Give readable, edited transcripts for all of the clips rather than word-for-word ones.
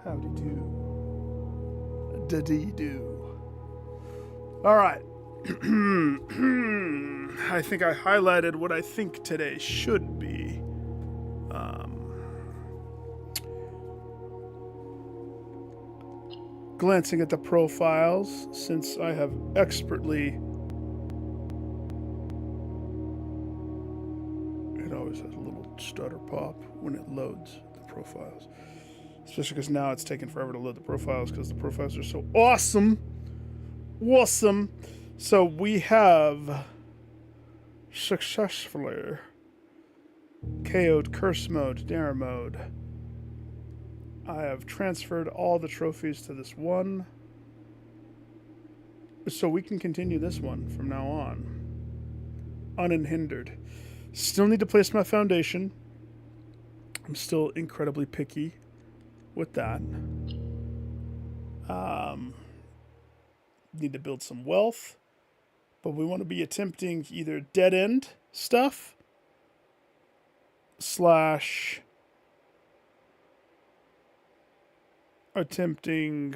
Howdy do. Da-dee do. All right. I think I highlighted what I think today should be. Glancing at the profiles, since I have expertly... It always has a little stutter pop when it loads the profiles. Especially because now it's taken forever to load the profiles because the profiles are so awesome. Awesome. So we have successfully KO'd Curse Mode, Dare Mode. I have transferred all the trophies to this one. So we can continue this one from now on. Unhindered. Still need to place my foundation. I'm still incredibly picky with that. Need to build some wealth. But we want to be attempting either dead end stuff / attempting,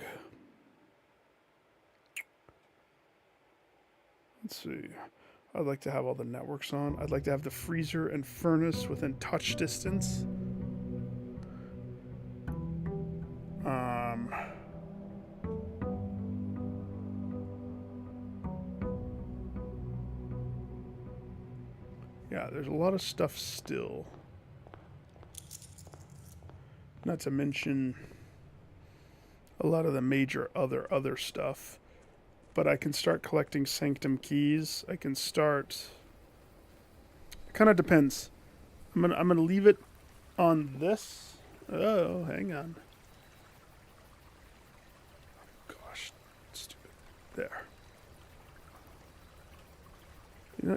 let's see, I'd like to have all the networks on. I'd like to have the freezer and furnace within touch distance. Yeah, there's a lot of stuff still. Not to mention a lot of the major other stuff. But I can start collecting Sanctum keys. I can start... It kind of depends. I'm gonna leave it on this. Oh, hang on. Gosh, stupid. There.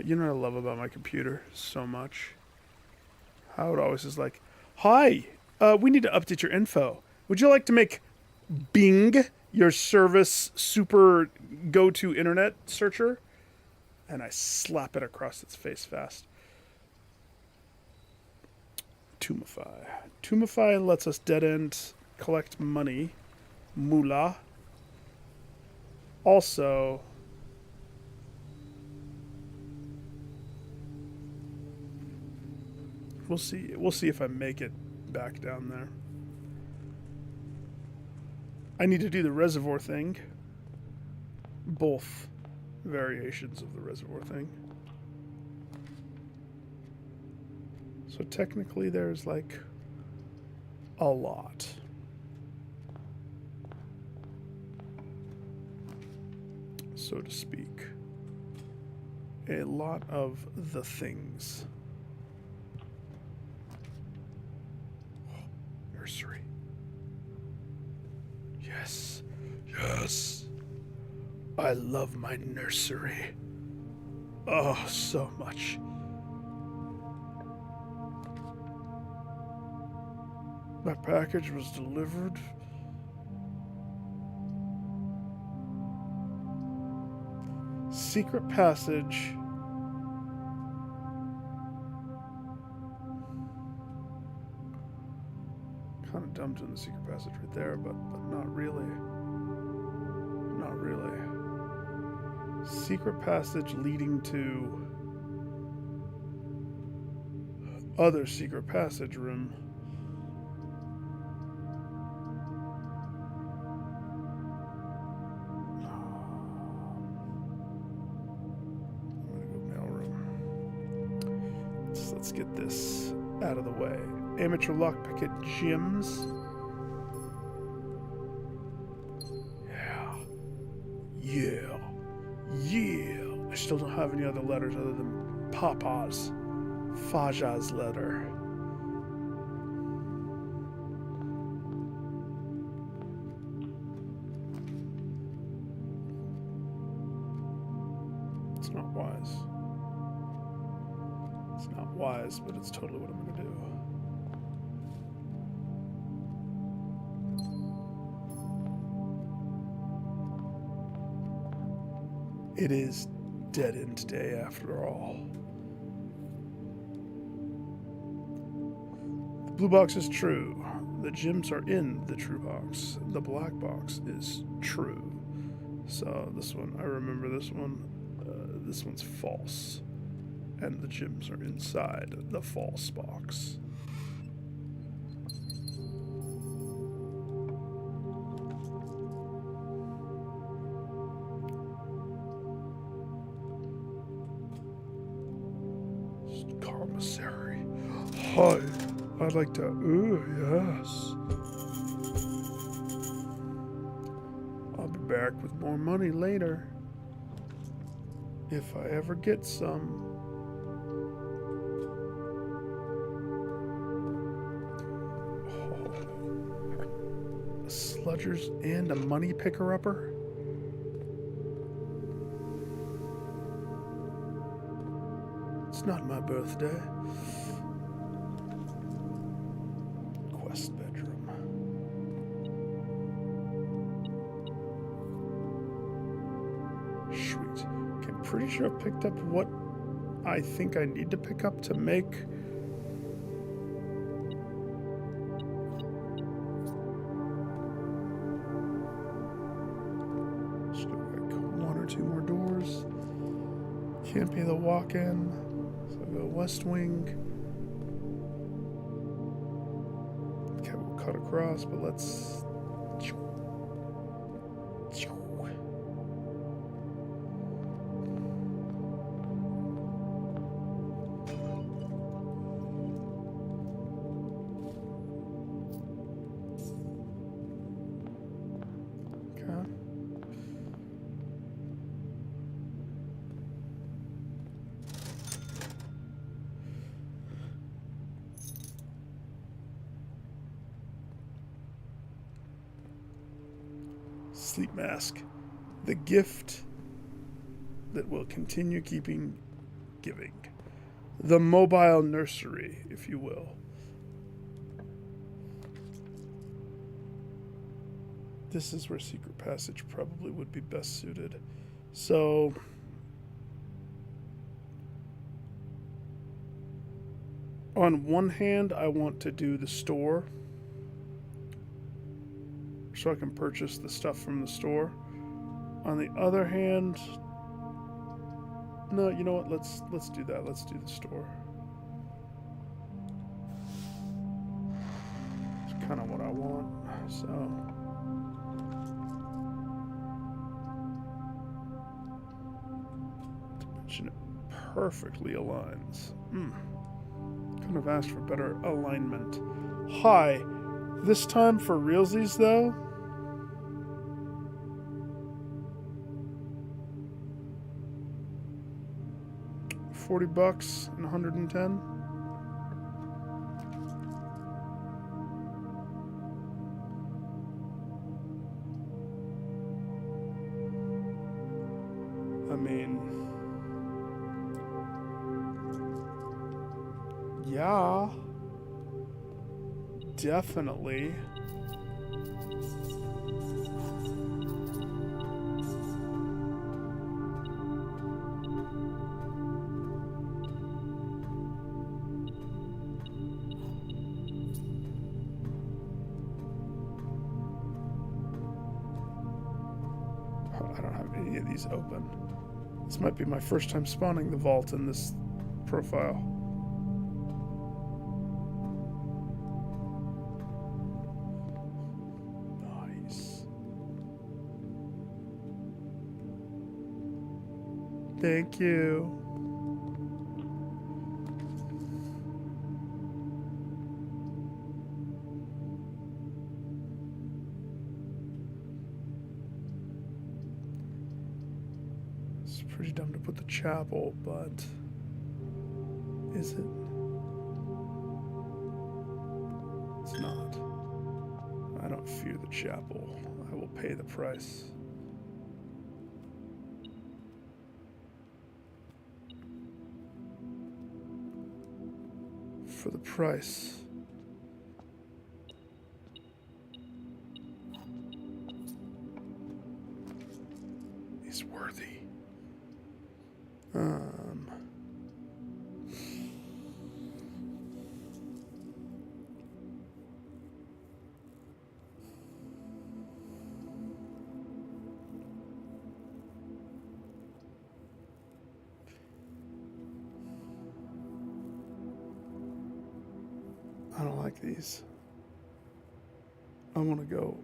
You know what I love about my computer so much? How it always is like, hi, we need to update your info. Would you like to make Bing your service super go-to internet searcher? And I slap it across its face fast. Tombify. Tombify lets us dead end collect money. Moolah. Also, we'll see. We'll see if I make it back down there. I need to do the reservoir thing. Both variations of the reservoir thing. So technically there's like a lot. So to speak. A lot of the things. Nursery. Yes. Yes. I love my nursery. Oh, so much. My package was delivered. Secret passage. Kind of dumped in the secret passage right there, but not really. Not really. Secret passage leading to other secret passage room. I'm gonna go mail room. Let's get this out of the way. Amateur lockpick at gyms. Yeah. Yeah. Yeah. I still don't have any other letters other than Papa's. Faja's letter. It's not wise. It's not wise, but it's totally what I'm going to do. It is dead end day after all. Blue box is true. The gems are in the true box. The black box is true. So this one, I remember this one. This one's false. And the gems are inside the false box. Commissary. Hi. I'd like to. Ooh, yes. I'll be back with more money later. If I ever get some. Oh. Sludgers and a money picker-upper? It's not my birthday. Quest bedroom. Sweet. Okay, I'm pretty sure I've picked up what I think I need to pick up to make. Just go like 1 or 2 more doors. Can't be the walk-in. So I'll go west wing. Okay, we'll cut across, but let's. Okay. Sleep mask. The gift that will continue keeping giving. The mobile nursery, if you will. This is where secret passage probably would be best suited. So on one hand, I want to do the store so I can purchase the stuff from the store. On the other hand, no, you know what? Let's do that. Let's do the store. It's kind of what I want. So it perfectly aligns. Couldn't have asked for better alignment. Hi. This time for realsies, though. $40 and 110. I mean, yeah, definitely. I don't have any of these open. This might be my first time spawning the vault in this profile. Nice. Thank you. It's pretty dumb to put the chapel, but is it? It's not. I don't fear the chapel. I will pay the price. For the price. He's worthy. like these. I want to go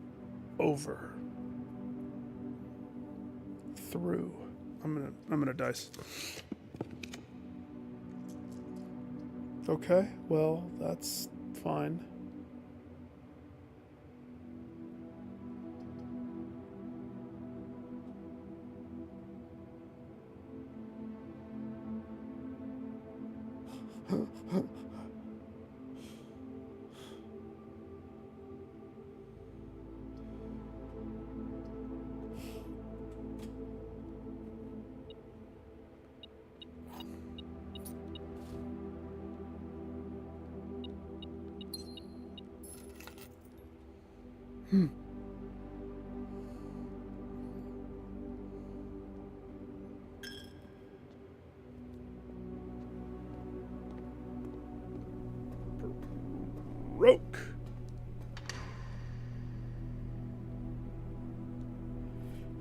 over, through. I'm gonna dice. Okay, well, that's fine. Roke.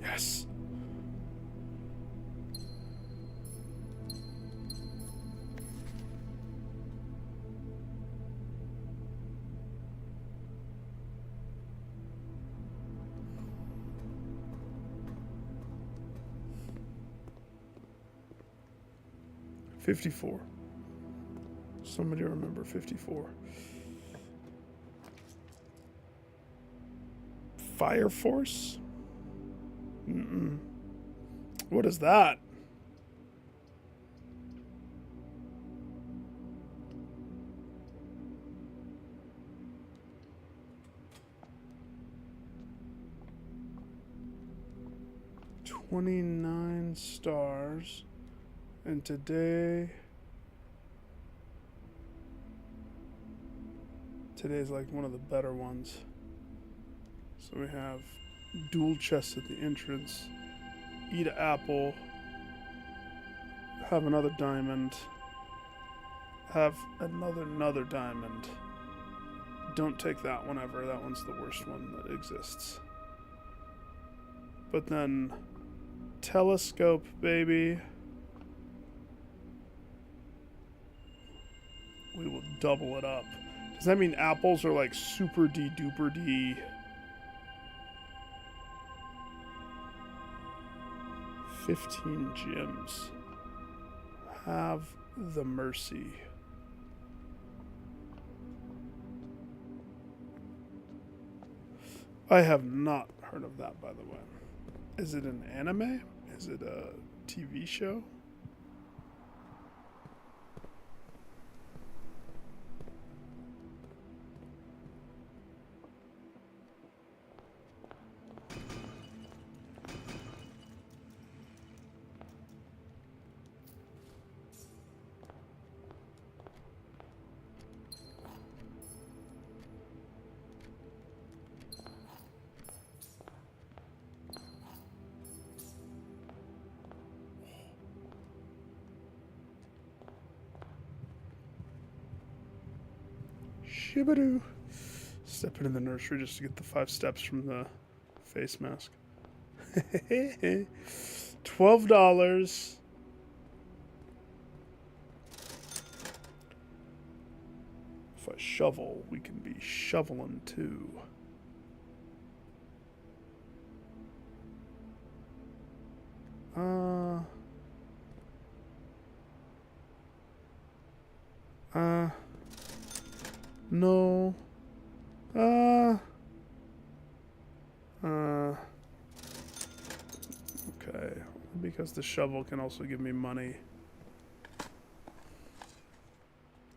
Yes. $54. Somebody remember 54. Fire Force? Mm-mm. What is that? $29 stars. And today's like one of the better ones. So we have dual chests at the entrance. Eat an apple. Have another diamond. Have another diamond. Don't take that one ever. That one's the worst one that exists. But then telescope, baby. We will double it up. Does that mean apples are like super D duper D? $15 gems. Have the mercy. I have not heard of that, by the way. Is it an anime? Is it a TV show? Shibadoo. Stepping in the nursery just to get the 5 steps from the face mask. $12. If I shovel, we can be shoveling too. No. Okay. Because the shovel can also give me money.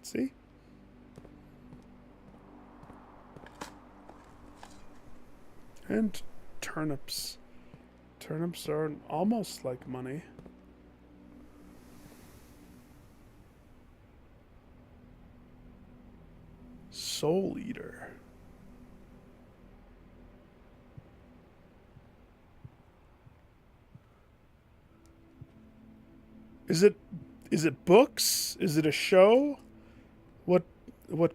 See? And turnips. Turnips are almost like money. Soul Eater. Is it books? Is it a show? What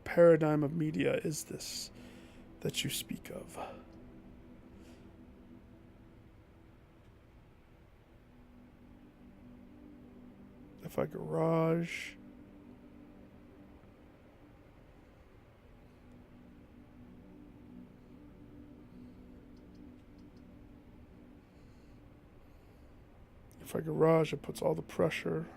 paradigm of media is this that you speak of? If I garage, If I garage, it puts all the pressure.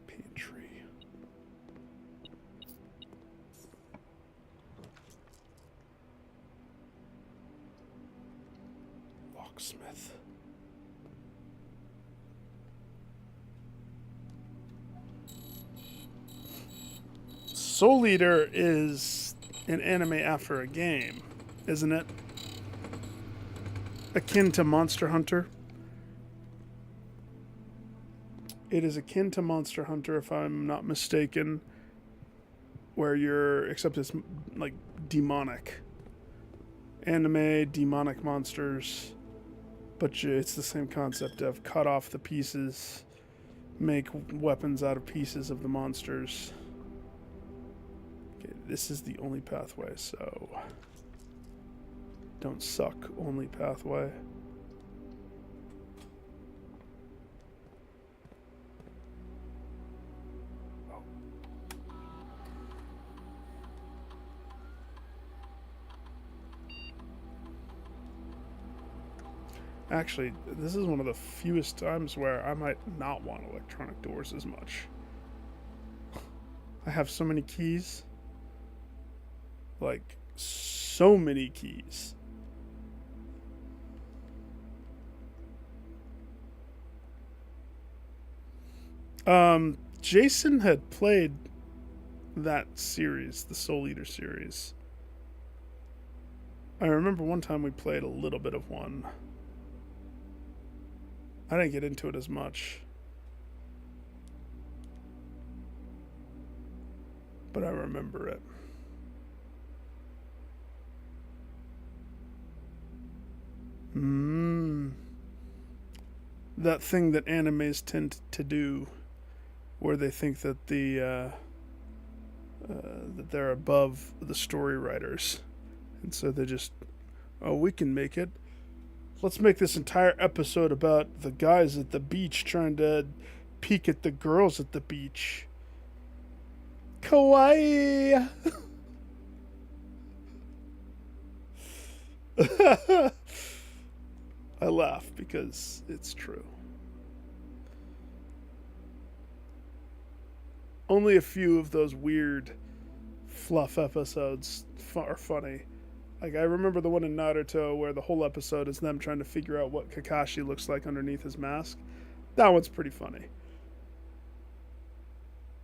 Pantry. Locksmith. Soul Eater is an anime after a game, isn't it? Akin to Monster Hunter. It is akin to Monster Hunter, if I'm not mistaken, where you're, except it's like demonic. Anime, demonic monsters, but it's the same concept of cut off the pieces, make weapons out of pieces of the monsters. Okay, this is the only pathway, so don't suck, only pathway. Actually, this is one of the fewest times where I might not want electronic doors as much. I have so many keys. Like, so many keys. Jason had played that series, the Soul Eater series. I remember one time we played a little bit of one. I didn't get into it as much. But I remember it. That thing that animes tend to do, where they think that that they're above the story writers, and so they just, oh, we can make it. Let's make this entire episode about the guys at the beach trying to peek at the girls at the beach. Kawaii. I laugh because it's true. Only a few of those weird fluff episodes are funny. Like, I remember the one in Naruto where the whole episode is them trying to figure out what Kakashi looks like underneath his mask. That one's pretty funny.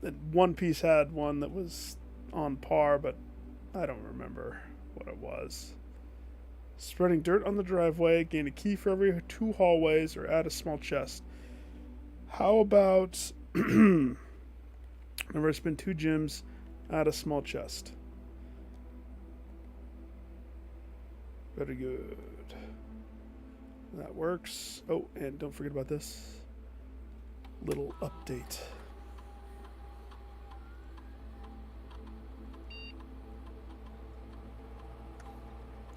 And One Piece had one that was on par, but I don't remember what it was. Spreading dirt on the driveway, gain a key for every 2 hallways, or add a small chest. How about whenever I spend 2 gems, add a small chest. Very good. That works. Oh, and don't forget about this little update.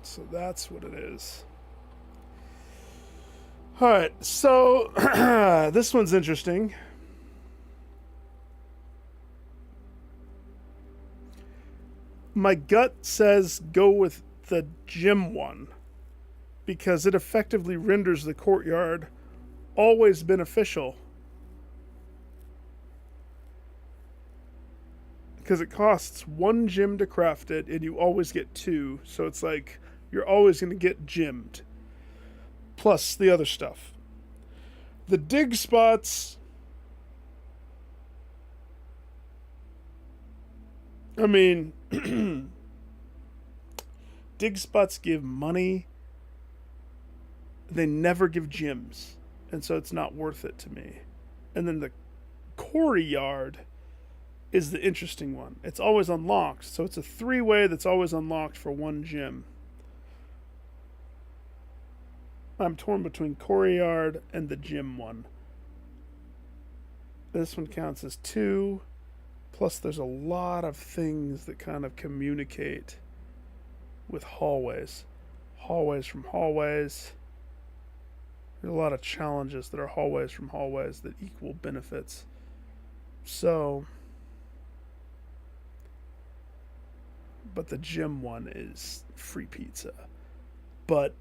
So that's what it is. Alright, so this one's interesting. My gut says go with the gym one, because it effectively renders the courtyard always beneficial. Because it costs 1 gem to craft it, and you always get 2, so it's like you're always going to get gemmed. Plus the other stuff. The dig spots, I mean, dig spots give money. They never give gems, and so it's not worth it to me. And then the quarry yard is the interesting one. It's always unlocked, so it's a 3-way that's always unlocked for 1 gem. I'm torn between quarry yard and the gym one. This one counts as 2. Plus, there's a lot of things that kind of communicate with hallways. Hallways from hallways. There's a lot of challenges that are hallways from hallways that equal benefits. So, but the gym one is free pizza. But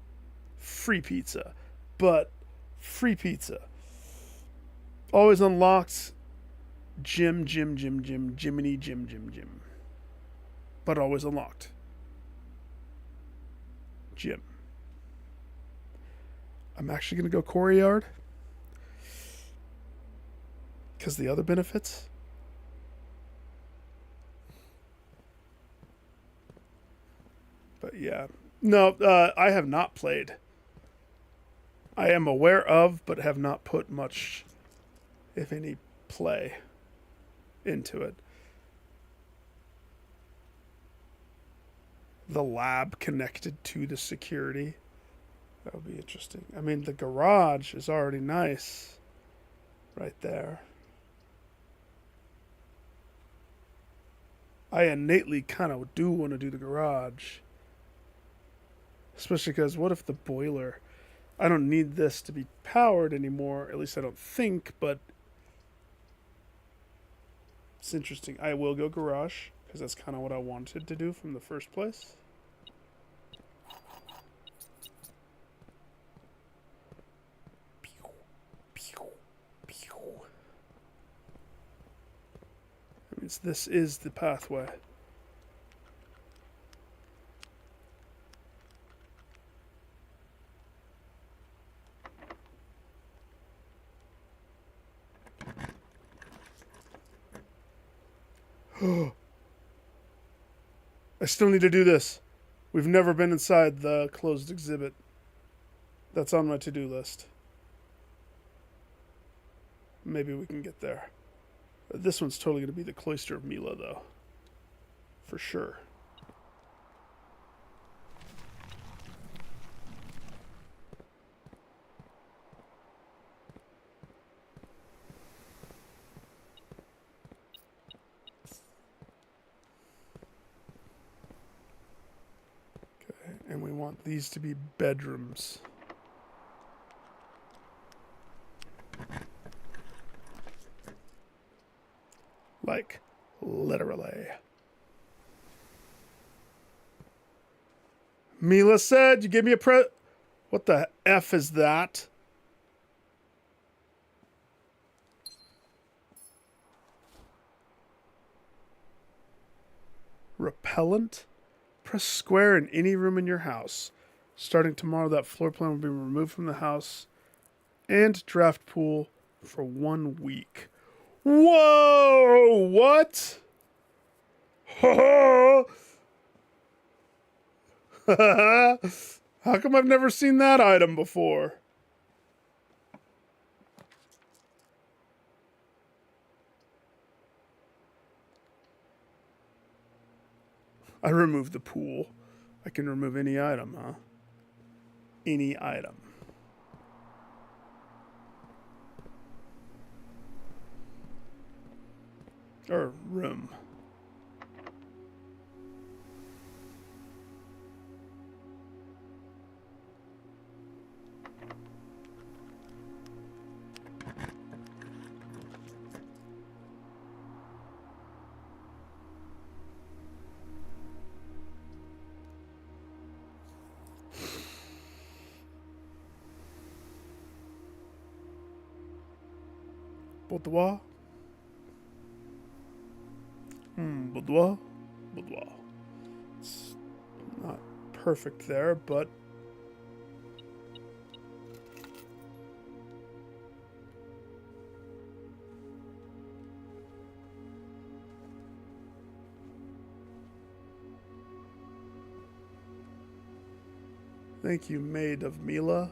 free pizza. But free pizza. Always unlocked. Gym, Jiminy, gym. But always unlocked. Gym. I'm actually going to go Quarry Yard. Because the other benefits. But yeah. No, I have not played. I am aware of, but have not put much, if any, play into it. The lab connected to the security. That would be interesting. I mean, the garage is already nice right there. I innately kind of do want to do the garage. Especially because what if the boiler... I don't need this to be powered anymore. At least I don't think, but... It's interesting. I will go garage, because that's kind of what I wanted to do from the first place. That means this is the pathway. I still need to do this. We've never been inside the closed exhibit. That's on my to-do list. Maybe we can get there. This one's totally going to be the Cloister of Mila, though. For sure. Okay, and we want these to be bedrooms. Like, literally. Mila said, you gave me a What the F is that? Repellent? Press square in any room in your house. Starting tomorrow, that floor plan will be removed from the house and draft pool for 1 week. Whoa! What? How come I've never seen that item before? I removed the pool. I can remove any item, huh? Any item. Or room. Boudoir. Boudoir. It's not perfect there, but thank you, Maid of Mila,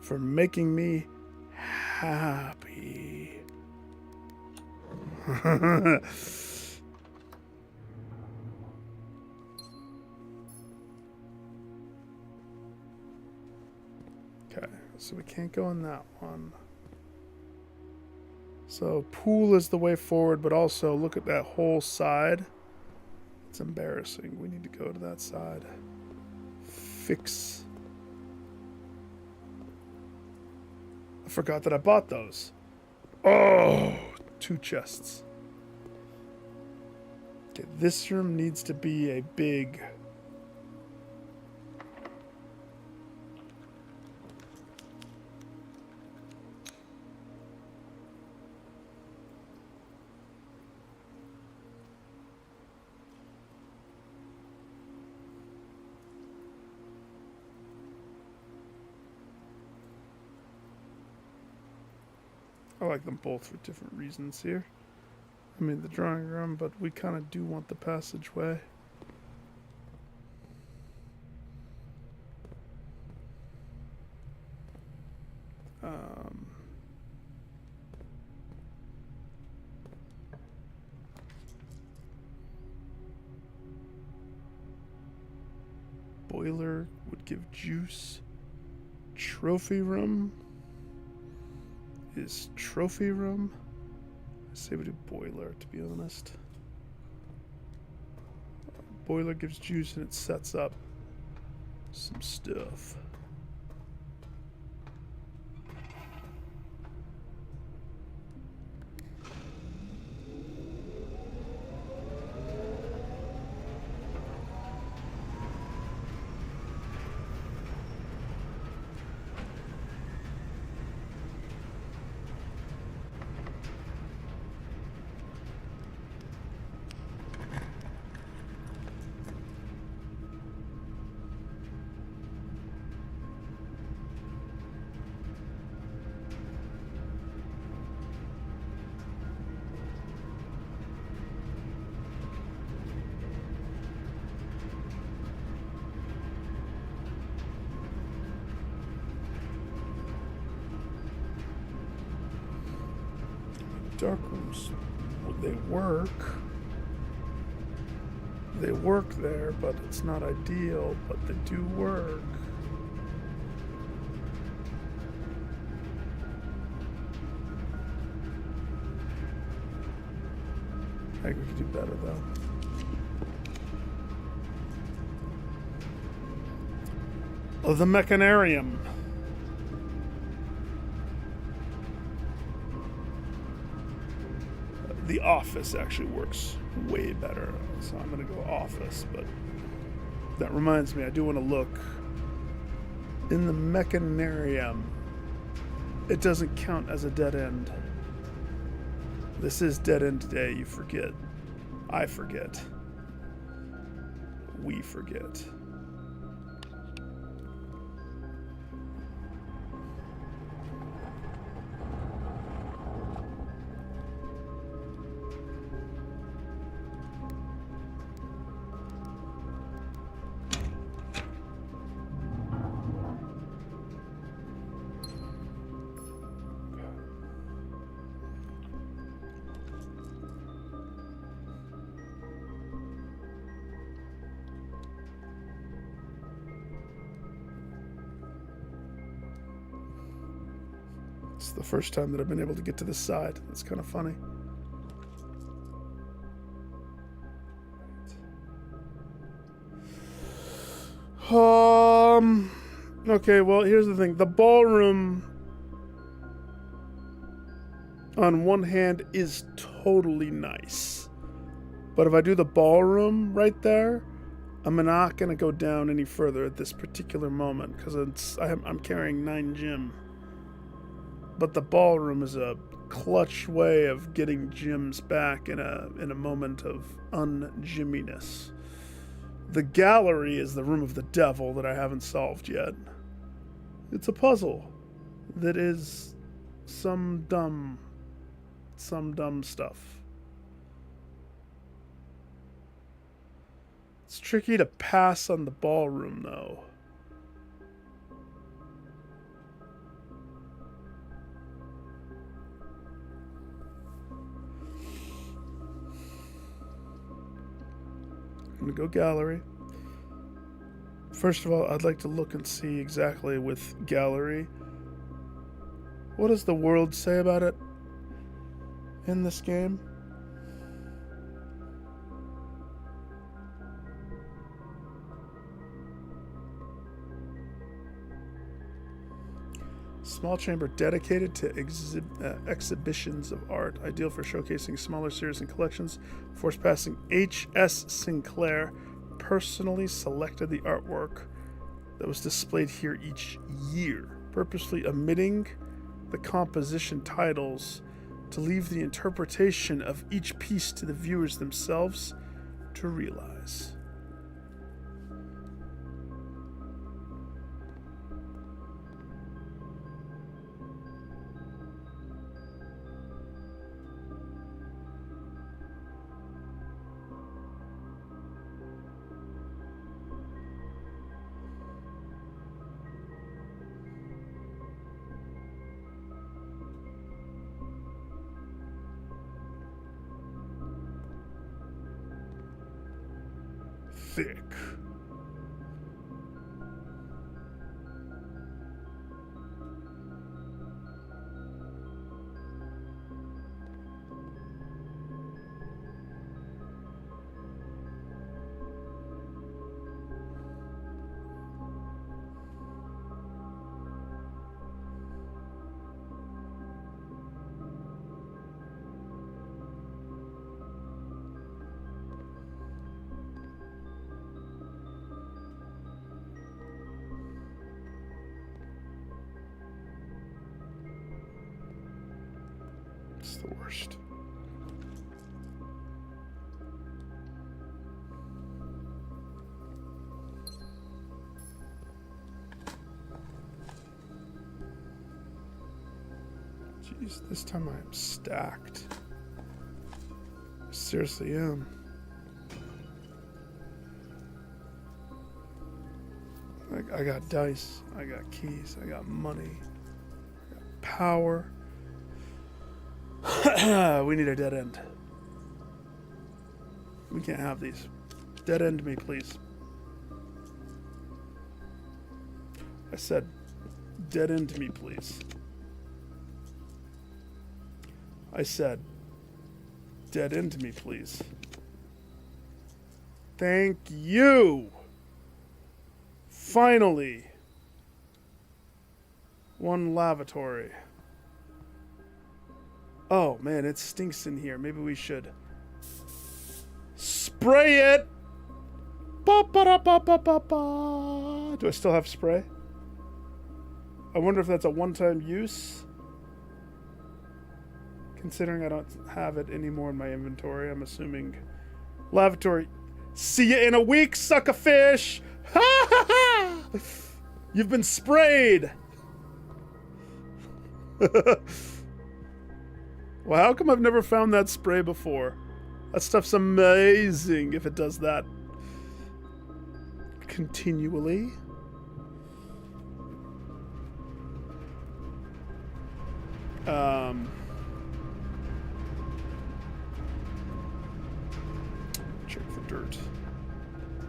for making me happy. Okay, so we can't go in that one. So pool is the way forward, but also look at that whole side. It's embarrassing. We need to go to that side. Fix. I forgot that I bought those. Oh, 2 chests. Okay, this room needs to be a big... I like them both for different reasons here. I mean, the drawing room, but we kind of do want the passageway. Boiler would give juice. Trophy room is trophy room. I say we do boiler, to be honest. Boiler gives juice and it sets up some stuff. Dark rooms, well, they work. They work there, but it's not ideal, but they do work. I think we could do better, though. Oh, the mechanarium. The office actually works way better, so I'm gonna go office, but that reminds me, I do want to look in the mechanarium. It doesn't count as a dead end. This is dead end day, you forget. I forget. We forget. It's the first time that I've been able to get to this side. That's kind of funny. Okay, well, here's the thing. The ballroom, on one hand, is totally nice. But if I do the ballroom right there, I'm not going to go down any further at this particular moment because I'm carrying 9 gym. But the ballroom is a clutch way of getting gyms back in a moment of unjimminess. The gallery is the room of the devil that I haven't solved yet. It's a puzzle that is some dumb stuff. It's tricky to pass on the ballroom, though. I'm gonna go gallery. First of all, I'd like to look and see exactly with gallery. What does the world say about it in this game? Small chamber dedicated to exhibitions of art, ideal for showcasing smaller series and collections. Force passing H.S. Sinclair personally selected the artwork that was displayed here each year, purposely omitting the composition titles to leave the interpretation of each piece to the viewers themselves to realize. Thick. It's the worst. Jeez, this time I am stacked. I seriously am. I got dice, I got keys, I got money, I got power. We need a dead end. We can't have these. Dead end me, please. I said, dead end me, please. I said, dead end me, please. Thank you. Finally. One lavatory. Oh man, it stinks in here. Maybe we should spray it. Ba, ba, da, ba, ba, ba, ba. Do I still have spray? I wonder if that's a one-time use. Considering I don't have it anymore in my inventory, I'm assuming lavatory. See you in a week, sucker fish. Ha ha ha! You've been sprayed. Well, how come I've never found that spray before? That stuff's amazing if it does that continually. Check for dirt.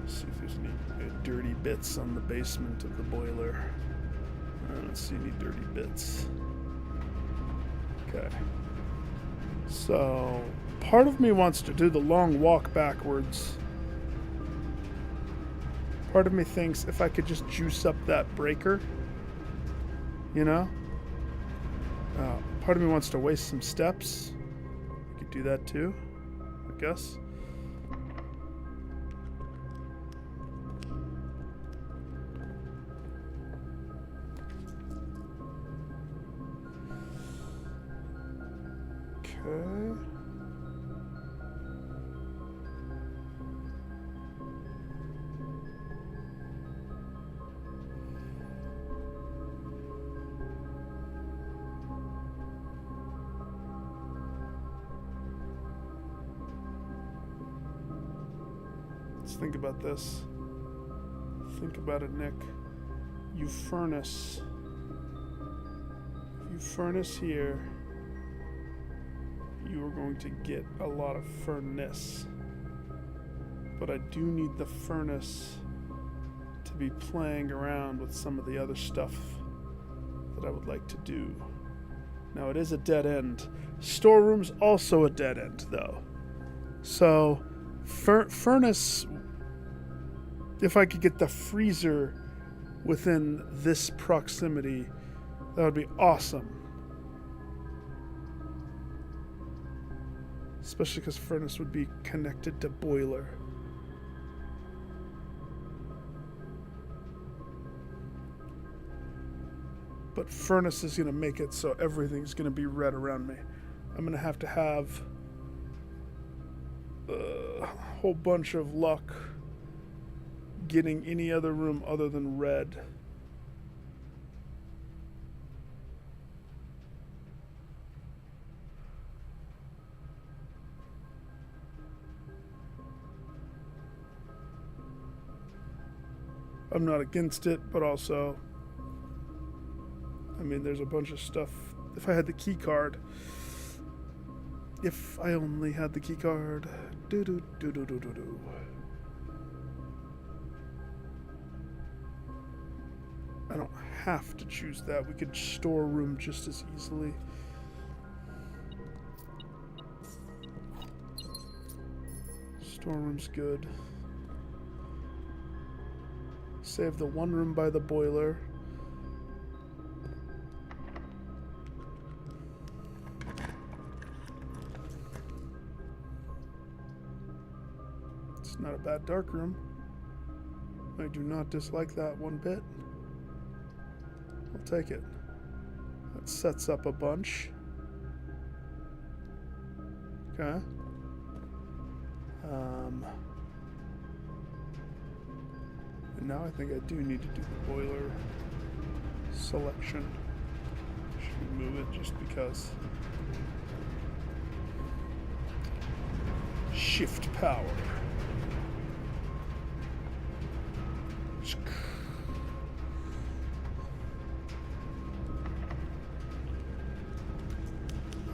See if there's any dirty bits on the basement of the boiler. I don't see any dirty bits. Okay. So, part of me wants to do the long walk backwards. Part of me thinks if I could just juice up that breaker, you know? Part of me wants to waste some steps. I could do that too, I guess. Okay. Let's think about this. Think about it, Nick. You furnace here. You are going to get a lot of furnace. But I do need the furnace to be playing around with some of the other stuff that I would like to do. Now, it is a dead end. Storeroom's also a dead end, though. So, furnace, if I could get the freezer within this proximity, That would be awesome. Especially because furnace would be connected to boiler. But furnace is going to make it so everything's going to be red around me. I'm going to have a whole bunch of luck getting any other room other than red. I'm not against it, but also, I mean, there's a bunch of stuff. If I had the key card, if I only had the key card, I don't have to choose that. We could store a room just as easily. Storeroom's good. Save the one room by the boiler. It's not a bad dark room. I do not dislike that one bit. I'll take it. That sets up a bunch. Okay. And now I think I do need to do the boiler selection. Should we move it just because? Shift power.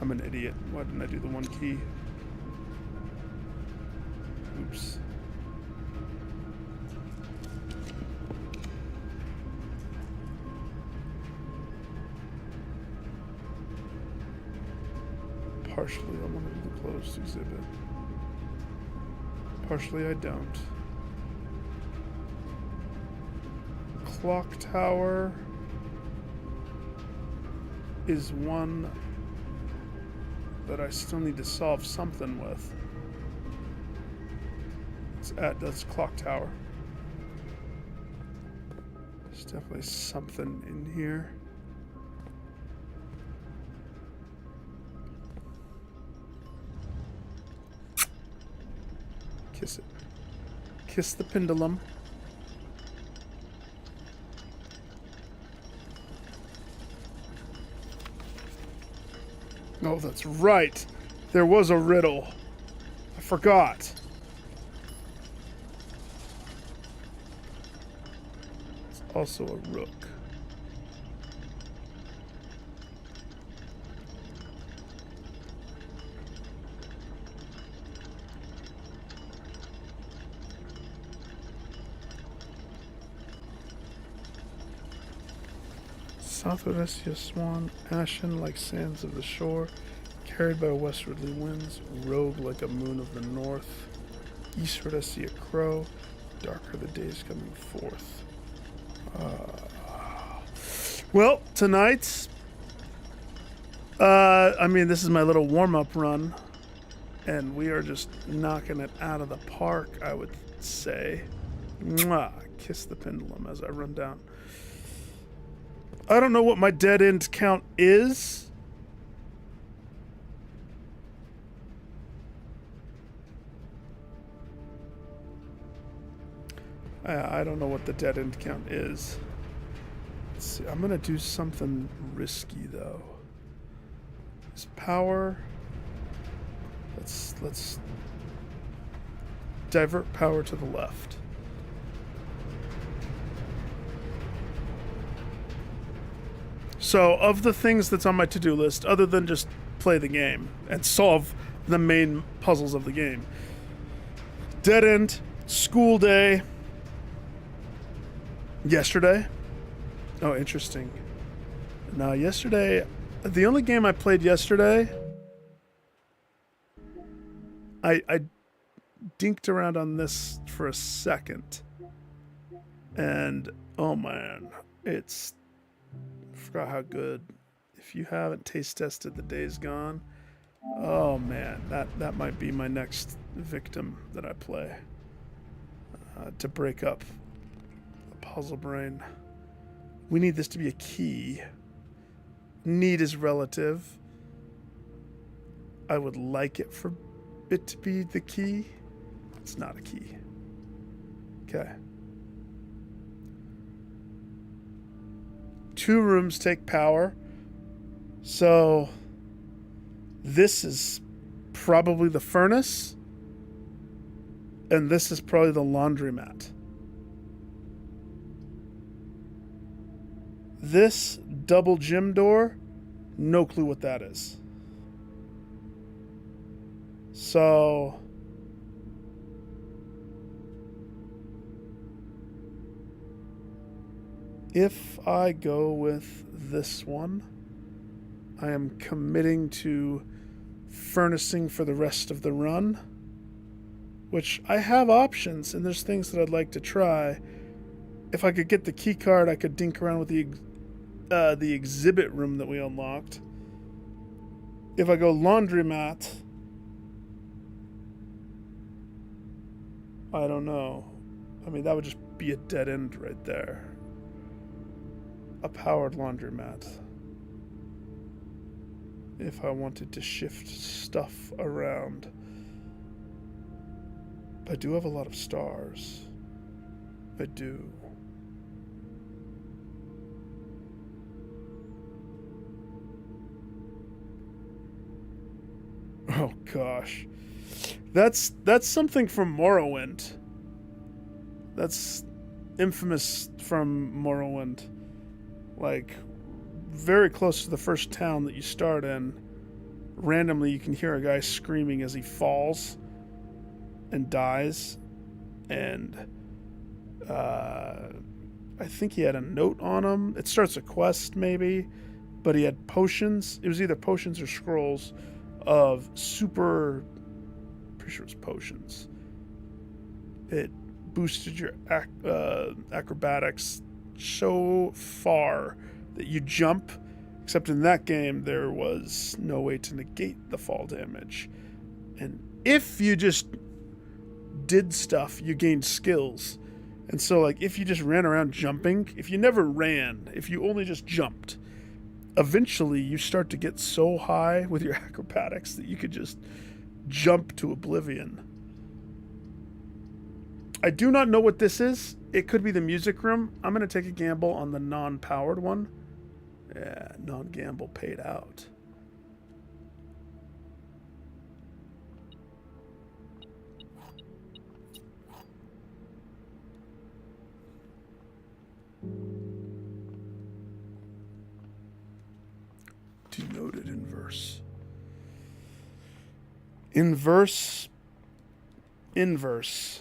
I'm an idiot. Why didn't I do the one key? Oops. Partially I want to do the closed exhibit. Partially I don't. Clock tower is one that I still need to solve something with. That's clock tower. There's definitely something in here. Kiss it. Kiss the pendulum. Oh, that's right. There was a riddle. I forgot. It's also a rook. Southward I see a swan, ashen like sands of the shore, carried by westwardly winds, rogue like a moon of the north. Eastward I see a crow, darker the days coming forth. Well, tonight, I mean, this is my little warm-up run, and we are just knocking it out of the park, I would say. Mwah! Kiss the pendulum as I run down. I don't know what my dead end count is. I don't know what the dead end count is. Let's see. I'm gonna do something risky though. This power. Let's divert power to the left. So, of the things that's on my to-do list, other than just play the game and solve the main puzzles of the game, dead end, school day, yesterday. Oh, interesting. Now, yesterday, the only game I played yesterday, I dinked around on this for a second, and oh man, it's forgot how good. If you haven't taste tested the Days Gone, oh man, that might be my next victim that I play to break up the puzzle brain. We need this to be a key. Need is relative. I would like it for it to be the key. It's not a key. Okay. 2 rooms take power. So this is probably the furnace. And this is probably the laundromat. This double gym door, no clue what that is. So if I go with this one, I am committing to furnacing for the rest of the run, which I have options and there's things that I'd like to try. If I could get the key card, I could dink around with the exhibit room that we unlocked. If I go laundromat, I don't know. I mean, that would just be a dead end right there. A powered laundromat. If I wanted to shift stuff around. I do have a lot of stars. I do. Oh gosh. That's something from Morrowind. That's infamous from Morrowind. Like, very close to the first town that you start in, randomly you can hear a guy screaming as he falls and dies. And I think he had a note on him. It starts a quest, maybe, but he had potions. It was either potions or scrolls of super... pretty sure it was potions. It boosted your acrobatics so far that you jump, except in that game there was no way to negate the fall damage. And if you just did stuff, you gained skills. And so, like, if you just ran around jumping, if you never ran, if you only just jumped, eventually you start to get so high with your acrobatics that you could just jump to oblivion. I do not know what this is. It could be the music room. I'm going to take a gamble on the non-powered one. Yeah, non-gamble paid out. Denoted inverse. Inverse. Inverse.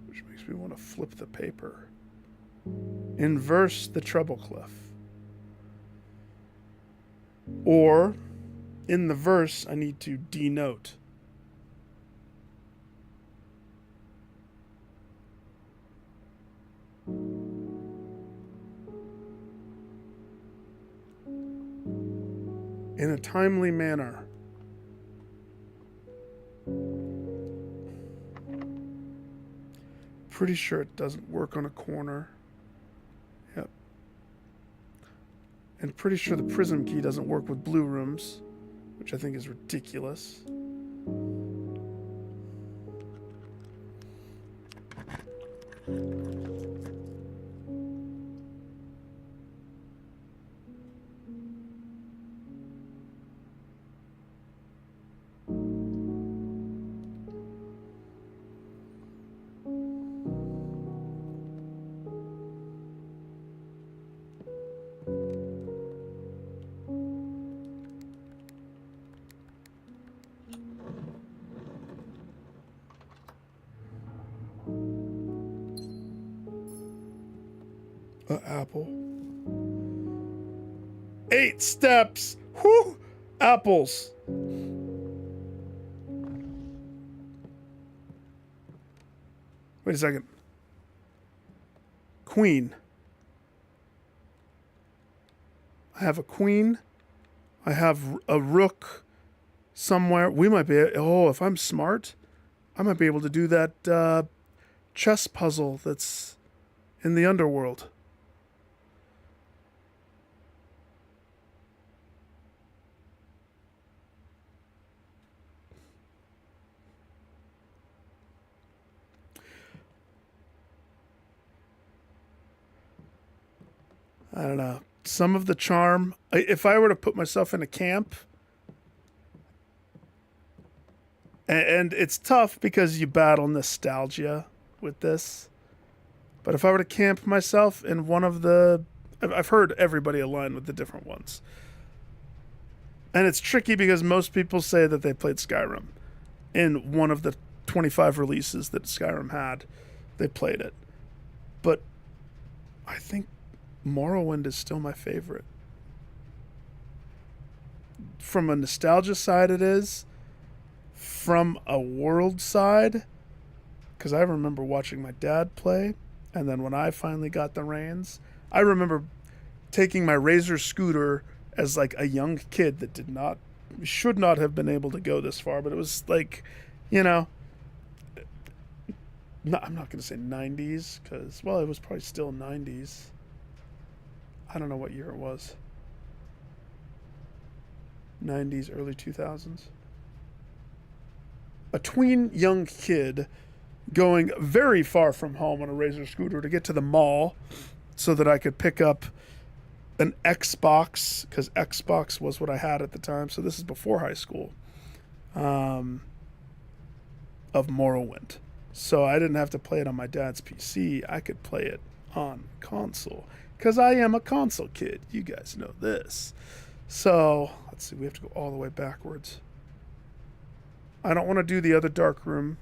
Which makes me want to flip the paper. Inverse the treble clef. Or, in the verse, I need to denote. In a timely manner. Pretty sure it doesn't work on a corner. Yep. And pretty sure the prism key doesn't work with blue rooms, which I think is ridiculous. Apple. 8 steps. Whew! Apples. Wait a second. queen. I have a queen. I have a rook somewhere. We might be... Oh, if I'm smart, I might be able to do that chess puzzle that's in the underworld. I don't know. Some of the charm. If I were to put myself in a camp, and it's tough because you battle nostalgia with this. But if I were to camp myself in one of the... I've heard everybody align with the different ones. And it's tricky because most people say that they played Skyrim. In one of the 25 releases that Skyrim had, they played it. But I think Morrowind is still my favorite. From a nostalgia side, it is. From a world side, because I remember watching my dad play, and then when I finally got the reins, I remember taking my Razor scooter as like a young kid that should not have been able to go this far, but it was like, you know, I'm not going to say 90s, because, well, it was probably still 90s. I don't know what year it was. 90s, early 2000s. A tween young kid going very far from home on a Razor scooter to get to the mall so that I could pick up an Xbox, because Xbox was what I had at the time. So this is before high school, of Morrowind. So I didn't have to play it on my dad's PC. I could play it on console, because I am a console kid. You guys know this. So let's see. We have to go all the way backwards. I don't want to do the other dark room.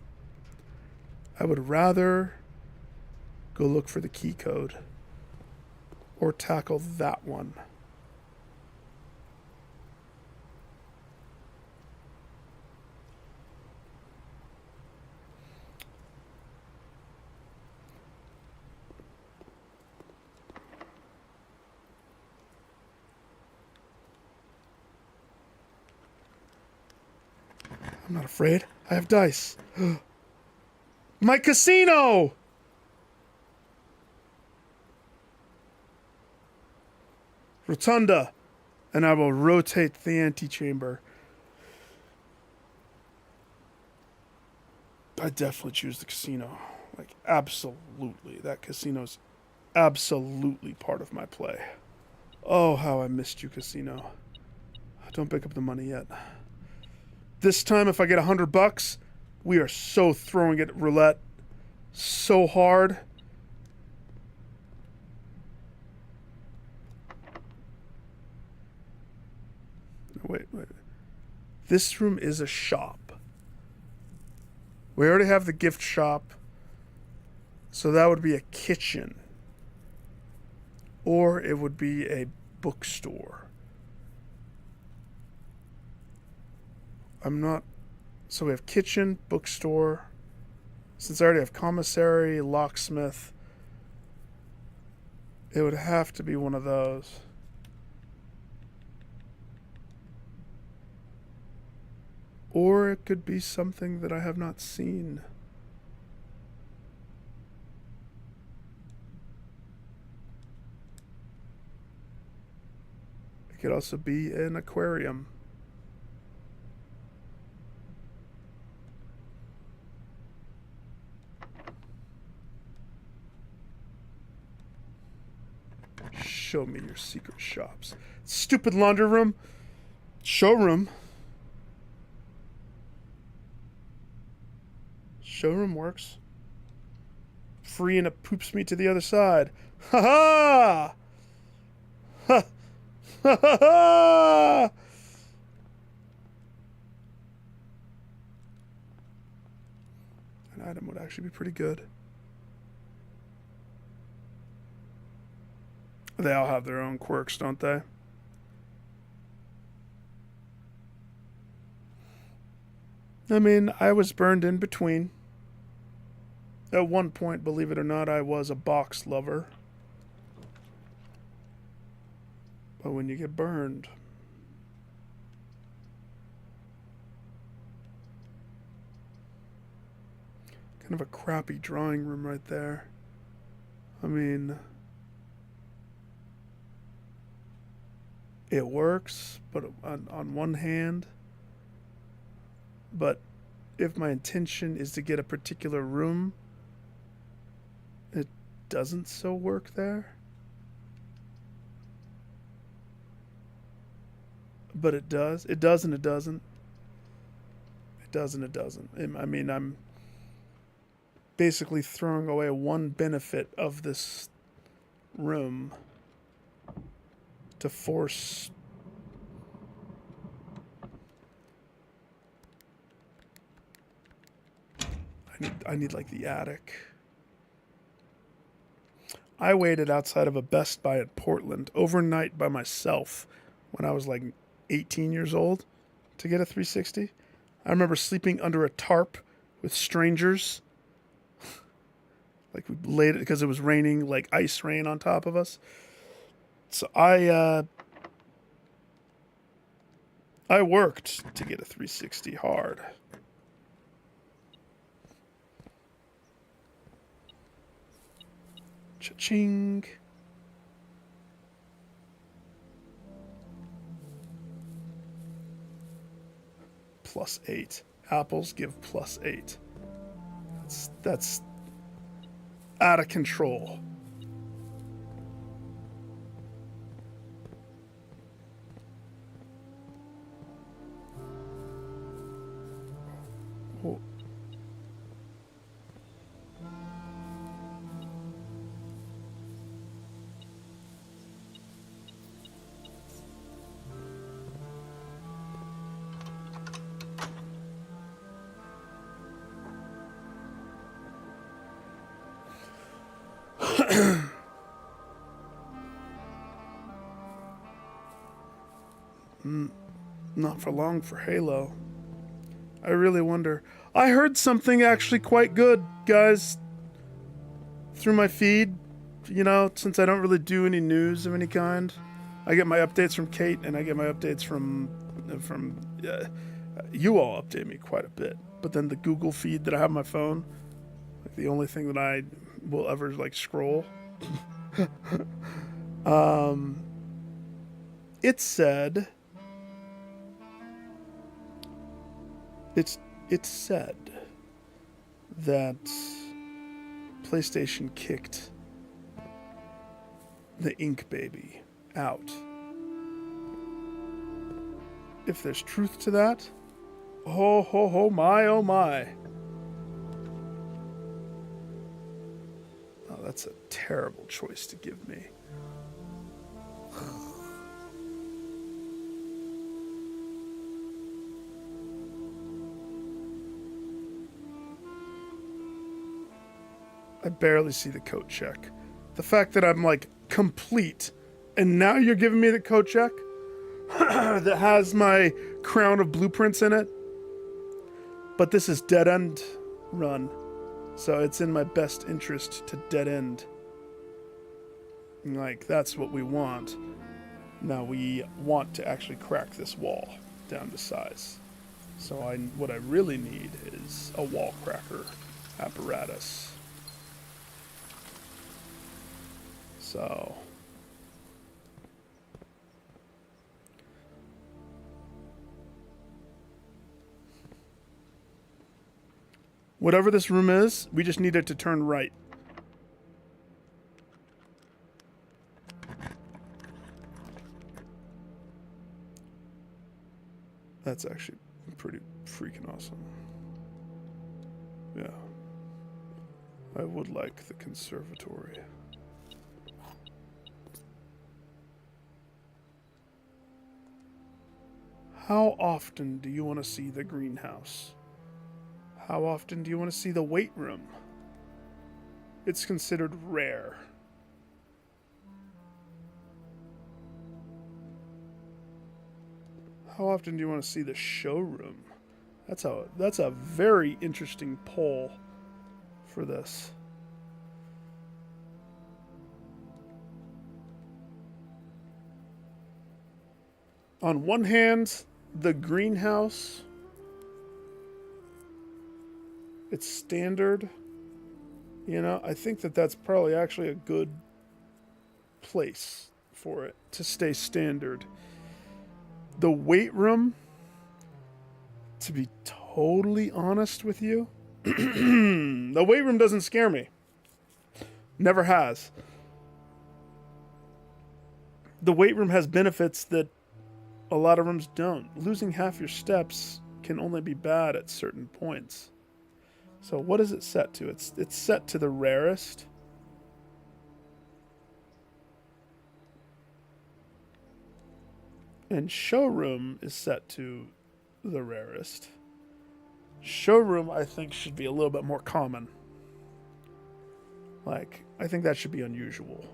I would rather go look for the key code or tackle that one. I'm not afraid. I have dice. My casino! Rotunda. And I will rotate the antechamber. I definitely choose the casino. Like, absolutely. That casino's absolutely part of my play. Oh, how I missed you, casino. Don't pick up the money yet. This time, if I get $100, we are so throwing it roulette so hard. Wait. This room is a shop. We already have the gift shop. So that would be a kitchen. Or it would be a bookstore. So we have kitchen, bookstore. Since I already have commissary, locksmith, it would have to be one of those. Or it could be something that I have not seen. It could also be an aquarium. Show me your secret shops. Stupid laundry room. Showroom. Showroom works. Free and it poops me to the other side. Ha ha! Ha ha ha! An item would actually be pretty good. They all have their own quirks, don't they? I mean, I was burned in between. At one point, believe it or not, I was a box lover. But when you get burned, kind of a crappy drawing room right there. I mean, it works, but on one hand, but if my intention is to get a particular room, it doesn't so work there. But it does. It does and it doesn't. It does and it doesn't. I mean, I'm basically throwing away one benefit of this room to force I need like the attic. I waited outside of a Best Buy at Portland overnight by myself when I was like 18 years old to get a 360. I remember sleeping under a tarp with strangers. Like we laid it because it was raining, like ice rain on top of us. So I worked to get a 360 hard. Cha-ching. +8. Apples give +8. That's out of control. Oh. Not for long for Halo. I really wonder. I heard something actually quite good, guys, through my feed. You know, since I don't really do any news of any kind, I get my updates from Kate, and I get my updates from you all update me quite a bit. But then the Google feed that I have on my phone, like the only thing that I will ever like scroll. It said it's said that PlayStation kicked the Ink Baby out. If there's truth to that, oh ho ho my oh my. Oh, that's a terrible choice to give me. I barely see the coat check. The fact that I'm like complete, and now you're giving me the coat check that has my crown of blueprints in it. But this is dead end run, so it's in my best interest to dead end. Like that's what we want. Now we want to actually crack this wall down to size. So what I really need is a wall cracker apparatus. So whatever this room is, we just need it to turn right. That's actually pretty freaking awesome. Yeah. I would like the conservatory. How often do you want to see the greenhouse? How often do you want to see the weight room? It's considered rare. How often do you want to see the showroom? That's a very interesting poll for this. On one hand, the greenhouse, it's standard. You know, I think that that's probably actually a good place for it to stay standard. The weight room, to be totally honest with you, the weight room doesn't scare me. Never has. The weight room has benefits that a lot of rooms don't. Losing half your steps can only be bad at certain points. So what is it set to? It's set to the rarest. And showroom is set to the rarest. Showroom, I think, should be a little bit more common. Like, I think that should be unusual.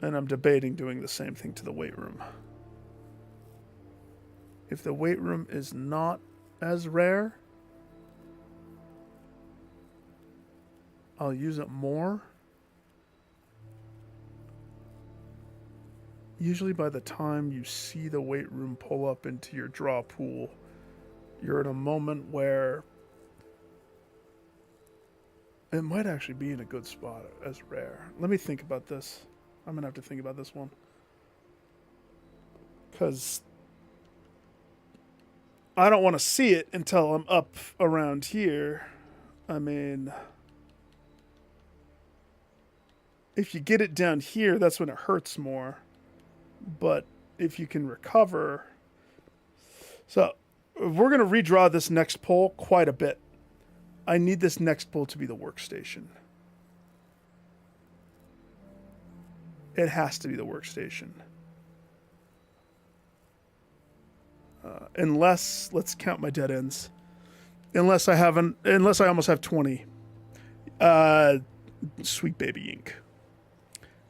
And I'm debating doing the same thing to the weight room. If the weight room is not as rare, I'll use it more. Usually by the time you see the weight room pull up into your draw pool, you're in a moment where it might actually be in a good spot as rare. Let me think about this. I'm going to have to think about this one. Because I don't want to see it until I'm up around here. I mean, if you get it down here, that's when it hurts more. But if you can recover... So, we're going to redraw this next pole quite a bit. I need this next pole to be the workstation. It has to be the workstation. Unless, let's count my dead ends. Unless I almost have 20. Sweet Baby Inc.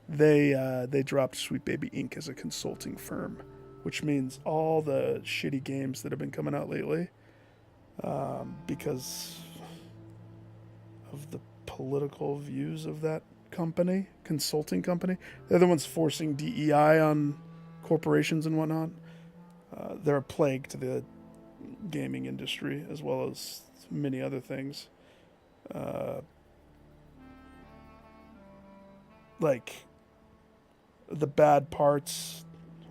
They dropped Sweet Baby Inc. as a consulting firm, which means all the shitty games that have been coming out lately, because of the political views of that company, consulting company. They're the ones forcing DEI on corporations and whatnot. They're a plague to the gaming industry as well as many other things. Like the bad parts.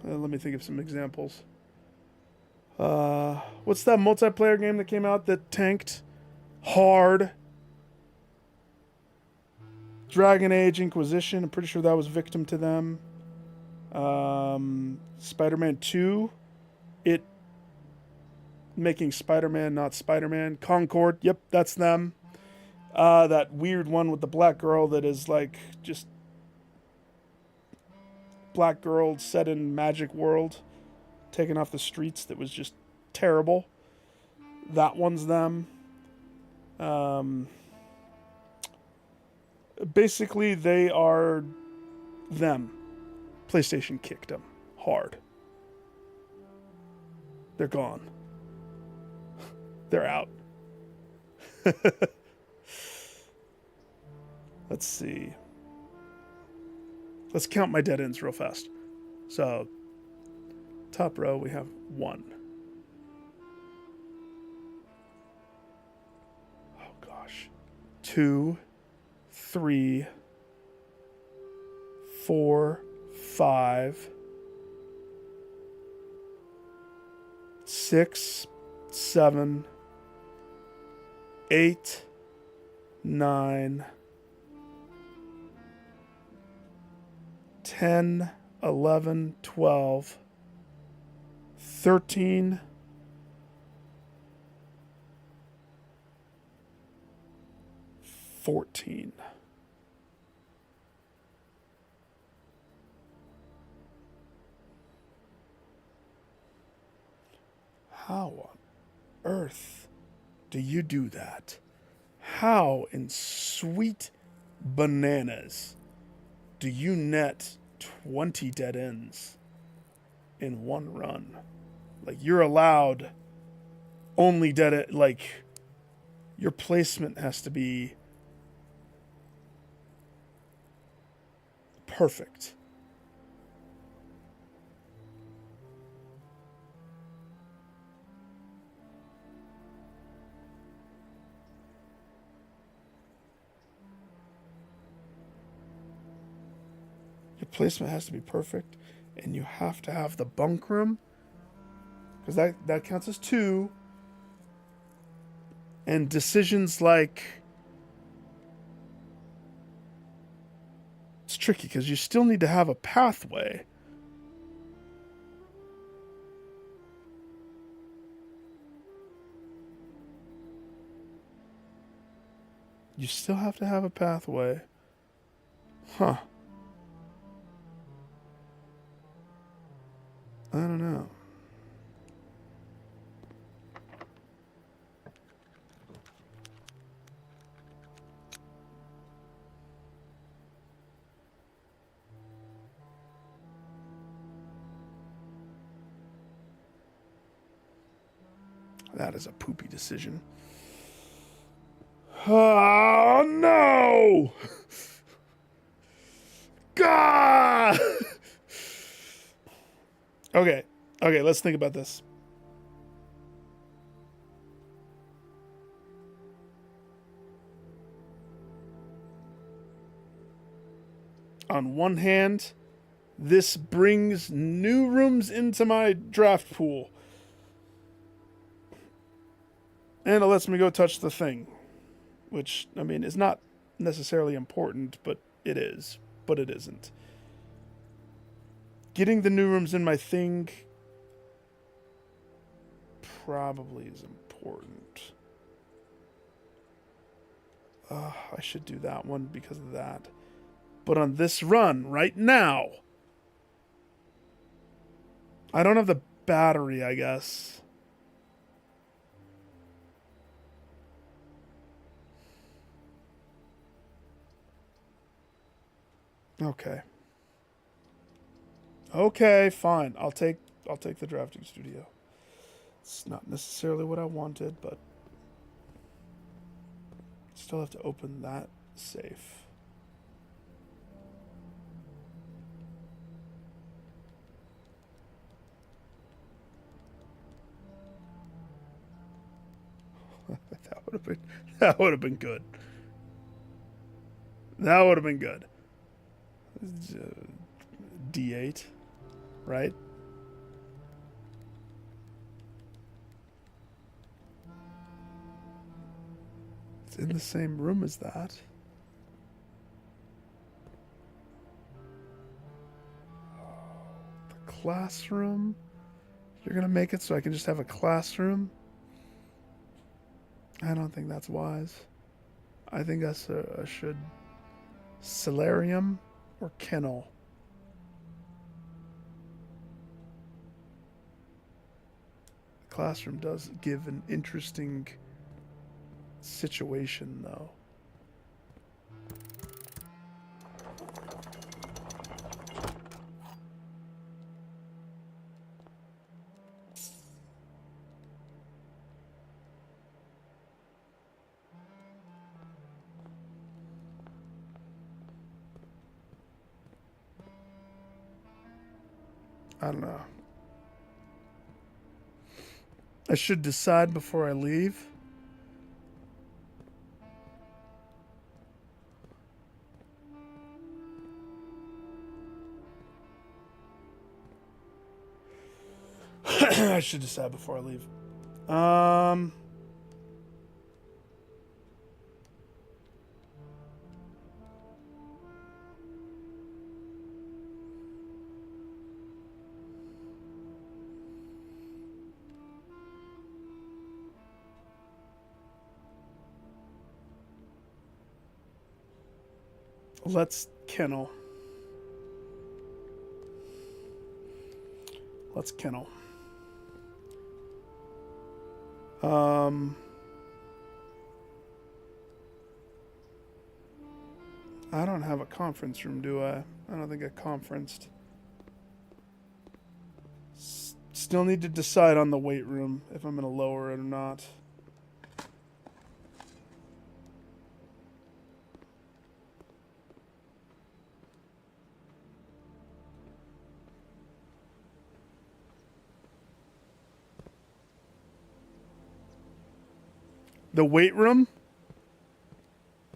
Let me think of some examples. What's that multiplayer game that came out that tanked hard? Dragon Age Inquisition. I'm pretty sure that was victim to them. Spider-Man 2. It making Spider-Man not Spider-Man. Concord. Yep, that's them. That weird one with the black girl that is like just black girl set in magic world, taken off the streets, that was just terrible. That one's them. Basically, they are them. PlayStation kicked them hard. They're gone. They're out. Let's see. Let's count my dead ends real fast. So, top row, we have 1. Oh, gosh. 2, 3, 4, 5, 6, 7, 8, 9, 10, 11, 12, 13, 14. How on earth do you do that? How in sweet bananas do you net 20 dead ends in one run? Like, you're allowed only dead, like, your placement has to be perfect. placement has to be perfect, and you have to have the bunk room, because that counts as 2. And decisions like, it's tricky because you still need to have a pathway. You still have to have a pathway. Huh. I don't know. That is a poopy decision. Oh, no! God! Okay, let's think about this. On one hand, this brings new rooms into my draft pool. And it lets me go touch the thing. Which, I mean, is not necessarily important, but it is. But it isn't. Getting the new rooms in my thing probably is important. I should do that one because of that. But on this run, right now, I don't have the battery, I guess. Okay. Okay, fine. I'll take the drafting studio. It's not necessarily what I wanted, but still have to open that safe. That would have been good. That would have been good. D8, right? It's in the same room as that. The classroom? You're gonna make it so I can just have a classroom? I don't think that's wise. I think I should solarium or kennel. The classroom does give an interesting situation, though. I don't know. I should decide before I leave. I should decide before I leave. Let's kennel. Let's kennel. I don't have a conference room, do I? I don't think I conferenced. Still need to decide on the weight room, if I'm going to lower it or not. The weight room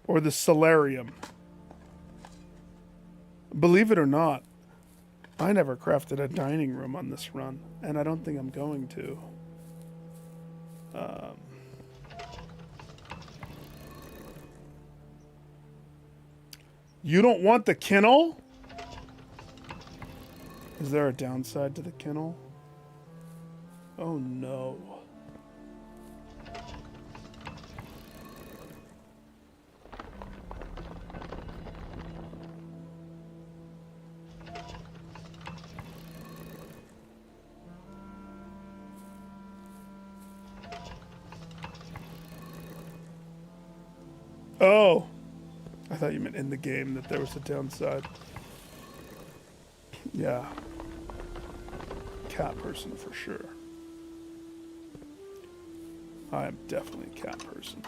or the solarium? Believe it or not, I never crafted a dining room on this run, and I don't think I'm going to. You don't want the kennel? Is there a downside to the kennel? Oh no. Oh. I thought you meant in the game that there was a downside. Yeah. Cat person for sure. I am definitely a cat person.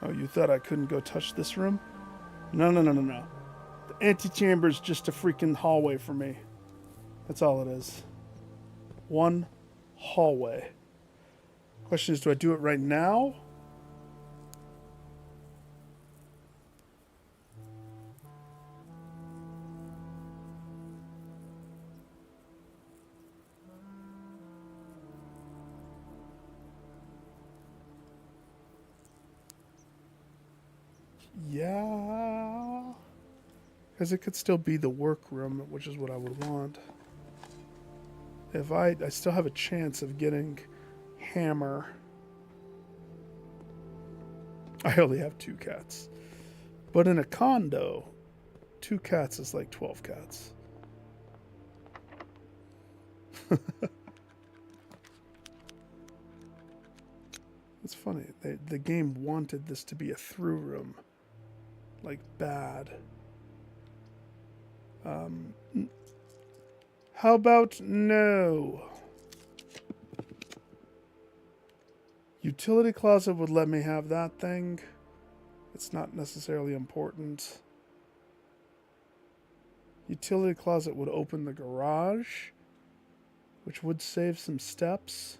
Oh, you thought I couldn't go touch this room? No. The antechamber is just a freaking hallway for me. That's all it is. One hallway. Question is, do I do it right now? Yeah. Because it could still be the workroom, which is what I would want. If I still have a chance of getting hammer. I only have 2 cats. But in a condo, 2 cats is like 12 cats. It's funny. The game wanted this to be a through room. Like, bad. How about no? Utility closet would let me have that thing. It's not necessarily important. Utility closet would open the garage, which would save some steps.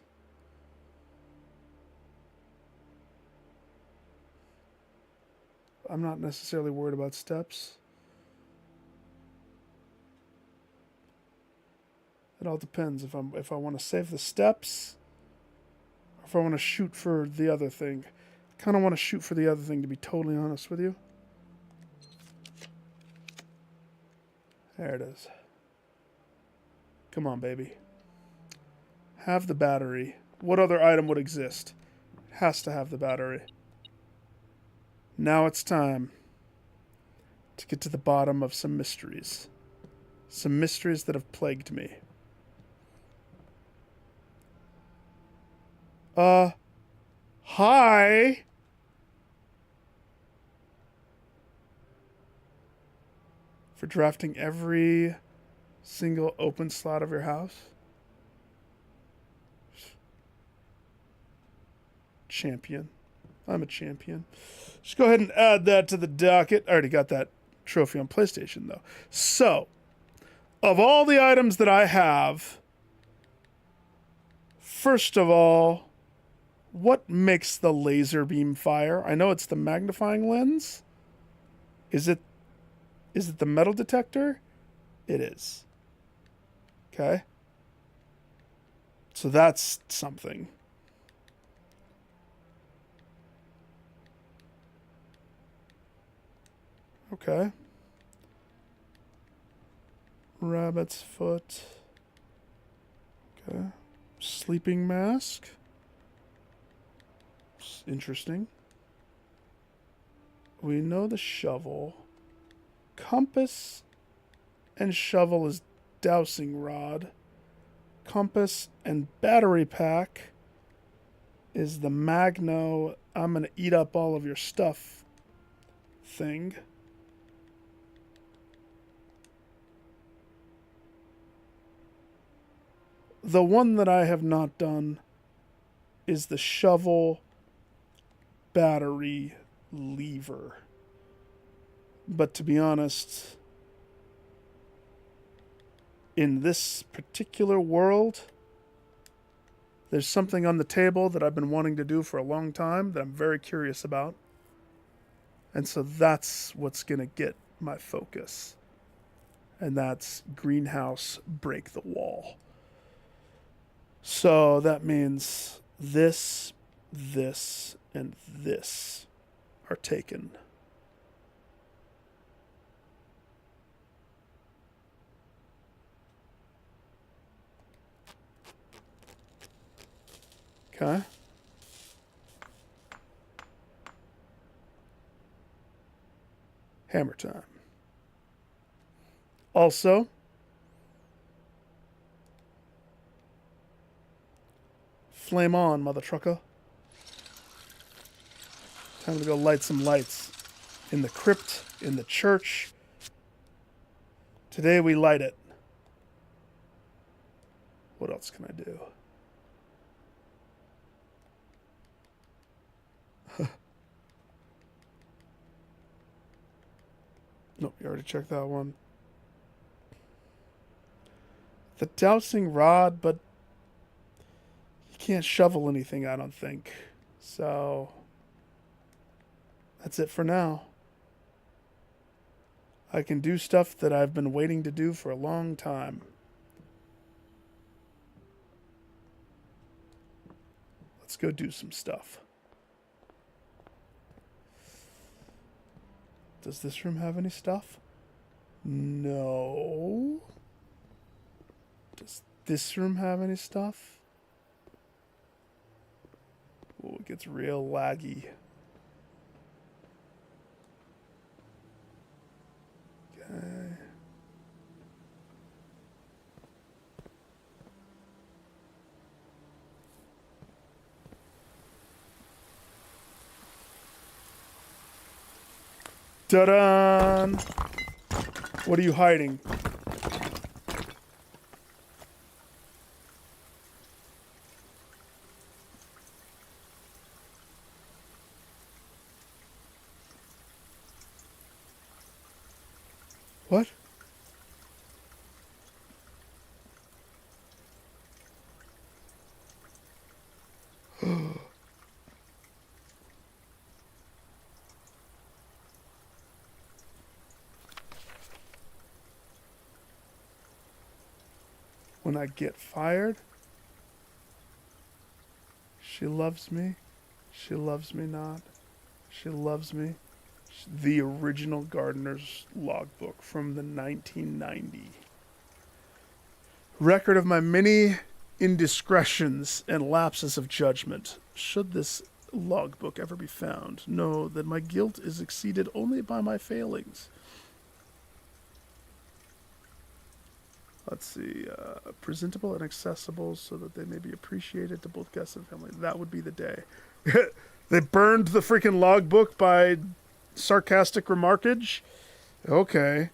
I'm not necessarily worried about steps. It all depends if I want to save the steps or if I want to shoot for the other thing. I kind of want to shoot for the other thing, to be totally honest with you. There it is. Come on, baby. Have the battery. What other item would exist? It has to have the battery. Now it's time to get to the bottom of some mysteries. Some mysteries that have plagued me. Hi. For drafting every single open slot of your house. Champion. I'm a champion. Just go ahead and add that to the docket. I already got that trophy on PlayStation, though. So, of all the items that I have, first of all, what makes the laser beam fire? I know it's the magnifying lens. Is it the metal detector? It is. Okay. So that's something. Okay. Rabbit's foot. Okay. Sleeping mask. Interesting. We know the shovel. Compass and shovel is dowsing rod. Compass and battery pack is the Magno, I'm going to eat up all of your stuff thing. The one that I have not done is the shovel battery lever. But to be honest, in this particular world, there's something on the table that I've been wanting to do for a long time that I'm very curious about. And so that's what's going to get my focus. And that's greenhouse, break the wall. So that means this, and this are taken. Okay. Hammer time. Also, flame on, mother trucker. Time to go light some lights. In the crypt, in the church. Today we light it. What else can I do? Nope, you already checked that one. The dowsing rod, but you can't shovel anything, I don't think. So that's it for now. I can do stuff that I've been waiting to do for a long time. Let's go do some stuff. Does this room have any stuff? No. Does this room have any stuff? Oh, it gets real laggy. Okay. Ta-da! What are you hiding? What? When I get fired, she loves me. She loves me not. She loves me. The original Gardener's Logbook from the 1990. Record of my many indiscretions and lapses of judgment. Should this logbook ever be found, know that my guilt is exceeded only by my failings. Let's see, presentable and accessible so that they may be appreciated to both guests and family. That would be the day. They burned the freaking logbook by sarcastic remarkage? Okay.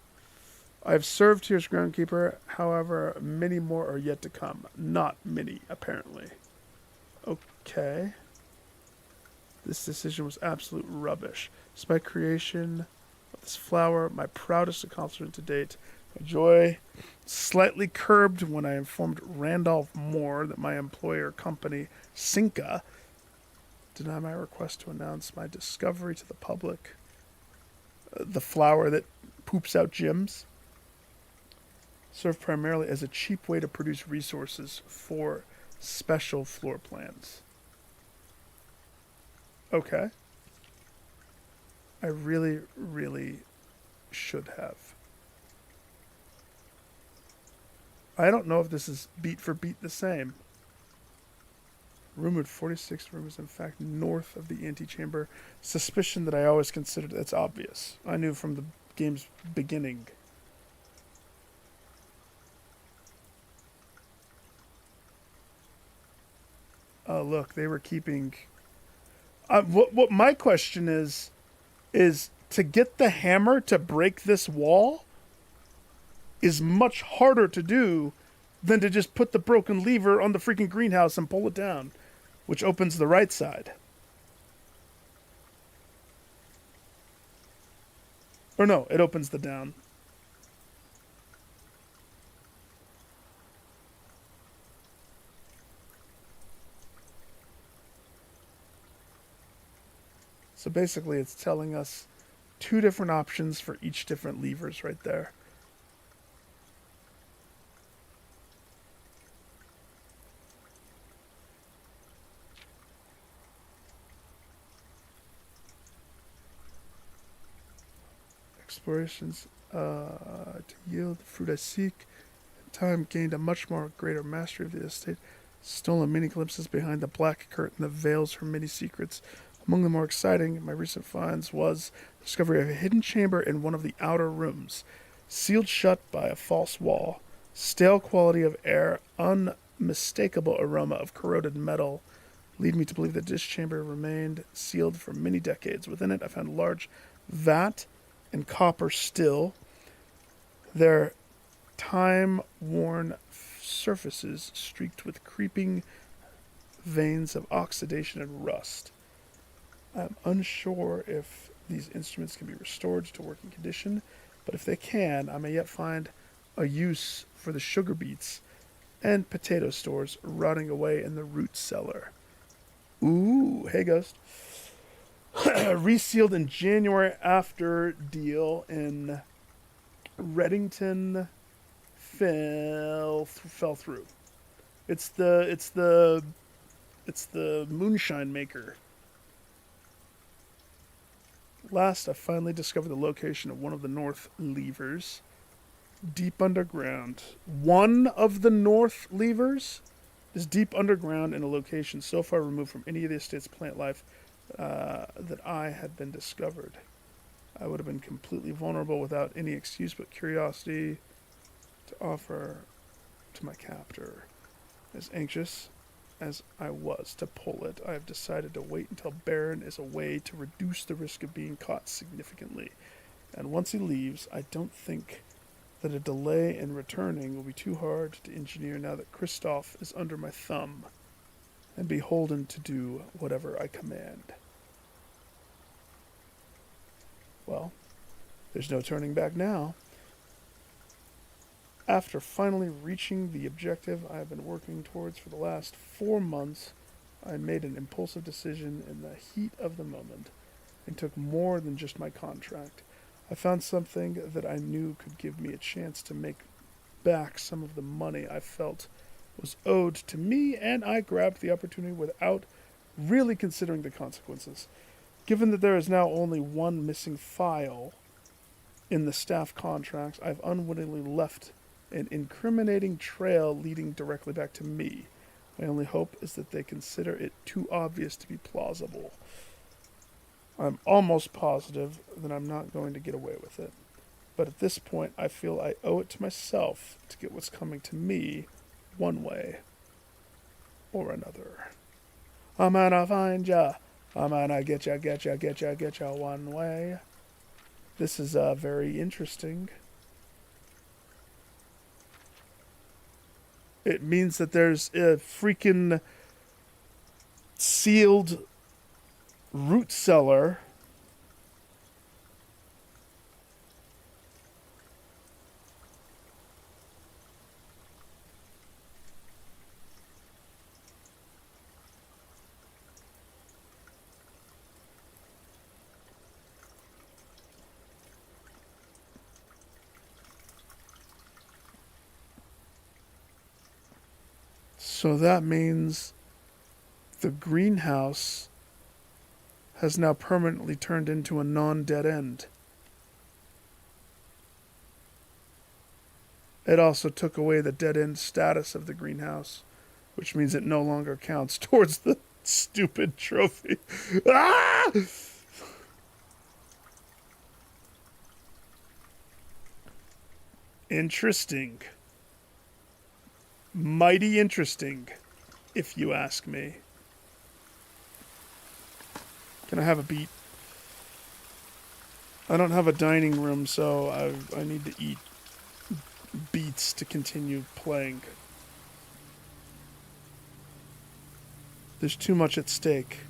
I've served here as groundkeeper, however, many more are yet to come. Not many, apparently. Okay. This decision was absolute rubbish. Despite creation of this flower, my proudest accomplishment to date, my joy slightly curbed when I informed Randolph Moore that my employer company, Cinca, denied my request to announce my discovery to the public. The flower that poops out gems. Served primarily as a cheap way to produce resources for special floor plans. Okay. I really, really should have. I don't know if this is beat for beat the same. Rumored 46th room is in fact north of the antechamber. Suspicion that I always considered that's obvious. I knew from the game's beginning. Oh, look, they were keeping... what my question is to get the hammer to break this wall is much harder to do than to just put the broken lever on the freaking greenhouse and pull it down, which opens the right side. Or no, it opens the down. So basically it's telling us 2 different options for each different levers right there. Explorations to yield the fruit I seek. In time gained a much more greater mastery of the estate. Stolen many glimpses behind the black curtain that veils her many secrets. Among the more exciting of my recent finds was the discovery of a hidden chamber in one of the outer rooms, sealed shut by a false wall. Stale quality of air, unmistakable aroma of corroded metal lead me to believe that this chamber remained sealed for many decades. Within it, I found a large vat and copper still, their time-worn surfaces streaked with creeping veins of oxidation and rust. I'm unsure if these instruments can be restored to working condition, but if they can, I may yet find a use for the sugar beets and potato stores rotting away in the root cellar. Ooh, hey Ghost. Resealed in January after deal in Reddington fell through. It's the moonshine maker. Last, I finally discovered the location of one of the north levers, deep underground. One of the north levers is deep underground in a location so far removed from any of the estate's plant life that I had been discovered. I would have been completely vulnerable without any excuse but curiosity to offer to my captor. As anxious as I was to pull it, I have decided to wait until Baron is away to reduce the risk of being caught significantly. And once he leaves, I don't think that a delay in returning will be too hard to engineer now that Kristoff is under my thumb and beholden to do whatever I command. Well, there's no turning back now. After finally reaching the objective I have been working towards for the last 4 months, I made an impulsive decision in the heat of the moment and took more than just my contract. I found something that I knew could give me a chance to make back some of the money I felt was owed to me, and I grabbed the opportunity without really considering the consequences. Given that there is now only one missing file in the staff contracts, I've unwittingly left an incriminating trail leading directly back to me. My only hope is that they consider it too obvious to be plausible. I'm almost positive that I'm not going to get away with it. But at this point, I feel I owe it to myself to get what's coming to me one way or another. I'm gonna find ya. I'm gonna get ya one way. This is very interesting. It means that there's a freaking sealed root cellar. So that means the greenhouse has now permanently turned into a non-dead end. It also took away the dead end status of the greenhouse, which means it no longer counts towards the stupid trophy. Ah! Interesting. Mighty interesting, if you ask me. Can I have a beat? I don't have a dining room, so I need to eat beets to continue playing. There's too much at stake.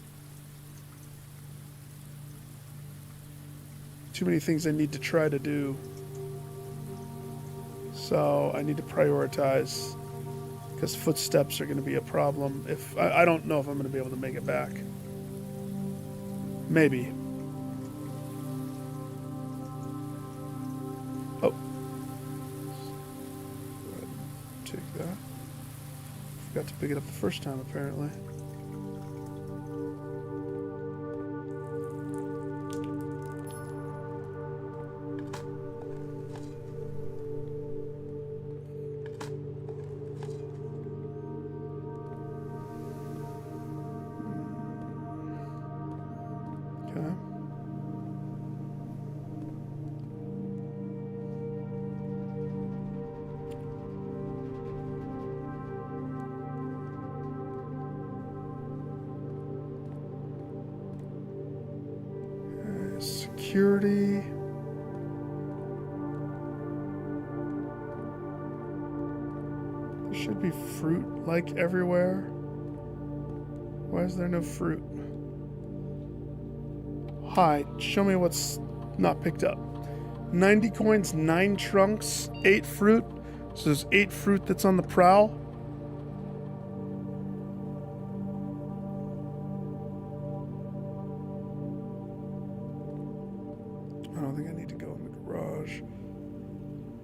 Too many things I need to try to do. So I need to prioritize, because footsteps are going to be a problem. If I don't know if I'm going to be able to make it back. Maybe. Okay. Forgot to pick it up the first time, apparently. Okay. Security. There should be fruit like everywhere. Why is there no fruit? Hi, show me what's not picked up. 90 coins, 9 trunks, 8 fruit. So there's 8 fruit that's on the prowl. I don't think I need to go in the garage.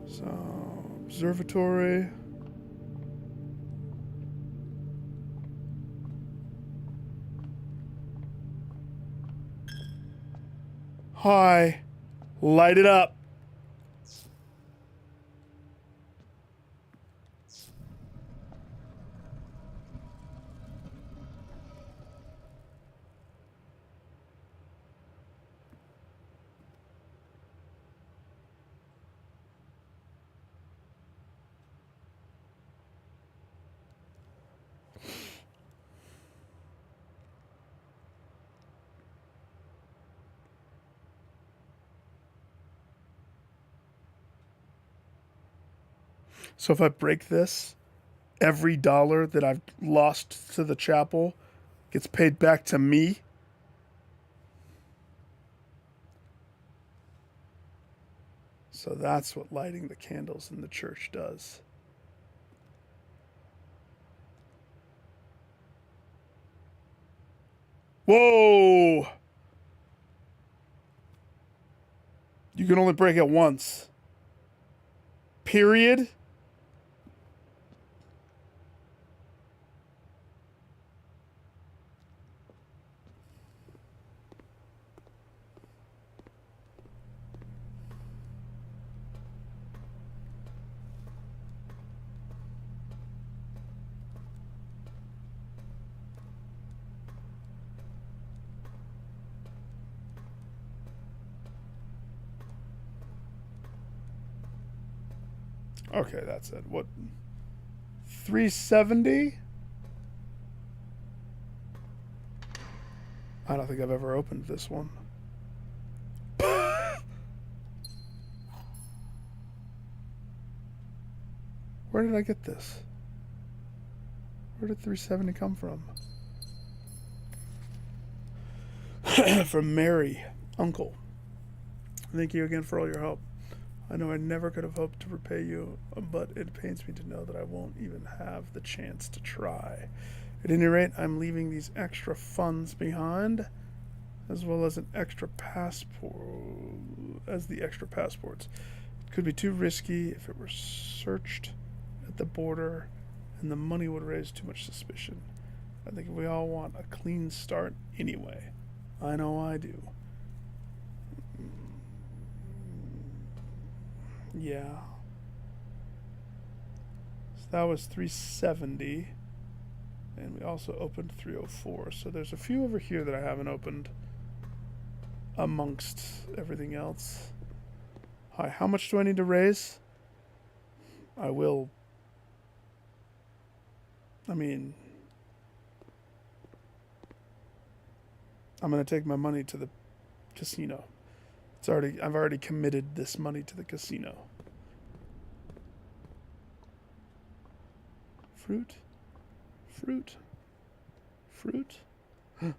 So, observatory. Hi. Light it up. So if I break this, every dollar that I've lost to the chapel gets paid back to me. So that's what lighting the candles in the church does. Whoa! You can only break it once. Period. Okay, that's it. What? 370? I don't think I've ever opened this one. Where did I get this? Where did 370 come from? From Mary, Uncle. Thank you again for all your help. I know I never could have hoped to repay you, but it pains me to know that I won't even have the chance to try. At any rate, I'm leaving these extra funds behind, as well as an extra passport, as the extra passports. It could be too risky if it were searched at the border, and the money would raise too much suspicion. I think we all want a clean start anyway. I know I do. Yeah. So that was 370. And we also opened 304. So there's a few over here that I haven't opened amongst everything else. Hi, how much do I need to raise? I will. I mean, I'm going to take my money to the casino. I've already committed this money to the casino. Fruit? Fruit? Fruit? Fruit.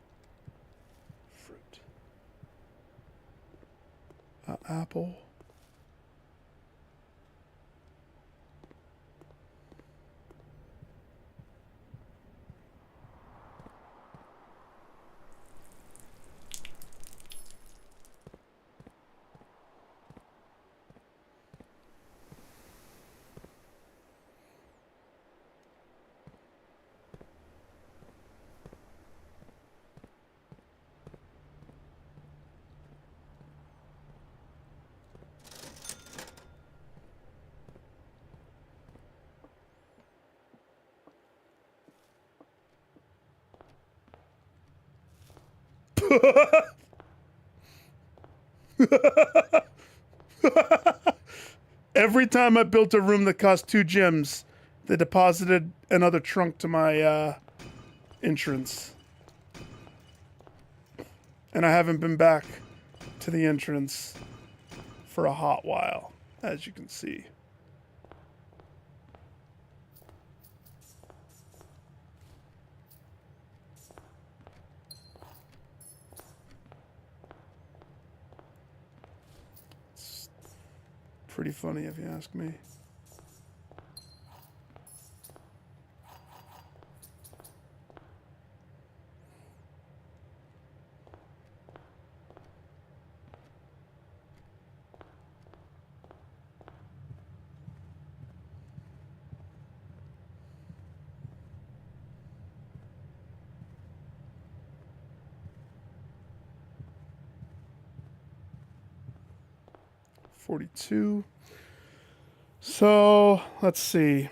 Apple. Every time I built a room that cost 2 gems, they deposited another trunk to my entrance. And I haven't been back to the entrance for a hot while, as you can see. It's pretty funny if you ask me. $42. So let's see.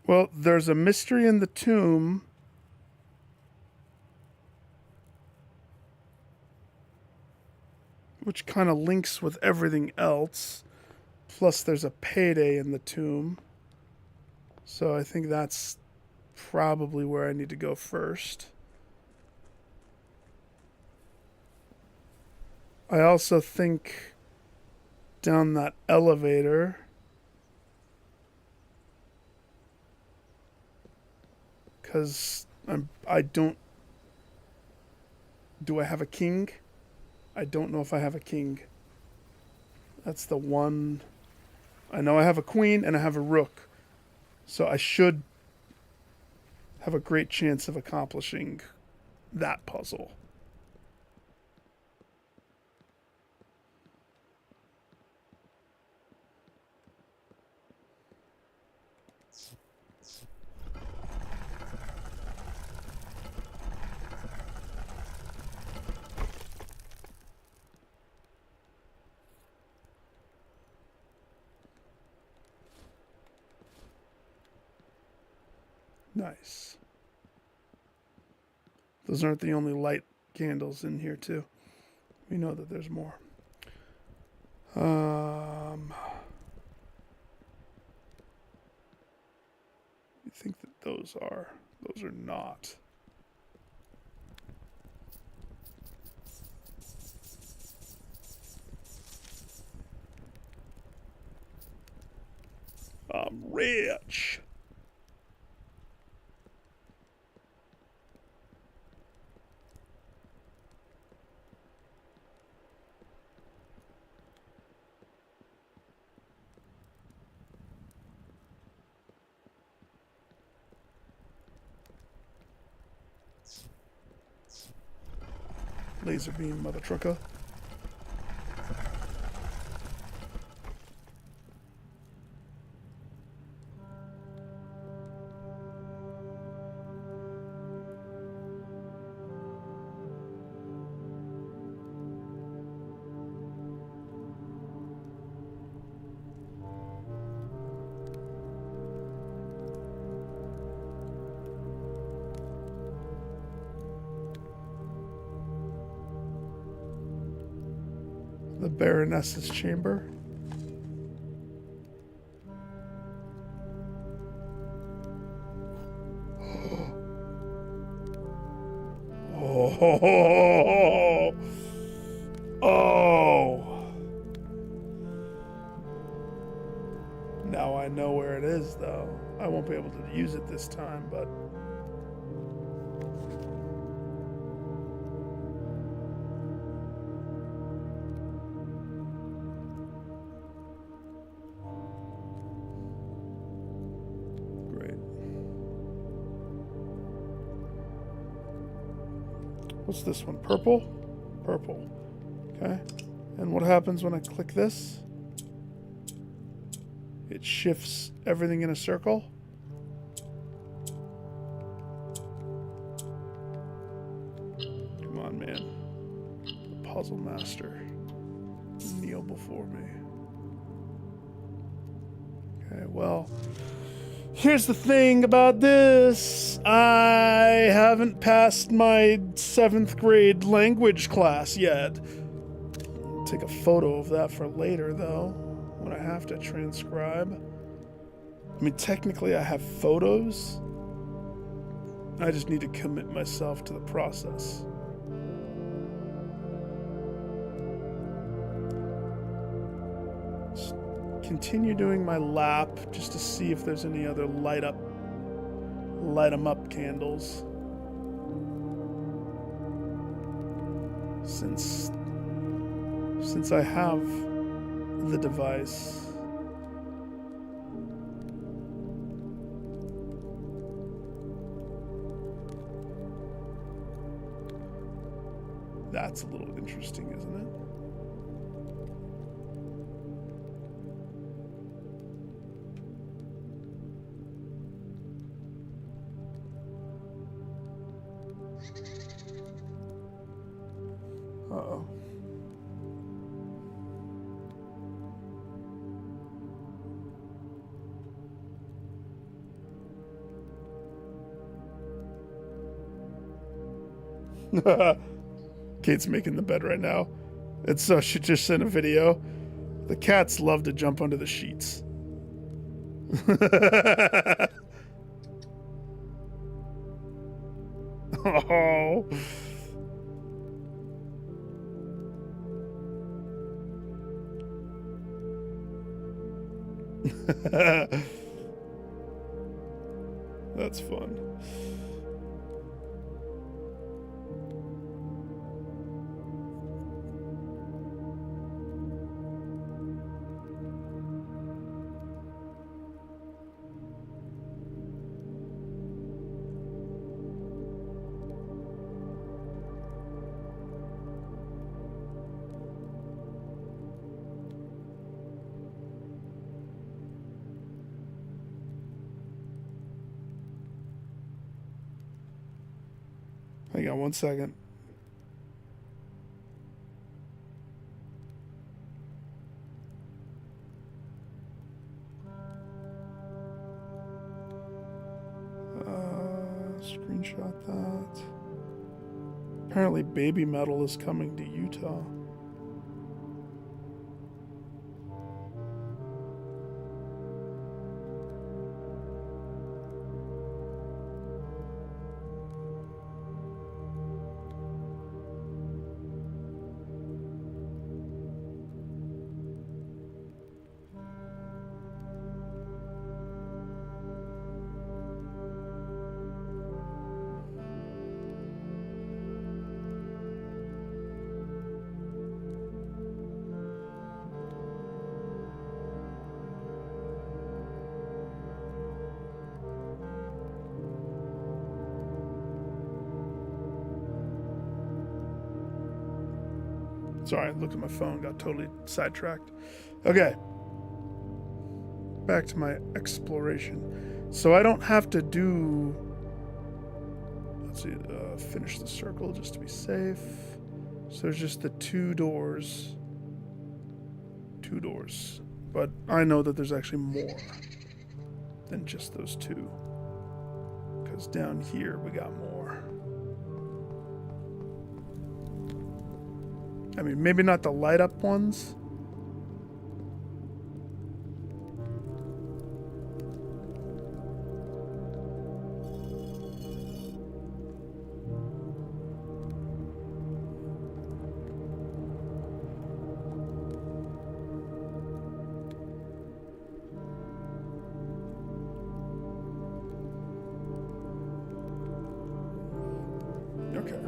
Well, there's a mystery in the tomb. Which kind of links with everything else. Plus, there's a payday in the tomb. So I think that's probably where I need to go first. I also think down that elevator. Because I don't... Do I have a king? I don't know if I have a king. That's the one... I know I have a queen and I have a rook. So I should have a great chance of accomplishing that puzzle. Nice. Those aren't the only light candles in here, too. We know that there's more. You think that those are not. I'm rich. Laser beam, mother trucker. The Baroness's chamber. Oh, oh. Now I know where it is, though. I won't be able to use it this time, but... What's this one? Purple? Purple. Okay. And what happens when I click this? It shifts everything in a circle. Come on, man. The puzzle master. Kneel before me. Okay, well, Here's the thing about this. I haven't passed my 7th grade language class yet. I'll take a photo of that for later, though, when I have to transcribe. I mean, technically I have photos. I just need to commit myself to the process. Just continue doing my lap just to see if there's any other light 'em up candles. Since I have the device. That's a little interesting, isn't it? Uh-oh. Kate's making the bed right now. And so she just sent a video. The cats love to jump under the sheets. Oh. That's fun. Hang on 1 second. Screenshot that. Apparently Baby Metal is coming to Utah. Sorry, I looked at my phone, got totally sidetracked. Okay. Back to my exploration. So I don't have to do... Let's see, finish the circle just to be safe. So there's just the 2 doors. 2 doors. But I know that there's actually more than just those 2. Because down here we got more. I mean, maybe not the light up ones. Okay.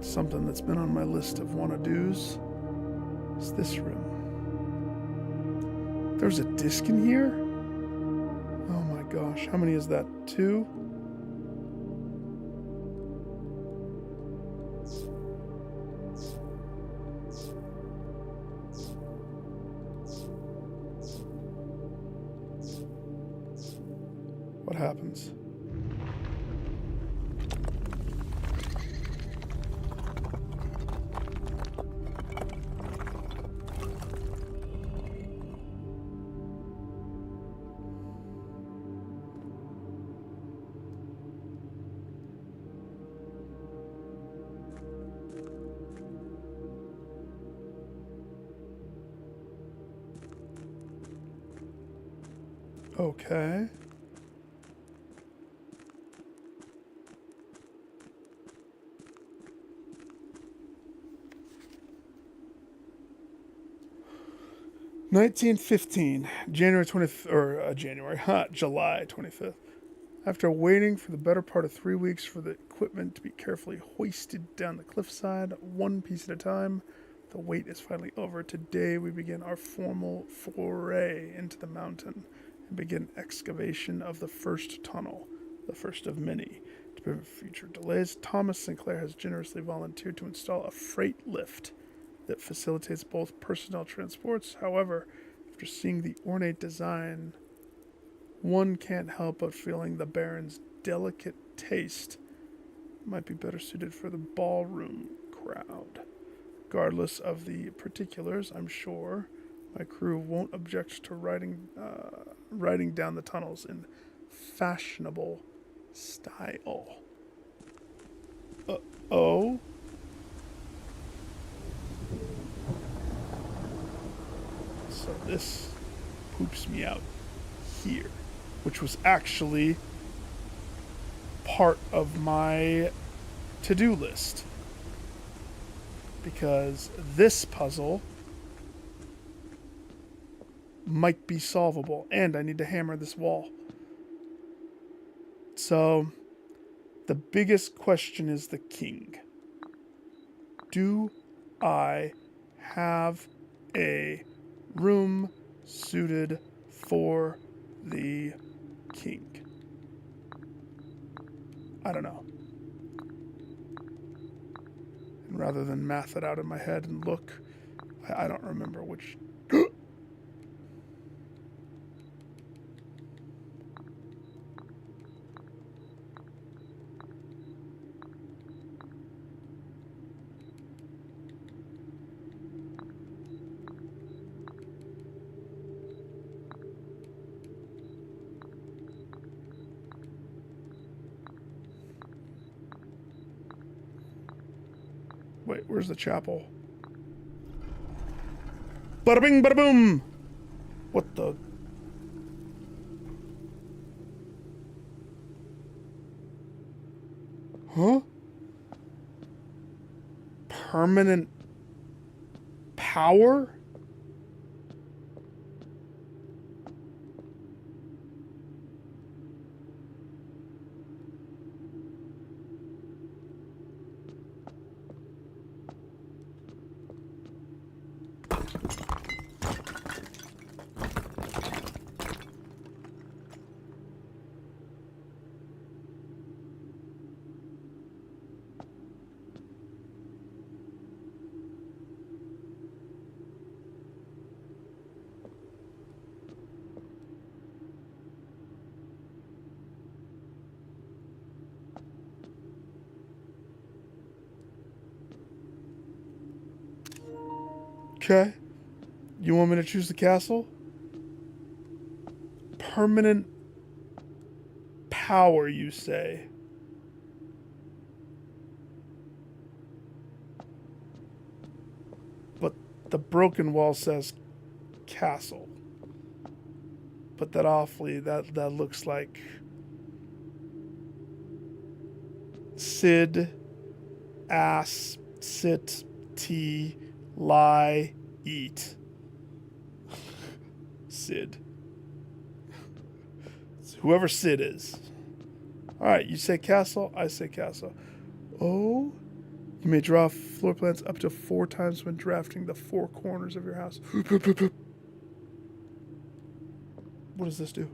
Something that's been on my list of wanna-dos is this room. There's a disc in here? Oh my gosh, how many is that? 2? What happens? Okay. (1915) January 20th, or July 25th. After waiting for the better part of 3 weeks for the equipment to be carefully hoisted down the cliffside, one piece at a time, the wait is finally over. Today we begin our formal foray into the mountain and begin excavation of the first tunnel, the first of many. To prevent future delays, Thomas Sinclair has generously volunteered to install a freight lift that facilitates both personnel transports. However, after seeing the ornate design, one can't help but feeling the Baron's delicate taste might be better suited for the ballroom crowd. Regardless of the particulars, I'm sure my crew won't object to riding down the tunnels in fashionable style. Oh? So this poops me out here, which was actually part of my to-do list. Because this puzzle might be solvable, and I need to hammer this wall. So, the biggest question is the king. Do I have a room suited for the king? I don't know. And rather than math it out in my head and look, I don't remember which. Wait, where's the chapel? Bada bing, bada boom! What the? Huh? Permanent power? Okay. You want me to choose the castle? Permanent power, you say? But the broken wall says castle. But that looks like Sid, ass, sit, tea, lie, eat. Sid. Whoever Sid is. Alright, you say castle, I say castle. Oh? You may draw floor plans up to 4 times when drafting the 4 corners of your house. What does this do?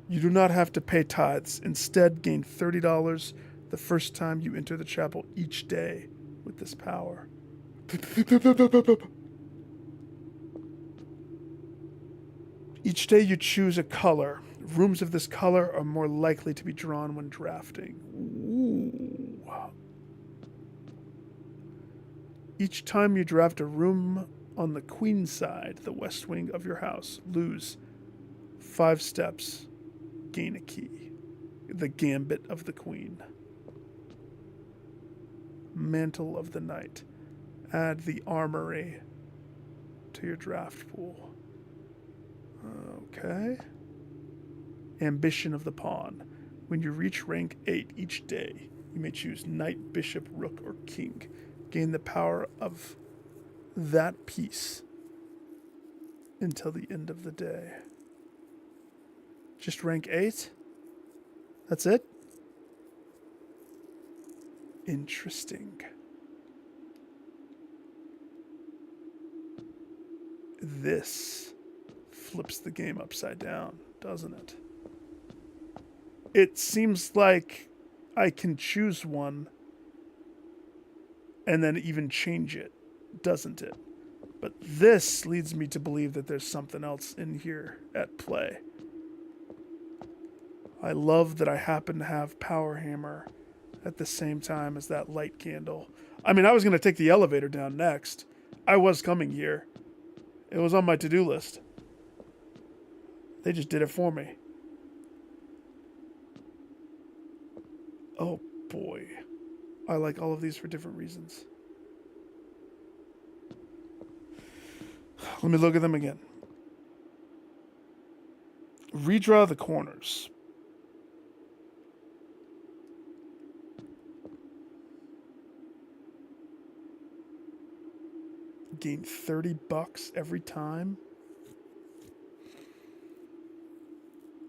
You do not have to pay tithes. Instead, gain $30 the first time you enter the chapel each day with this power. Each day you choose a color. Rooms of this color are more likely to be drawn when drafting. Ooh. Each time you draft a room on the queen side, the west wing of your house, lose 5 steps, gain a key. The Gambit of the Queen. Mantle of the Knight. Add the Armory to your draft pool. Okay. Ambition of the pawn. When you reach rank 8 each day, you may choose knight, bishop, rook, or king. Gain the power of that piece until the end of the day. Just rank 8? That's it? Interesting. This flips the game upside down, doesn't it? It seems like I can choose one and then even change it, doesn't it? But this leads me to believe that there's something else in here at play. I love that I happen to have Power Hammer at the same time as that light candle. I mean, I was going to take the elevator down next. I was coming here. It was on my to-do list. They just did it for me. Oh boy. I like all of these for different reasons. Let me look at them again. Redraw the corners. Gain $30 every time.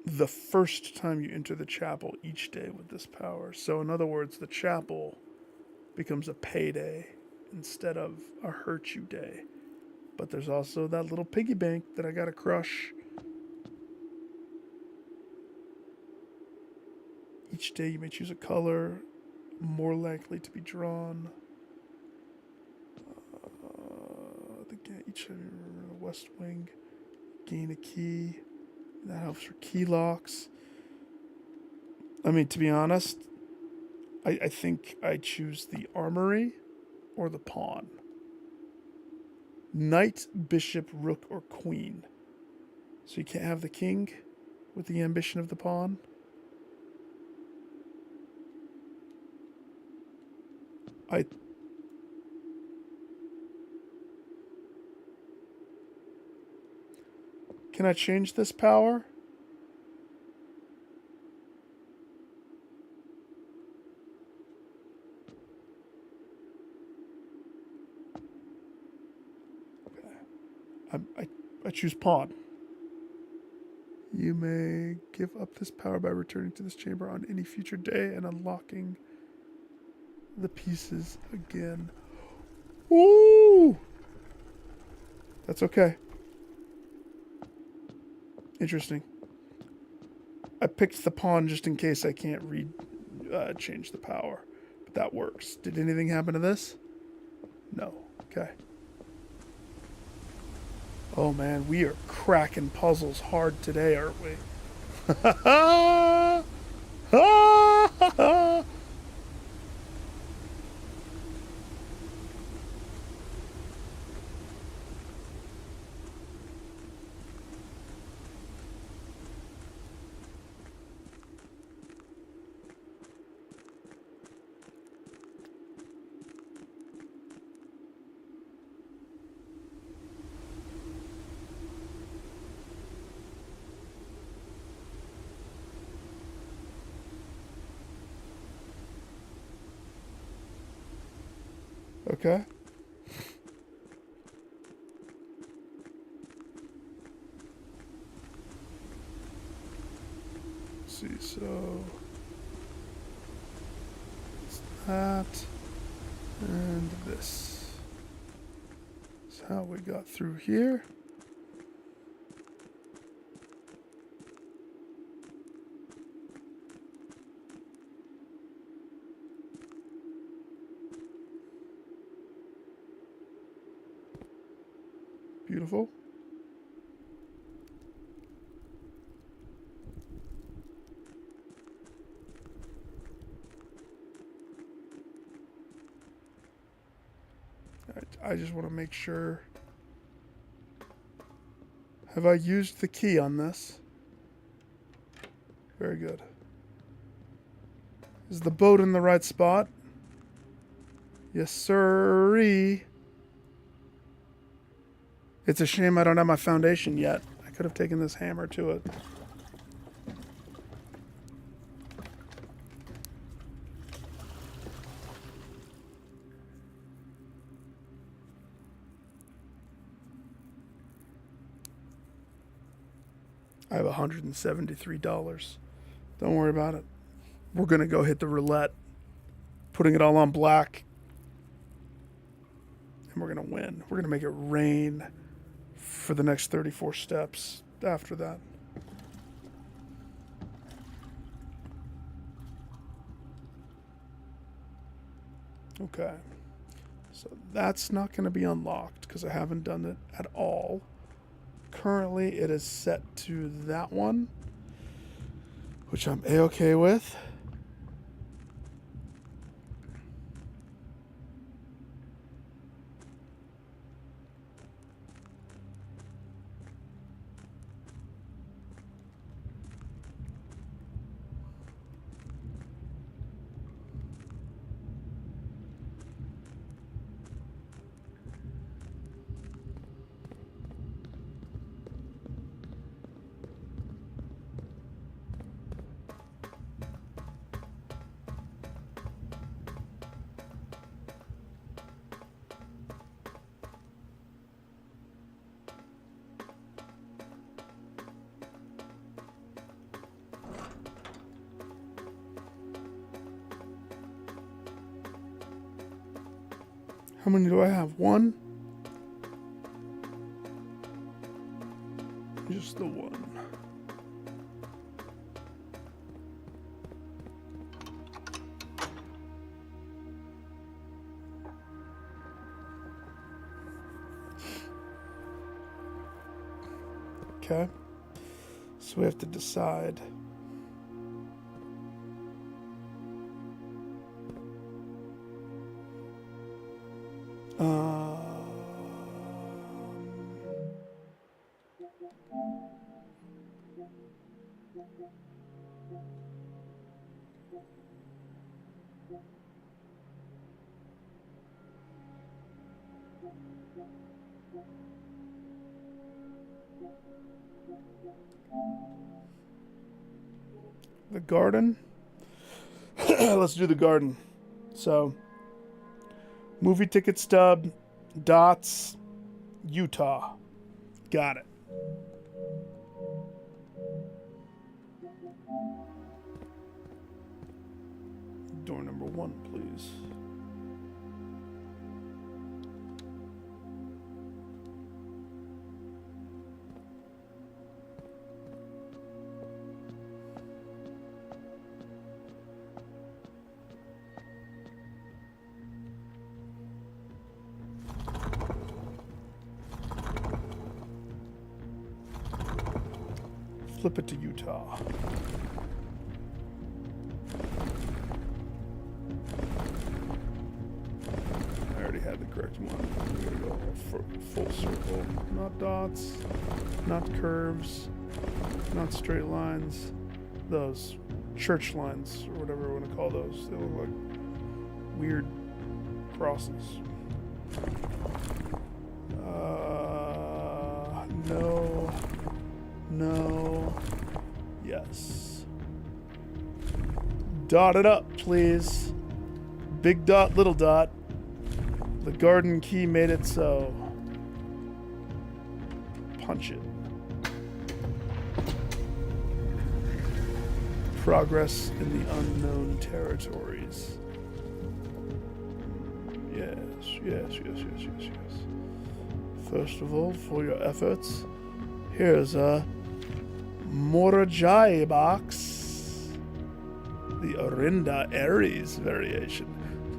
The first time you enter the chapel each day with this power. So in other words, the chapel becomes a payday instead of a hurt you day. But there's also that little piggy bank that I gotta crush. Each day you may choose a color more likely to be drawn. Each west wing, gain a key. That helps for key locks. I mean, to be honest, I think I choose the armory or the pawn. Knight, bishop, rook, or queen. So you can't have the king with the ambition of the pawn. Can I change this power? Okay. I choose pawn. You may give up this power by returning to this chamber on any future day and unlocking the pieces again. Ooh! That's okay. Interesting. I picked the pawn just in case I can't change the power. But that works. Did anything happen to this? No. Okay. Oh man, we are cracking puzzles hard today, aren't we? Okay. Let's see, so it's that and this. That's how we got through here. Beautiful. I just want to make sure. Have I used the key on this? Very good. Is the boat in the right spot? Yes, sirree. It's a shame I don't have my foundation yet. I could have taken this hammer to it. I have $173. Don't worry about it. We're going to go hit the roulette, putting it all on black, and we're going to win. We're going to make it rain for the next 34 steps after that. Okay. So that's not going to be unlocked because I haven't done it at all. Currently, it is set to that one, which I'm A-okay with. How many do I have? One? Just the one. Okay. So we have to decide. The garden? Let's do the garden. So, movie ticket stub, dots, Utah. Got it. Door number 1, please. Flip it to Utah. I already had the correct one. We gotta go full circle. Not dots, not curves, not straight lines. Those church lines, or whatever I want to call those. They look like weird crosses. No. No. Yes. Dot it up, please. Big dot, little dot. The garden key made it so. Punch it. Progress in the unknown territories. Yes. First of all, for your efforts, here's a Morajai box. The Orinda Aries variation.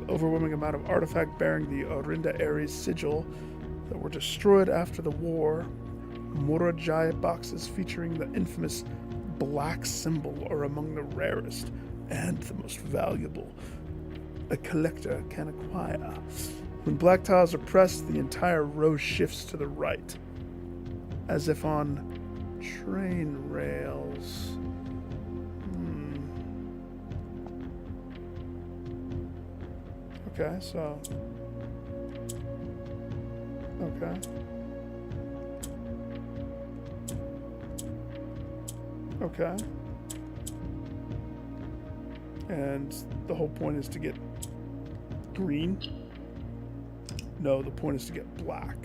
The overwhelming amount of artifact bearing the Orinda Aries sigil that were destroyed after the war. Morajai boxes featuring the infamous black symbol are among the rarest and the most valuable a collector can acquire. When black tiles are pressed, the entire row shifts to the right, as if on train rails. Okay, so. Okay. Okay. And the whole point is to get green? No, the point is to get black.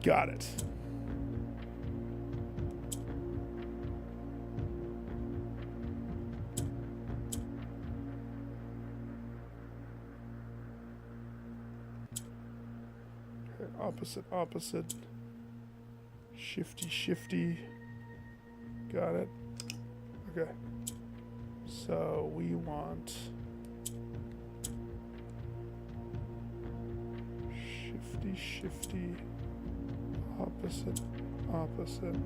Got it. Opposite, opposite. Shifty, shifty. Got it. Okay. So we want shifty, shifty, opposite, opposite.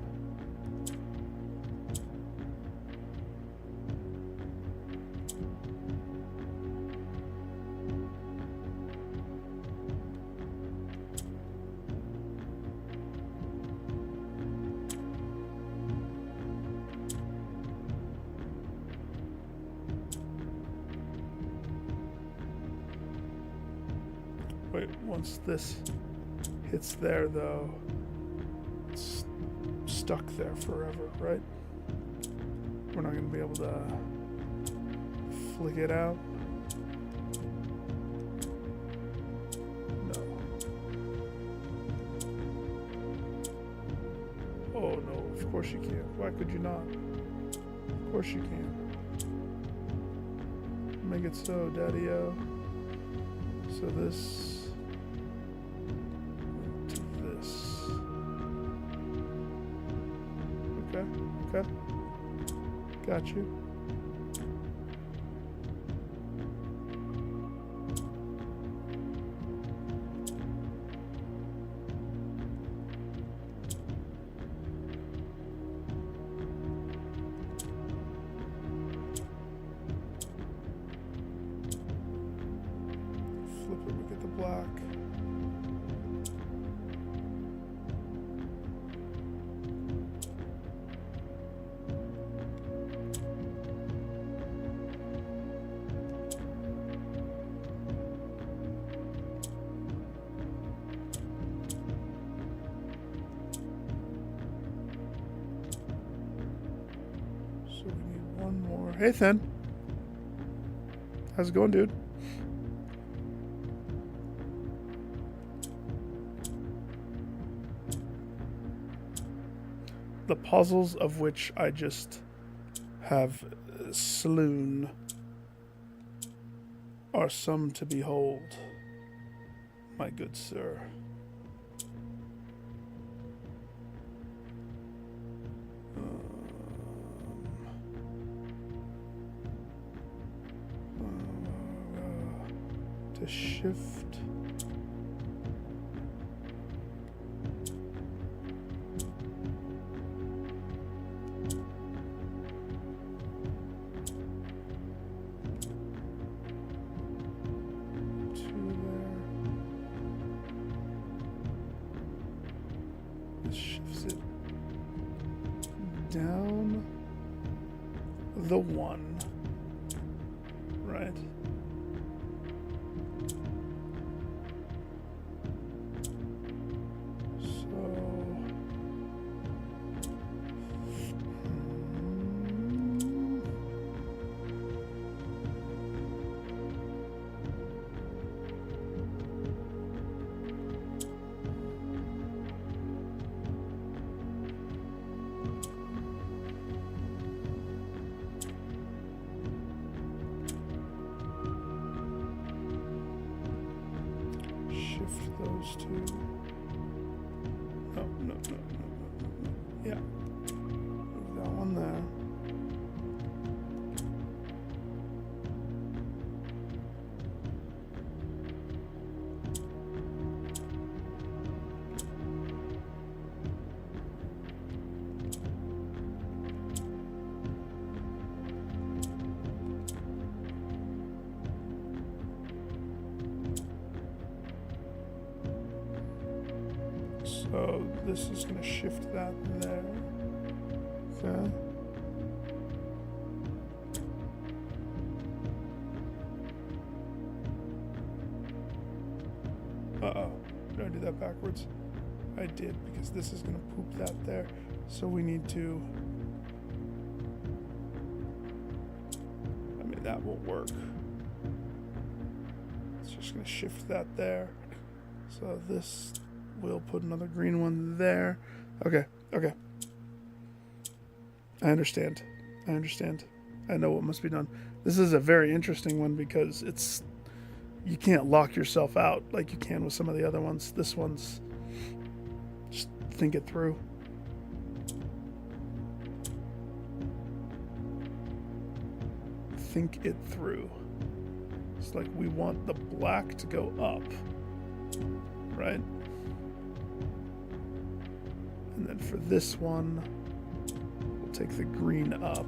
Wait, once this hits there, though, it's stuck there forever, right? We're not going to be able to flick it out. No. Oh, no, of course you can't. Why could you not? Of course you can. Make it so, Daddy-o. So this... Okay. Got you. Flip it, we get the black. So we need one more. Hey, Thin. How's it going, dude? The puzzles of which I just have slewn are some to behold, my good sir. To shift. Shifts it down the one, right? Shift those two. No. Yeah. Move that one there. So this is going to shift that there. Okay. Uh-oh. Did I do that backwards? I did, because this is going to poop that there. So we need to... I mean, that won't work. It's just going to shift that there. So this... We'll put another green one there. Okay. I understand. I know what must be done. This is a very interesting one because it's you can't lock yourself out like you can with some of the other ones. This one's just think it through. Think it through. It's like we want the black to go up, right? And then for this one, we'll take the green up.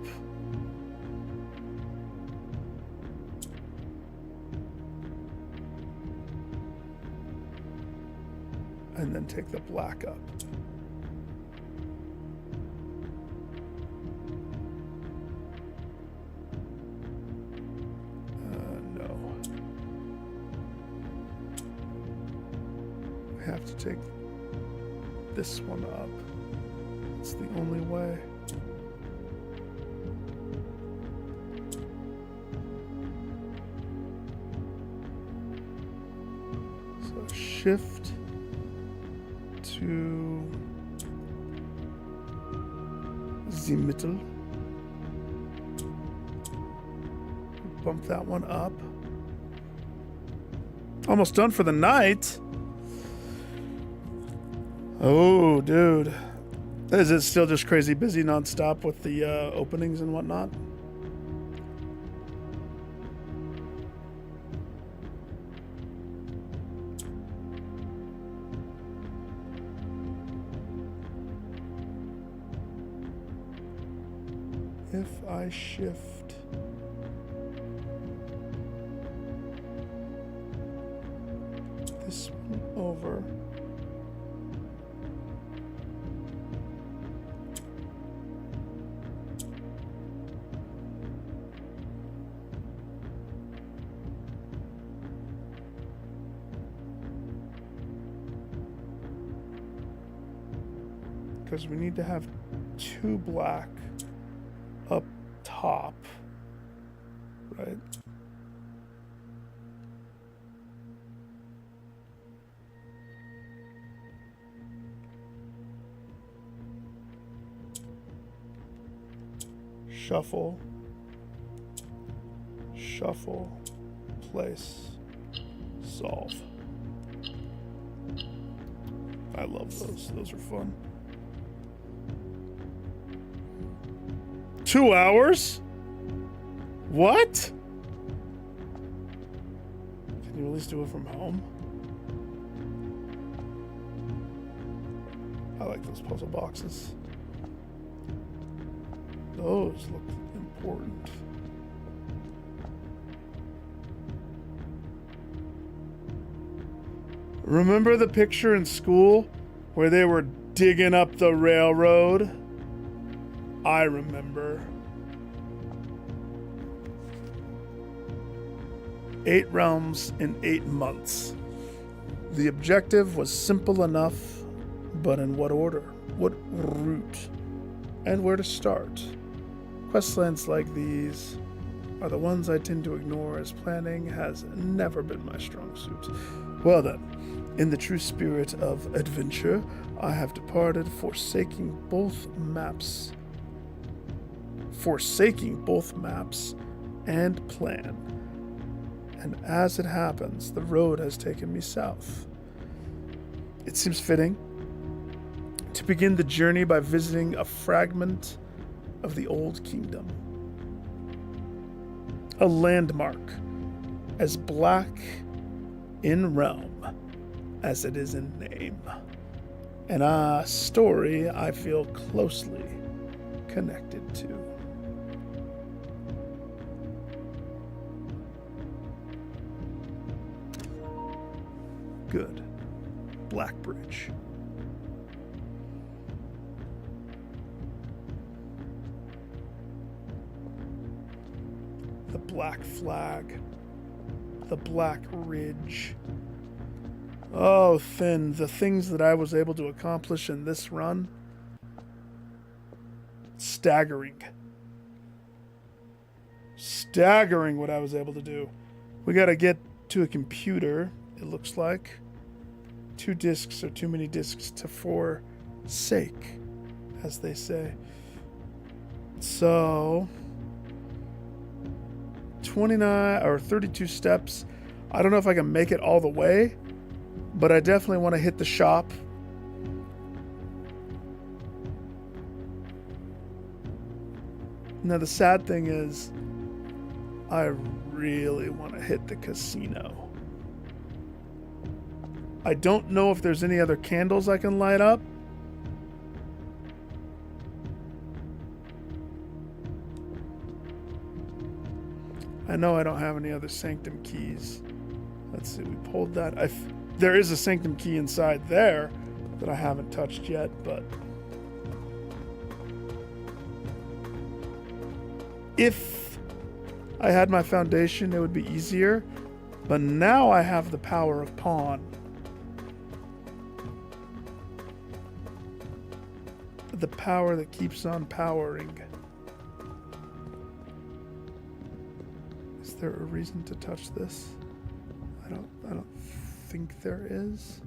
And then take the black up. No. We have to take this one up. It's the only way. So shift to the middle. Bump that one up. Almost done for the night. Oh, dude. Is it still just crazy busy nonstop with the openings and whatnot? If I shift this one over, because we need to have two black up top, right? Shuffle, shuffle, place, solve. I love those. Those are fun. 2 hours? What? Can you at least do it from home? I like those puzzle boxes. Those look important. Remember the picture in school where they were digging up the railroad? I remember. 8 realms in 8 months. The objective was simple enough, but in what order, what route, and where to start? Questlands like these are the ones I tend to ignore, as planning has never been my strong suit. Well then, in the true spirit of adventure, I have departed, forsaking both maps and plan. And as it happens, the road has taken me south. It seems fitting to begin the journey by visiting a fragment of the Old Kingdom. A landmark as black in realm as it is in name. And a story I feel closely connected to. Good. Blackbridge. The Black Flag. The Black Ridge. Oh, Finn, the things that I was able to accomplish in this run. Staggering. Staggering what I was able to do. We gotta get to a computer, it looks like. 2 discs are too many discs to forsake, as they say. So 29 or 32 steps. I don't know if I can make it all the way, but I definitely want to hit the shop. Now, the sad thing is, I really want to hit the casino. I don't know if there's any other candles I can light up. I know I don't have any other sanctum keys. Let's see, we pulled that. There is a sanctum key inside there that I haven't touched yet, but if I had my foundation, it would be easier. But now I have the power of pawn. The power that keeps on powering. Is there a reason to touch this? I don't think there is.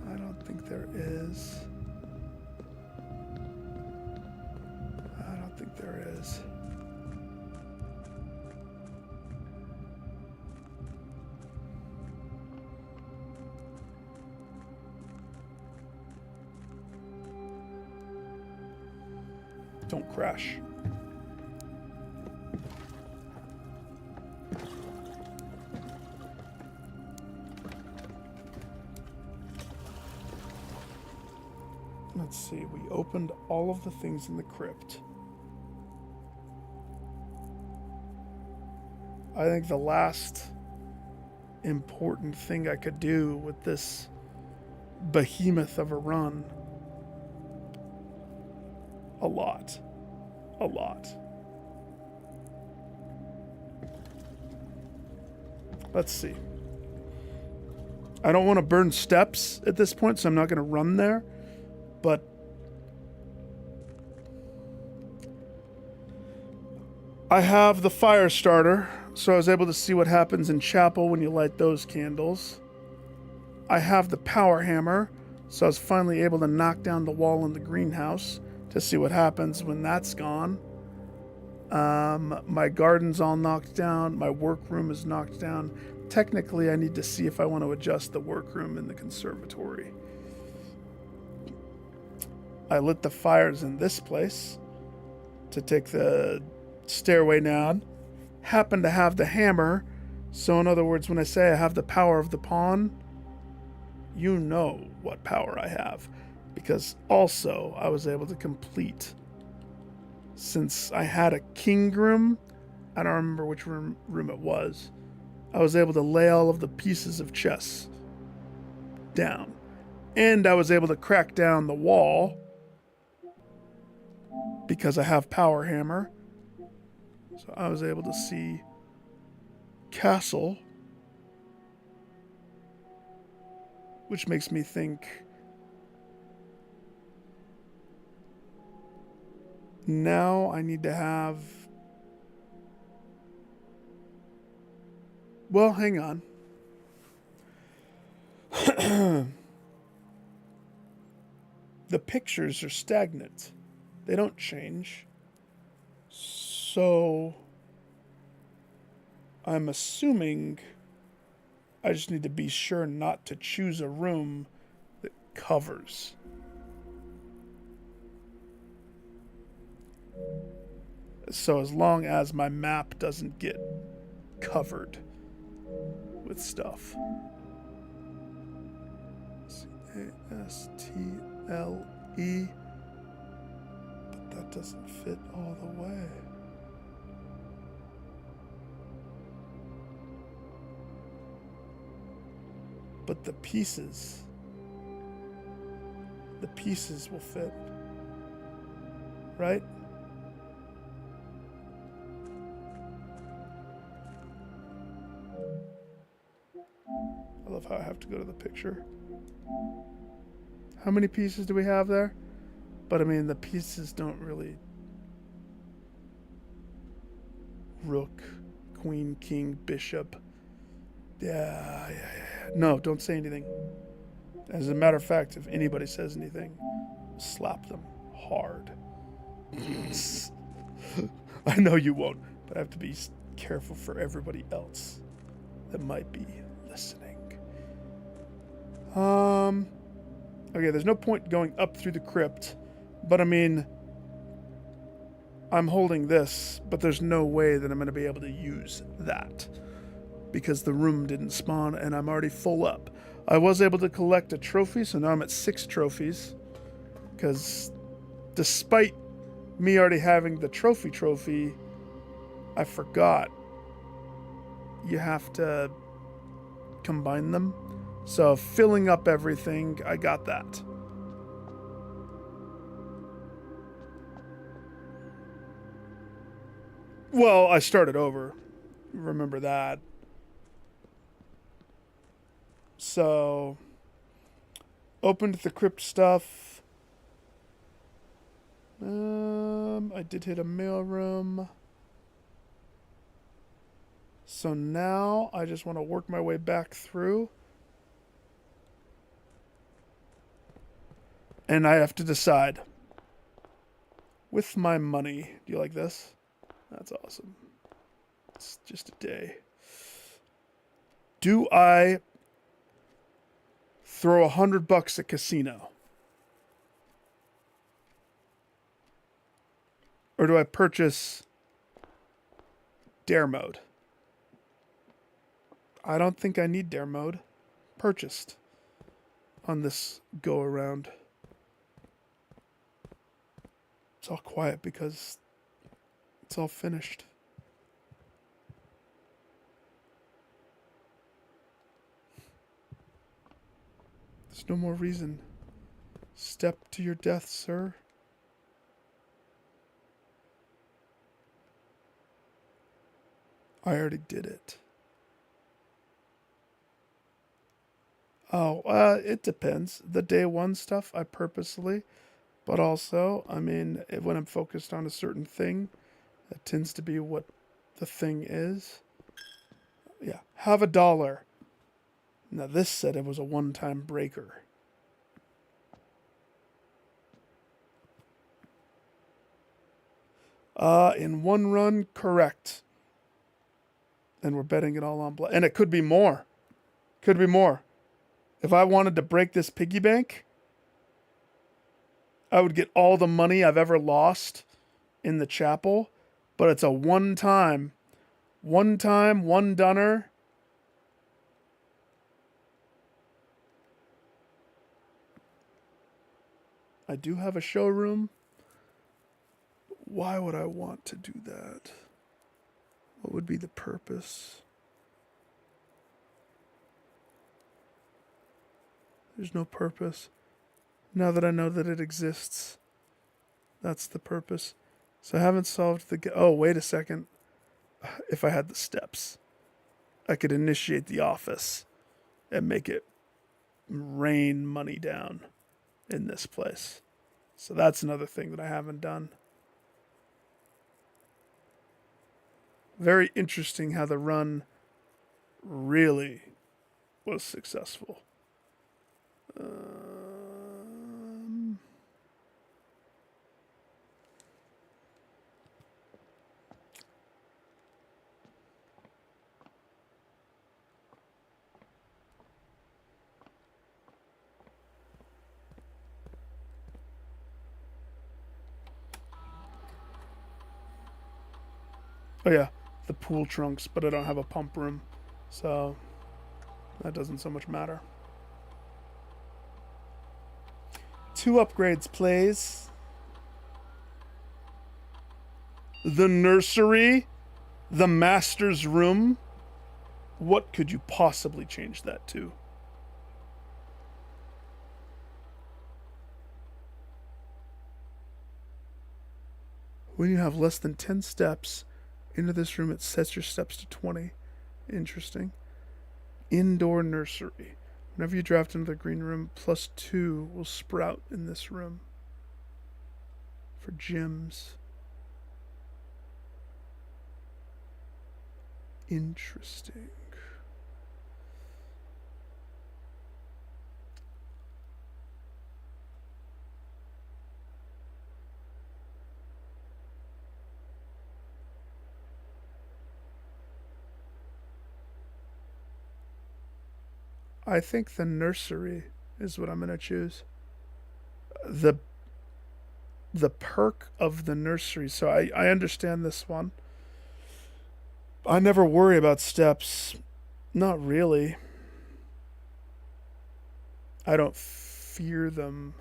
I don't think there is. I don't think there is. Don't crash. Let's see, we opened all of the things in the crypt. I think the last important thing I could do with this behemoth of a run. A lot. Let's see. I don't want to burn steps at this point, so I'm not going to run there. But I have the fire starter, so I was able to see what happens in chapel when you light those candles. I have the power hammer, so I was finally able to knock down the wall in the greenhouse to see what happens when that's gone. My garden's all knocked down. My workroom is knocked down. Technically, I need to see if I want to adjust the workroom in the conservatory. I lit the fires in this place to take the stairway down. Happen to have the hammer, so in other words, when I say I have the power of the pawn, you know what power I have. Because also, I was able to complete, since I had a king room, I don't remember which room it was, I was able to lay all of the pieces of chess down. And I was able to crack down the wall because I have power hammer. So I was able to see castle, which makes me think now I need to have... Well, hang on. The pictures are stagnant. They don't change. So I'm assuming I just need to be sure not to choose a room that covers. So as long as my map doesn't get covered with stuff. C-A-S-T-L-E. But that doesn't fit all the way. But the pieces will fit. Right? I love how I have to go to the picture. How many pieces do we have there? But I mean, the pieces don't really... Rook, queen, king, bishop. Yeah. No, don't say anything. As a matter of fact, if anybody says anything, slap them hard. I know you won't, but I have to be careful for everybody else that might be listening. Okay, there's no point going up through the crypt, but I mean, I'm holding this, but there's no way that I'm going to be able to use that because the room didn't spawn and I'm already full up. I was able to collect a trophy, so now I'm at 6 trophies because despite me already having the trophy, I forgot you have to combine them. So filling up everything, I got that. Well, I started over. Remember that. So opened the crypt stuff. I did hit a mailroom. So now I just want to work my way back through. And I have to decide. With my money. Do you like this? That's awesome. It's just a day. Do I throw $100 at casino? Or do I purchase dare mode? I don't think I need dare mode. Purchased on this go around. It's all quiet because it's all finished. There's no more reason. Step to your death, sir. I already did it. Oh, it depends. The day one stuff, I purposely, but also, I mean, when I'm focused on a certain thing, that tends to be what the thing is. Yeah, have $1. Now this said it was a one-time breaker. In one run, correct. And we're betting it all on black. And it could be more. Could be more. If I wanted to break this piggy bank, I would get all the money I've ever lost in the chapel. But it's a one time, one doner. I do have a showroom. Why would I want to do that? What would be the purpose? There's no purpose. Now that I know that it exists, that's the purpose. So I haven't solved the... Oh, wait a second. If I had the steps, I could initiate the office and make it rain money down in this place. So that's another thing that I haven't done. Very interesting how the run really was successful. Oh yeah, the pool trunks, but I don't have a pump room, so that doesn't so much matter. 2 upgrades, please. The nursery, the master's room. What could you possibly change that to? When you have less than 10 steps into this room, it sets your steps to 20. Interesting. Indoor nursery. Whenever you draft into the green room, +2 will sprout in this room. For gyms. Interesting. I think the nursery is what I'm gonna choose. The the perk of the nursery. So I understand this one. I never worry about steps. Not really. I don't fear them.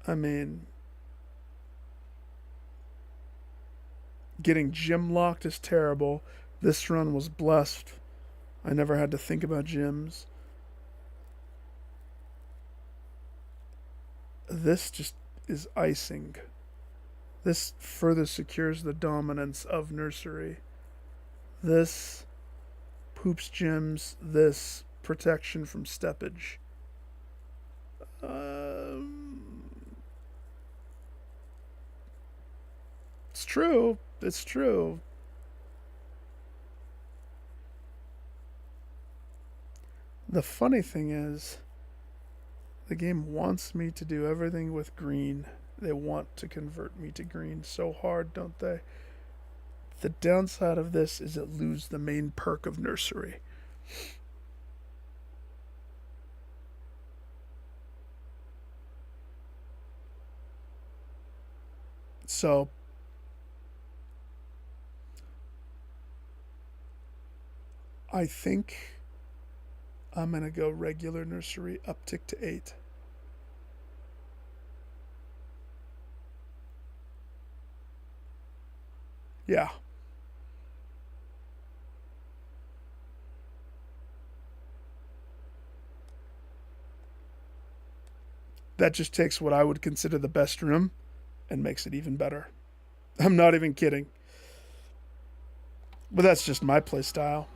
I mean, getting gym locked is terrible. This run was blessed. I never had to think about gyms. This just is icing. This further secures the dominance of nursery. This poops gyms. This protection from steppage. It's true. It's true. The funny thing is, the game wants me to do everything with green. They want to convert me to green so hard, don't they? The downside of this is it loses the main perk of nursery. So I think I'm gonna go regular nursery uptick to 8. Yeah. That just takes what I would consider the best room and makes it even better. I'm not even kidding. But that's just my play style.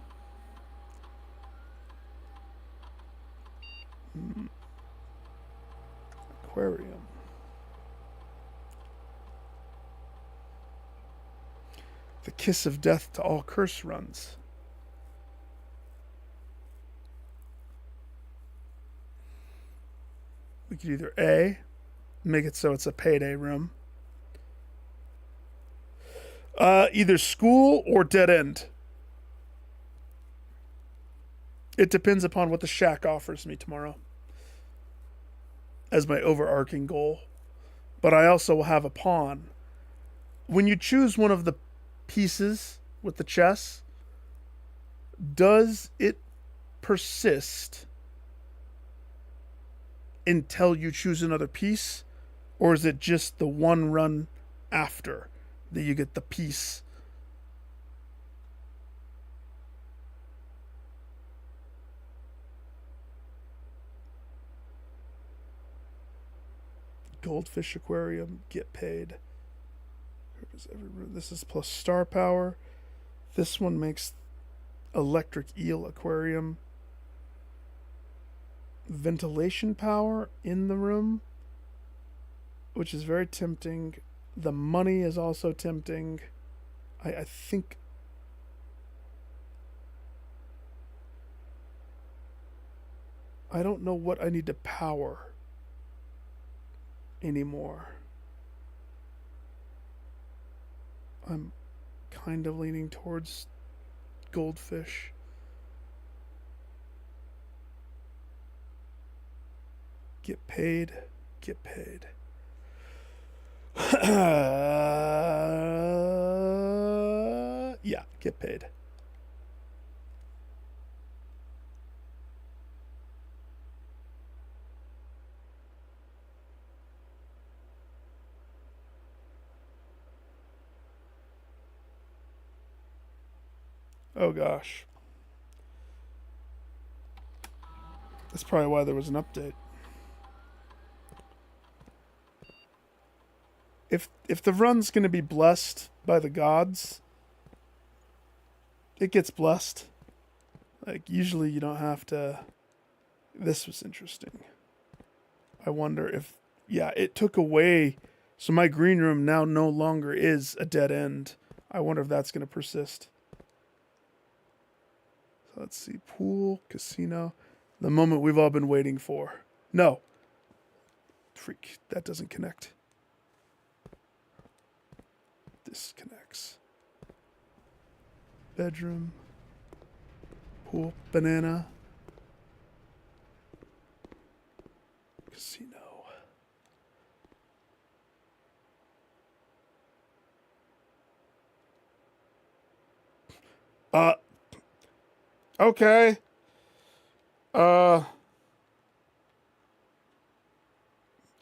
Aquarium. The kiss of death to all curse runs. We could either A, make it so it's a payday room. Either school or dead end. It depends upon what the shack offers me tomorrow as my overarching goal. But I also will have a pawn. When you choose one of the pieces with the chess, does it persist until you choose another piece? Or is it just the one run after that you get the piece? Goldfish aquarium, get paid. This is plus star power. This one makes electric eel aquarium. Ventilation power in the room, which is very tempting. The money is also tempting. I think I don't know what I need to power anymore. I'm kind of leaning towards goldfish. Get paid. Get paid. Yeah, get paid. Oh gosh. That's probably why there was an update. If the run's going to be blessed by the gods, it gets blessed. Like usually you don't have to. This was interesting. I wonder if yeah, it took away so my green room now no longer is a dead end. I wonder if that's going to persist. So let's see, pool, casino, the moment we've all been waiting for. No. Freak, that doesn't connect. This connects. Bedroom. Pool. Banana. Casino. Okay. Uh,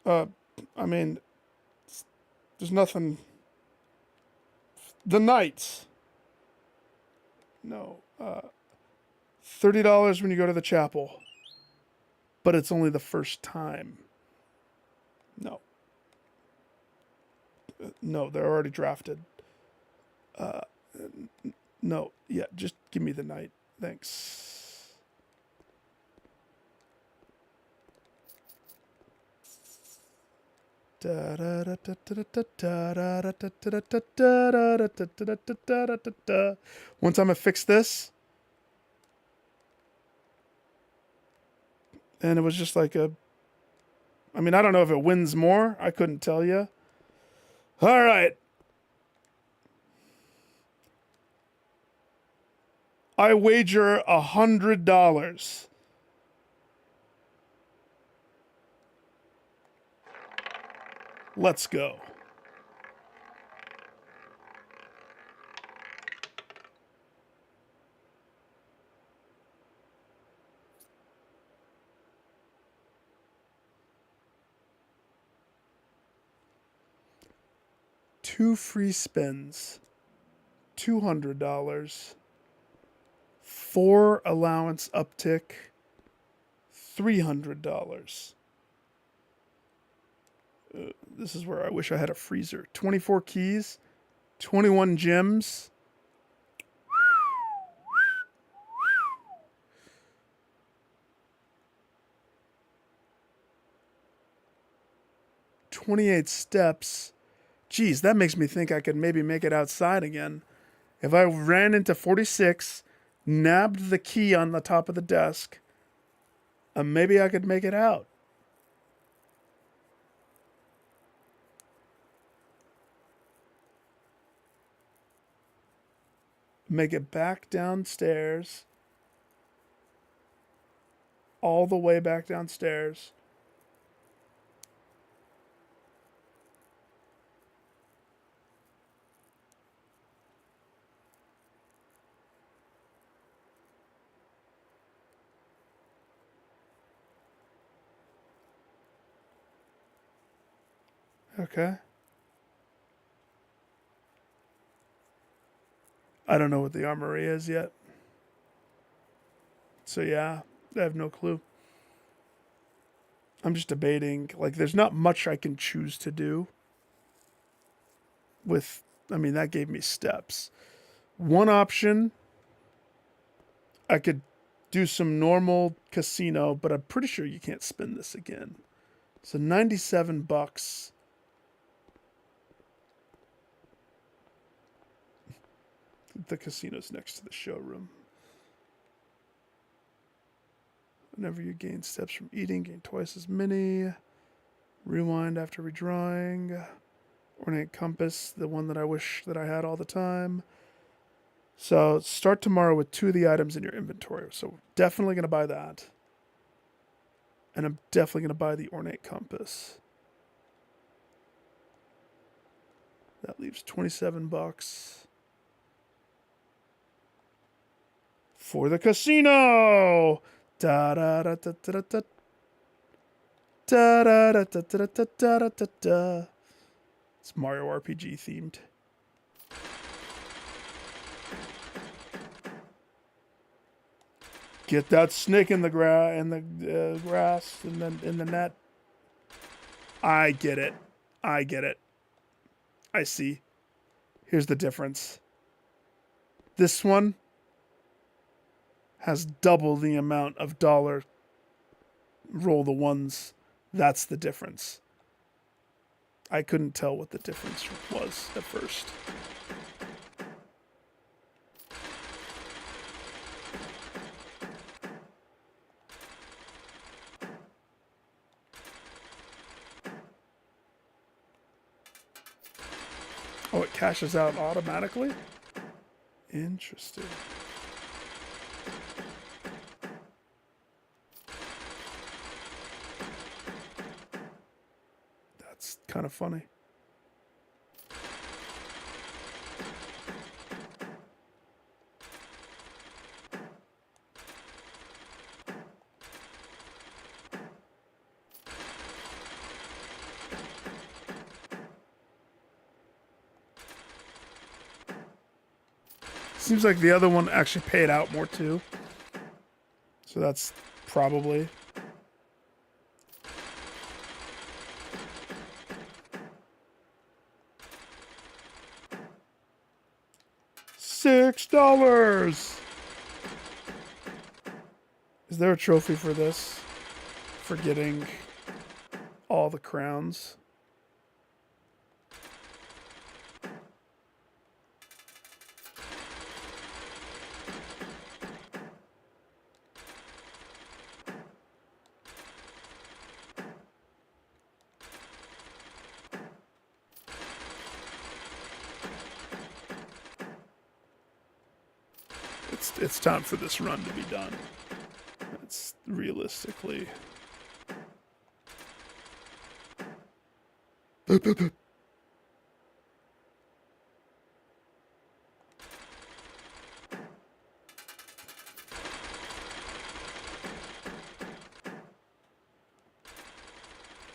I mean, there's nothing. The nights. No. $30 when you go to the chapel. But it's only the first time. No. No, they're already drafted. No, yeah, just give me the night. Thanks. One time I fixed this, and it was just like a. I mean, I don't know if it wins more. I couldn't tell you. All right. I wager $100. Let's go. Two free spins. $200. 4 allowance uptick. $300. This is where I wish I had a freezer. 24 keys. 21 gems. $28 steps. Geez, that makes me think I could maybe make it outside again. If I ran into 46, nabbed the key on the top of the desk, maybe I could make it out. Make it back downstairs. All the way back downstairs. Okay. I don't know what the armory is yet. So yeah, I have no clue. I'm just debating. Like, there's not much I can choose to do with. I mean, that gave me steps. One option, I could do some normal casino, but I'm pretty sure you can't spin this again. So $97. The casino's next to the showroom. Whenever you gain steps from eating, gain twice as many. Rewind after redrawing. Ornate compass, the one that I wish that I had all the time. So start tomorrow with 2 of the items in your inventory. So definitely going to buy that. And I'm definitely going to buy the ornate compass. That leaves $27 for the casino. Da da da da da da da da da da da da da da da. It's Mario RPG themed. Get that snake in the grass and then in the net. I get it. I get it. I see. Here's the difference. This one has double the amount of dollar. Roll the ones. That's the difference. I couldn't tell what the difference was at first. Oh, it cashes out automatically? Interesting. That's kind of funny. Seems like the other one actually paid out more too. So that's probably. $6. Is there a trophy for this? For getting all the crowns? It's time for this run to be done. It's realistically.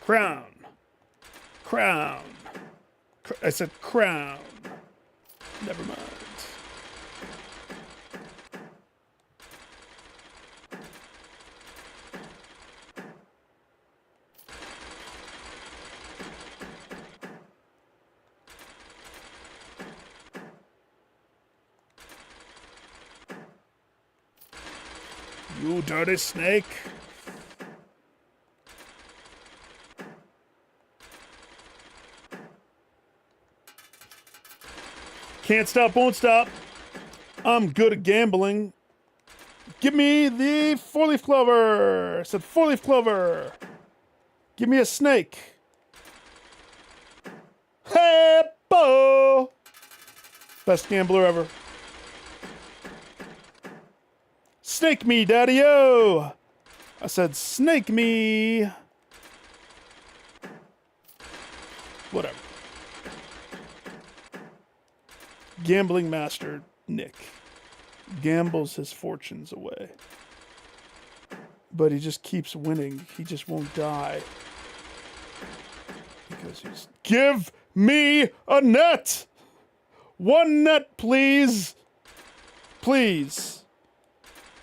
Crown. Crown. I said crown. Never mind. You dirty snake. Can't stop, won't stop. I'm good at gambling. Give me the four-leaf clover. I said four-leaf clover. Give me a snake. Hey, bo. Best gambler ever. Snake me, daddy-o. I said snake me. Whatever. Gambling master Nick gambles his fortunes away. But he just keeps winning. He just won't die. Because he's... Give me a net! One net, please! Please.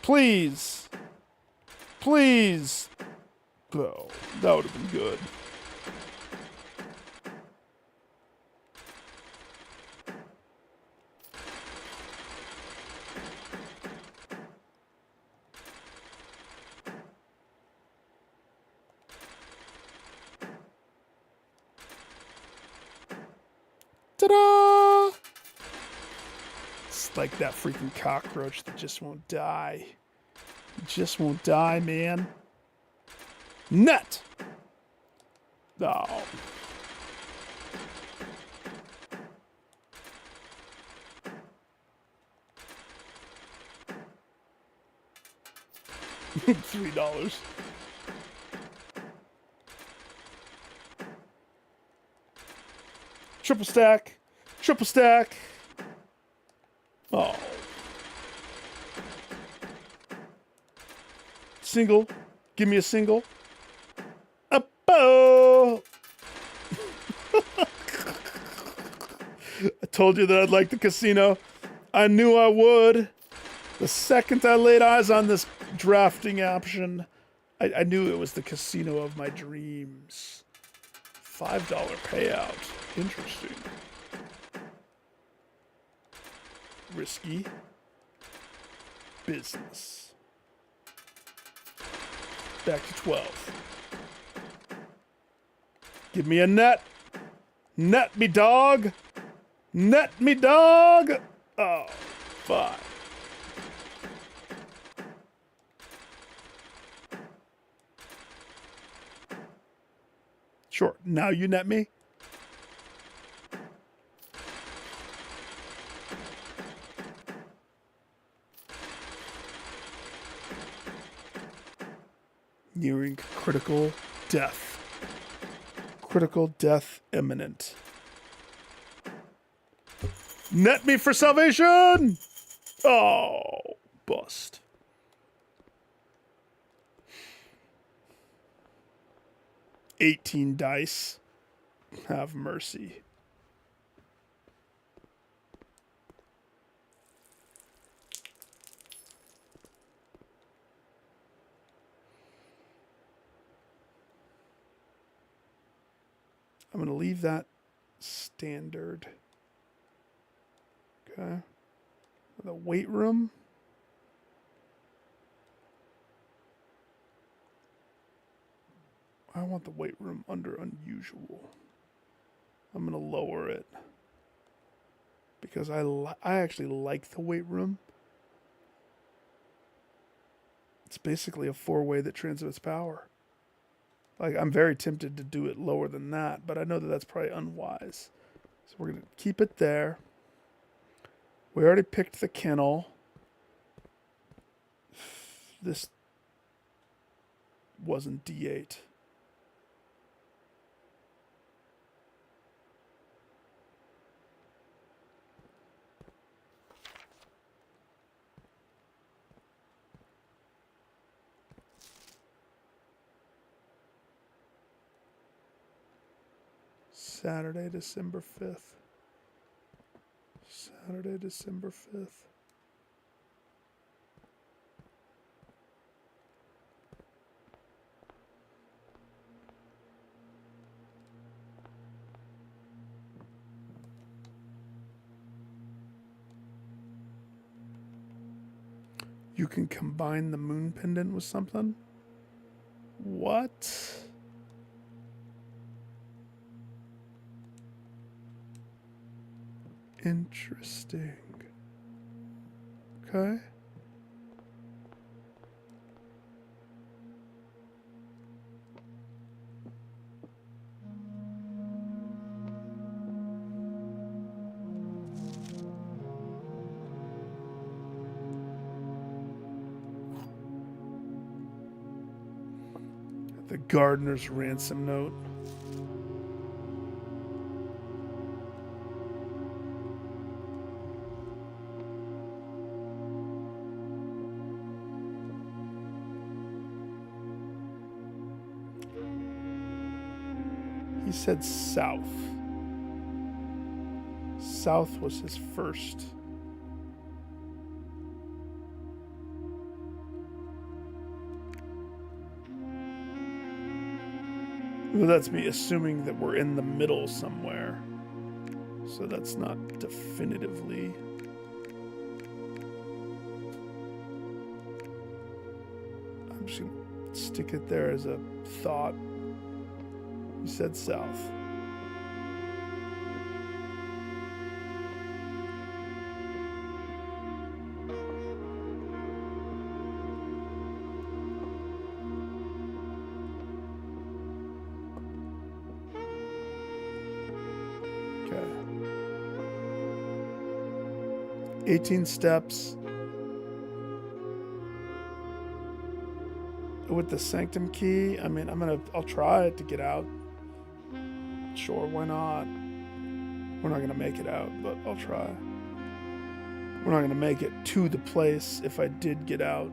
Please. Please. Oh, that would have been good. Ta-da! It's like that freaking cockroach that just won't die. It just won't die, man. Nut! Oh. $3. Triple stack. Triple stack. Oh. Single. Give me a single. Up-oh! I told you that I'd like the casino. I knew I would. The second I laid eyes on this drafting option, I knew it was the casino of my dreams. $5 payout. Interesting. Risky. Business. Back to 12. Give me a net. Net me, dog. Net me, dog. Oh, 5. Sure. Now you net me. Nearing critical death. Critical death imminent. Net me for salvation! Oh, bust. $18 dice. Have mercy. I'm going to leave that standard. Okay. The weight room. I want the weight room under unusual. I'm going to lower it. Because I actually like the weight room. It's basically a 4-way that transmits power. Like, I'm very tempted to do it lower than that, but I know that that's probably unwise. So we're going to keep it there. We already picked the kennel. This wasn't D8. Saturday, December 5th. Saturday, December 5th. You can combine the moon pendant with something? What? Interesting. Okay. The gardener's ransom note. He said south. South was his first. Well, that's me assuming that we're in the middle somewhere. So that's not definitively. I'm just going to stick it there as a thought. You said south. Okay. 18 steps. With the sanctum key, I mean, I'll try it to get out. Sure, why not? We're not gonna make it out, but I'll try. We're not gonna make it to the place if I did get out.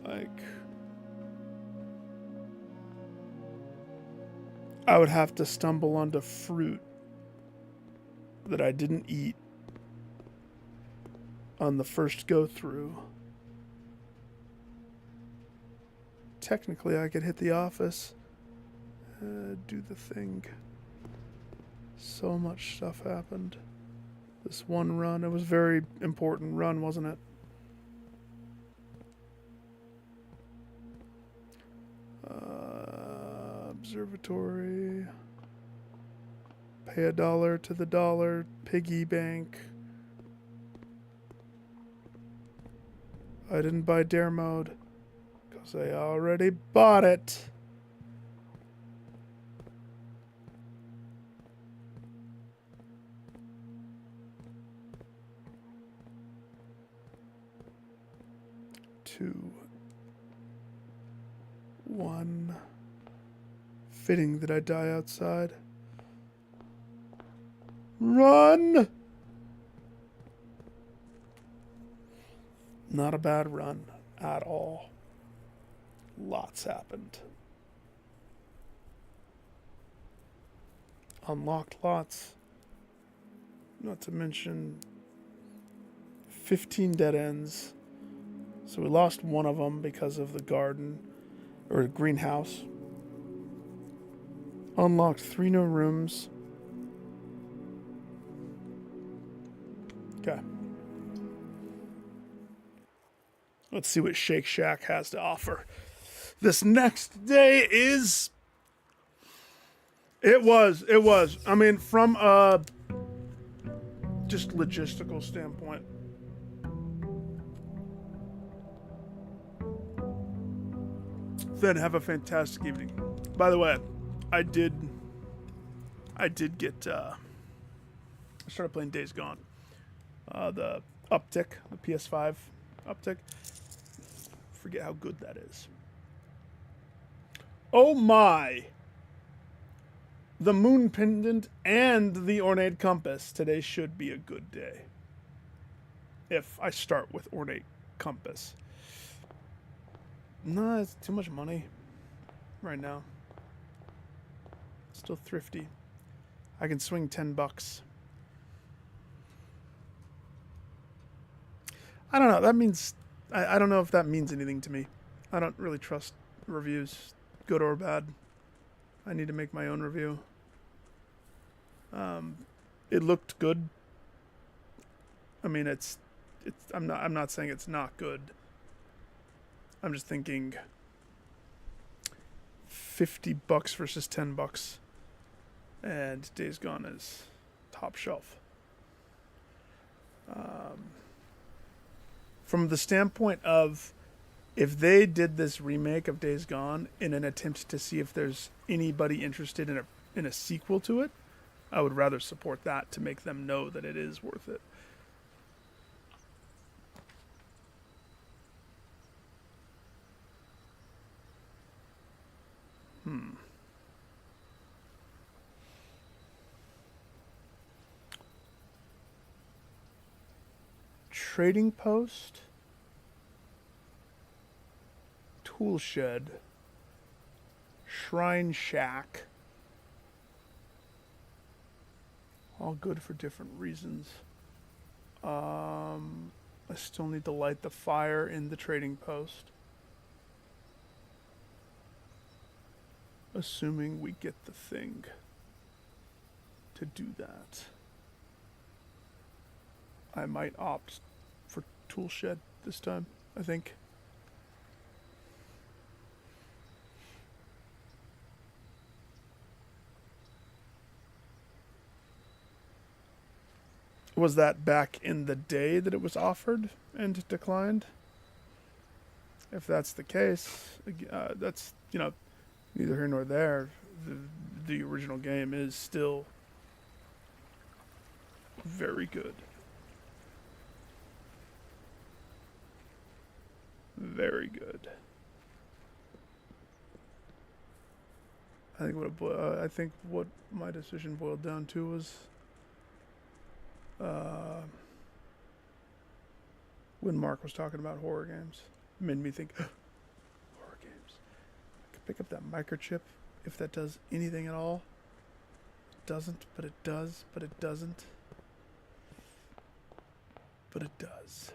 Like, I would have to stumble onto fruit that I didn't eat on the first go through. Technically, I could hit the office. Do the thing. So much stuff happened. This one run, it was a very important run, wasn't it? Observatory. Pay $1 to the dollar. Piggy bank. I didn't buy dare mode because I already bought it. 1. Fitting that I die outside. Run! Not a bad run at all. Lots happened. Unlocked lots. Not to mention 15 dead ends. So we lost one of them because of the garden or greenhouse. Unlocked 3 new rooms. Okay. Let's see what Shake Shack has to offer. This next day is... It was. I mean, from a just logistical standpoint. Then have a fantastic evening. By the way, I did get, I started playing Days Gone. The uptick, the PS5 uptick. Forget how good that is. Oh my! The moon pendant and the ornate compass. Today should be a good day. If I start with ornate compass. No, it's too much money right now. Still thrifty. I can swing $10. I don't know. That means... I don't know if that means anything to me. I don't really trust reviews, good or bad. I need to make my own review. It looked good. I mean, it's. I'm not saying it's not good. I'm just thinking $50 versus $10, and Days Gone is top shelf. From the standpoint of, if they did this remake of Days Gone in an attempt to see if there's anybody interested in a sequel to it, I would rather support that to make them know that it is worth it. Trading post, tool shed, shrine shack. All good for different reasons. I still need to light the fire in the trading post. Assuming we get the thing to do that. I might opt for tool shed this time, I think. Was that back in the day that it was offered and declined? If that's the case, that's, neither here nor there. The original game is still very good. Very good. I think what my decision boiled down to was when Mark was talking about horror games. It made me think, horror games. I could pick up that microchip if that does anything at all. It doesn't, but it does, but it doesn't. But it does.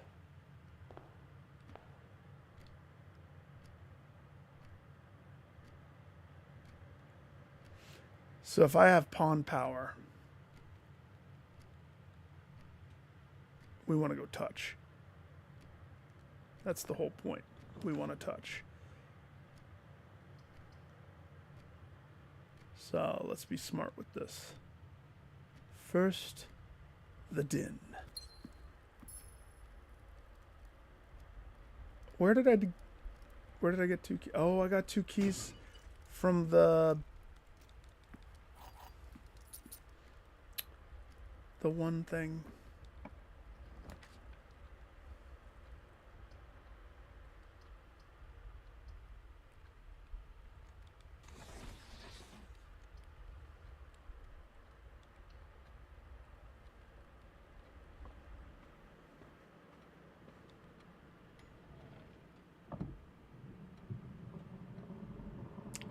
So if I have pawn power, we want to go touch. That's the whole point. We want to touch. So let's be smart with this. First, the din. Where did I get 2 keys? Oh, I got 2 keys from the one thing.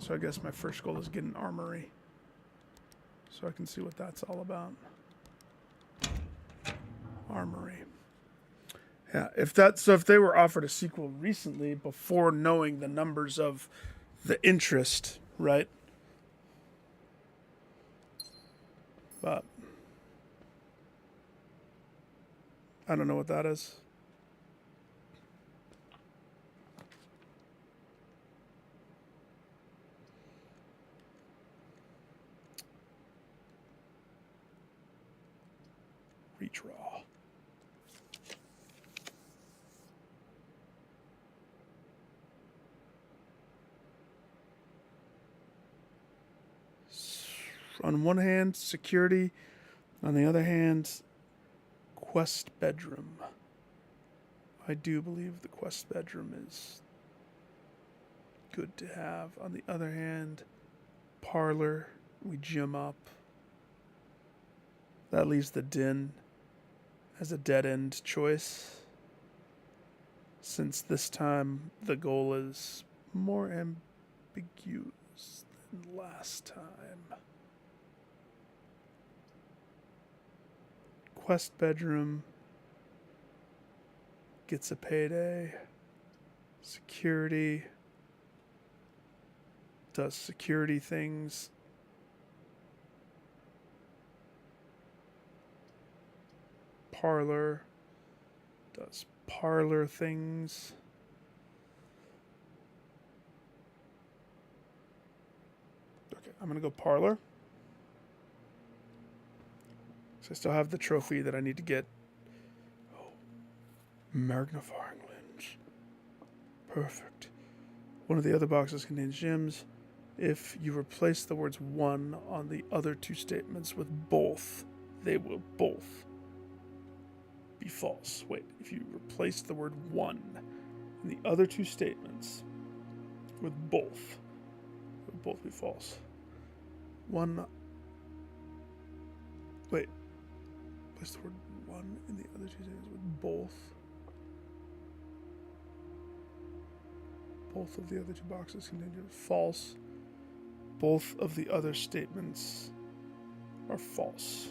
So I guess my first goal is get an armory. So I can see what that's all about. Armory. Yeah, if they were offered a sequel recently before knowing the numbers of the interest, right? But I don't know what that is. Redraw. On one hand, security. On the other hand, quest bedroom. I do believe the quest bedroom is good to have. On the other hand, parlor. We gym up. That leaves the den as a dead-end choice. Since this time the goal is more ambiguous than last time. Quest bedroom gets a payday. Security does security things. Parlor does parlor things. Okay, I'm gonna go parlor. So I still have the trophy that I need to get. Oh, magnifying lens. Perfect. One of the other boxes contains gems. If you replace the words one on the other two statements with both, they will both be false. Wait, if you replace the word one in the other two statements with both, it will both be false. One. Wait. Replace the word one in the other two statements with both. Both of the other two boxes contain false. Both of the other statements are false.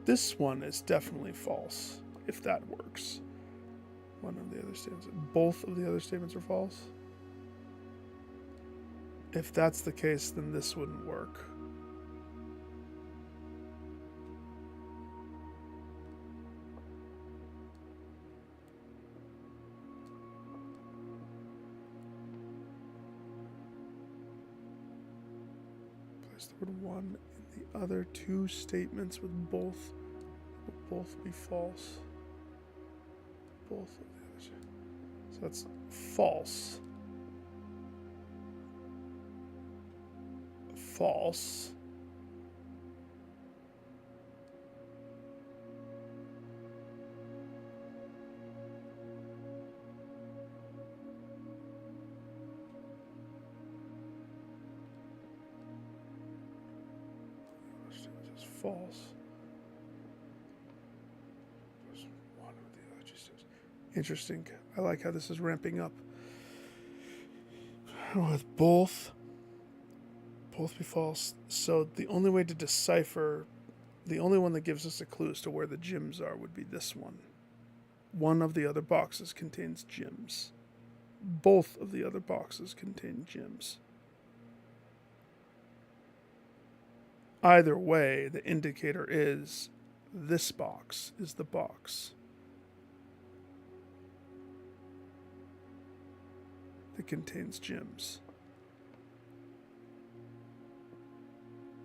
This one is definitely false, if that works. One of the other statements. Both of the other statements are false. If that's the case, then this wouldn't work. Place the word one in the other two statements with both will both be false. Both of the other two. So that's false. False. It's false. One of the other two statements. Interesting. I like how this is ramping up. With both be false. So the only way to decipher, the only one that gives us a clue as to where the gems are would be this one. One of the other boxes contains gems. Both of the other boxes contain gems. Either way, the indicator is this box is the box that contains gems.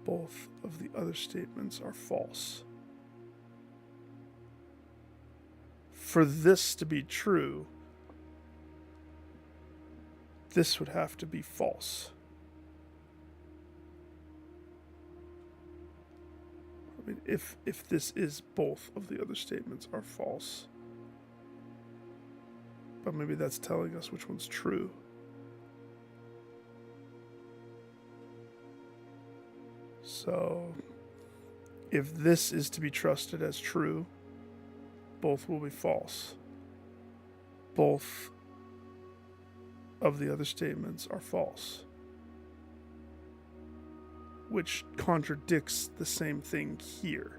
Both of the other statements are false. For this to be true, this would have to be false. I mean, if this is both of the other statements are false. But maybe that's telling us which one's true. So If this is to be trusted as true, both will be false. Both of the other statements are false, which contradicts the same thing here.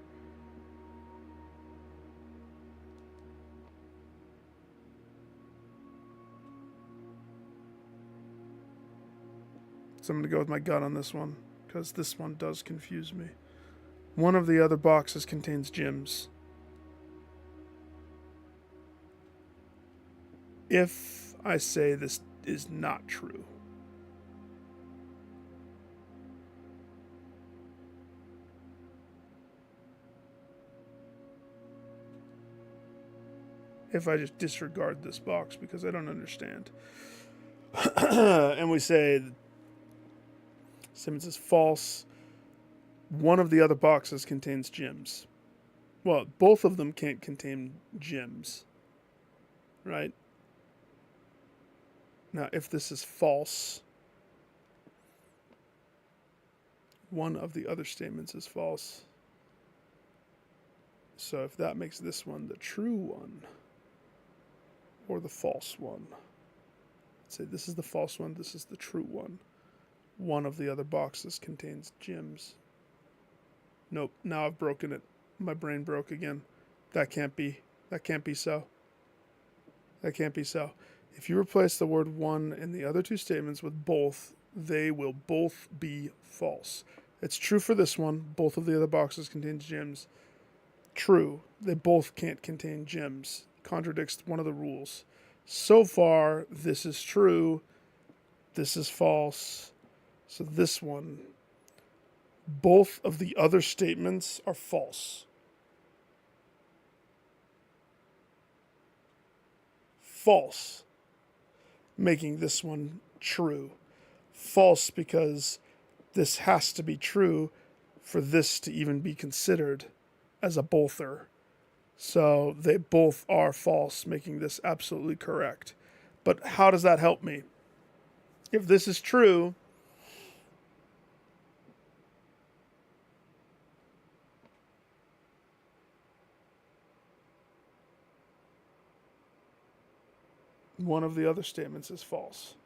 So I'm going to go with my gut on this one, because this one does confuse me. One of the other boxes contains gems. If I say this is not true, if I just disregard this box because I don't understand, and we say Simmons is false, one of the other boxes contains gems. Well, both of them can't contain gems, right? Now, if this is false, one of the other statements is false. So if that makes this one the true one, or the false one, let's say this is the false one, this is the true one. One of the other boxes contains gems. Nope, now I've broken it. My brain broke again. That can't be so. That can't be so. If you replace the word one in the other two statements with both, they will both be false. It's true for this one. Both of the other boxes contain gems. True, they both can't contain gems. Contradicts one of the rules. So far, this is true. This is false. So this one, both of the other statements are false. False, making this one true. False because this has to be true for this to even be considered as a bother. So they both are false, making this absolutely correct. But how does that help me? If this is true, one of the other statements is false.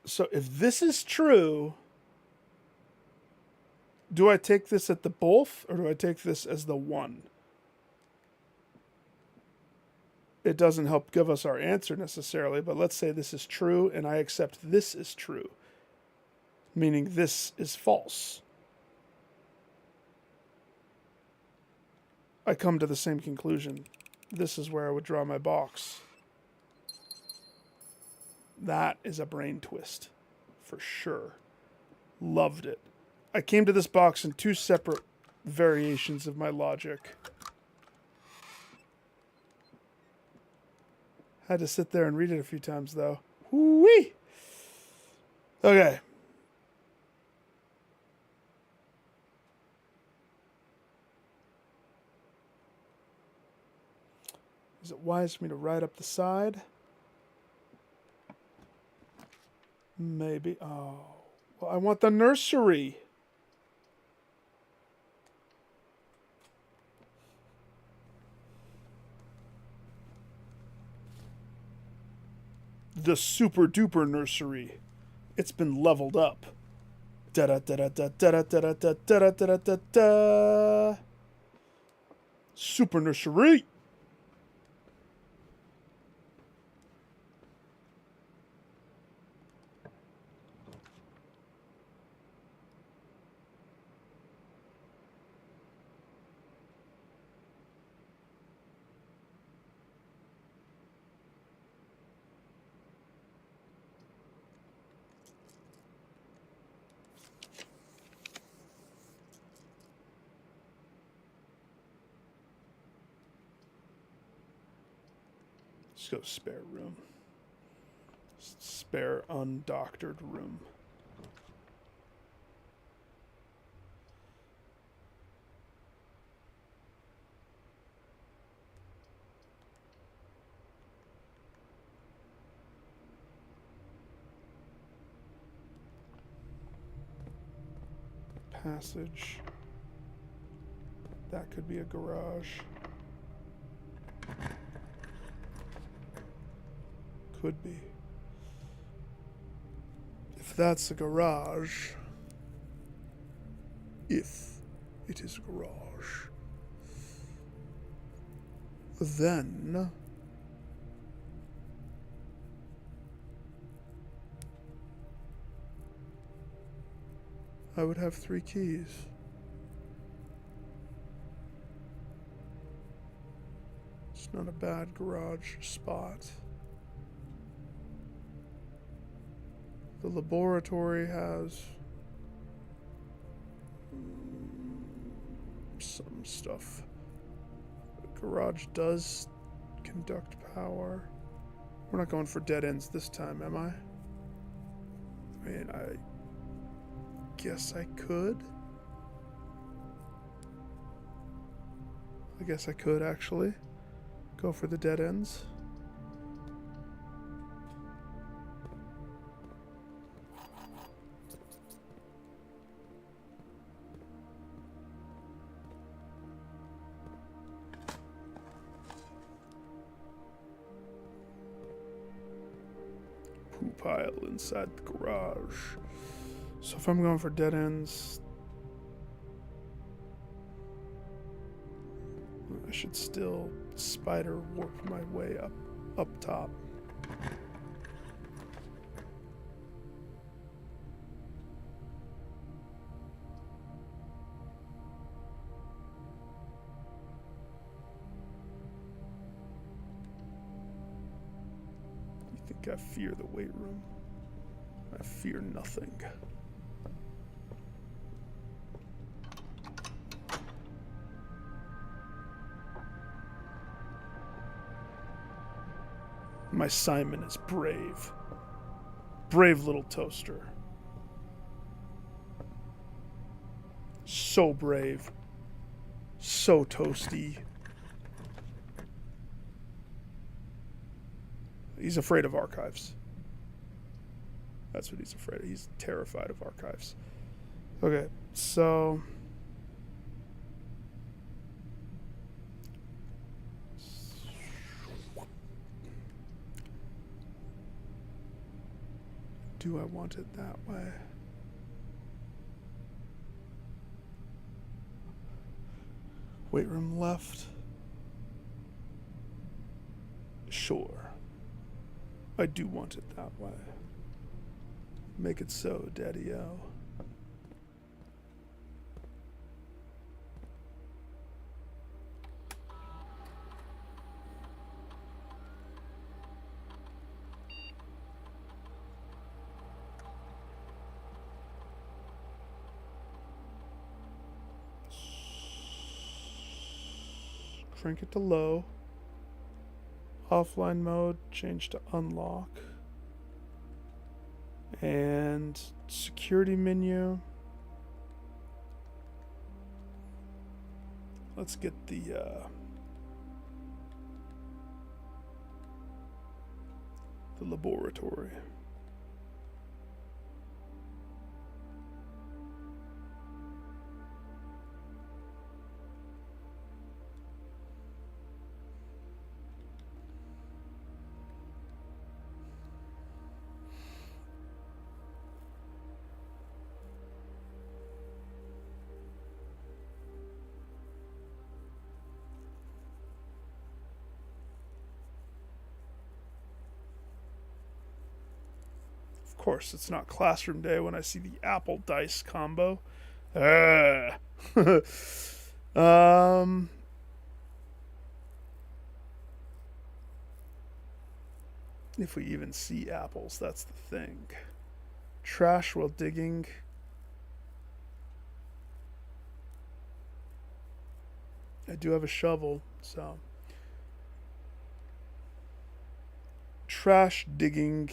So if this is true, do I take this at the both, or do I take this as the one? It doesn't help give us our answer necessarily, but let's say this is true and I accept this is true, meaning this is false. I come to the same conclusion. This is where I would draw my box. That is a brain twist, for sure. Loved it. I came to this box in two separate variations of my logic. Had to sit there and read it a few times, though. Whee! Okay. Is it wise for me to ride up the side? Maybe. Oh. Well, I want the nursery. The super duper nursery. It's been leveled up. Da da da da da da da da da da da da da da. Super nursery. Let's go spare room. Spare undoctored room. passage. That could be a garage. Could be. If that's a garage, if it is a garage, then I would have 3 keys. It's not a bad garage spot. The laboratory has some stuff. The garage does conduct power. We're not going for dead ends this time, am I? I mean, I guess I could. I guess I could actually go for the dead ends. Poo pile inside the garage. So if I'm going for dead ends, I should still spider warp my way up top. You think I fear the weight room? I fear nothing. My Simon is brave. Brave little toaster. So brave. So toasty. He's afraid of archives. That's what he's afraid of. He's terrified of archives. Okay, so do I want it that way? Weight room left. Sure. I do want it that way. Make it so, Daddy-o. Crank it to low. Offline mode, change to unlock. And security menu. Let's get the laboratory. Of course, it's not classroom day when I see the apple dice combo. If we even see apples, that's the thing. Trash while digging. I do have a shovel, so. Trash digging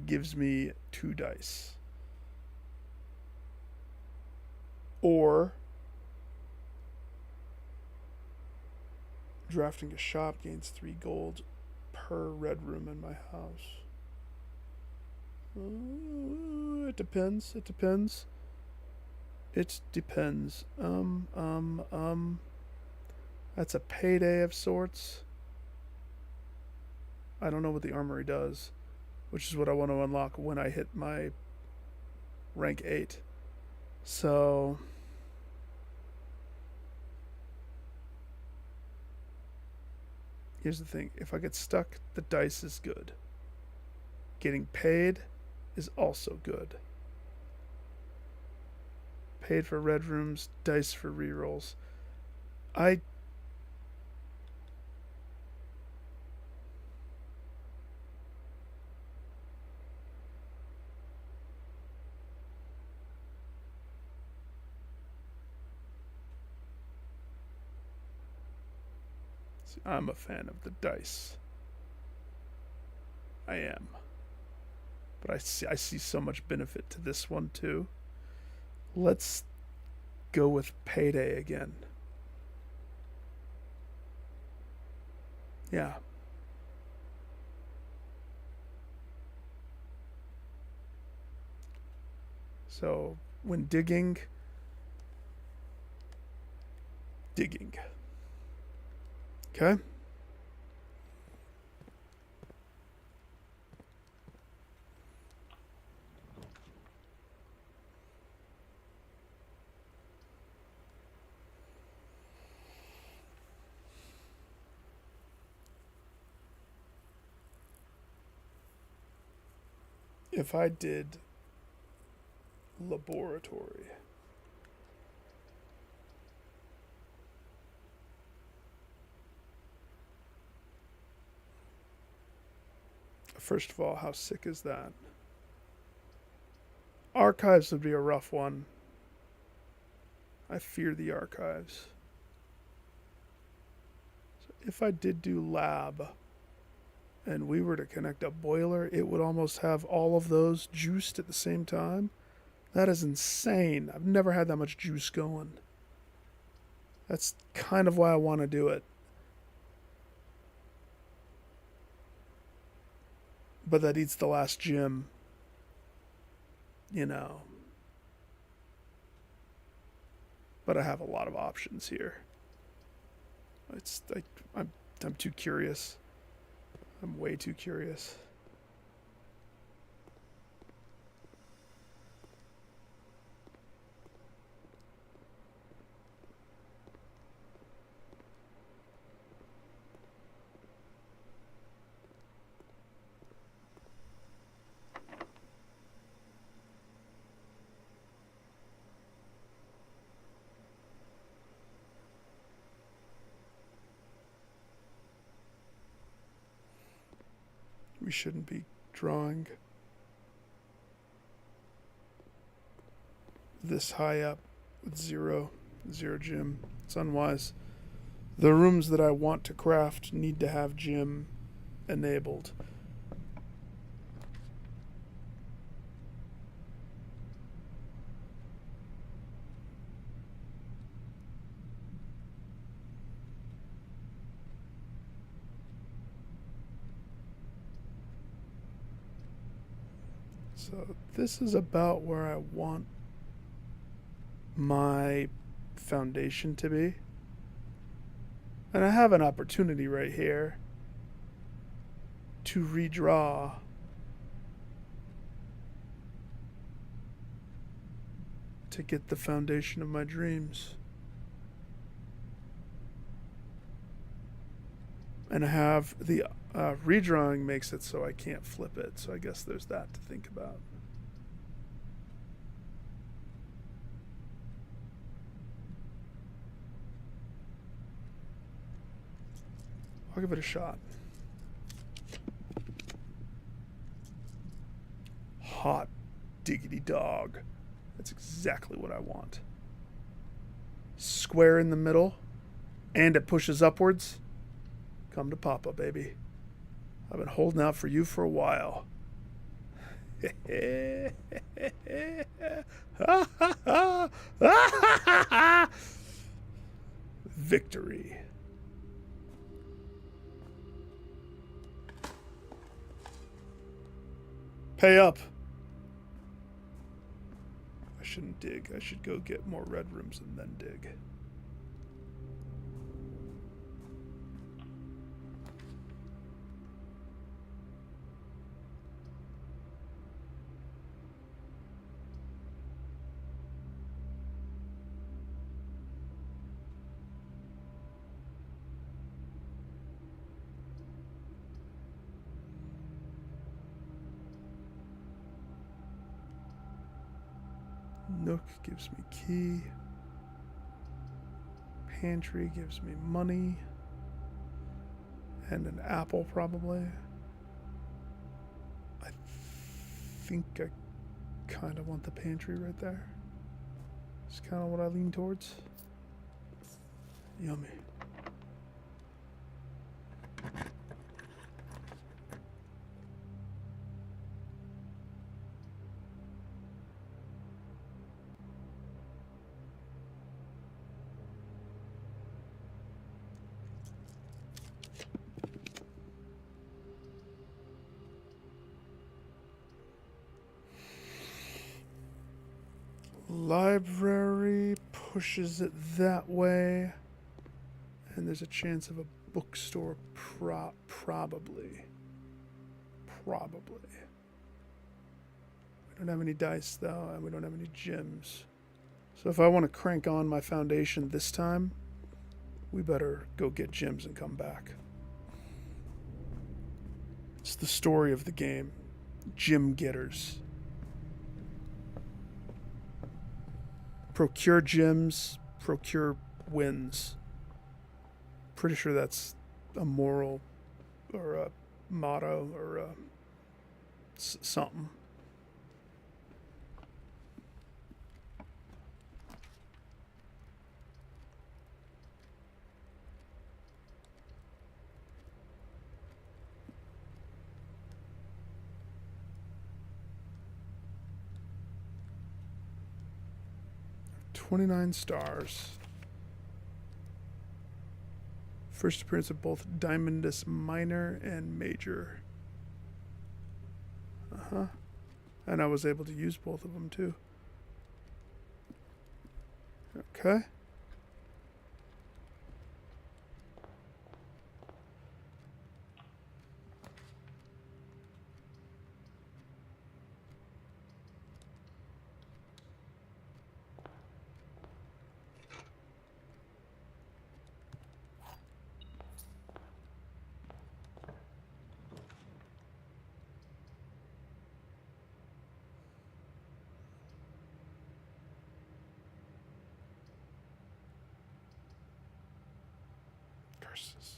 gives me 2 dice. Or drafting a shop gains 3 gold per red room in my house. It depends. It depends. It depends. That's a payday of sorts. I don't know what the armory does, which is what I want to unlock when I hit my rank 8. So here's the thing. If I get stuck, the dice is good. Getting paid is also good. Paid for red rooms, dice for rerolls. I I'm a fan of the dice. I am. But I see so much benefit to this one too. Let's go with payday again. Yeah. So when digging. Okay. If I did laboratory, first of all, how sick is that? Archives would be a rough one. I fear the archives. So if I did do lab and we were to connect a boiler, it would almost have all of those juiced at the same time. That is insane. I've never had that much juice going. That's kind of why I want to do it. But that eats the last gym. You know. But I have a lot of options here. I'm too curious. I'm way too curious. We shouldn't be drawing this high up with zero gym. It's unwise. The rooms that I want to craft need to have gym enabled. So this is about where I want my foundation to be. And I have an opportunity right here to redraw to get the foundation of my dreams. And I have the redrawing makes it so I can't flip it. So I guess there's that to think about. I'll give it a shot. Hot diggity dog. That's exactly what I want. Square in the middle, and it pushes upwards. Come to Papa, baby. I've been holding out for you for a while. Victory. Pay up. shouldn't dig. I should go get more red rooms and then dig. Nook gives me key. Pantry gives me money. And an apple, probably. I think I kind of want the pantry right there. It's kind of what I lean towards. Yummy. Library pushes it that way. And there's a chance of a bookstore probably. Probably. We don't have any dice though, and we don't have any gems. So if I want to crank on my foundation this time, we better go get gems and come back. It's the story of the game. Gem getters. Procure gems, procure wins. Pretty sure that's a moral or a motto or something. $29 stars. First appearance of both Diamondus Minor and Major. And I was able to use both of them too. Okay. Curses.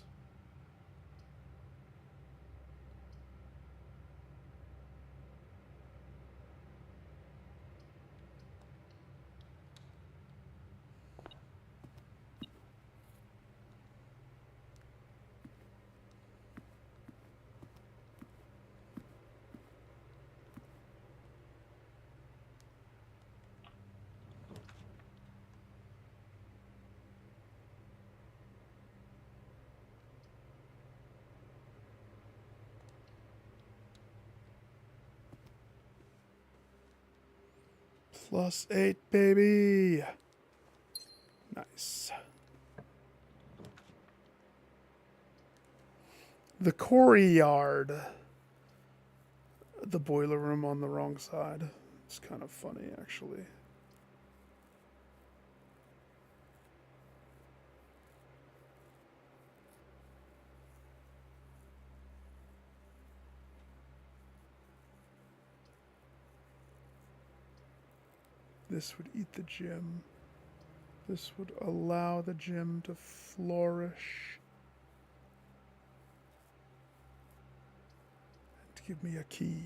+8, baby. Nice. The quarry yard. The boiler room on the wrong side. It's kind of funny, actually. This would eat the gem. This would allow the gem to flourish. And to give me a key.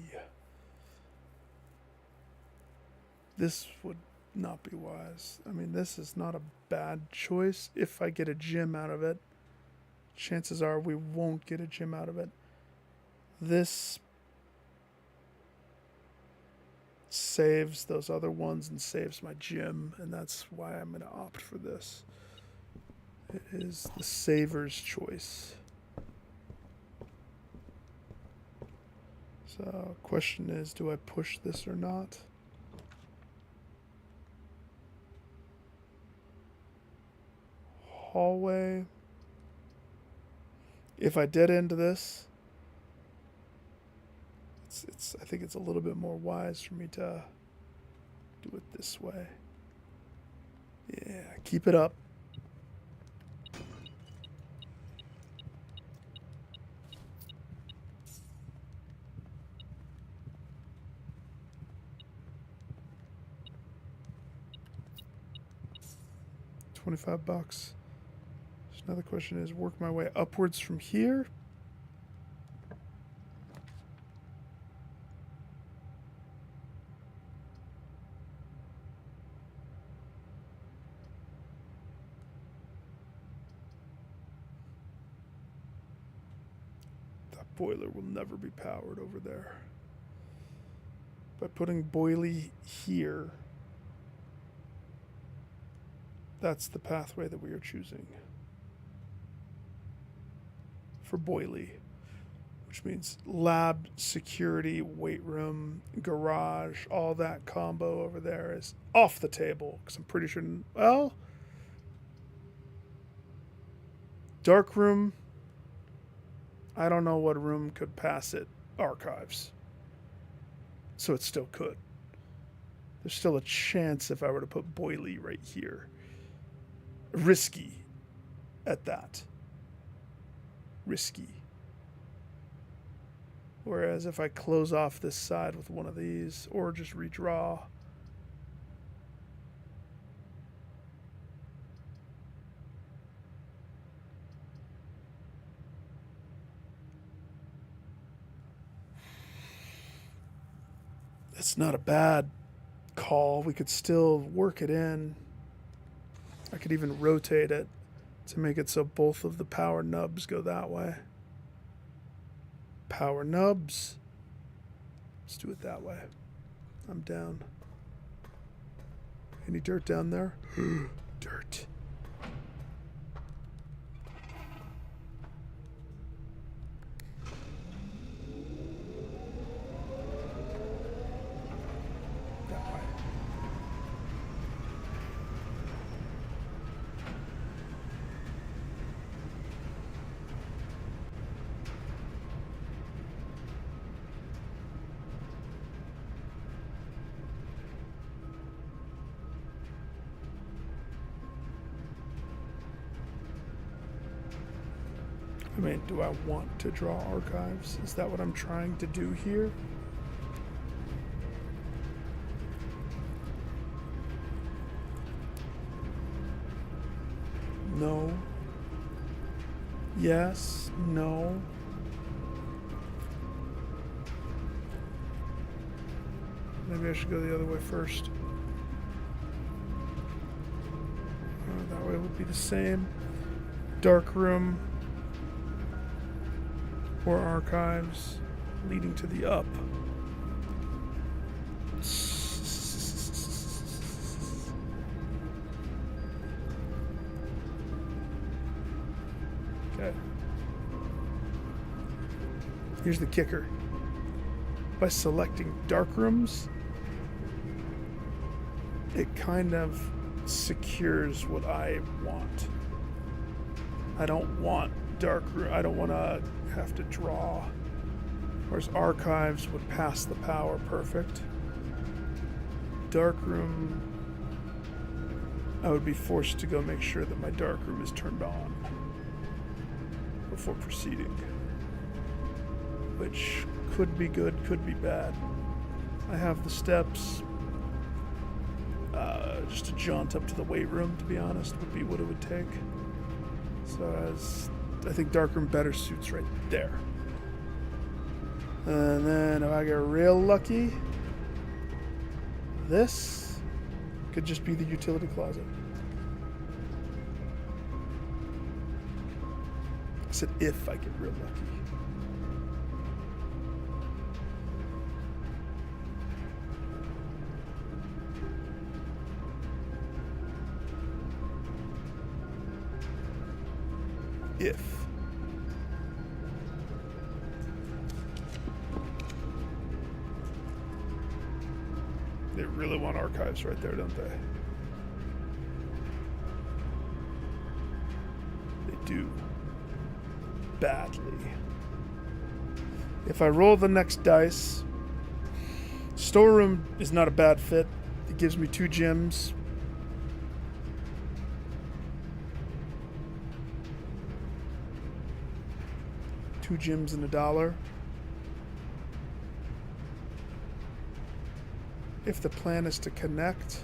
This would not be wise. I mean, this is not a bad choice if I get a gem out of it. Chances are we won't get a gem out of it. This saves those other ones and saves my gem, and that's why I'm going to opt for this. It is the saver's choice. So, question is, do I push this or not? hallway. If I dead end this, I think it's a little bit more wise for me to do it this way. Yeah, keep it up. $25. So now the question is, work my way upwards from here. That boiler will never be powered over there. By putting boilie here, that's the pathway that we are choosing for boilie, which means lab, security, weight room, garage, all that combo over there is off the table, because I'm pretty sure, well, dark room, I don't know what room could pass it archives, so it still could. There's still a chance if I were to put boilie right here. Risky at that. Risky. Whereas if I close off this side with one of these, or just redraw, it's not a bad call. We could still work it in. I could even rotate it to make it so both of the power nubs go that way. Power nubs. Let's do it that way. I'm down. Any dirt down there? Dirt. That way. I mean, do I want to draw archives? Is that what I'm trying to do here? No. Yes. No. Maybe I should go the other way first. That way would be the same. Dark room. Or archives leading to the up. Okay. Here's the kicker. By selecting dark rooms, it kind of secures what I want. I don't want dark room. I don't want to have to draw. Whereas archives would pass the power perfect. Dark room, I would be forced to go make sure that my dark room is turned on before proceeding. Which could be good, could be bad. I have the steps. Just to jaunt up to the weight room, to be honest, would be what it would take. So as I think darkroom better suits right there. And then if I get real lucky, this could just be the utility closet. I said if I get real lucky. If. They really want archives right there, don't they? do badly. If I roll the next dice, storeroom is not a bad fit. It gives me 2 gems. $2 gems and $1. If the plan is to connect,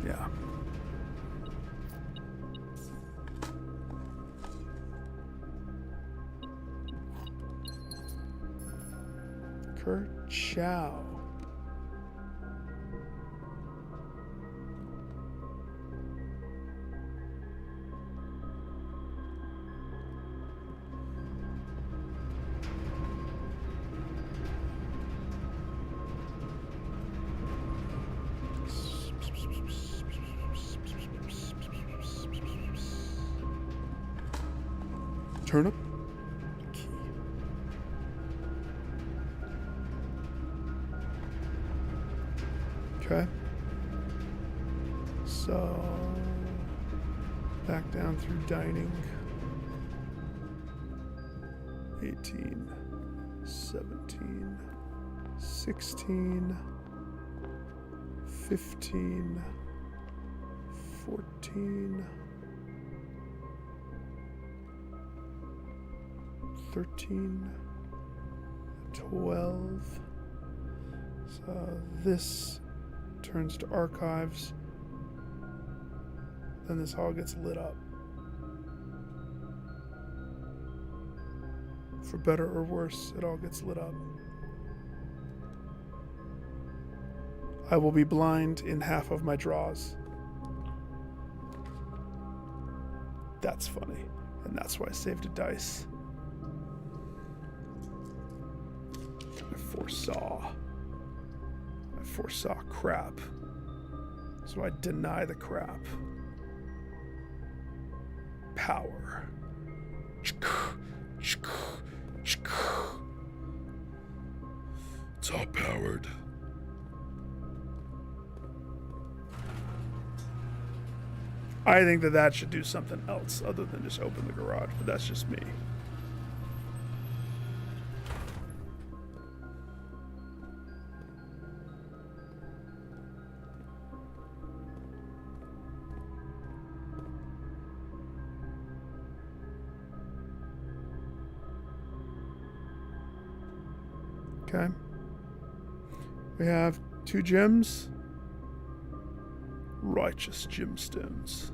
yeah. Kerchow. Turnip. Key. Okay. So back down through dining. 18, 17, 16, 15, 14, 13, 12. So this turns to archives. Then this all gets lit up. For better or worse, it all gets lit up. I will be blind in half of my draws. That's funny. And that's why I saved a dice. I foresaw crap. So I deny the crap. Power. It's all powered. I think that should do something else other than just open the garage, but that's just me. Okay. We have 2 gems. Righteous gemstones.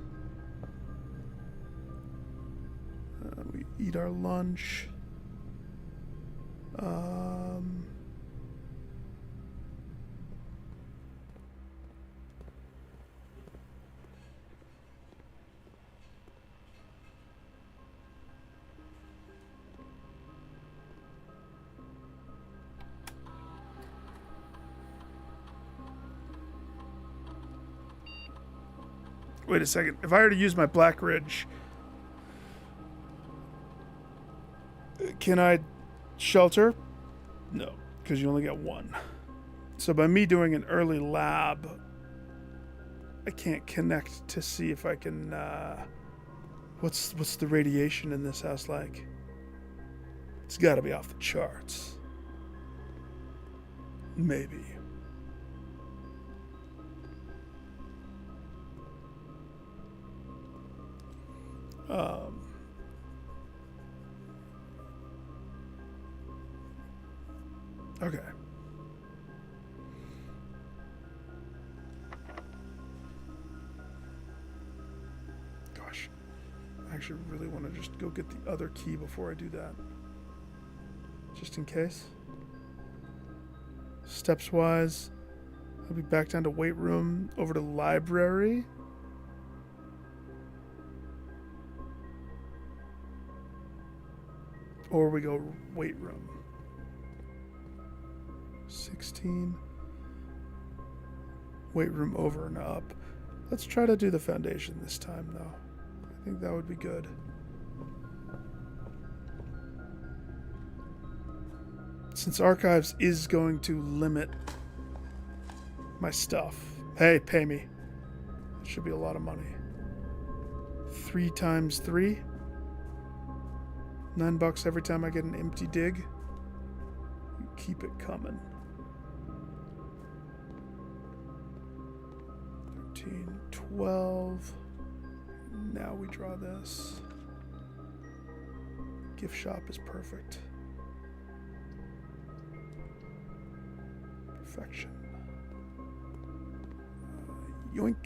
We eat our lunch. Wait a second. If I were to use my Black Ridge, can I shelter? No, because you only get 1. So by me doing an early lab, I can't connect to see if I can. What's the radiation in this house like? It's got to be off the charts. Maybe. Okay. Gosh, I actually really want to just go get the other key before I do that. Just in case. Steps wise, I'll be back down to weight room, over to library. Or we go weight room. 16. Weight room over and up. Let's try to do the foundation this time, though. I think that would be good. Since archives is going to limit my stuff. Hey, pay me. That should be a lot of money. 3 times 3. $9 every time I get an empty dig. You keep it coming. 13, 12. Now we draw this. Gift shop is perfect. Perfection. Yoink.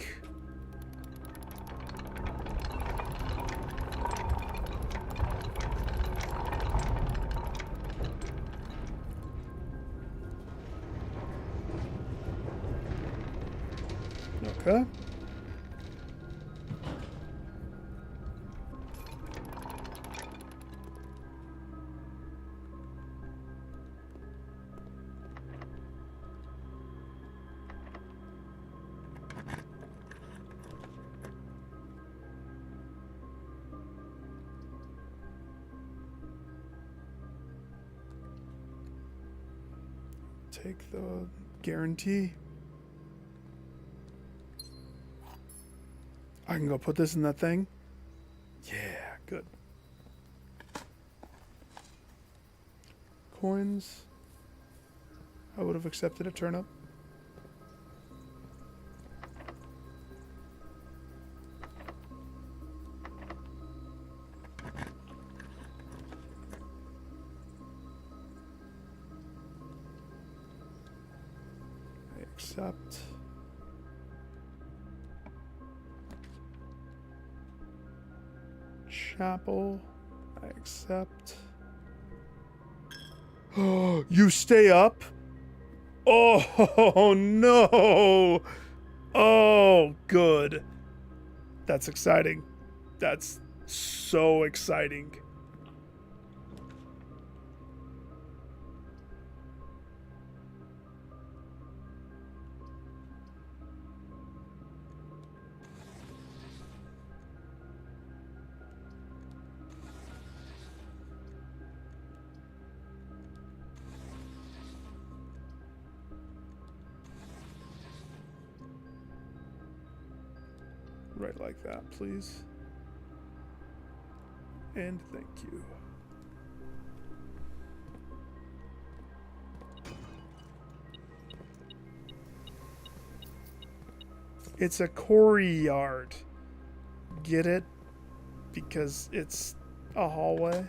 Okay. Take the guarantee. I can go put this in that thing. Yeah, good. Coins. I would have accepted a turnip. I accept. Chapel. I accept. Oh, you stay up? Oh, no. Oh, good. That's exciting. That's so exciting. Right like that, please. And thank you. It's a quarry yard. Get it? Because it's a hallway.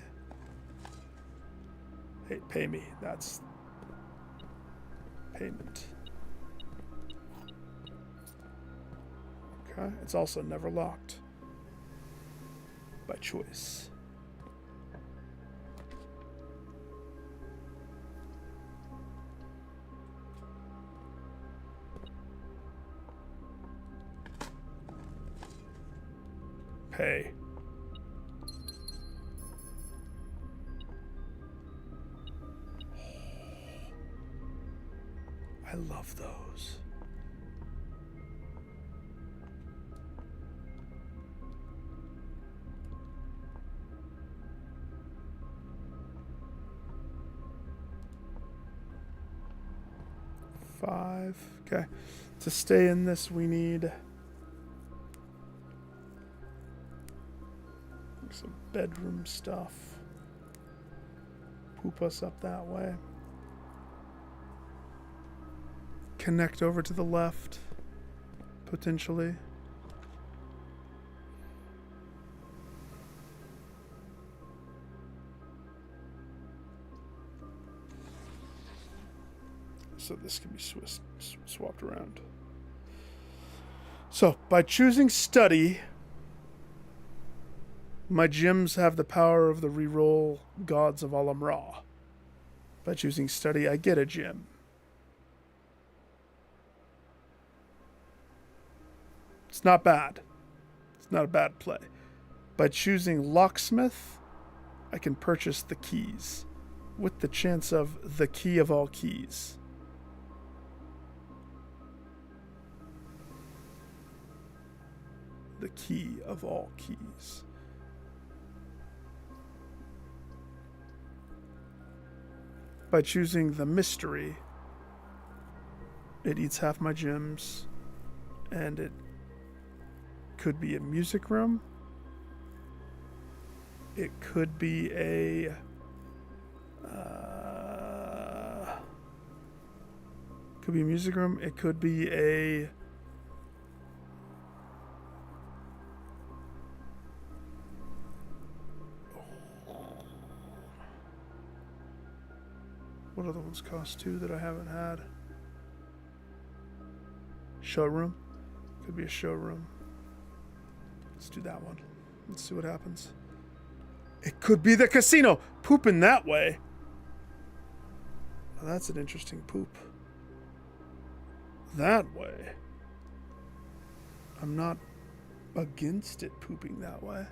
Hey, pay me. That's payment. Okay. It's also never locked. By choice. Pay. I love those. Five. Okay. To stay in this, we need some bedroom stuff. Poop us up that way. Connect over to the left, potentially. So this can be swapped around. So by choosing study, my gems have the power of the reroll gods of Alam Ra. By choosing study, I get a gem. It's not bad. It's not a bad play. By choosing locksmith, I can purchase the keys with the chance of the key of all keys. The key of all keys. By by choosing the mystery, it eats half my gems, and it could be a music room. It could be a music room. It could be a what other ones cost too that I haven't had? Showroom. Could be a showroom. Let's do that one. Let's see what happens. It could be the casino. Pooping that way. Well, that's an interesting poop. That way. I'm not against it pooping that way.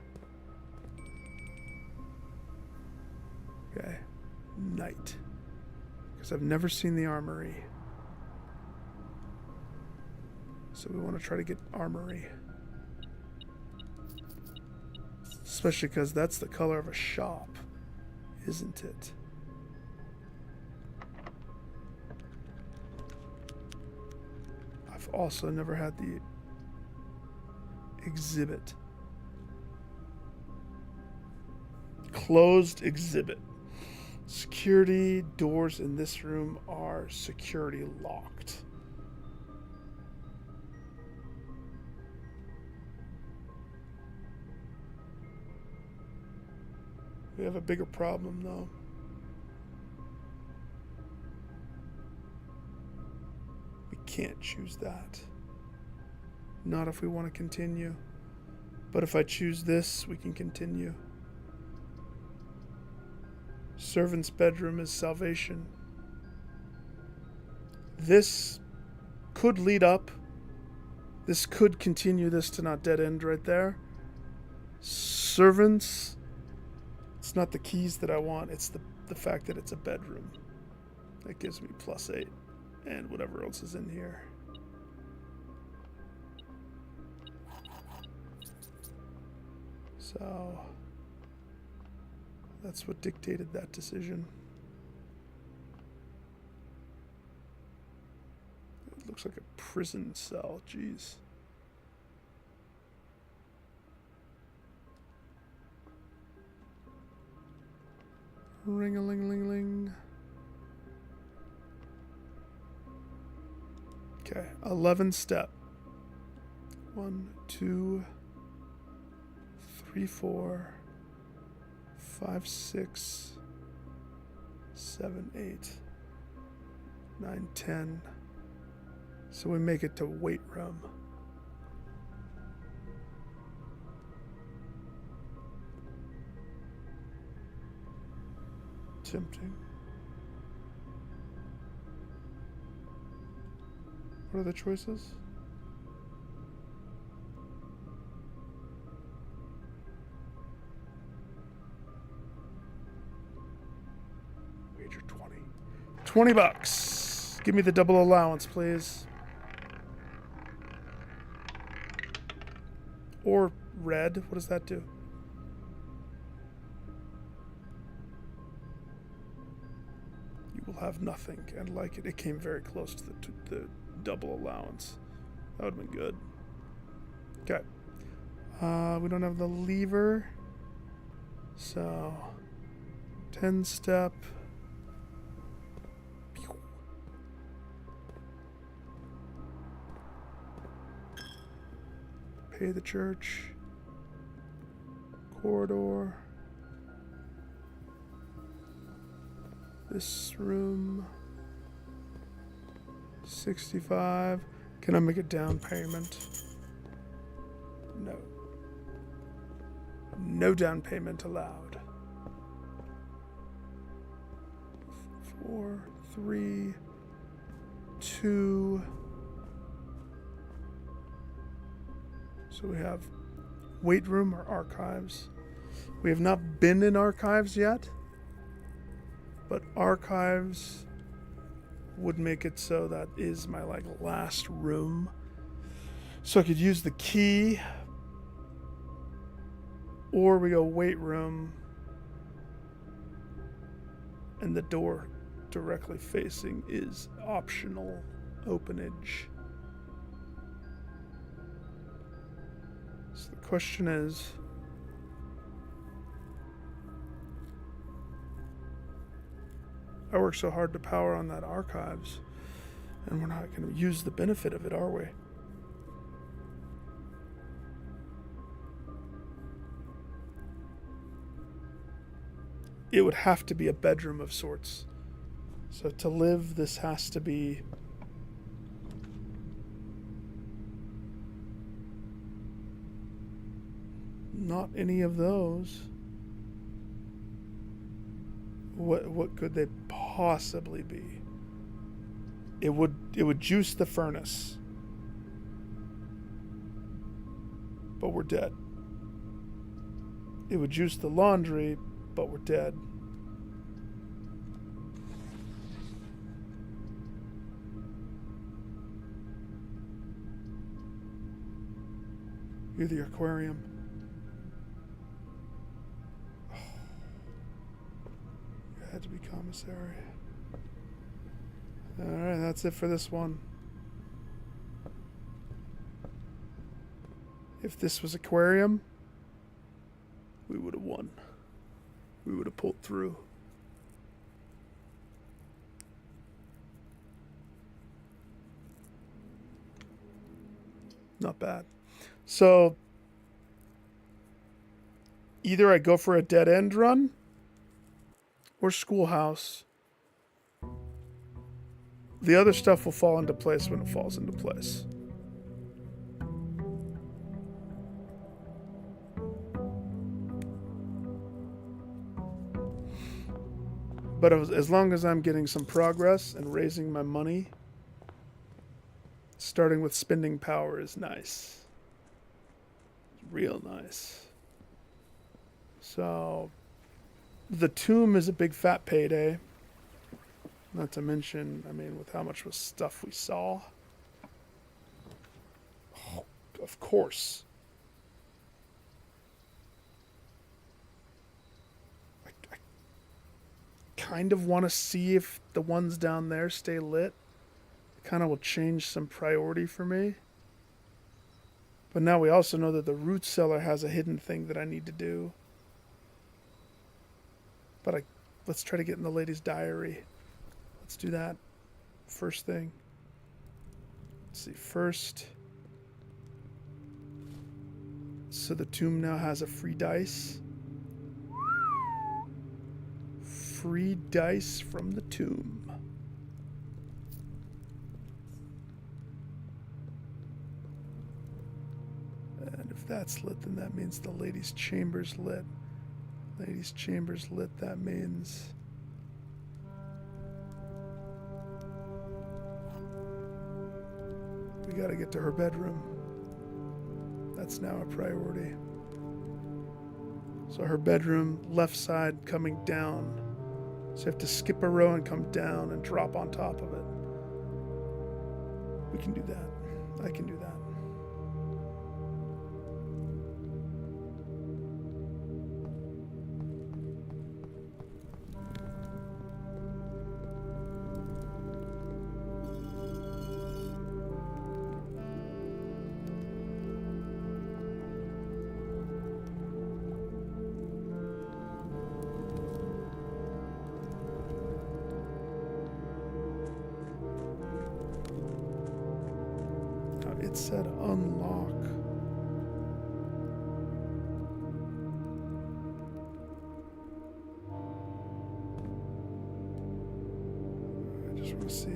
Okay. Night. Because I've never seen the armory. So we want to try to get armory. Especially because that's the color of a shop, isn't it? I've also never had the exhibit. Closed exhibit. Security doors in this room are security locked. We have a bigger problem, though. We can't choose that. Not if we want to continue. But if I choose this, we can continue. Servant's bedroom is salvation. This could lead up. This could continue this to not dead end right there. Servants... It's not the keys that I want, it's the fact that it's a bedroom. That gives me +8. And whatever else is in here. So... that's what dictated that decision. It looks like a prison cell, jeez. Ring-a-ling-ling-ling. Okay, 11 step. 1, 2, 3, 4, 5, 6, 7, 8, 9, 10. So we make it to weight room. Tempting. What are the choices? Wager 20. 20 bucks. Give me the double allowance, please. Or red. What does that do? Will have nothing, and like it came very close to the double allowance. That would have been good. Okay. We don't have the lever, so 10 step. Pay the church. Corridor. This room, 65. Can I make a down payment? No. No down payment allowed. 4, 3, 2. So we have weight room or archives. We have not been in archives yet. But archives would make it so that is my last room. So I could use the key. Or we go weight room. And the door directly facing is optional openage. So the question is, I worked so hard to power on that archives, and we're not going to use the benefit of it, are we? It would have to be a bedroom of sorts. So to live, this has to be... not any of those. What could they possibly be? It would juice the furnace. But we're dead. It would juice the laundry, but we're dead. You're the aquarium. Oh. You had to be commissary. Alright, that's it for this one. If this was aquarium, we would have won. We would have pulled through. Not bad. So, either I go for a dead end run or schoolhouse. The other stuff will fall into place when it falls into place. But as long as I'm getting some progress and raising my money, starting with spending power is nice. Real nice. So, the tomb is a big fat payday. Not to mention, I mean, with how much stuff we saw. Oh, of course. I kind of want to see if the ones down there stay lit. It kind of will change some priority for me. But now we also know that the root cellar has a hidden thing that I need to do. But let's try to get in the lady's diary. Let's do that first thing. Let's see, first. So the tomb now has a free dice. Free dice from the tomb. And if that's lit, then that means the lady's chamber's lit. Lady's chamber's lit, that means... we gotta get to her bedroom. That's now a priority. So her bedroom, left side coming down. So you have to skip a row and come down and drop on top of it. We can do that. I can do that. It said unlock. I just want to see.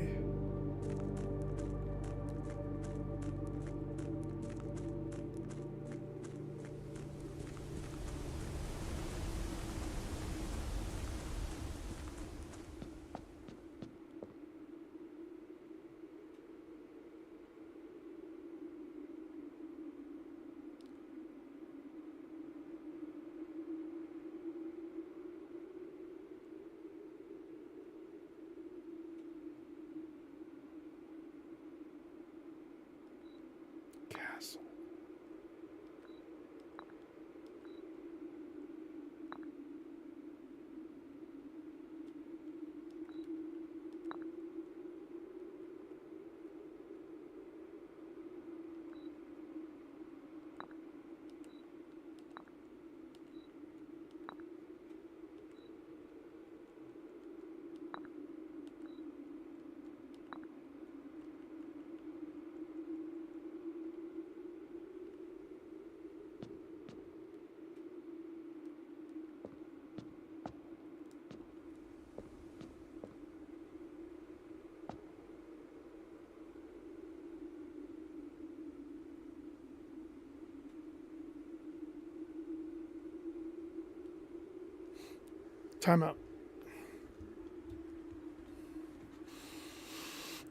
Time out.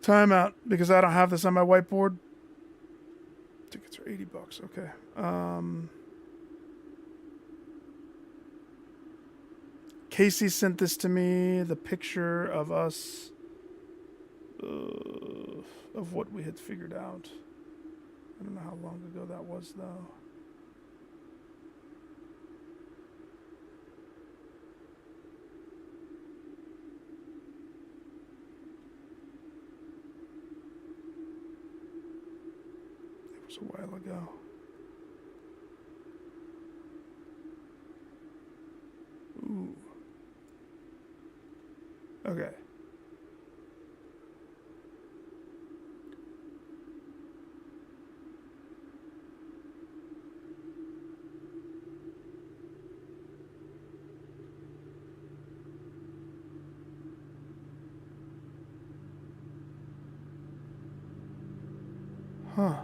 Time out, because I don't have this on my whiteboard. Tickets are $80. Okay. Casey sent this to me, the picture of us, of what we had figured out. I don't know how long ago that was, though. It was a while ago. Ooh. Okay. Huh.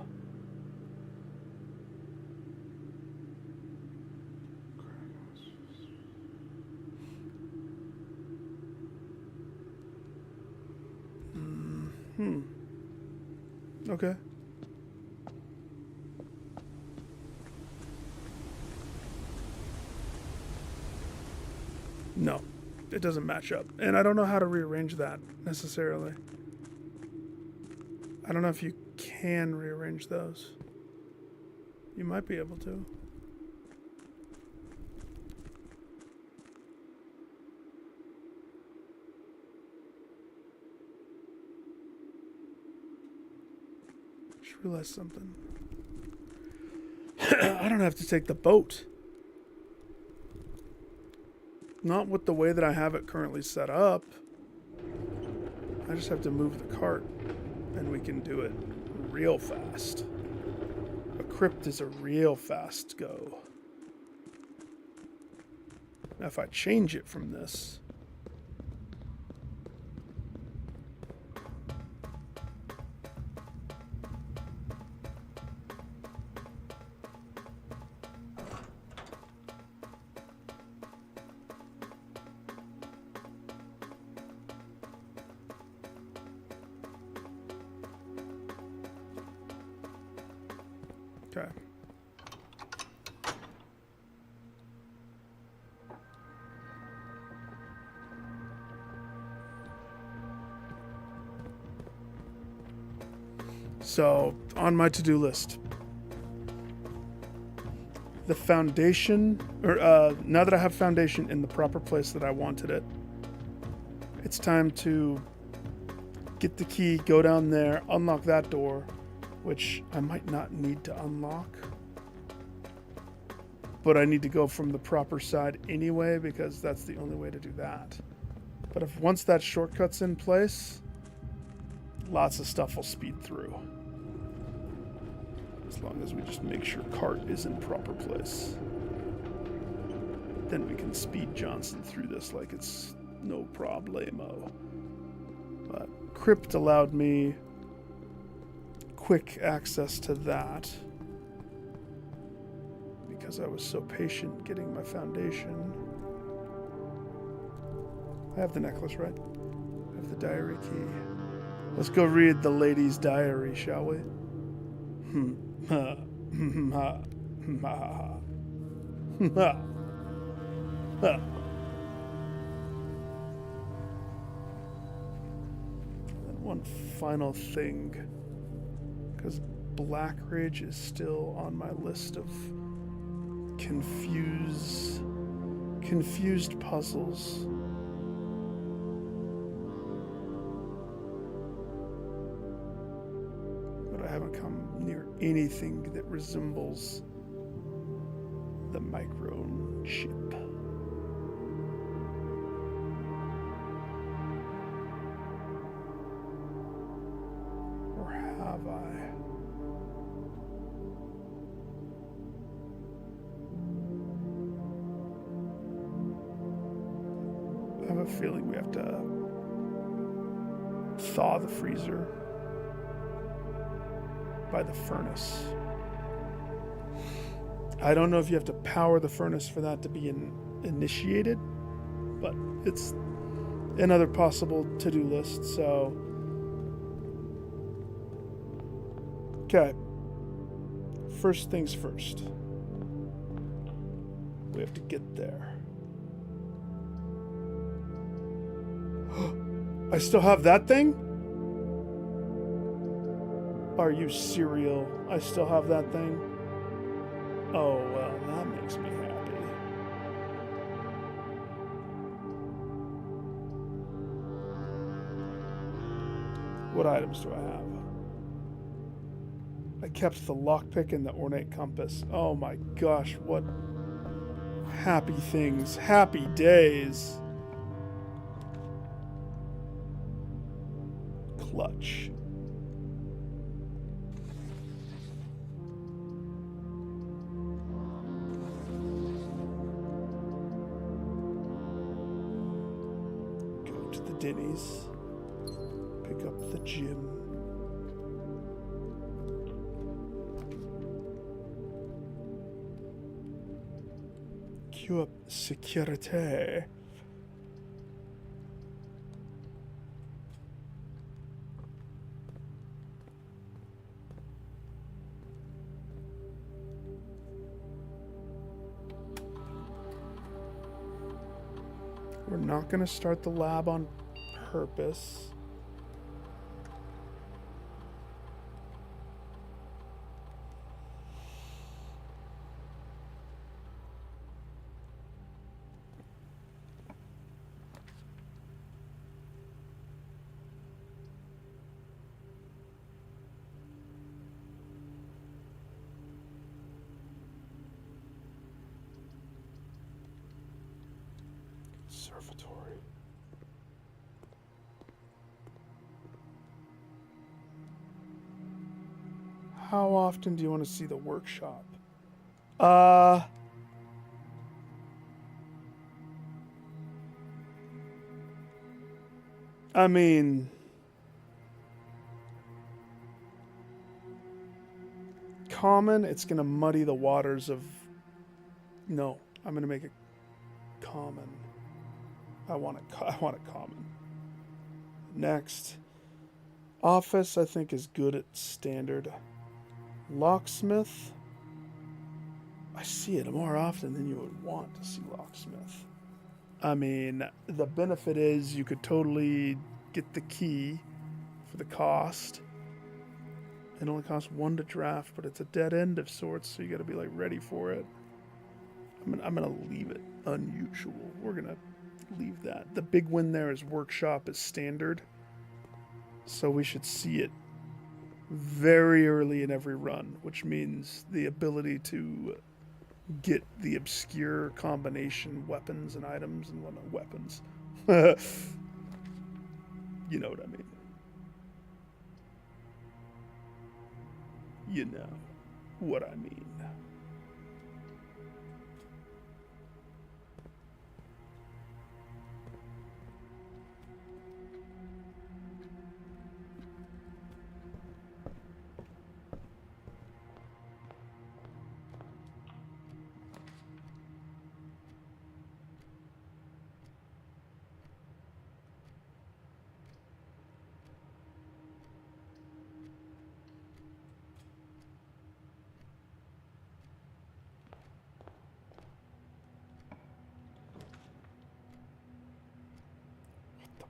Okay. No, it doesn't match up. And I don't know how to rearrange that necessarily. I don't know if you can rearrange those. You might be able to. Just realized something. I don't have to take the boat. Not with the way that I have it currently set up. I just have to move the cart and we can do it real fast. A crypt is a real fast go. Now if I change it from this, okay. So, on my to-do list, the foundation, or now that I have foundation in the proper place that I wanted it, it's time to get the key, go down there, unlock that door, which I might not need to unlock. But I need to go from the proper side anyway, because that's the only way to do that. But if once that shortcut's in place, lots of stuff will speed through. As long as we just make sure cart is in proper place. Then we can speed Johnson through this like it's no problemo. But Crypt allowed me quick access to that because I was so patient getting my foundation. I have the necklace, right? I have the diary key. Let's go read the lady's diary, shall we? And one final thing, because Blackridge is still on my list of confused puzzles. But I haven't come near anything that resembles the microchip. Or have I? I have a feeling we have to thaw the freezer by the furnace. I don't know if you have to power the furnace for that to be initiated, but it's another possible to-do list. So, okay. First things first. We have to get there. I still have that thing? Are you serial? I still have that thing? Oh, well, that makes me happy. What items do I have? I kept the lockpick and the ornate compass. Oh my gosh, what happy things. Happy days. Clutch. Go to the Denny's. Pick up the gym. Queue up security. We're not going to start the lab on purpose. Observatory. How often do you want to see the workshop? I mean, common, it's going to muddy the waters of... No, I'm going to make it common. I want it common. Next. Office, I think, is good at standard. Locksmith. I see it more often than you would want to see locksmith. I mean, the benefit is you could totally get the key for the cost. It only costs 1 to draft, but it's a dead end of sorts, so you got to be like ready for it. I'm gonna leave it unusual. We're gonna leave that. The big win there is workshop is standard, so we should see it very early in every run, which means the ability to get the obscure combination weapons and items and whatnot. Weapons. You know what I mean. You know what I mean.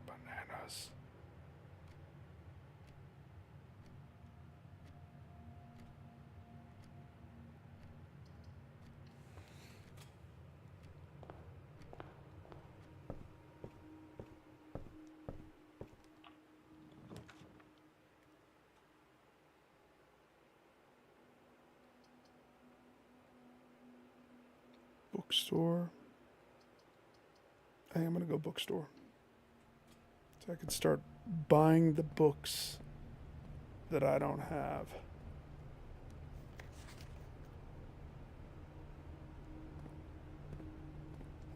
Bananas. Bookstore. I think I'm gonna go bookstore. So I could start buying the books that I don't have.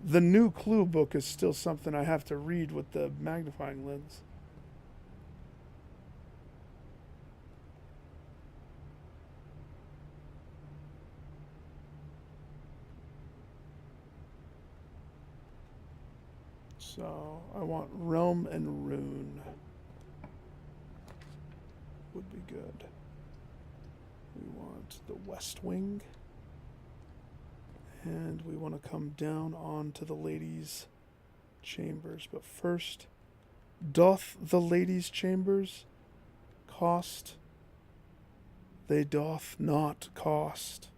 The new Clue book is still something I have to read with the magnifying lens. So I want realm and rune. Would be good. We want the west wing. And we want to come down onto the ladies' chambers. But first, doth the ladies' chambers cost? They doth not cost.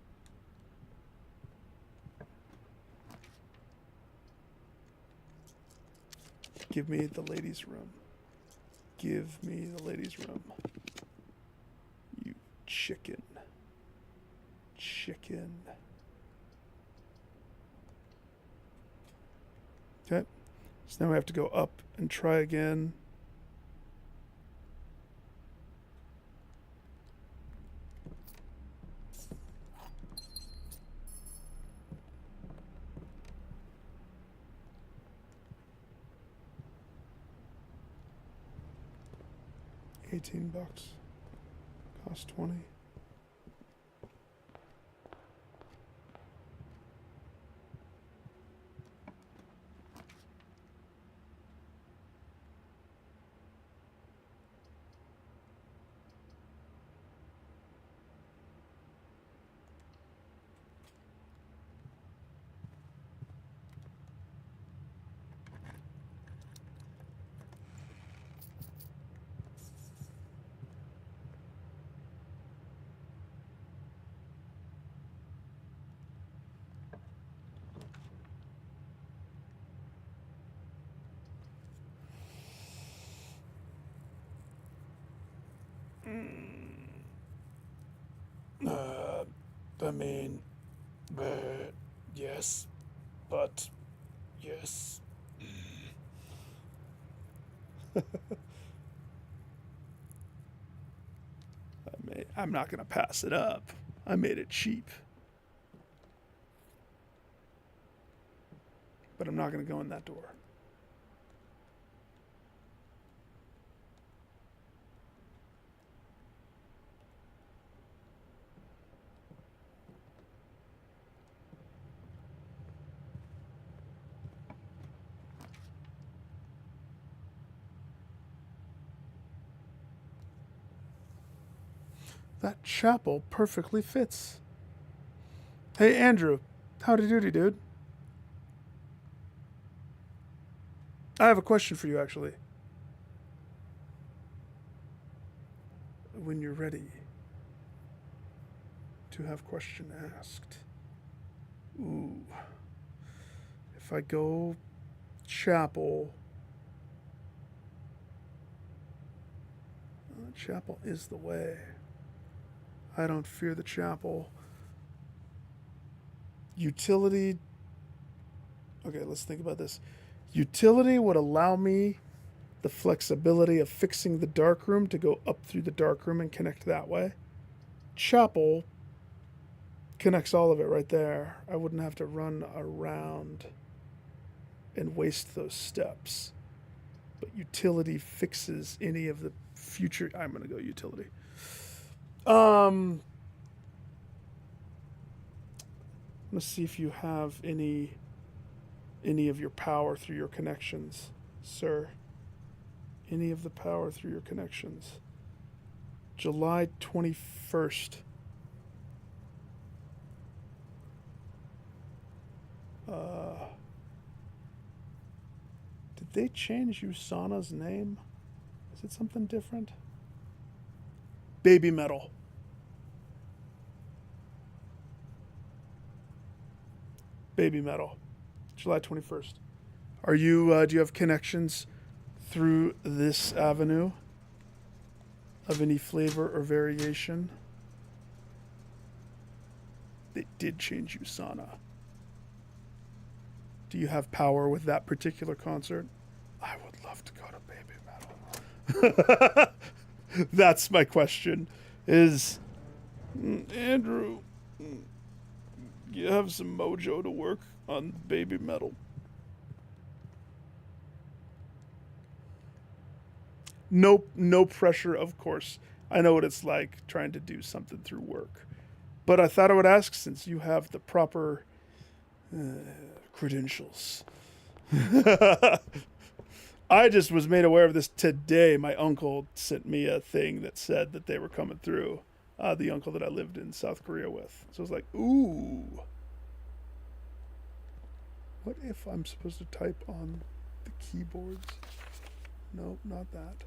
Give me the ladies' room. Give me the ladies' room. You chicken. Chicken. Okay. So now we have to go up and try again. $18. Cost 20. I mean, yes, but yes. I'm not gonna pass it up. I made it cheap. But I'm not gonna go in that door. That chapel perfectly fits. Hey, Andrew. Howdy doody, dude. I have a question for you, actually. When you're ready to have question asked. Ooh. If I go chapel... chapel is the way. I don't fear the chapel. Utility. Okay, let's think about this. Utility would allow me the flexibility of fixing the darkroom to go up through the darkroom and connect that way. Chapel connects all of it right there. I wouldn't have to run around and waste those steps. But utility fixes any of the future. I'm going to go utility. Let's see if you have any of your power through your connections, sir. Any of the power through your connections. July 21st. Did they change Usana's name? Is it something different? Baby Metal. Baby Metal. July 21st. Are you, do you have connections through this avenue of any flavor or variation? They did change Usana. Do you have power with that particular concert? I would love to go to Baby Metal. That's my question. Is Andrew, you have some mojo to work on Baby Metal? No pressure, of course. I know what it's like trying to do something through work. But I thought I would ask, since you have the proper credentials. I just was made aware of this today. My uncle sent me a thing that said that they were coming through. The uncle that I lived in South Korea with. So I was like, ooh. What if I'm supposed to type on the keyboards? Nope, not that.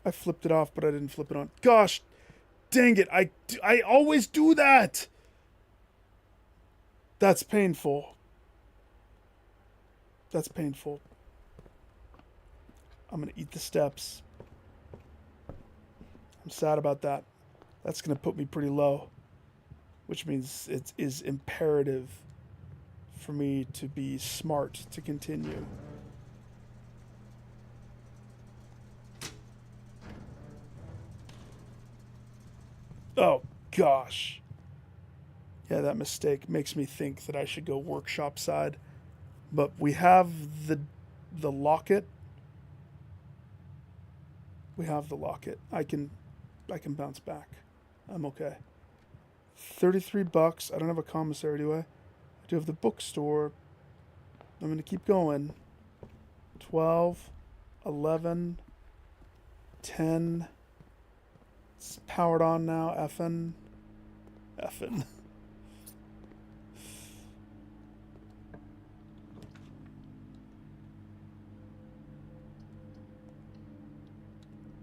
I flipped it off, but I didn't flip it on. Gosh, dang it. I always do that. That's painful. That's painful. I'm going to eat the steps. I'm sad about that. That's going to put me pretty low, which means it is imperative for me to be smart to continue. Oh, gosh. Yeah, that mistake makes me think that I should go workshop side. But we have the locket. We have the locket. I can bounce back. I'm okay. $33. I don't have a commissary, do I? I do have the bookstore. I'm going to keep going. 12, 11, 10. It's powered on now. Effin'.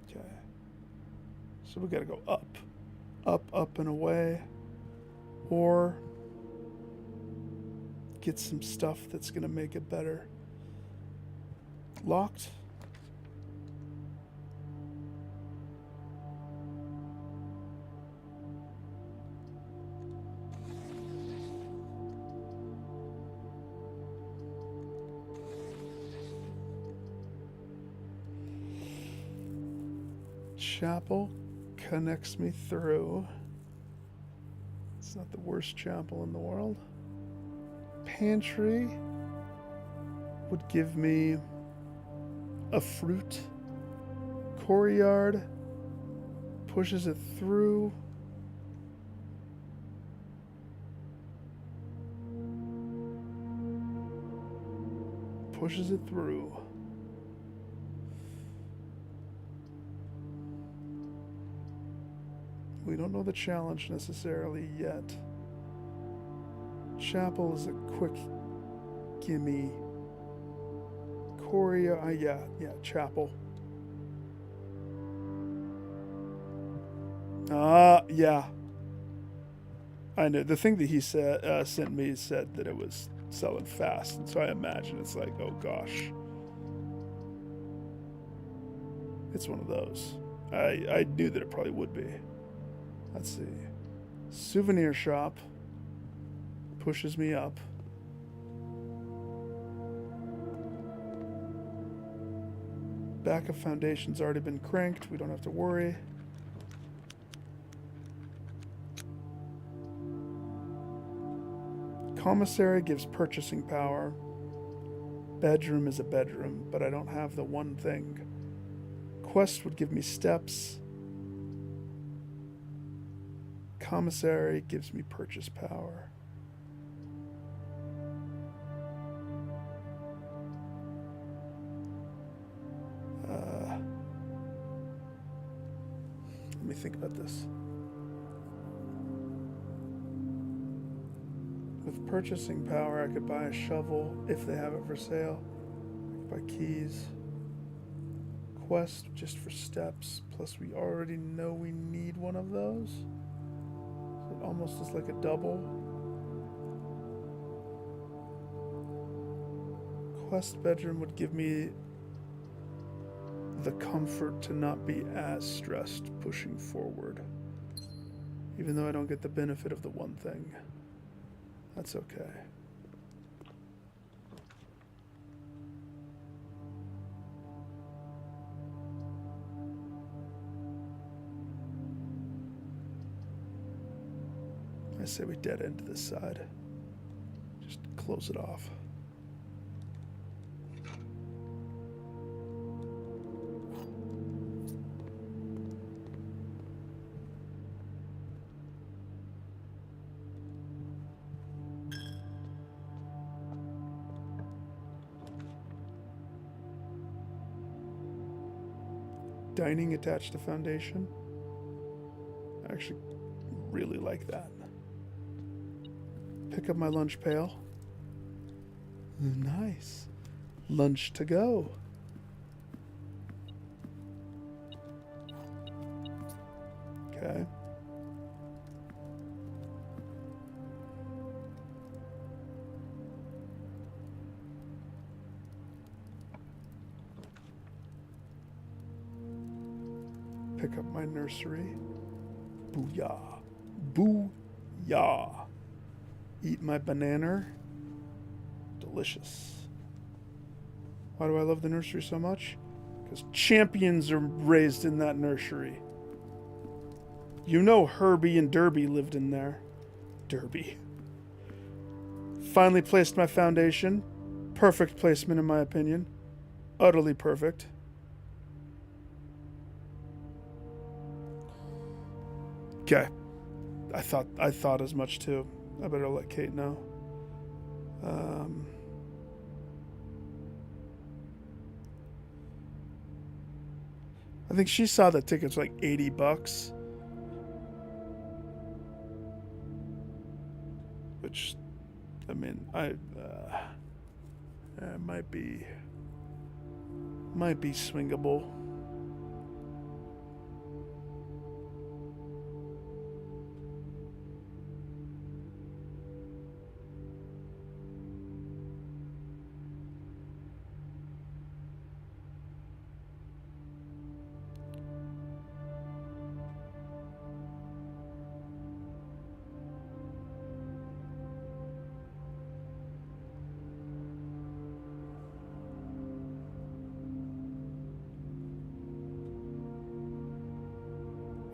Okay. So we gotta go up. Up, and away. Or get some stuff that's gonna make it better. Locked. Chapel connects me through. It's not the worst chapel in the world. Pantry would give me a fruit. Courtyard pushes it through. Pushes it through. We don't know the challenge necessarily yet. Chapel is a quick gimme. Coria, yeah, Chapel. Yeah. I know. The thing that he said sent me said that it was selling fast, and so I imagine it's like, oh gosh. It's one of those. I knew that it probably would be. Let's see. Souvenir shop pushes me up. Backup foundation's already been cranked. We don't have to worry. Commissary gives purchasing power. Bedroom is a bedroom, but I don't have the one thing. Quest would give me steps. Commissary gives me purchase power. Let me think about this. With purchasing power, I could buy a shovel if they have it for sale. I could buy keys. Quest just for steps. Plus, we already know we need one of those. So it almost is like a double. Quest bedroom would give me the comfort to not be as stressed pushing forward. Even though I don't get the benefit of the one thing. That's okay. I say we dead end to this side. Just close it off. dining attached to foundation. I actually really like that. Pick up my lunch pail. Nice. Lunch to go. Okay. Pick up my nursery. Booyah. Booyah. Eat my banana. Delicious. Why do I love the nursery so much? Because champions are raised in that nursery. You know Herbie and Derby lived in there. Derby. Finally placed my foundation. Perfect placement in my opinion. Utterly perfect. Okay. I thought as much too. I better let Kate know. I think she saw the tickets like $80. Which, I mean, it might be swingable.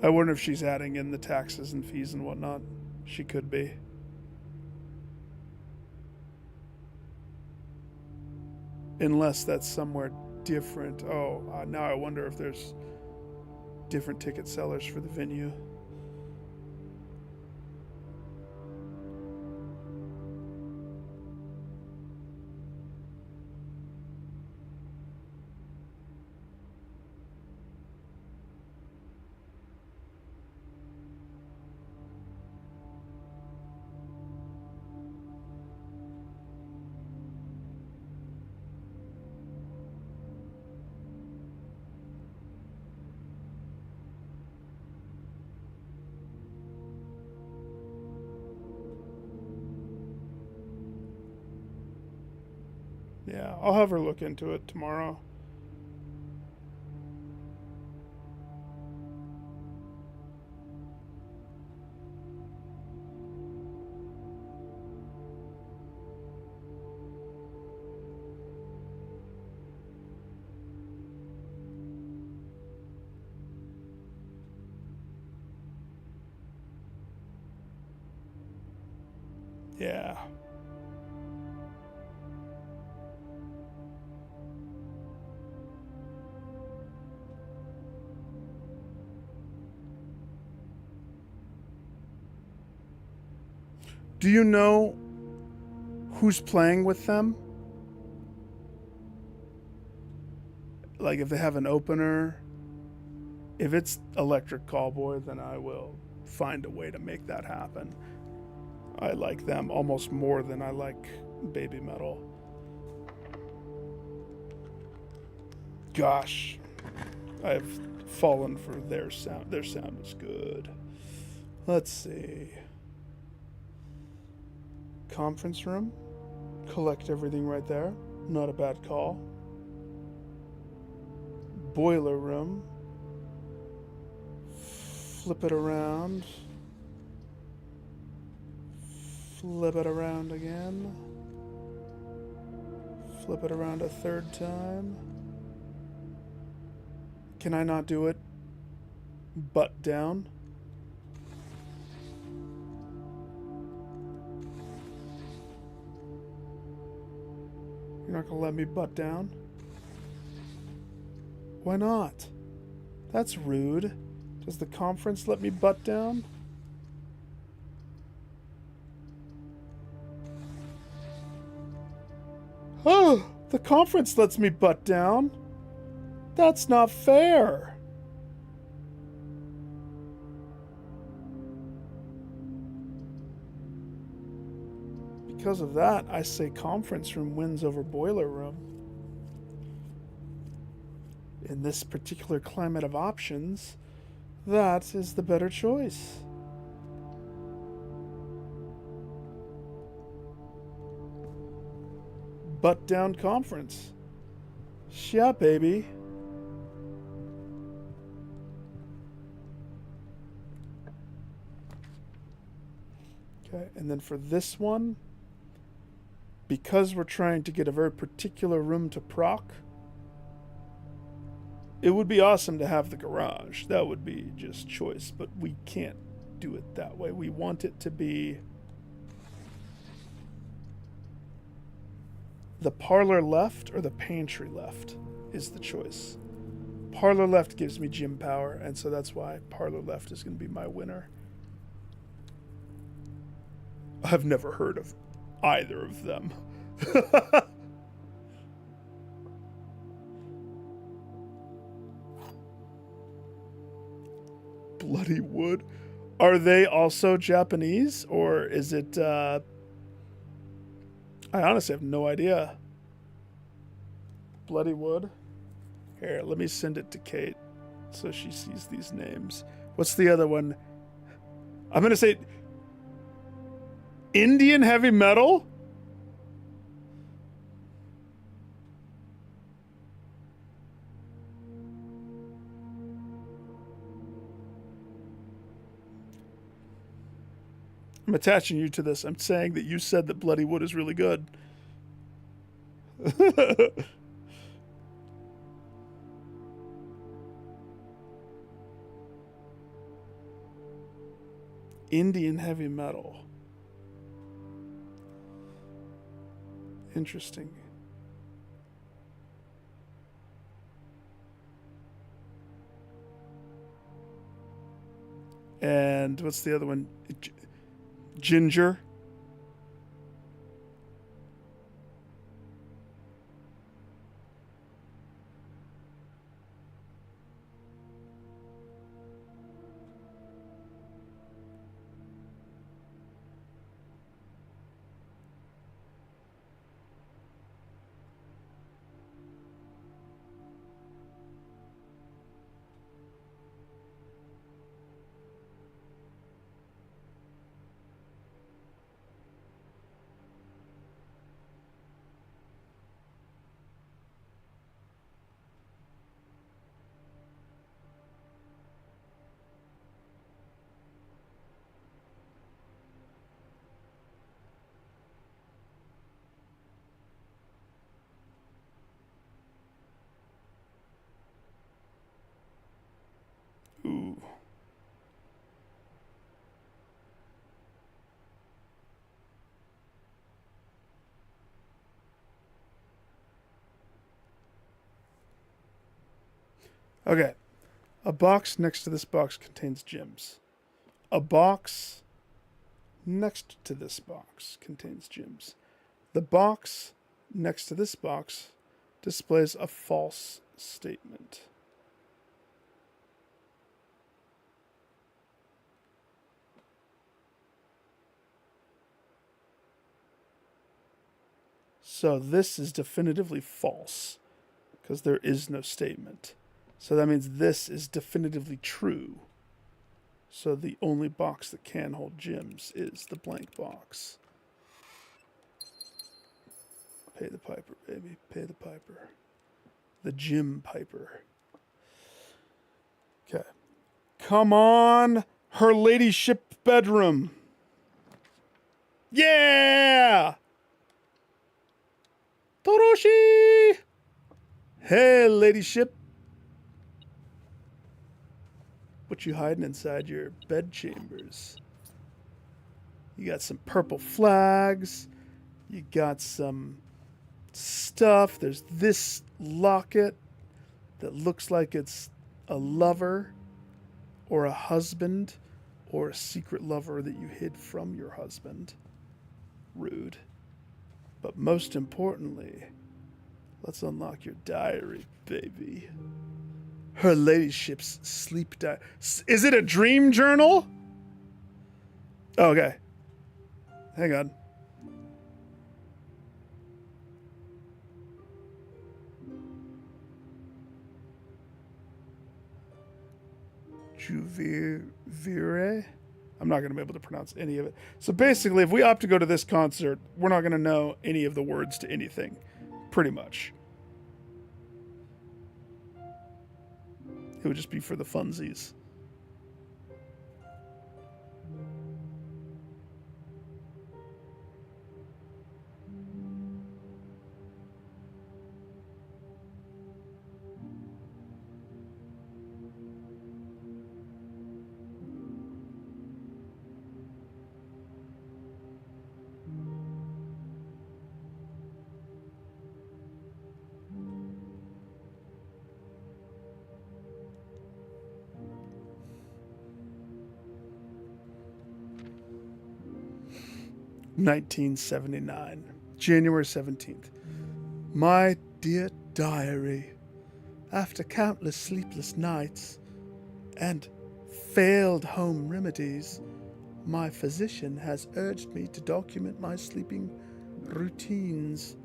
I wonder if she's adding in the taxes and fees and whatnot. She could be. Unless that's somewhere different. Oh, now I wonder if there's different ticket sellers for the venue. Yeah, I'll have her look into it tomorrow. Yeah. Do you know who's playing with them? Like if they have an opener. If it's Electric Callboy, then I will find a way to make that happen. I like them almost more than I like Baby Metal. Gosh, I've fallen for their sound. Their sound is good. Let's see. Conference room. Collect everything right there. Not a bad call. Boiler room. Flip it around. Flip it around again. Flip it around a third time. Can I not do it? Butt down. You're not gonna let me butt down? Why not? That's rude. Does the conference let me butt down? Oh, the conference lets me butt down. That's not fair. because of that, I say conference room wins over boiler room. In this particular climate of options, that is the better choice. Butt down conference. Yeah, baby. Okay, and then for this one, because we're trying to get a very particular room to proc, it would be awesome to have the garage. That would be just choice, but we can't do it that way. We want it to be the parlor left or the pantry left is the choice. Parlor left gives me gym power, and so that's why parlor left is going to be my winner. I've never heard of either of them. Bloody wood. Are they also Japanese, or is it I honestly have no idea. Bloody wood. Here, let me send it to Kate so she sees these names. What's the other one? I'm going to say Indian heavy metal? I'm attaching you to this. I'm saying that you said that Bloody Wood is really good. Indian heavy metal. Interesting. And what's the other one? Ginger. Ooh. Okay. A box next to this box contains gems. A box next to this box contains gems. The box next to this box displays a false statement. So this is definitively false because there is no statement. So that means this is definitively true. So the only box that can hold gems is the blank box. Pay the piper, baby. Pay the piper. The gym piper. Okay. Come on, her ladyship bedroom. Yeah! Toroshi! Hey, ladyship. What you hiding inside your bed chambers? You got some purple flags. You got some stuff. There's this locket that looks like it's a lover or a husband or a secret lover that you hid from your husband. Rude. But most importantly, let's unlock your diary, baby. Her ladyship's sleep diary. Is it a dream journal? Okay. Hang on. Juvire. I'm not going to be able to pronounce any of it. So basically, if we opt to go to this concert, we're not going to know any of the words to anything, pretty much. It would just be for the funsies. (1979) January 17th. My dear diary, after countless sleepless nights and failed home remedies, my physician has urged me to document my sleeping routines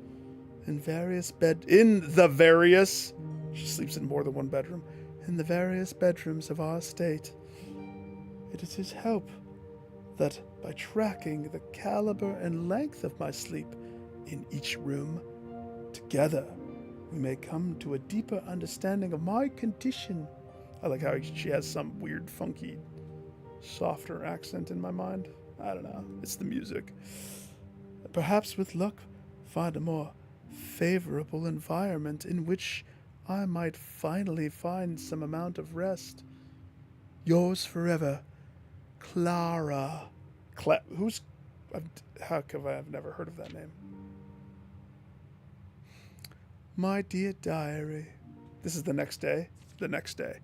in the various she sleeps in more than one bedroom, in the various bedrooms of our estate. It is his hope that by tracking the caliber and length of my sleep in each room, together we may come to a deeper understanding of my condition. I like how she has some weird, funky, softer accent in my mind. I don't know. It's the music. Perhaps with luck, find a more favorable environment in which I might finally find some amount of rest. Yours forever, Clara. How come I've never heard of that name? My dear diary. This is the next day. The next day.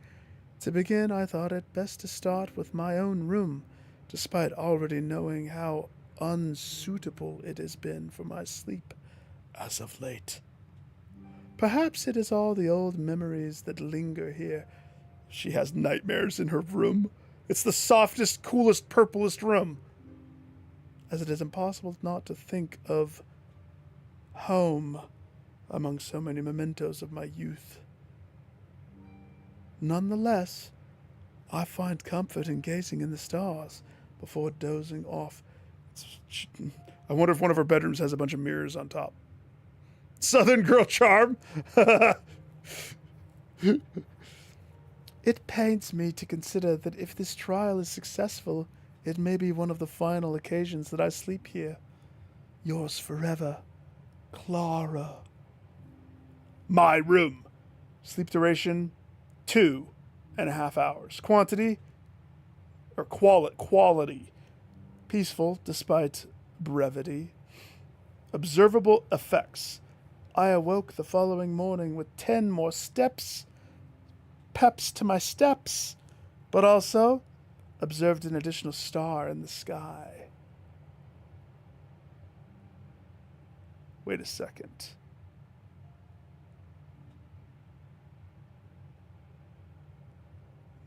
To begin, I thought it best to start with my own room, despite already knowing how unsuitable it has been for my sleep as of late. Perhaps it is all the old memories that linger here. She has nightmares in her room. It's the softest, coolest, purplest room. As it is impossible not to think of home among so many mementos of my youth. Nonetheless, I find comfort in gazing in the stars before dozing off. I wonder if one of her bedrooms has a bunch of mirrors on top. Southern girl charm. It pains me to consider that if this trial is successful, it may be one of the final occasions that I sleep here. Yours forever, Clara. My room. Sleep duration, 2.5 hours. Quantity, or quality. Peaceful despite brevity. Observable effects. I awoke the following morning with 10 more peps to my steps, but also observed an additional star in the sky. Wait a second.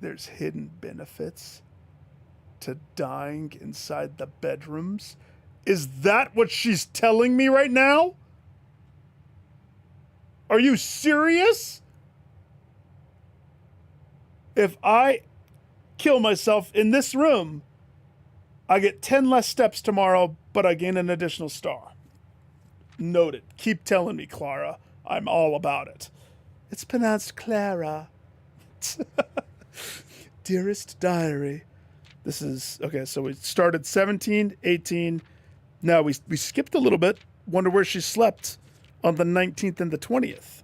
There's hidden benefits to dying inside the bedrooms. Is that what she's telling me right now? Are you serious? If I kill myself in this room, I get 10 less steps tomorrow, but I gain an additional star. Noted. Keep telling me, Clara. I'm all about it. It's pronounced Clara. Dearest diary. This is, okay, so we started 17, 18. Now we skipped a little bit. Wonder where she slept on the 19th and the 20th.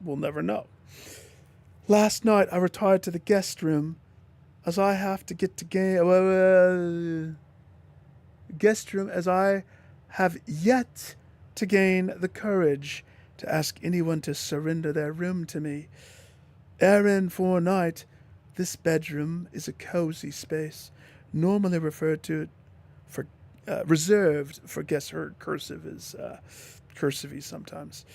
We'll never know. Last night I retired to the guest room as I have to get to guest room as I have yet to gain the courage to ask anyone to surrender their room to me. Aaron, for a night, this bedroom is a cozy space, normally referred to for reserved for guests. Her cursive is cursivy sometimes.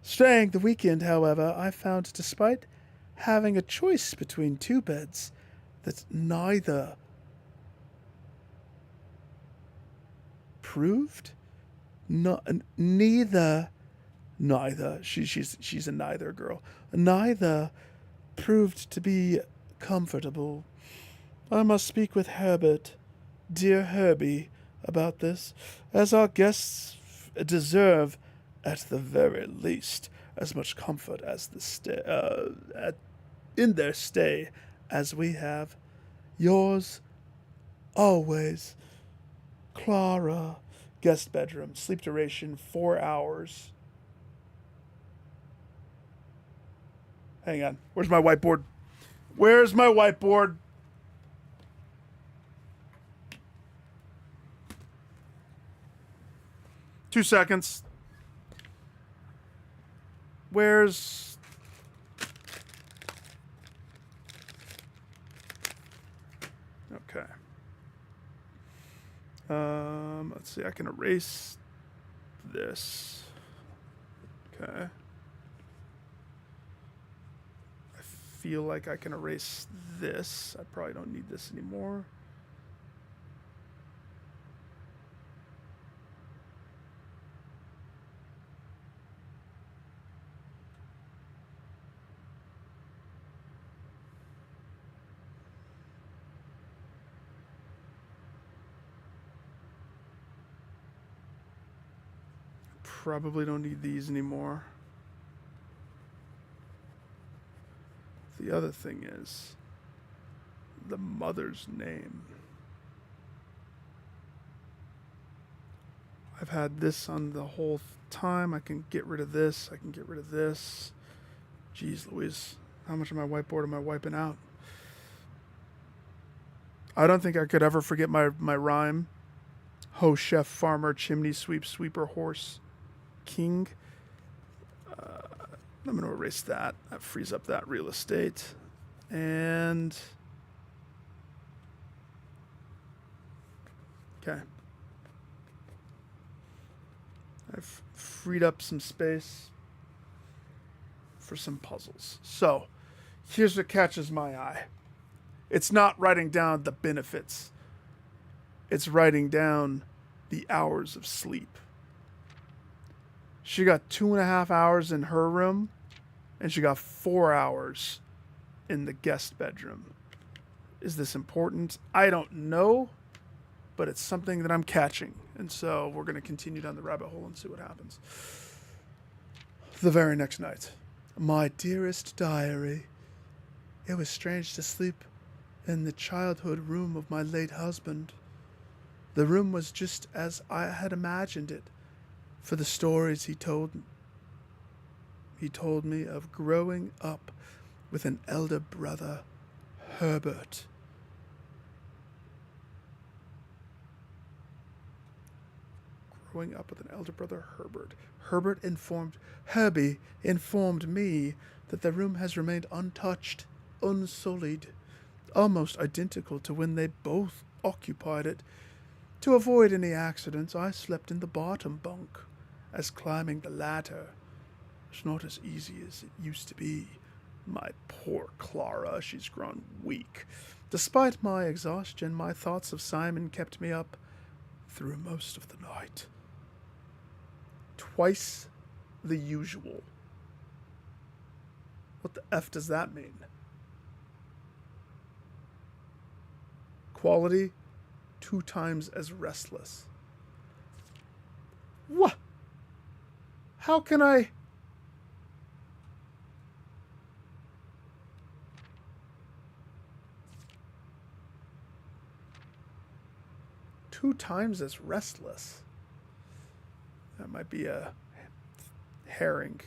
Staying the weekend, however, I found, despite having a choice between two beds, that neither proved neither she's a neither girl. Neither proved to be comfortable. I must speak with Herbert, dear Herbie, about this, as our guests deserve, at the very least, as much comfort as in their stay as we have. Yours, always, Clara. Guest bedroom. Sleep duration 4 hours. Hang on. Where's my whiteboard? Where's my whiteboard? Two seconds. Where's... Okay. Let's see. I can erase this. Okay. I feel like I can erase this. I probably don't need this anymore. Probably don't need these anymore. The other thing is the mother's name. I've had this on the whole time. I can get rid of this. I can get rid of this. Jeez Louise, how much of my whiteboard am I wiping out? I don't think I could ever forget my rhyme. Ho, chef, farmer, chimney sweep, sweeper, horse, king. I'm going to erase that. That frees up that real estate. And... okay. I've freed up some space for some puzzles. So, here's what catches my eye. It's not writing down the benefits. It's writing down the hours of sleep. She got 2.5 hours in her room, and she got 4 hours in the guest bedroom. Is this important? I don't know, but it's something that I'm catching. And so we're going to continue down the rabbit hole and see what happens. The very next night. My dearest diary. It was strange to sleep in the childhood room of my late husband. The room was just as I had imagined it, for the stories he told me of growing up with an elder brother, Herbert. Growing up with an elder brother, Herbert. Herbie informed me that the room has remained untouched, unsullied, almost identical to when they both occupied it. To avoid any accidents, I slept in the bottom bunk, as climbing the ladder is not as easy as it used to be. My poor Clara, she's grown weak. Despite my exhaustion, my thoughts of Simon kept me up through most of the night. Twice the usual. What the F does that mean? Quality, 2 times as restless. What? How can I... Two times as restless. That might be a herring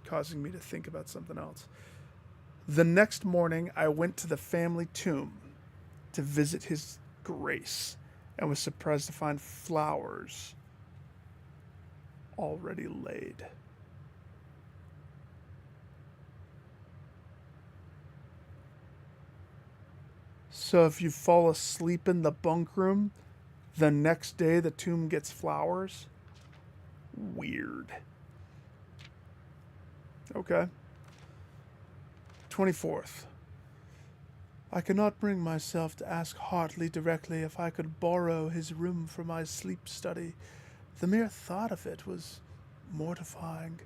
causing me to think about something else. The next morning, I went to the family tomb to visit his grace and was surprised to find flowers already laid. So if you fall asleep in the bunk room, the next day the tomb gets flowers? Weird. Okay. 24th. I cannot bring myself to ask Hartley directly if I could borrow his room for my sleep study. The mere thought of it was mortifying.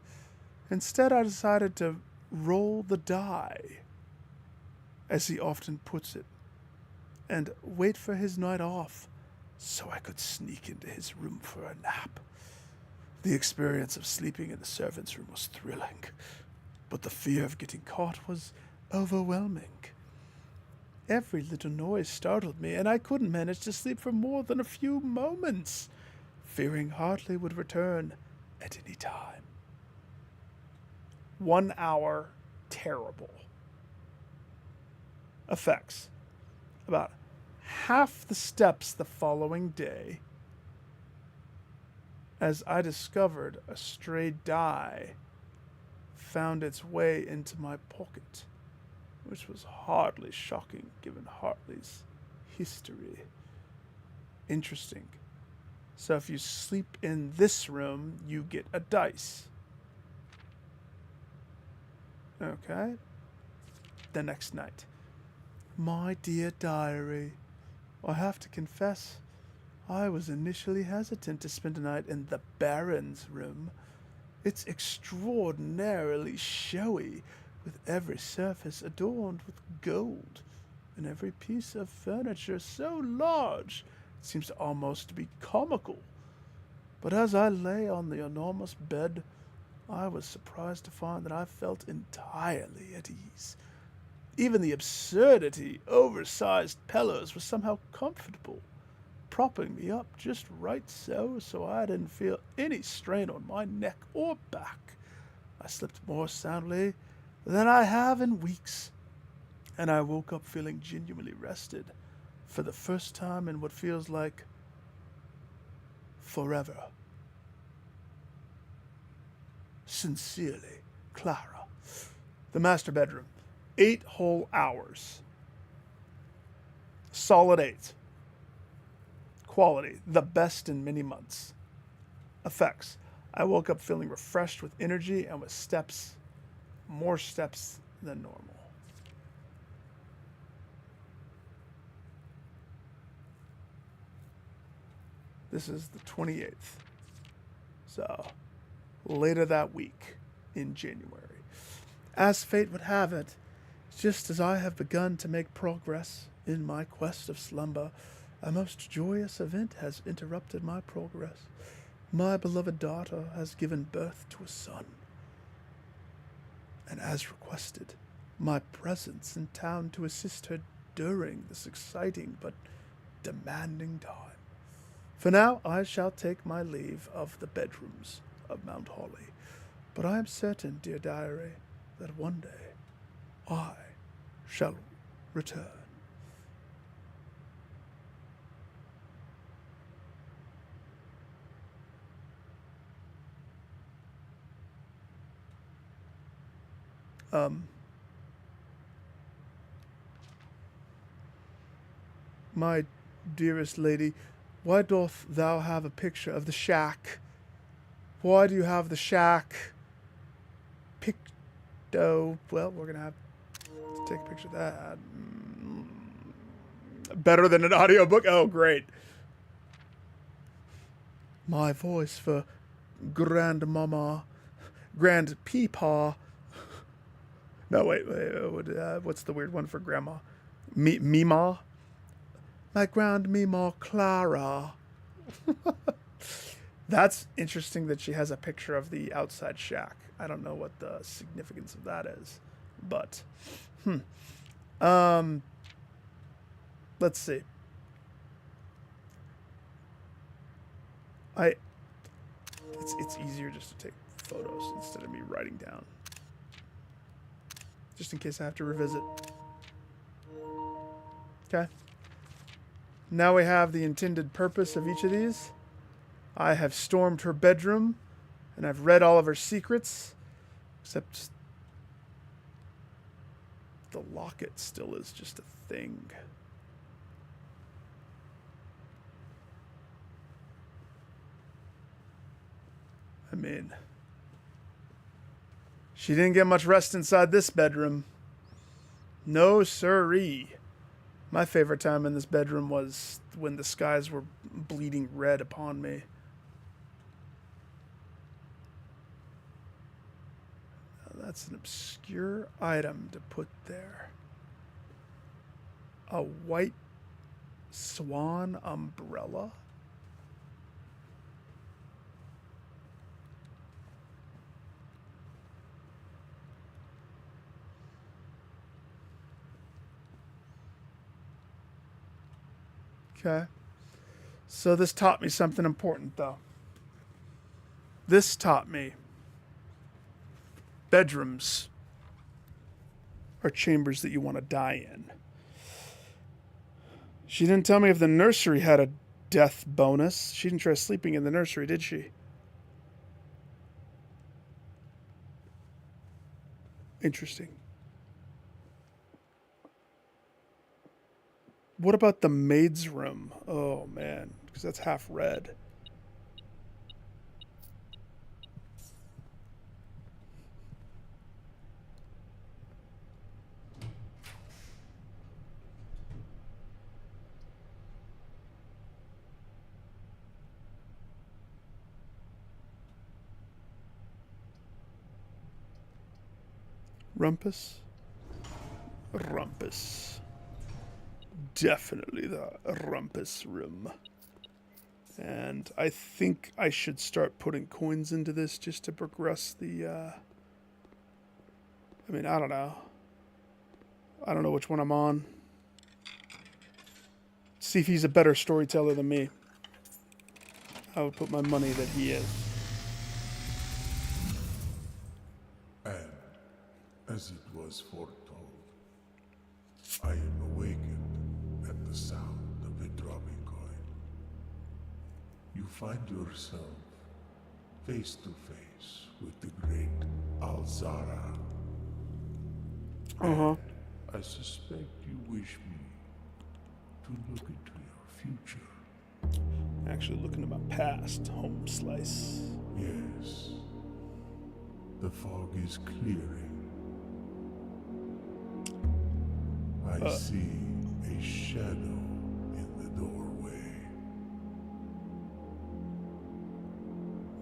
Instead, I decided to roll the die. as he often puts it, and wait for his night off so I could sneak into his room for a nap. The experience of sleeping in the servants' room was thrilling, but the fear of getting caught was overwhelming. Every little noise startled me, and I couldn't manage to sleep for more than a few moments, fearing Hartley would return at any time. 1 hour, terrible. Effects. About half the steps the following day, as I discovered a stray die found its way into my pocket, which was hardly shocking given Hartley's history. Interesting. So if you sleep in this room, you get a dice. Okay. The next night. My dear diary, I have to confess, I was initially hesitant to spend a night in the Baron's room. It's extraordinarily showy, with every surface adorned with gold, and every piece of furniture so large it seems almost to be comical. But as I lay on the enormous bed, I was surprised to find that I felt entirely at ease. Even the absurdity oversized pillows were somehow comfortable, propping me up just right so I didn't feel any strain on my neck or back. I slept more soundly than I have in weeks, and I woke up feeling genuinely rested for the first time in what feels like forever. Sincerely, Clara. The master bedroom. 8 whole hours. Solid 8. Quality. The best in many months. Effects. I woke up feeling refreshed with energy and with steps. More steps than normal. This is the 28th. So, later that week in January. As fate would have it, just as I have begun to make progress in my quest of slumber, a most joyous event has interrupted my progress. My beloved daughter has given birth to a son. And as requested, my presence in town to assist her during this exciting but demanding time. For now, I shall take my leave of the bedrooms of Mount Holly. But I am certain, dear diary, that one day I shall return. My dearest lady, why doth thou have a picture of the shack? Why do you have the shack? Picto. Well, we're going to have to take a picture of that. Better than an audiobook? Oh, great. My voice for grandmama. Grand peepaw. No, wait. What's the weird one for grandma? Mima? My grand Mima Clara. That's interesting that she has a picture of the outside shack. I don't know what the significance of that is, but let's see. It's easier just to take photos instead of me writing down, just in case I have to revisit. Okay. Now we have the intended purpose of each of these. I have stormed her bedroom, and I've read all of her secrets, except the locket still is just a thing. I mean, she didn't get much rest inside this bedroom. No siree. My favorite time in this bedroom was when the skies were bleeding red upon me. Now, that's an obscure item to put there. A white swan umbrella? Okay. So this taught me something important, though. This taught me bedrooms are chambers that you want to die in. She didn't tell me if the nursery had a death bonus. She didn't try sleeping in the nursery, did she? Interesting. What about the maid's room? Oh, man. Because that's half red. Rumpus? Rumpus. Definitely the rumpus room. And I think I should start putting coins into this just to progress the, I mean, I don't know. I don't know which one I'm on. See if he's a better storyteller than me. I would put my money that he is. And, as it was foretold, I am awakened at the sound of a dropping coin. You find yourself face to face with the great Alzara. Uh-huh. I suspect you wish me to look into your future. Actually looking at my past. Home slice. Yes. The fog is clearing. I see a shadow in the doorway.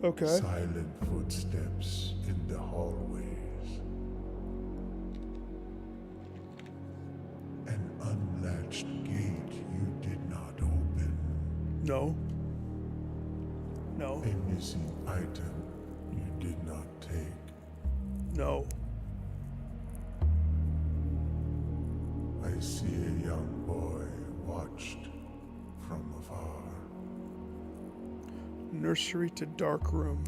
Okay. Silent footsteps in the hallways. An unlatched gate you did not open. No. No. A missing item you did not take. No. I see a young boy watched from afar. Nursery to dark room.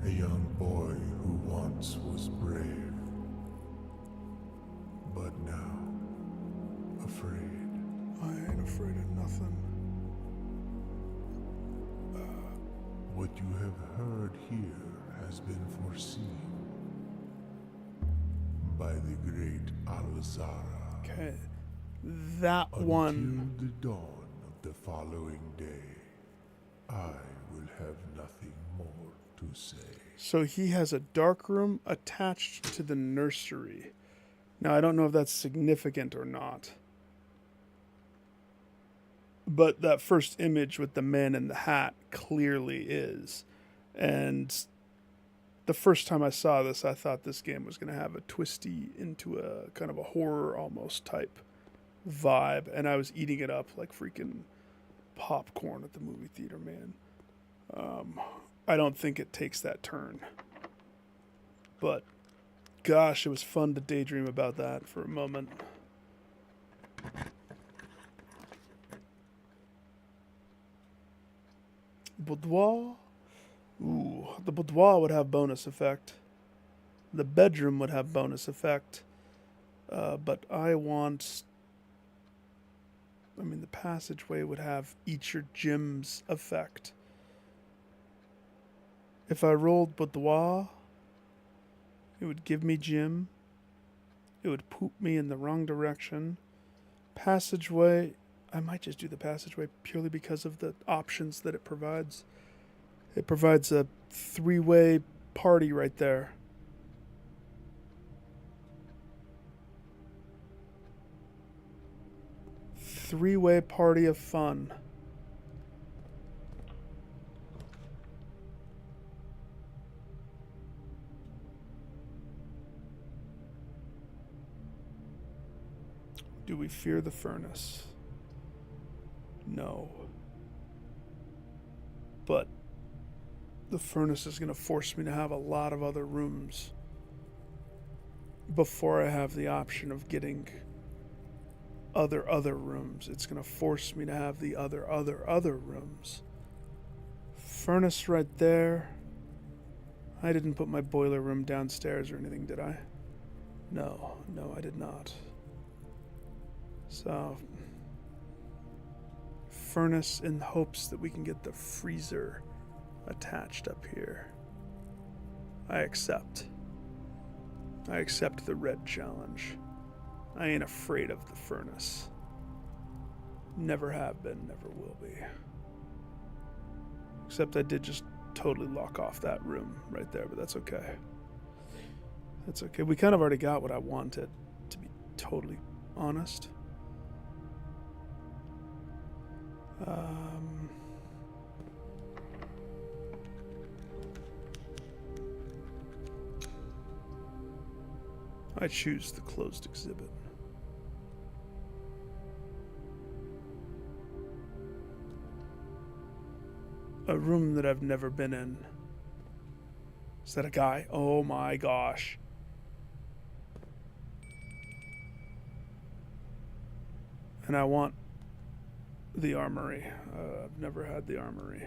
A young boy who once was brave, but now afraid. I ain't afraid of nothing. What you have heard here has been foreseen by the great Alzara. Okay. That one. Until the dawn of the following day, I will have nothing more to say. So he has a dark room attached to the nursery. Now, I don't know if that's significant or not. But that first image with the man in the hat clearly is. And the first time I saw this, I thought this game was going to have a twisty into a kind of a horror almost type vibe. And I was eating it up like freaking popcorn at the movie theater, man. I don't think it takes that turn. But gosh, it was fun to daydream about that for a moment. Boudoir? Ooh, the boudoir would have bonus effect. The bedroom would have bonus effect. But I want... I mean, the passageway would have eat your gems effect. If I rolled boudoir, it would give me gem. It would poop me in the wrong direction. Passageway, I might just do the passageway purely because of the options that it provides. It provides a three-way party right there. Three-way party of fun. Do we fear the furnace? No. But the furnace is going to force me to have a lot of other rooms before I have the option of getting other rooms. It's going to force me to have the other rooms. Furnace right there. I didn't put my boiler room downstairs or anything, did I? No, I did not. So, furnace in hopes that we can get the freezer attached up here. I accept. I accept the red challenge. I ain't afraid of the furnace. Never have been, never will be. Except I did just totally lock off that room right there, but that's okay. That's okay. We kind of already got what I wanted, to be totally honest. I choose the closed exhibit. A room that I've never been in. Is that a guy? Oh my gosh. And I want the armory. I've never had the armory.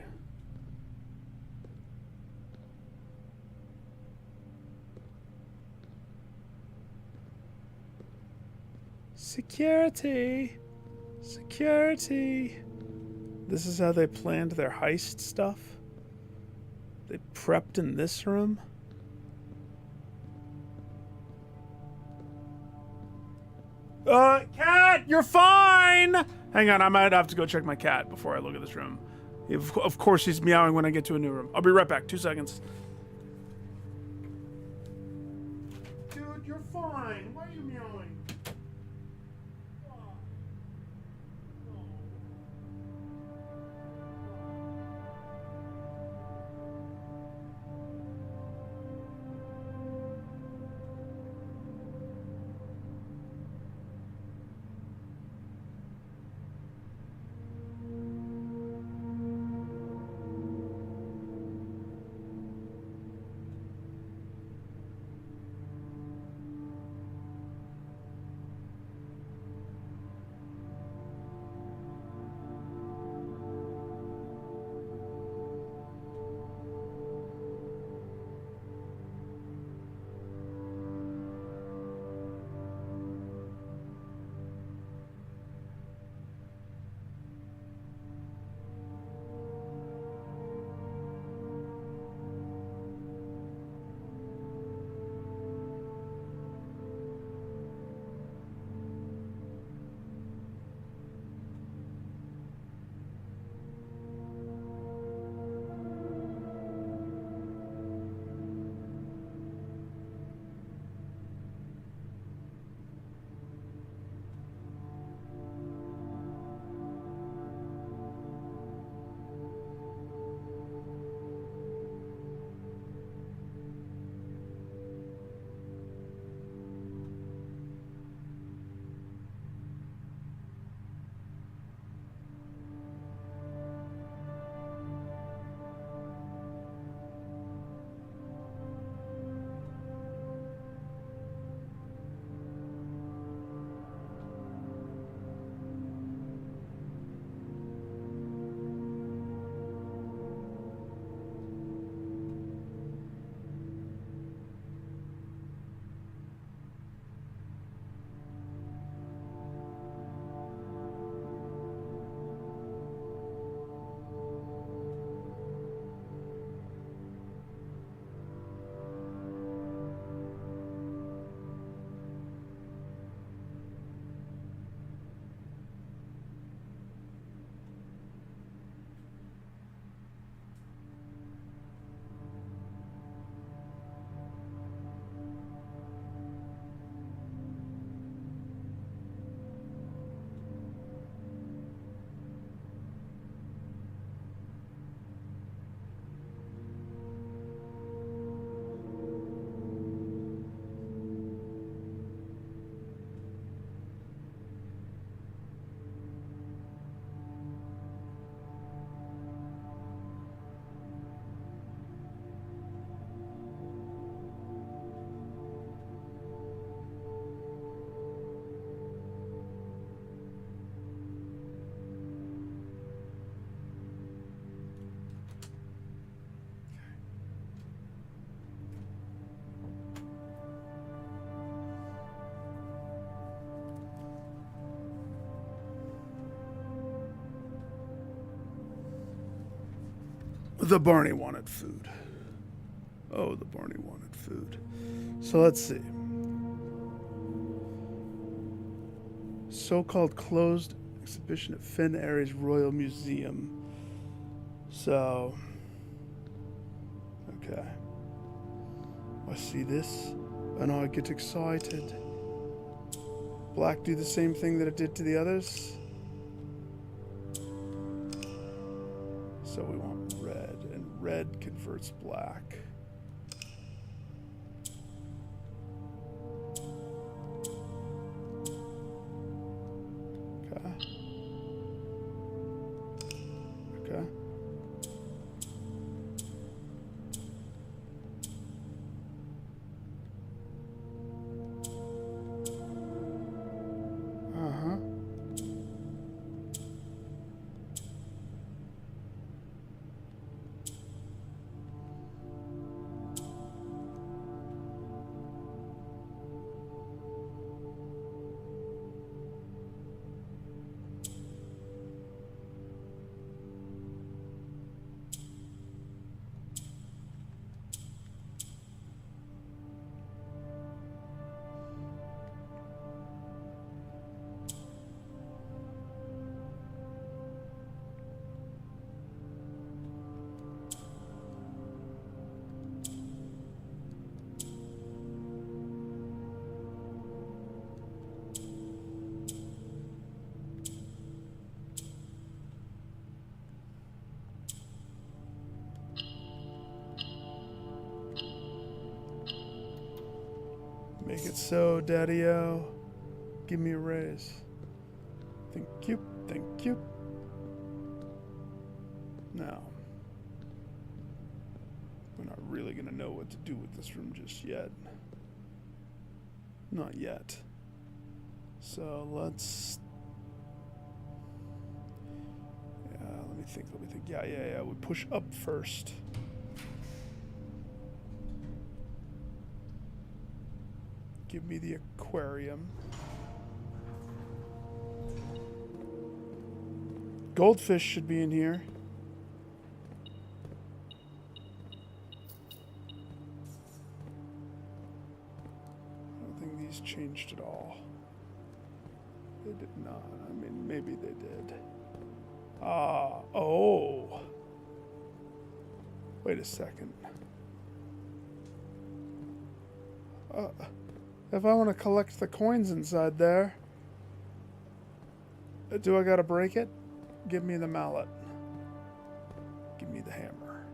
Security! Security! This is how they planned their heist stuff? They prepped in this room? Cat, you're fine! Hang on, I might have to go check my cat before I look at this room. Of course he's meowing when I get to a new room. I'll be right back, 2 seconds. Dude, you're fine. Why are you meowing? The Barney wanted food. Oh, the Barney wanted food. So let's see. So-called closed exhibition at Finn Aries Royal Museum. So, okay. I see this, and I get excited. Black do the same thing that it did to the others. So we want red, and red converts black. Okay. Okay. Uh-huh. Make it so, Daddy-o. Give me a raise. Thank you, thank you. Now, we're not really gonna know what to do with this room just yet. Not yet. So let's... let me think. Yeah. We push up first. Give me the aquarium. Goldfish should be in here. I don't think these changed at all. They did not. I mean, maybe they did. Oh. Wait a second. If I want to collect the coins inside there, do I gotta break it? Give me the mallet. Give me the hammer.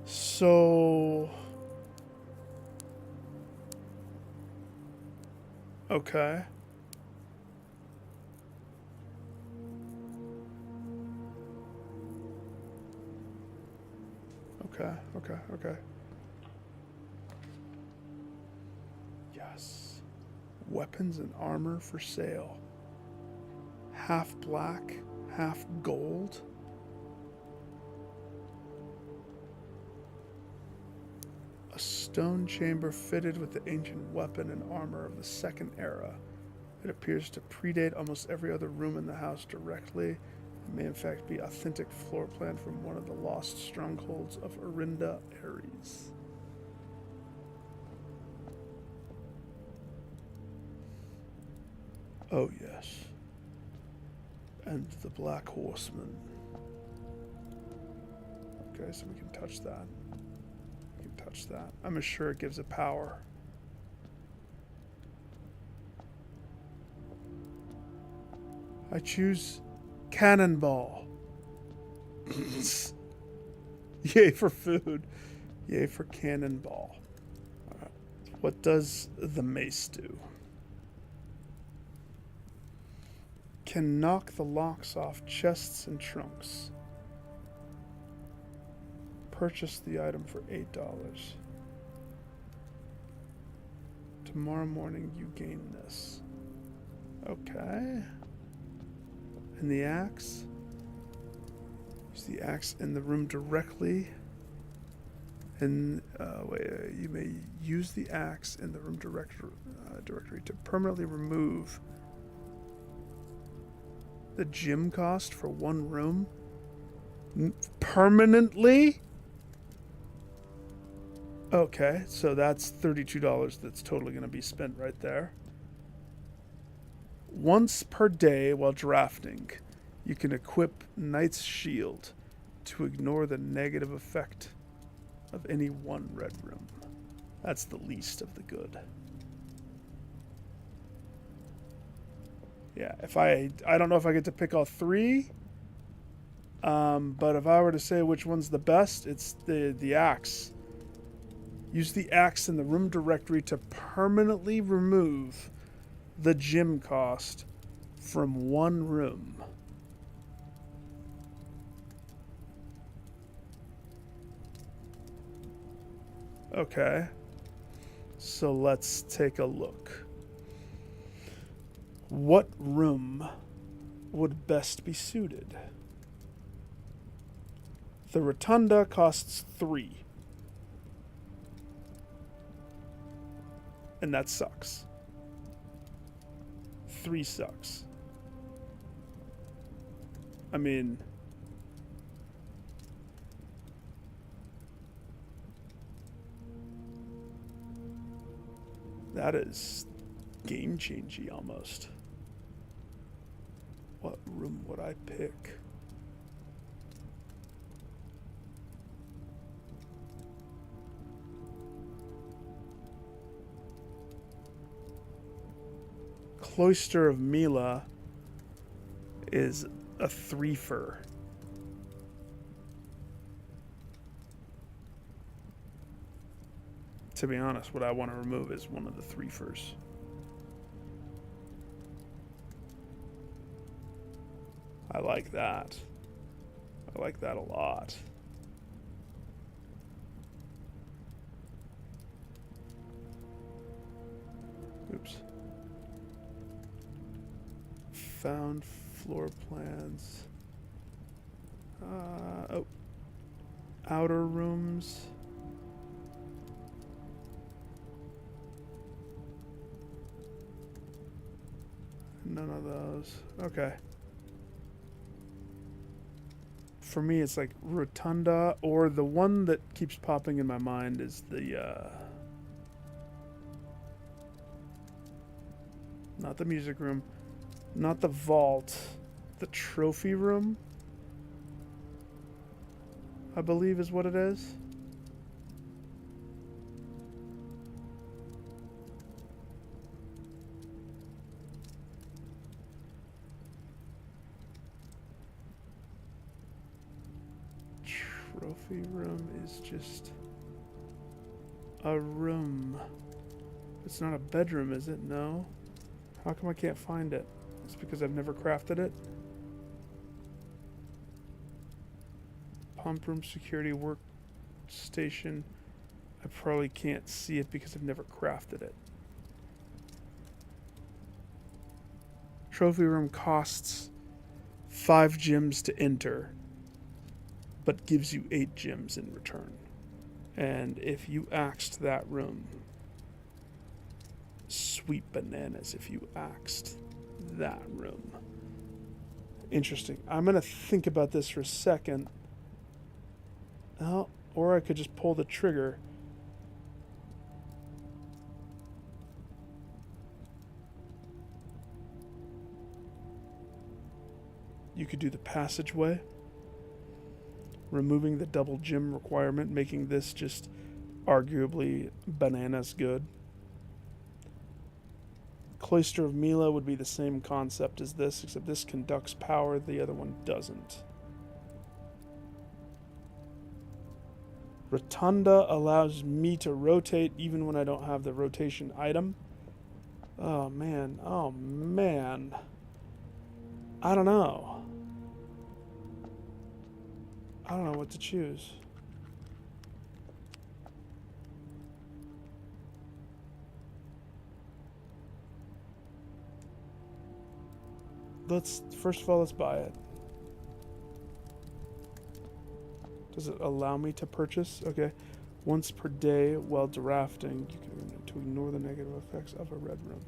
So... Okay. Okay. Yes. Weapons and armor for sale. Half black, half gold. A stone chamber fitted with the ancient weapon and armor of the Second Era. It appears to predate almost every other room in the house directly. It may in fact be authentic floor plan from one of the lost strongholds of Orinda Ares. Oh yes. And the Black Horseman. Okay, so we can touch that. We can touch that. I'm sure it gives it power. I choose Cannonball. Yay for food. Yay for Cannonball. Alright. What does the mace do? Can knock the locks off chests and trunks. Purchase the item for $8. Tomorrow morning you gain this. Okay. And the axe? Use the axe in the room directly. And you may use the axe in the room directory to permanently remove the gym cost for one room. Permanently? Okay, so that's $32 that's totally going to be spent right there. Once per day while drafting, you can equip Knight's Shield to ignore the negative effect of any one red room. That's the least of the good. Yeah, if I don't know if I get to pick all three, but if I were to say which one's the best, it's the axe. Use the axe in the room directory to permanently remove the gym cost from one room. Okay, so let's take a look. What room would best be suited? The rotunda costs 3. And that sucks. 3 sucks. I mean, that is game changing almost. What room would I pick? Cloister of Mila is a 3-fer. To be honest, what I want to remove is one of the 3-fers. I like that. I like that a lot. Oops. Found floor plans. Oh. Outer rooms. None of those. Okay. For me, it's like Rotunda, or the one that keeps popping in my mind is the, not the music room, not the vault, the trophy room, I believe is what it is. Trophy room is just a room. It's not a bedroom, is it? No. How come I can't find it? It's because I've never crafted it. Pump room, security workstation. I probably can't see it because I've never crafted it. Trophy room costs 5 gems to enter, but gives you 8 gems in return. And if you axed that room, sweet bananas if you axed that room. Interesting. I'm going to think about this for a second. Oh, or I could just pull the trigger. You could do the passageway, removing the double gem requirement, making this just arguably bananas good. Cloister of Mila would be the same concept as this, except this conducts power, the other one doesn't. Rotunda allows me to rotate even when I don't have the rotation item. Oh man, oh man. I don't know. I don't know what to choose. First of all, let's buy it. Does it allow me to purchase? Okay. Once per day while drafting, you can to ignore the negative effects of a red room.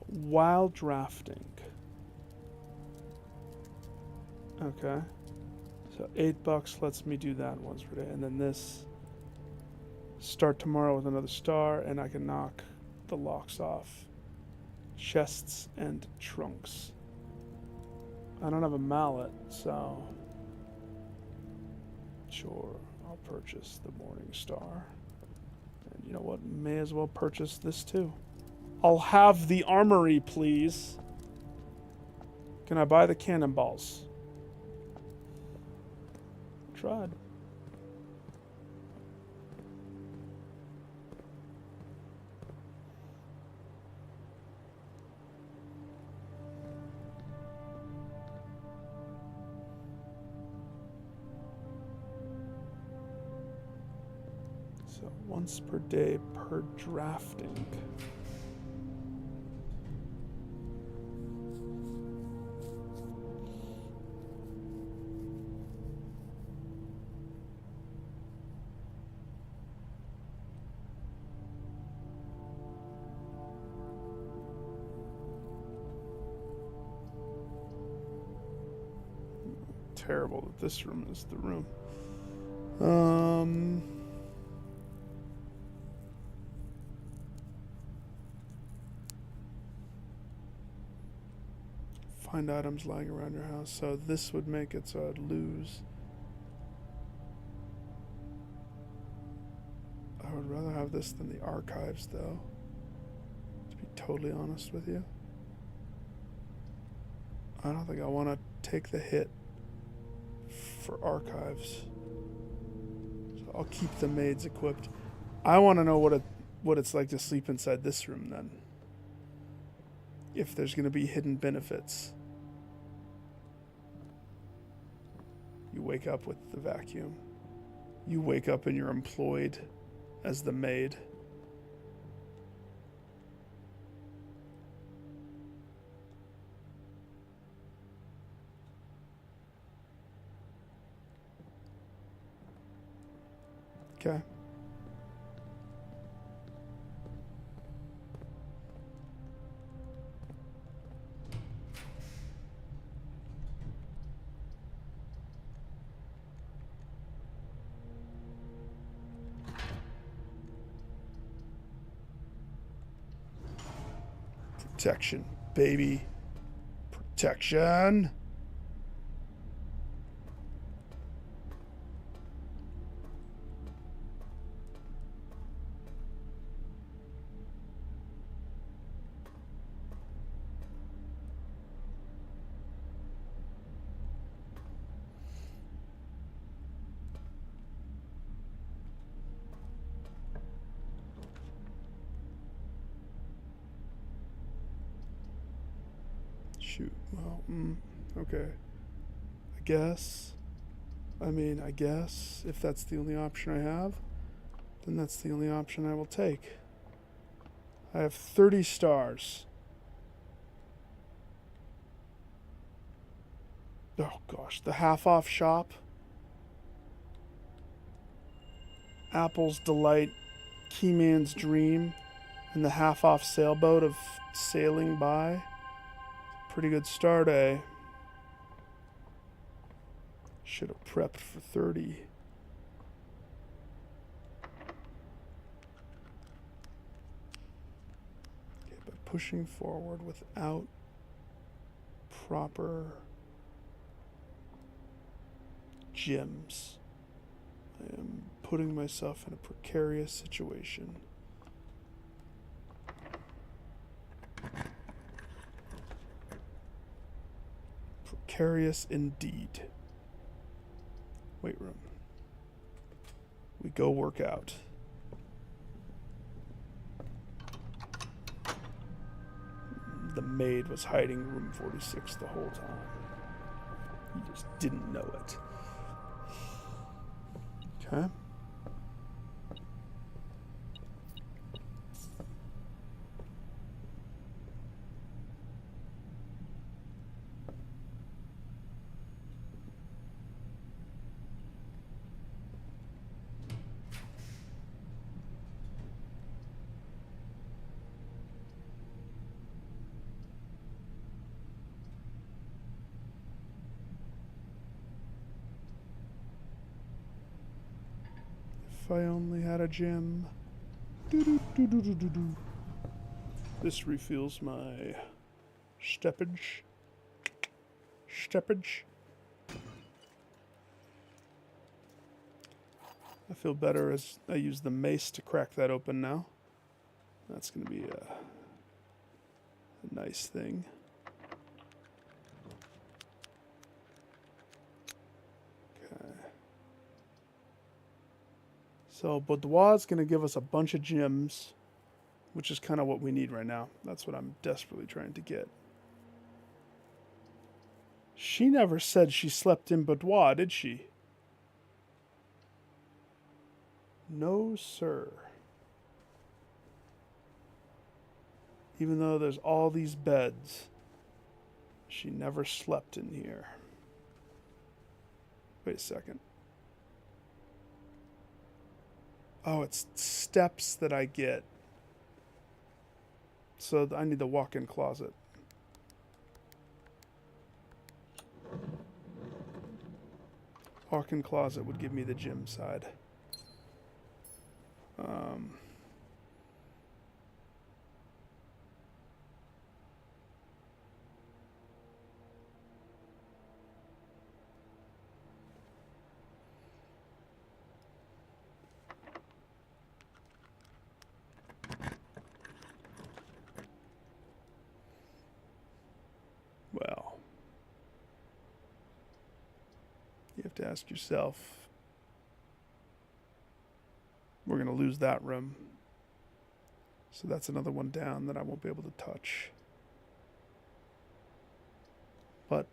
While drafting. Okay. So $8 lets me do that once per day. And then this, start tomorrow with another star, and I can knock the locks off. Chests and trunks. I don't have a mallet, so sure, I'll purchase the Morning Star. And you know what? May as well purchase this too. I'll have the armory, please. Can I buy the cannonballs? Tried. So once per day per drafting. Terrible that this room is the room. Find items lying around your house. So this would make it so I'd lose. I would rather have this than the archives, though. To be totally honest with you. I don't think I want to take the hit for archives. So I'll keep the maids equipped. I want to know what it's like to sleep inside this room then. If there's going to be hidden benefits. You wake up with the vacuum. You wake up and you're employed as the maid. Okay. Protection, baby. Protection. Shoot. Well, okay. I guess if that's the only option I have, then that's the only option I will take. I have 30 stars. Oh gosh, the half-off shop. Apple's Delight, Keyman's Dream, and the half-off sailboat of sailing by. Pretty good start, eh? Should have prepped for 30. Okay, but pushing forward without proper gems, I am putting myself in a precarious situation. Precarious indeed. Weight room. We go work out. The maid was hiding room 46 the whole time. You just didn't know it. Okay. If I only had a gym. Doo-doo-doo-doo-doo-doo. This refills my steppage. Steppage. I feel better as I use the mace to crack that open now. That's going to be a nice thing. Okay. So Boudoir's going to give us a bunch of gems, which is kind of what we need right now. That's what I'm desperately trying to get. She never said she slept in Boudoir, did she? No, sir. Even though there's all these beds, she never slept in here. Wait a second. Oh, it's steps that I get. So I need the walk-in closet. Walk-in closet would give me the gym side. Well, you have to ask yourself, we're going to lose that room. So that's another one down that I won't be able to touch. But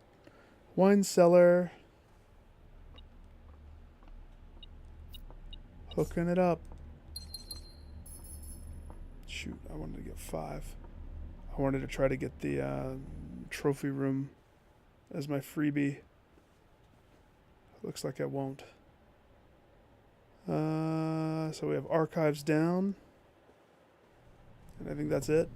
wine cellar. Hooking it up. Shoot, I wanted to get 5. I wanted to try to get the trophy room as my freebie. Looks like I won't. So we have archives down. And I think that's it.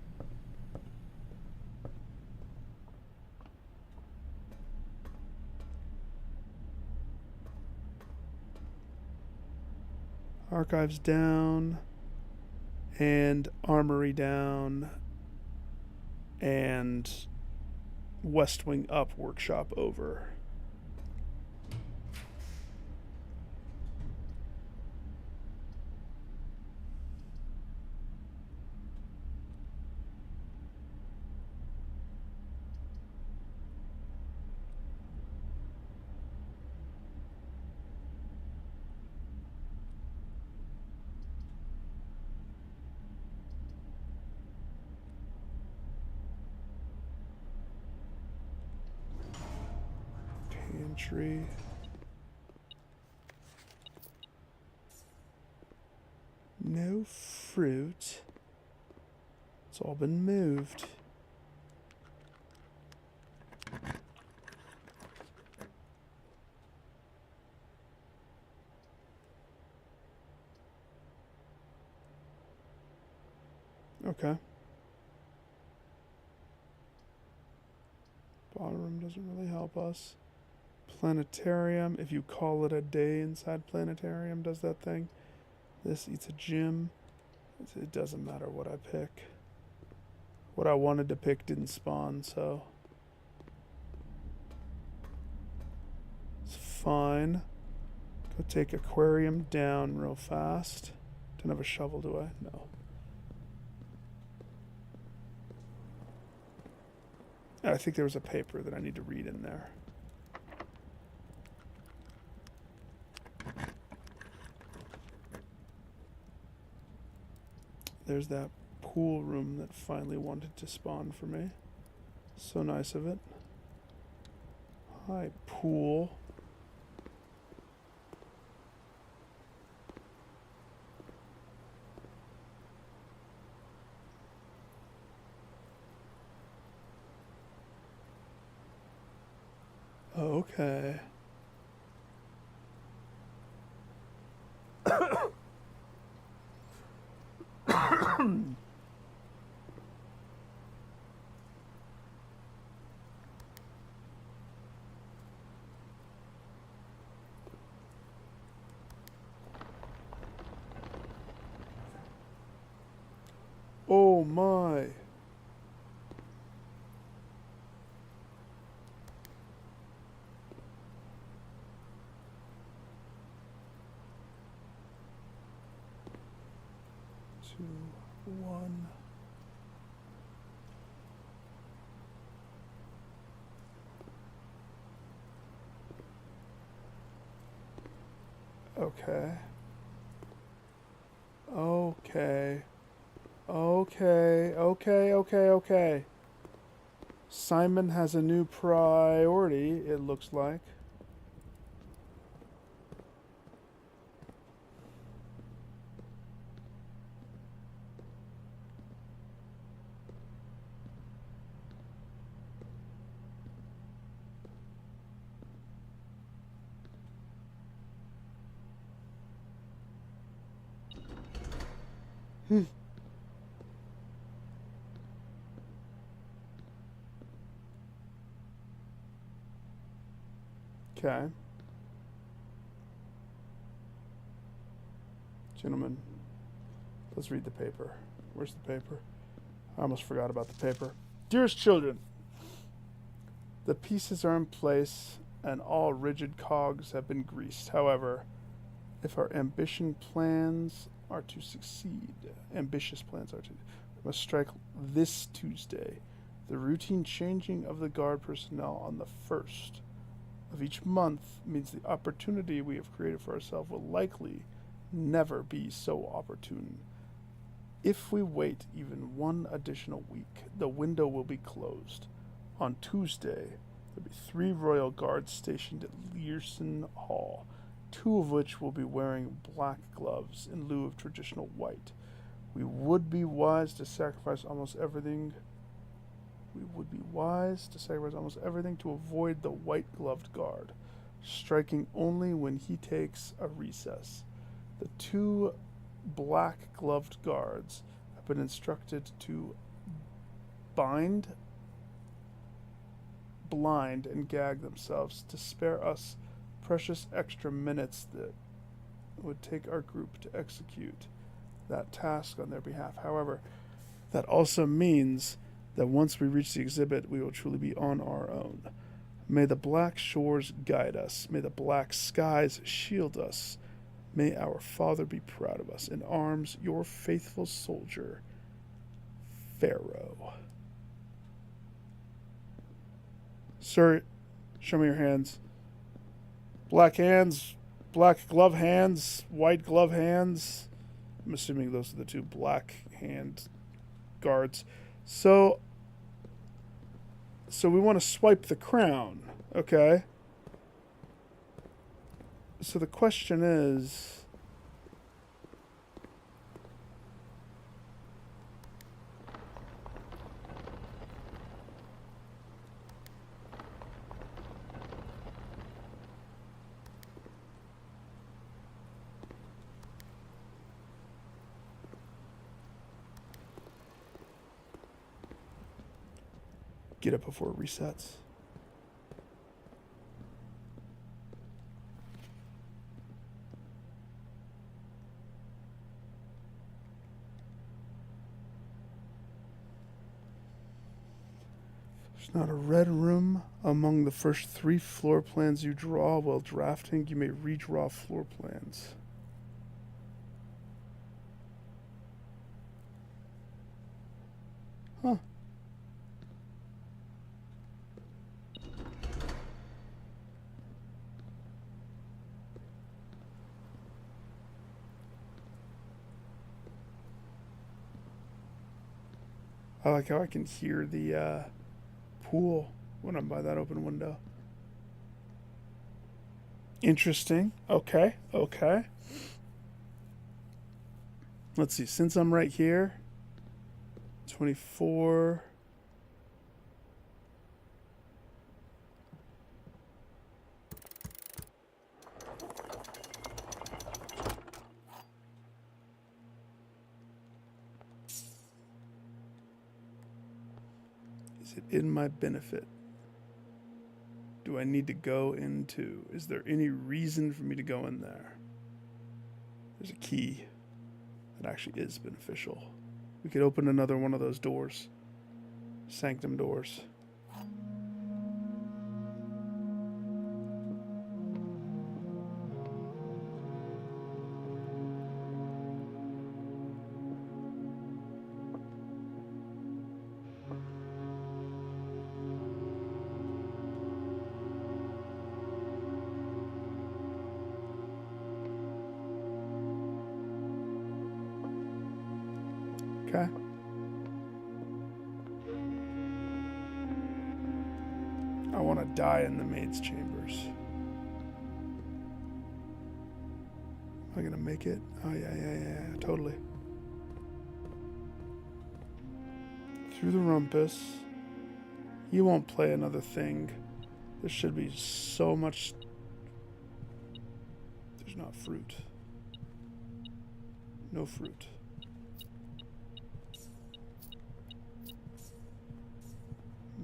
Archives down. And armory down. And West Wing up, workshop over. Pantry. No fruit. It's all been moved. Okay. Bottom room doesn't really help us. Planetarium, if you call it a day inside planetarium, does that thing. This eats a gym. It doesn't matter what I pick. What I wanted to pick didn't spawn, so it's fine. Go take aquarium down real fast. Don't have a shovel, do I? No. I think there was a paper that I need to read in there. There's that pool room that finally wanted to spawn for me. So nice of it. Hi, pool. Okay. Oh my. Two, one. Okay. Okay. Okay. Simon has a new priority, it looks like. Okay. Gentlemen, let's read the paper. Where's the paper? I almost forgot about the paper. Dearest children, the pieces are in place and all rigid cogs have been greased. However, if our ambitious plans are to succeed, we must strike this Tuesday. The routine changing of the guard personnel on the 1st of each month means the opportunity we have created for ourselves will likely never be so opportune. If we wait even one additional week, the window will be closed. On Tuesday, there'll be 3 royal guards stationed at Learson Hall, 2 of which will be wearing black gloves in lieu of traditional white. We would be wise to sacrifice almost everything to avoid the white-gloved guard, striking only when he takes a recess. The 2 black-gloved guards have been instructed to bind, blind, and gag themselves to spare us precious extra minutes that would take our group to execute that task on their behalf. However, that also means that once we reach the exhibit, we will truly be on our own. May the black shores guide us. May the black skies shield us. May our Father be proud of us. In arms, your faithful soldier, Pharaoh. Sir, show me your hands. Black hands, black glove hands, white glove hands. I'm assuming those are the 2 black hand guards. So we want to swipe the crown, okay? So the question is, get up before it resets. There's not a red room among the first 3 floor plans you draw. While drafting, you may redraw floor plans. Huh. I like how I can hear the pool when I'm by that open window. Interesting. Okay. Let's see. Since I'm right here, 24. Is it in my benefit? Do I need to go into? Is there any reason for me to go in there? There's a key that actually is beneficial. We could open another one of those doors. Sanctum doors. Okay. I want to die in the maid's chambers. Am I going to make it? Oh, yeah, totally. Through the rumpus. You won't play another thing. There should be so much... There's not fruit. No fruit.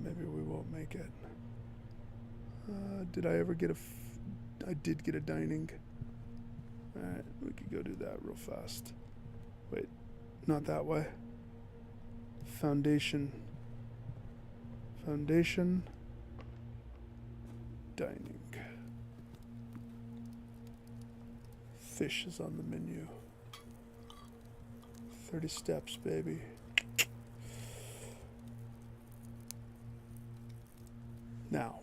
Maybe we won't make it. Did I ever get I did get a dining. Alright, we could go do that real fast. Wait, not that way. Foundation. Foundation. Dining. Fish is on the menu. 30 steps, baby. Now.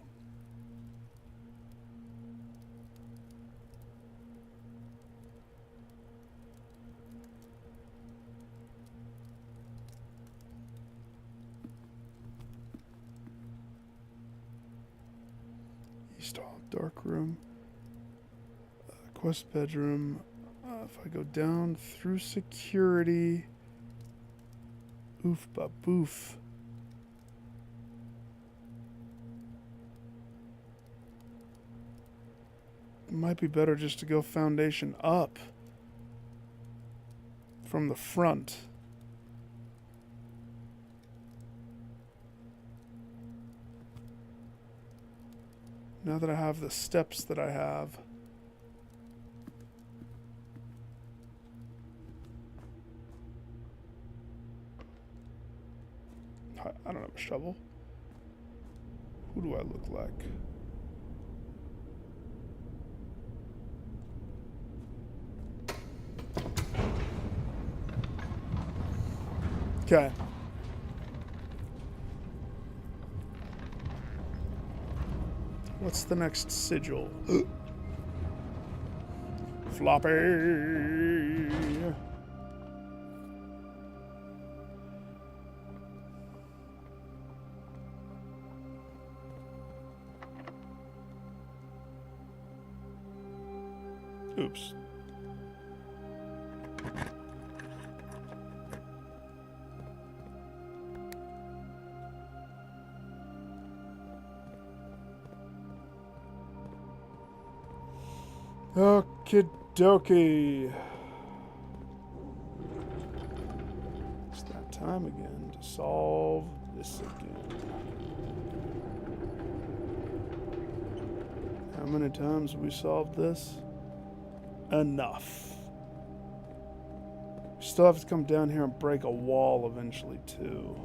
East Hall, dark room. Quest bedroom. If I go down through security. Oof ba boof. It might be better just to go foundation up. From the front. Now that I have the steps that I have. I don't have a shovel. Who do I look like? Okay. What's the next sigil? Floppy. Oops. Okie dokie. It's that time again to solve this again. How many times have we solved this? Enough. We still have to come down here and break a wall eventually, too.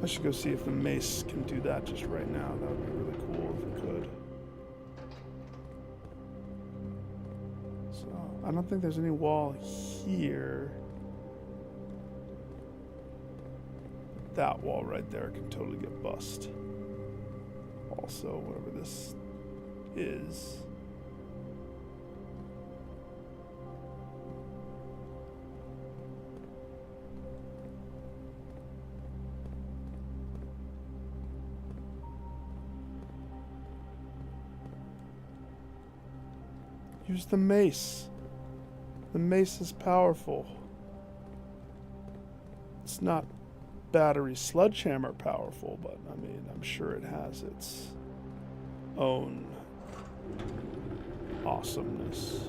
I should go see if the mace can do that just right now. That would be really cool if it could. So, I don't think there's any wall here. That wall right there can totally get bust. Also, whatever this is. Use the mace. The mace is powerful. It's not battery sledgehammer powerful, but I mean, I'm sure it has its own awesomeness.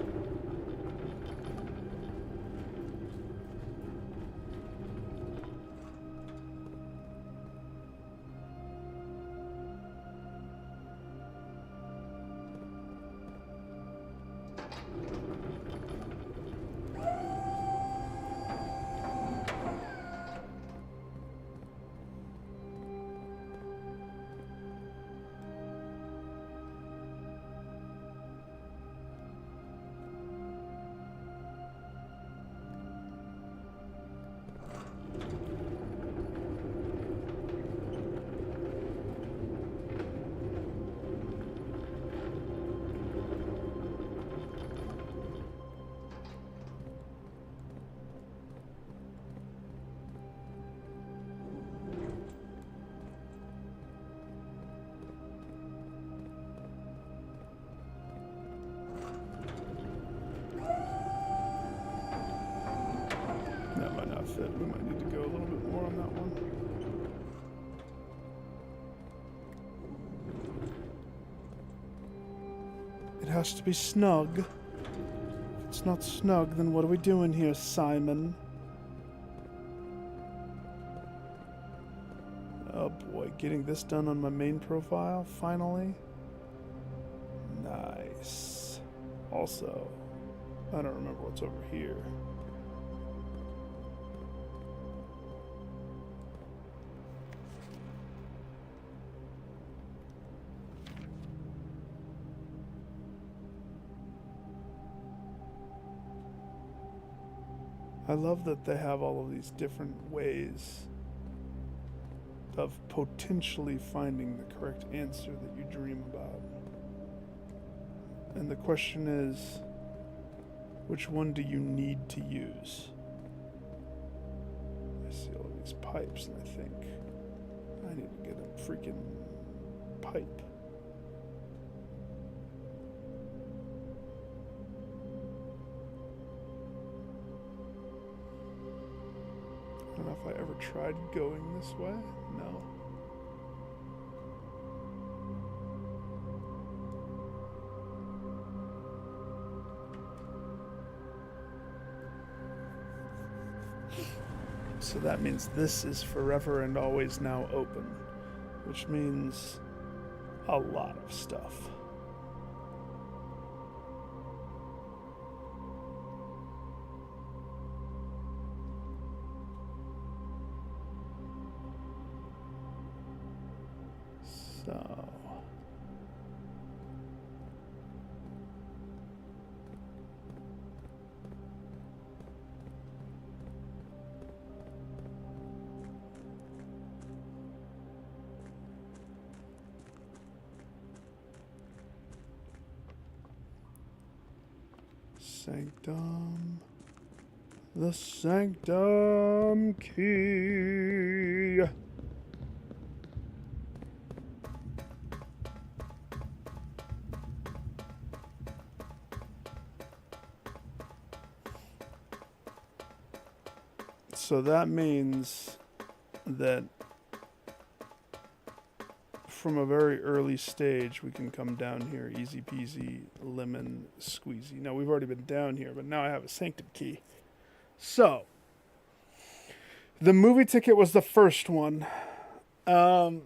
it. We might need to go a little bit more on that one. It has to be snug. If it's not snug, then what are we doing here, Simon? Oh boy, getting this done on my main profile, finally. Nice. Also, I don't remember what's over here. I love that they have all of these different ways of potentially finding the correct answer that you dream about. And the question is, which one do you need to use? I see all these pipes and I think I need to get a freaking pipe. I don't know if I ever tried going this way. No. So that means this is forever and always now open, which means a lot of stuff. So Sanctum, the Sanctum Key. So that means that from a very early stage, we can come down here, easy peasy, lemon squeezy. Now, we've already been down here, but now I have a sanctum key. So, the movie ticket was the first one. I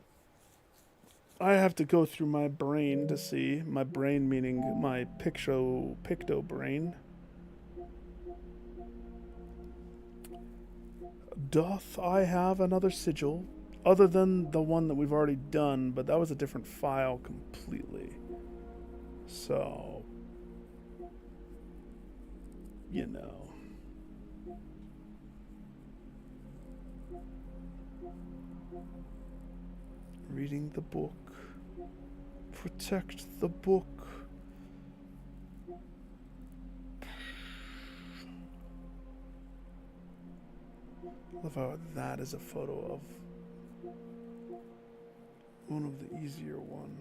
have to go through my brain to see. My brain meaning my picto brain. Doth I have another sigil? Other than the one that we've already done, but that was a different file completely. So, you know. Reading the book. Protect the book. Love how that is a photo of one of the easier one.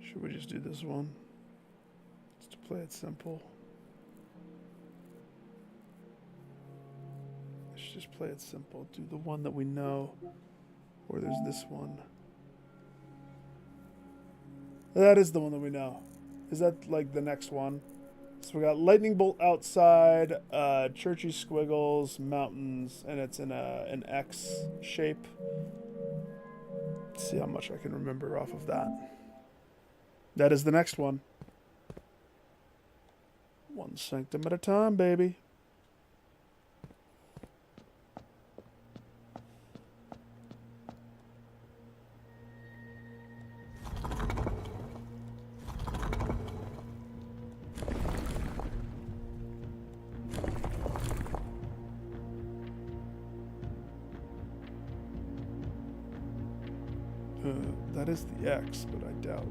Should we just do this one? Just to play it simple. Let's just play it simple. Do the one that we know. Or there's this one. That is the one that we know. Is that like the next one? So we got lightning bolt outside, churchy squiggles, mountains, and it's in an X shape. Let's see how much I can remember off of that. That is the next one. One sanctum at a time, baby. That is the X, but I doubt.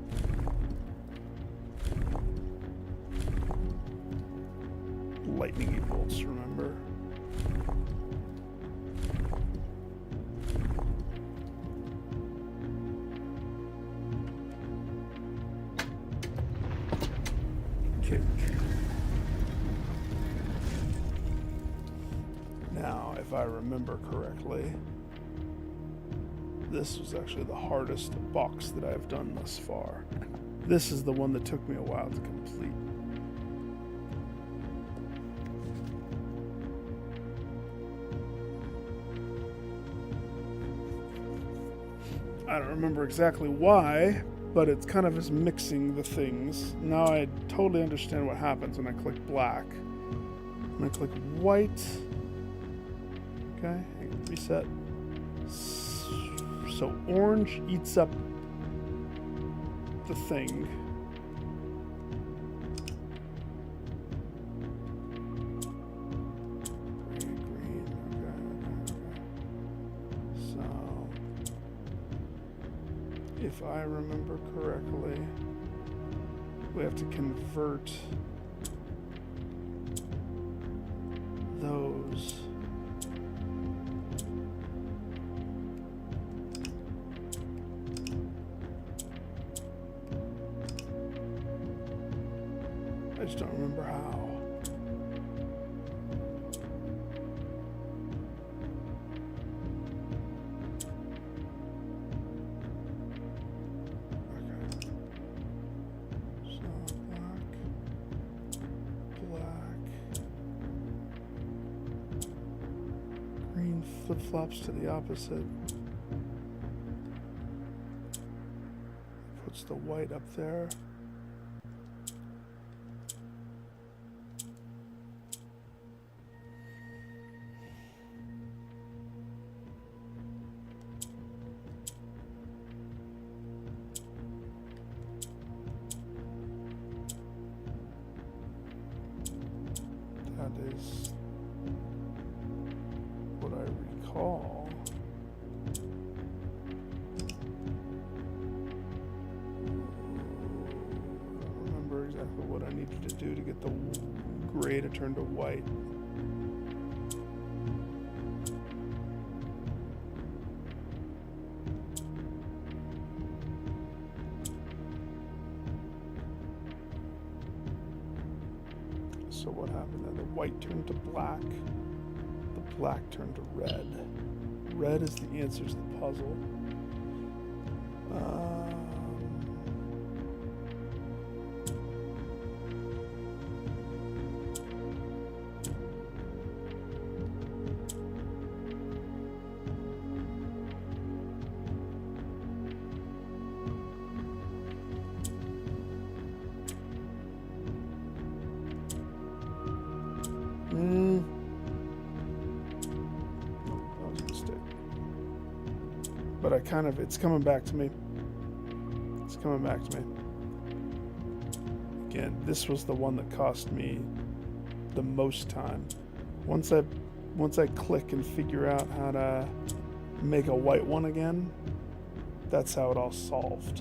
lightning bolts, remember? Kick. Now, if I remember correctly, this was actually the hardest box that I've done thus far. This is the one that took me a while to complete. I don't remember exactly why, but it's kind of as mixing the things. Now I totally understand what happens when I click black. When I click white, okay, reset. So orange eats up the thing. Green, okay. So, if I remember correctly, we have to convert those. I just don't remember how. Okay. So black. Green flip-flops to the opposite. Puts the white up there. That is what I recall. I don't remember exactly what I needed to do to get the gray to turn to white. So what happened then? The white turned to black. The black turned to red. Red is the answer to the puzzle. That was a mistake. But it's coming back to me. It's coming back to me. Again, this was the one that cost me the most time. Once I click and figure out how to make a white one again, that's how it all solved.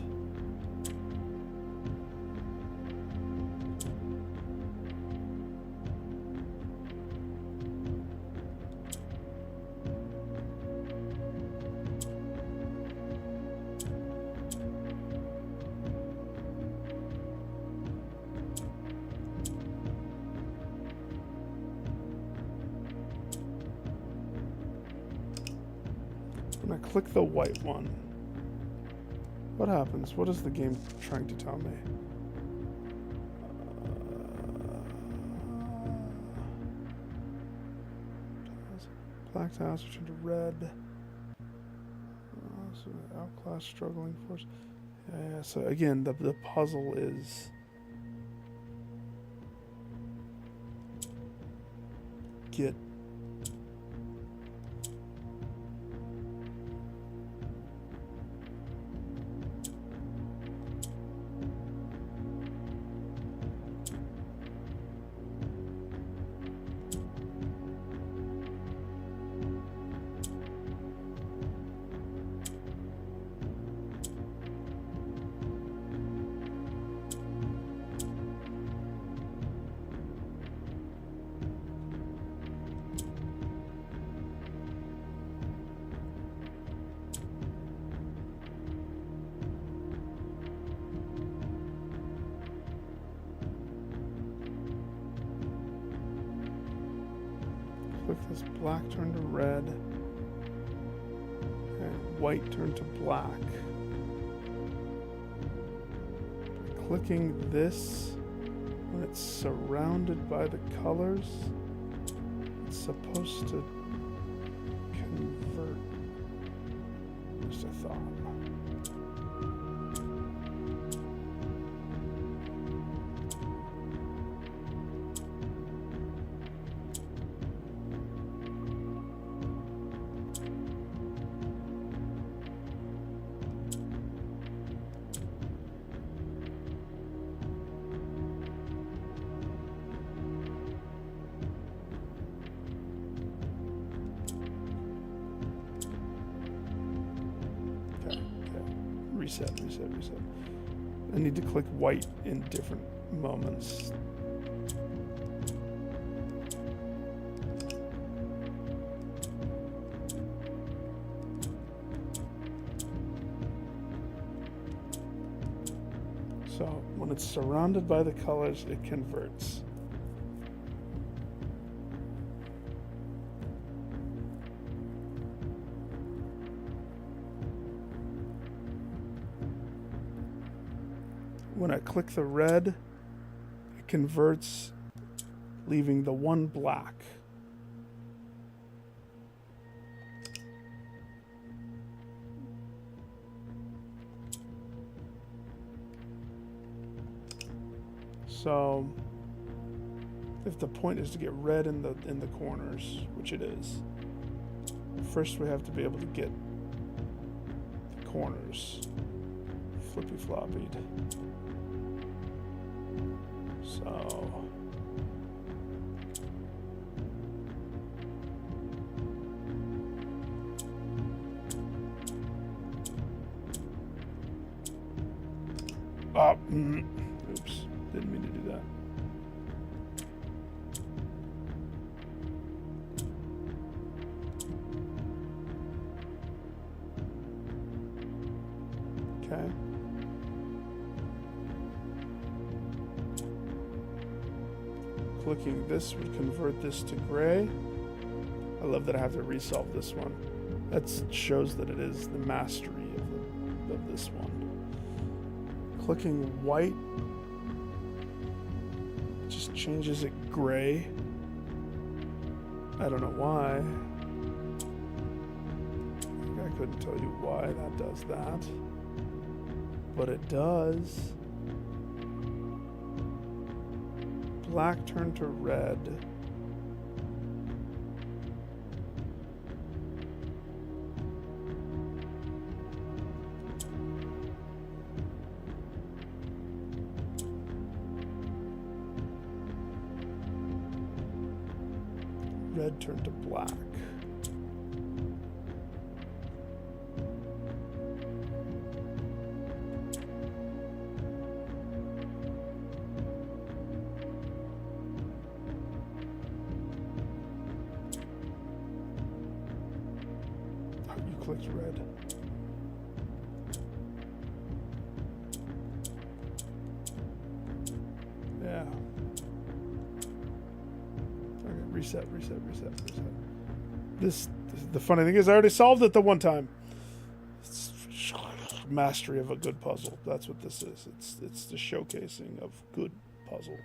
When I click the white one, what happens? What is the game trying to tell me? Black tiles turn to red. So outclass struggling force. Yeah, so again, the puzzle is get click this, black turn to red, and white turn to black. Clicking this, when it's surrounded by the colors, it's supposed to convert. Just a thought. Reset. I need to click white in different moments. So when it's surrounded by the colors, it converts. When I click the red, it converts, leaving the one black. So, if the point is to get red in the corners, which it is, first we have to be able to get the corners flippy-floppied. So oops, didn't mean to do that. Okay. Clicking this would convert this to gray. I love that I have to resolve this one. That shows that it is the mastery of this one. Clicking white just changes it gray. I don't know why. I couldn't tell you why that does that. But it does. Black turn to red. Red turn to black. Clicked red. Yeah. Okay, reset. The funny thing is I already solved it the one time. It's mastery of a good puzzle. That's what this is. It's the showcasing of good puzzle.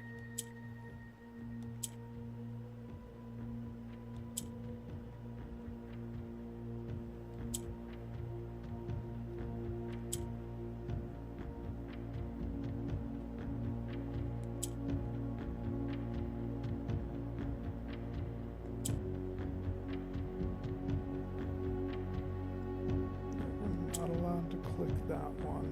Click that one.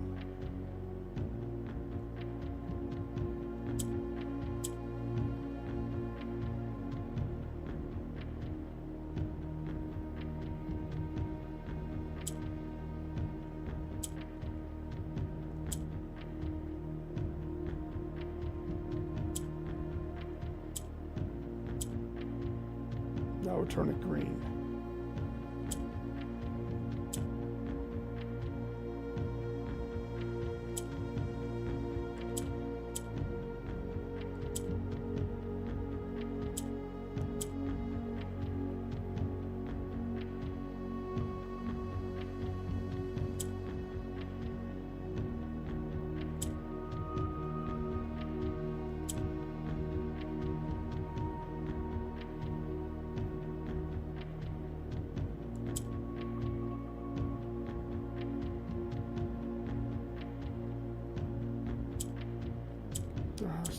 Now we're turning green.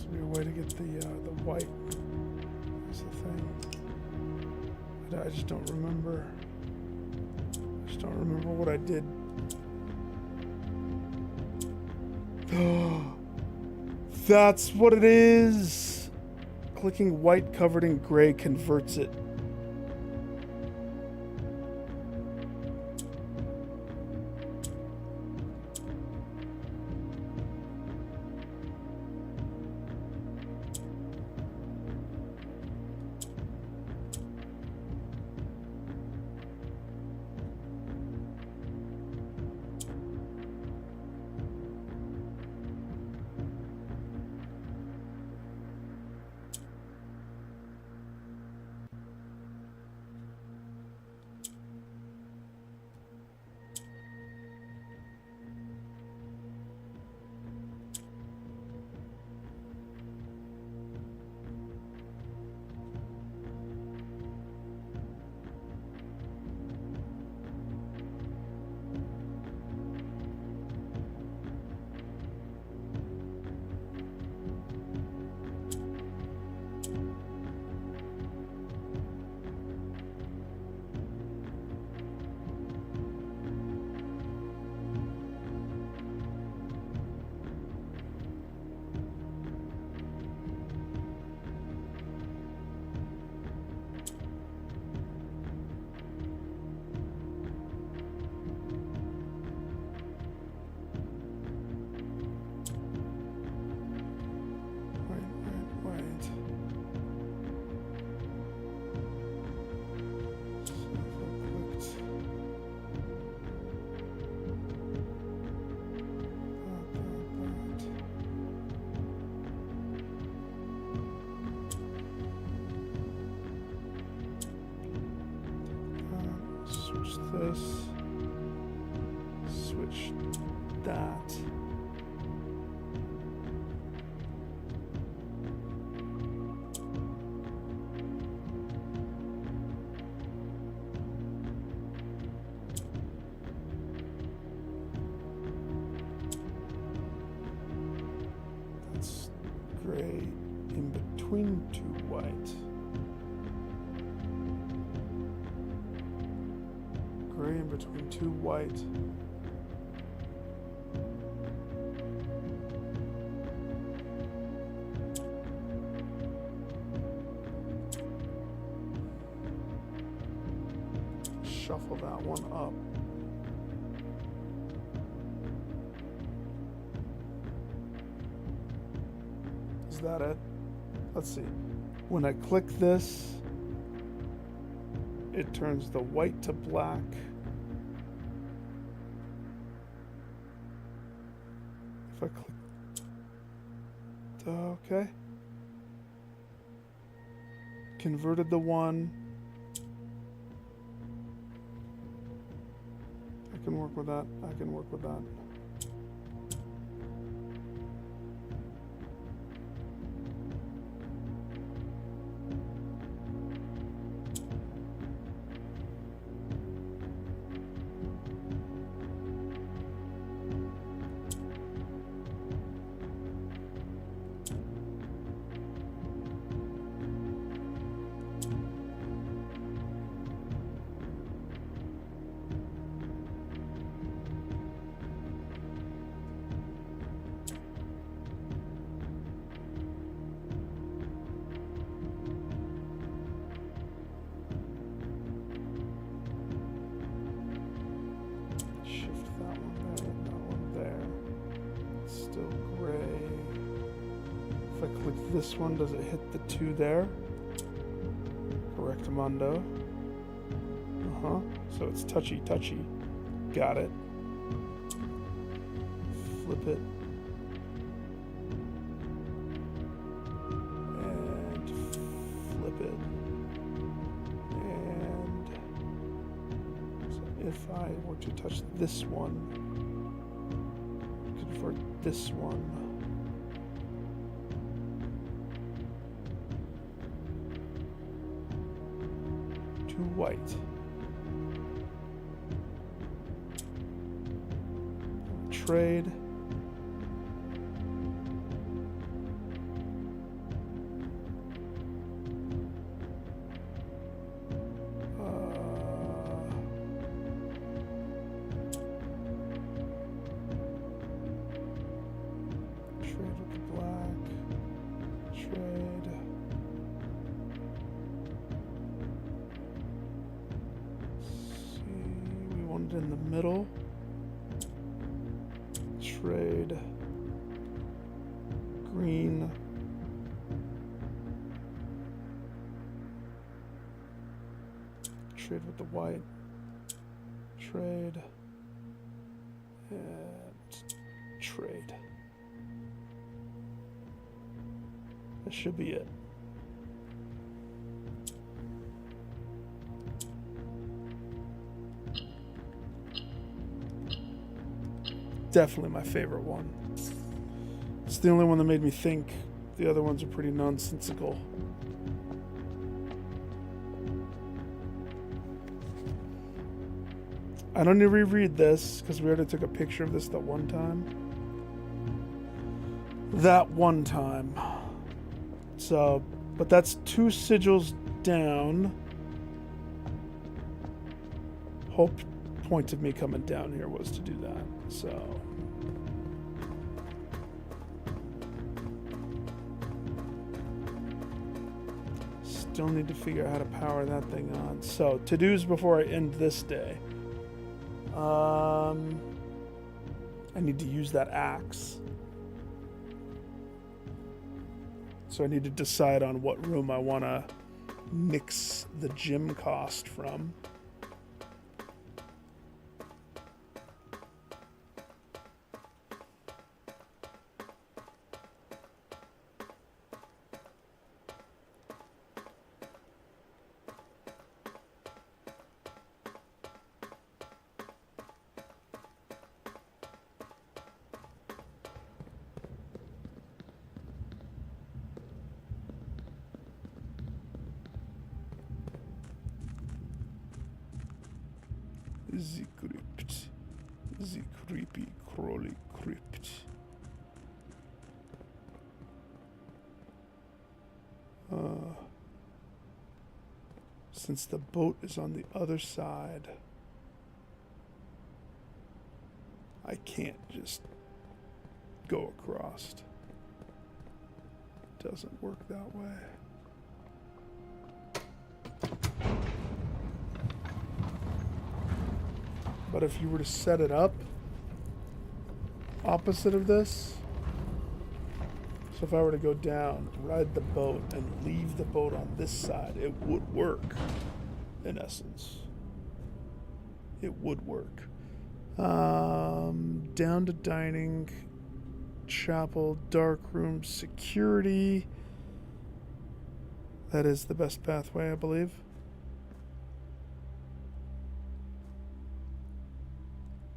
to be a way to get the white. That's the thing. I just don't remember. I just don't remember what I did. That's what it is. Clicking white covered in gray converts it. This, switch that. That's gray in between two white. Gray in between two white. Shuffle that one up. Is that it? Let's see. When I click this, it turns the white to black. If I click, okay. Converted the one. I can work with that. I can work with that. If I click this one, does it hit the 2 there? Correctamundo. So it's touchy. Got it. Flip it. And flip it. And so if I were to touch this one, convert this one. White. Trade. Trade with the black. Trade. See, we want it in the middle. Trade. Green. Trade with the white. Trade. And trade. That should be it. Definitely my favorite one. It's the only one that made me think. The other ones are pretty nonsensical. I don't need to reread this because we already took a picture of this that one time. So, but that's 2 sigils down. Whole point of me coming down here was to do that. So. Still need to figure out how to power that thing on. So, to-dos before I end this day. I need to use that axe. So I need to decide on what room I want to nix the gym cost from. The crypt. The creepy crawly crypt. Since the boat is on the other side, I can't just go across. Doesn't work that way. But if you were to set it up opposite of this, so if I were to go down, ride the boat, and leave the boat on this side, it would work, in essence. It would work. Down to dining, chapel, dark room, security. That is the best pathway, I believe.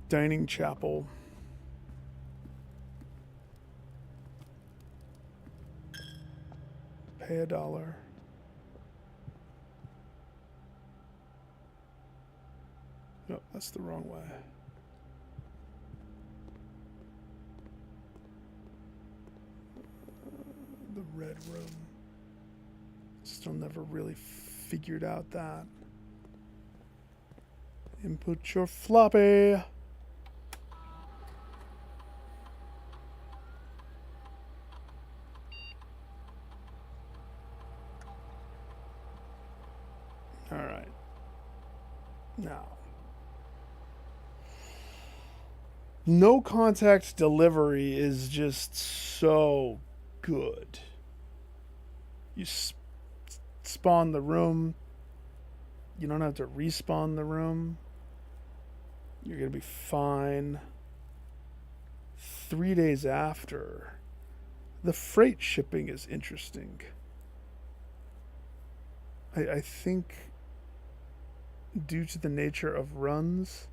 Dining, chapel. Pay $1. No, that's the wrong way. The red room. Still never really figured out that. Input your floppy. All right. Now, no contact delivery is just so good. You spawn the room. You don't have to respawn the room. You're going to be fine. 3 days after, the freight shipping is interesting. I think due to the nature of runs,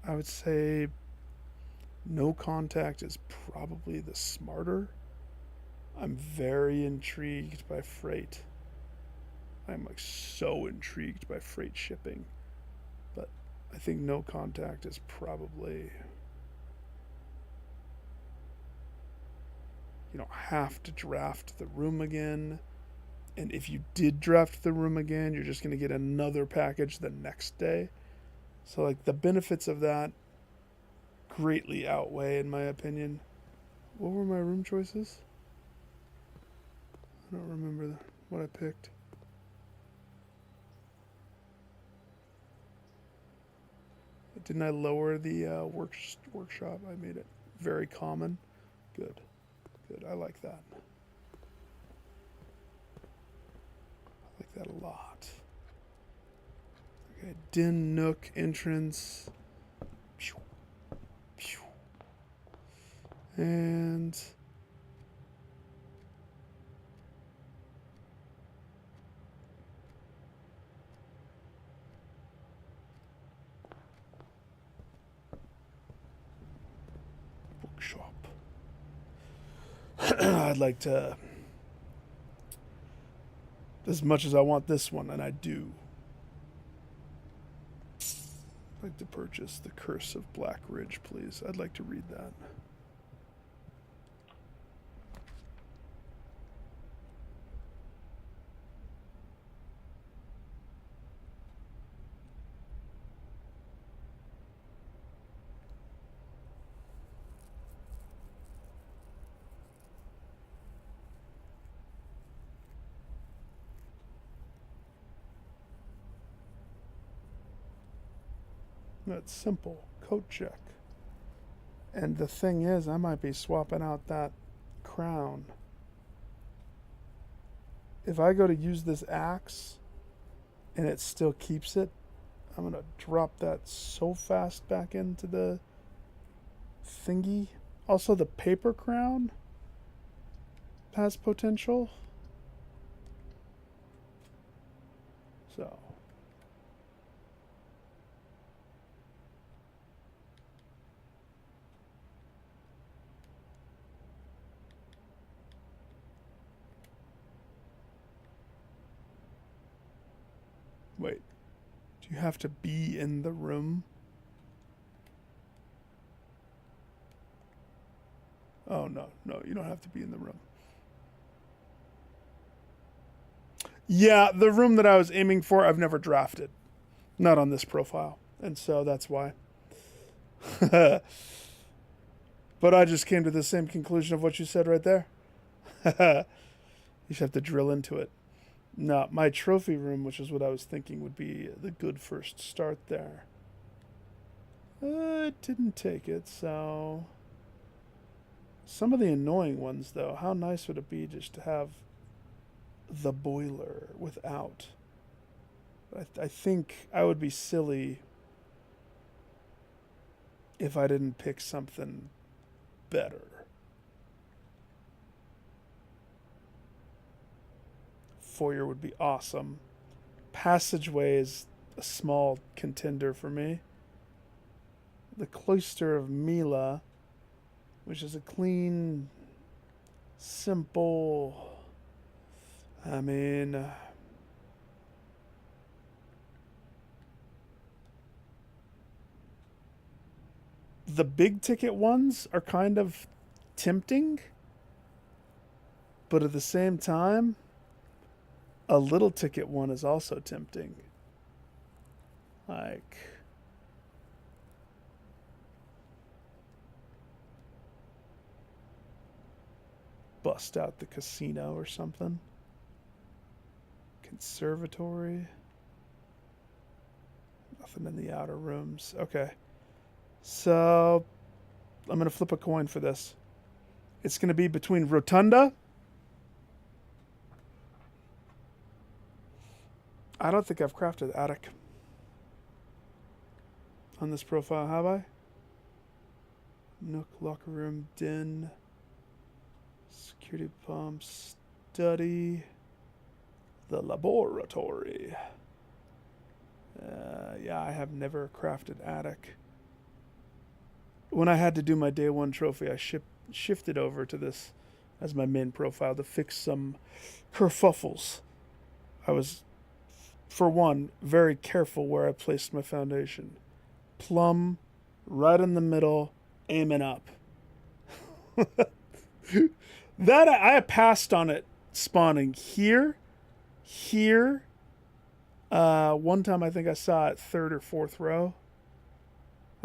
I would say no contact is probably the smarter. I'm very intrigued by freight. I'm like so intrigued by freight shipping. But I think no contact is probably... You don't have to draft the room again. And if you did draft the room again, you're just going to get another package the next day. So, like, the benefits of that greatly outweigh, in my opinion. What were my room choices? I don't remember what I picked. Didn't I lower the workshop? I made it very common. Good. Good. I like that. I like that a lot. Okay. Den, nook, entrance. And bookshop. I'd like to, as much as I want this one, and I do, I'd like to purchase The Curse of Black Ridge, please. I'd like to read that. That's simple. Coat check. And the thing is, I might be swapping out that crown. If I go to use this axe and it still keeps it, I'm going to drop that so fast back into the thingy. Also, the paper crown has potential. So. Wait, do you have to be in the room? Oh, no, you don't have to be in the room. Yeah, the room that I was aiming for, I've never drafted. Not on this profile. And so that's why. But I just came to the same conclusion of what you said right there. You just have to drill into it. No, my trophy room, which is what I was thinking would be the good first start there. It didn't take it, so... Some of the annoying ones, though. How nice would it be just to have the boiler without? I think I would be silly if I didn't pick something better. Foyer would be awesome. Passageway is a small contender for me. The Cloister of Mila, which is a clean, simple... I mean... the big ticket ones are kind of tempting, but at the same time, a little ticket one is also tempting. Like... bust out the casino or something. Conservatory. Nothing in the outer rooms. Okay. So, I'm going to flip a coin for this. It's going to be between Rotunda. I don't think I've crafted attic on this profile, have I? Nook, locker room, den, security pump, study, the laboratory. Yeah, I have never crafted attic. When I had to do my day one trophy, I shifted over to this as my main profile to fix some kerfuffles. I was, for one, very careful where I placed my foundation. Plumb, right in the middle, aiming up. That I passed on it spawning here. One time I think I saw it third or fourth row.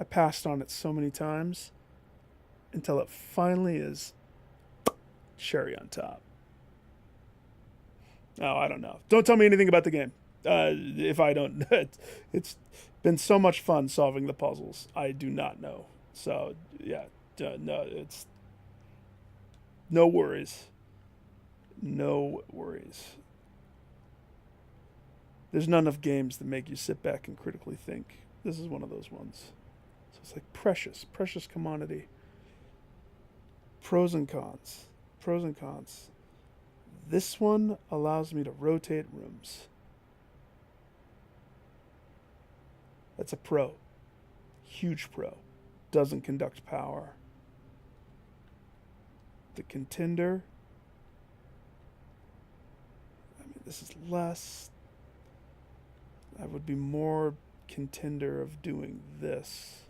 I passed on it so many times until it finally is cherry on top. Oh, I don't know. Don't tell me anything about the game. If I don't, it's been so much fun solving the puzzles. I do not know. So yeah, no, it's no worries. No worries. There's not enough games that make you sit back and critically think. This is one of those ones. So it's like precious commodity. Pros and cons. Pros and cons. This one allows me to rotate rooms. That's a pro. Huge pro. Doesn't conduct power. The contender. I mean, this is less. I would be more contender of doing this.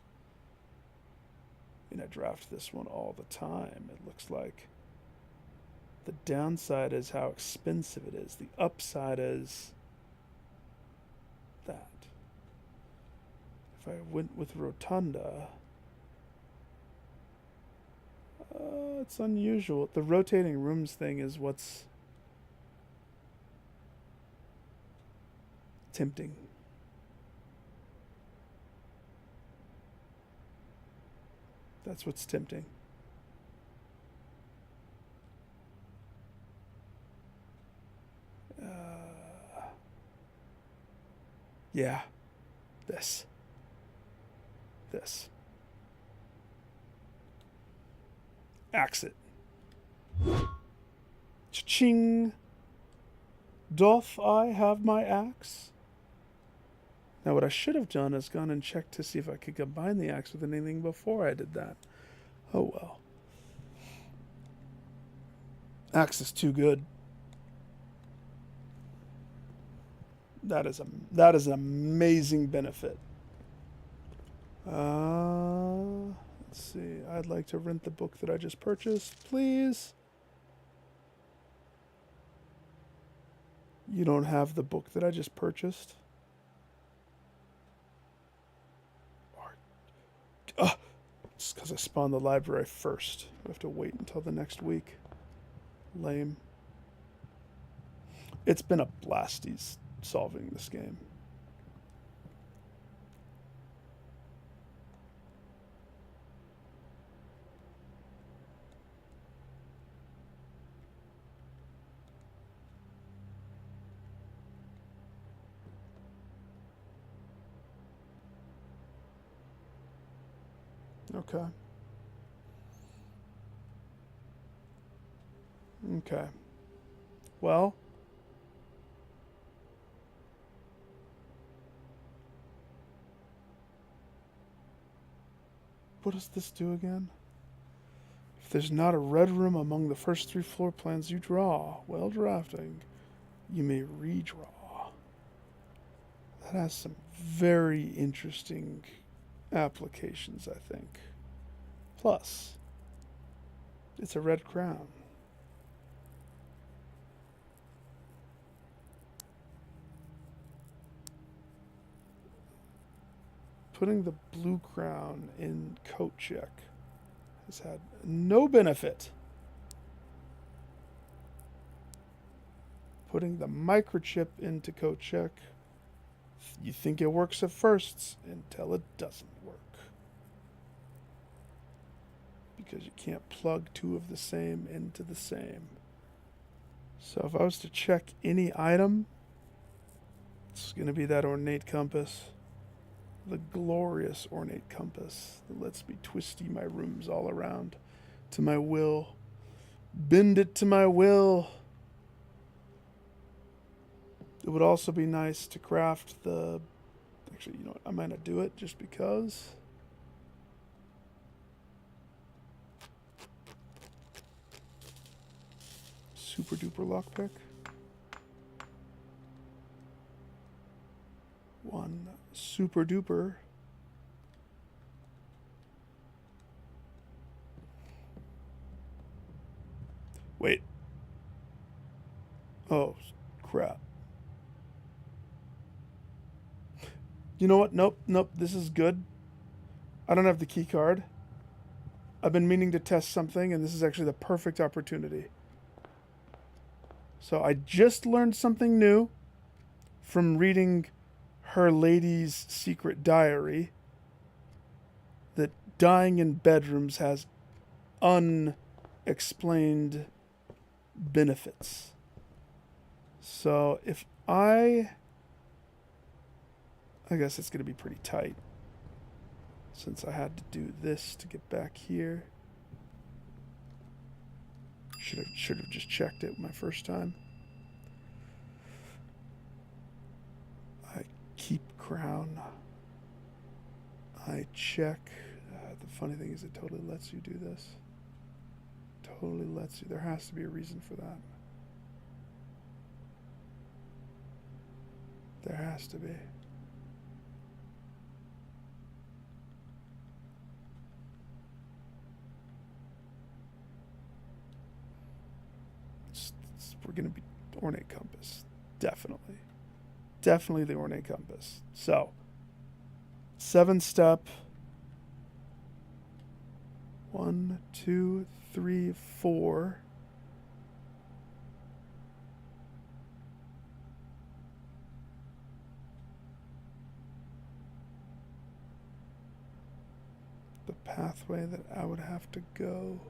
I mean, I draft this one all the time, it looks like. The downside is how expensive it is. The upside is that. If I went with Rotunda, it's unusual. The rotating rooms thing is what's tempting. That's what's tempting. Yeah. This. Axe it. Cha-ching. Doth I have my axe? Now what I should have done is gone and checked to see if I could combine the axe with anything before I did that. Oh well. Axe is too good. That is an amazing benefit. Let's see. I'd like to rent the book that I just purchased, please. You don't have the book that I just purchased? It's because I spawned the library first. I have to wait until the next week. Lame. It's been a blasties solving this game. Okay. Okay. Well, what does this do again? If there's not a red room among the first 3 floor plans you draw while drafting, you may redraw. That has some very interesting applications, I think. Plus, it's a red crown. Putting the blue crown in coat check has had no benefit. Putting the microchip into coat check, you think it works at first until it doesn't work. Because you can't plug 2 of the same into the same. So if I was to check any item, it's going to be that ornate compass. The glorious ornate compass that lets me twisty my rooms all around to my will. Bend it to my will. It would also be nice to craft the... Actually, you know what? I might not do it just because. Super duper lockpick. 1 super duper. Wait. Oh, crap. You know what? Nope. This is good. I don't have the key card. I've been meaning to test something, and this is actually the perfect opportunity. So I just learned something new from reading Her Lady's Secret Diary, that dying in bedrooms has unexplained benefits. So if I guess it's going to be pretty tight since I had to do this to get back here. Should have just checked it my first time. I keep crown. I check. The funny thing is it totally lets you do this. Totally lets you. There has to be a reason for that. There has to be. We're going to be ornate compass. Definitely. Definitely the ornate compass. So, 7-step. 1, 2, 3, 4. The pathway that I would have to go.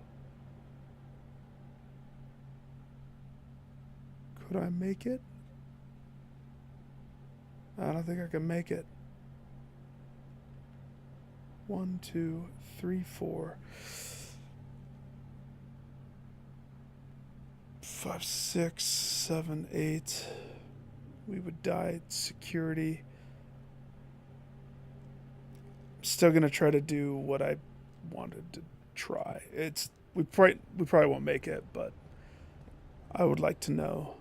Could I make it? I don't think I can make it. 1, 2, 3, 4. 5, 6, 7, 8. We would die at security. I'm still gonna try to do what I wanted to try. We probably won't make it, but I would like to know.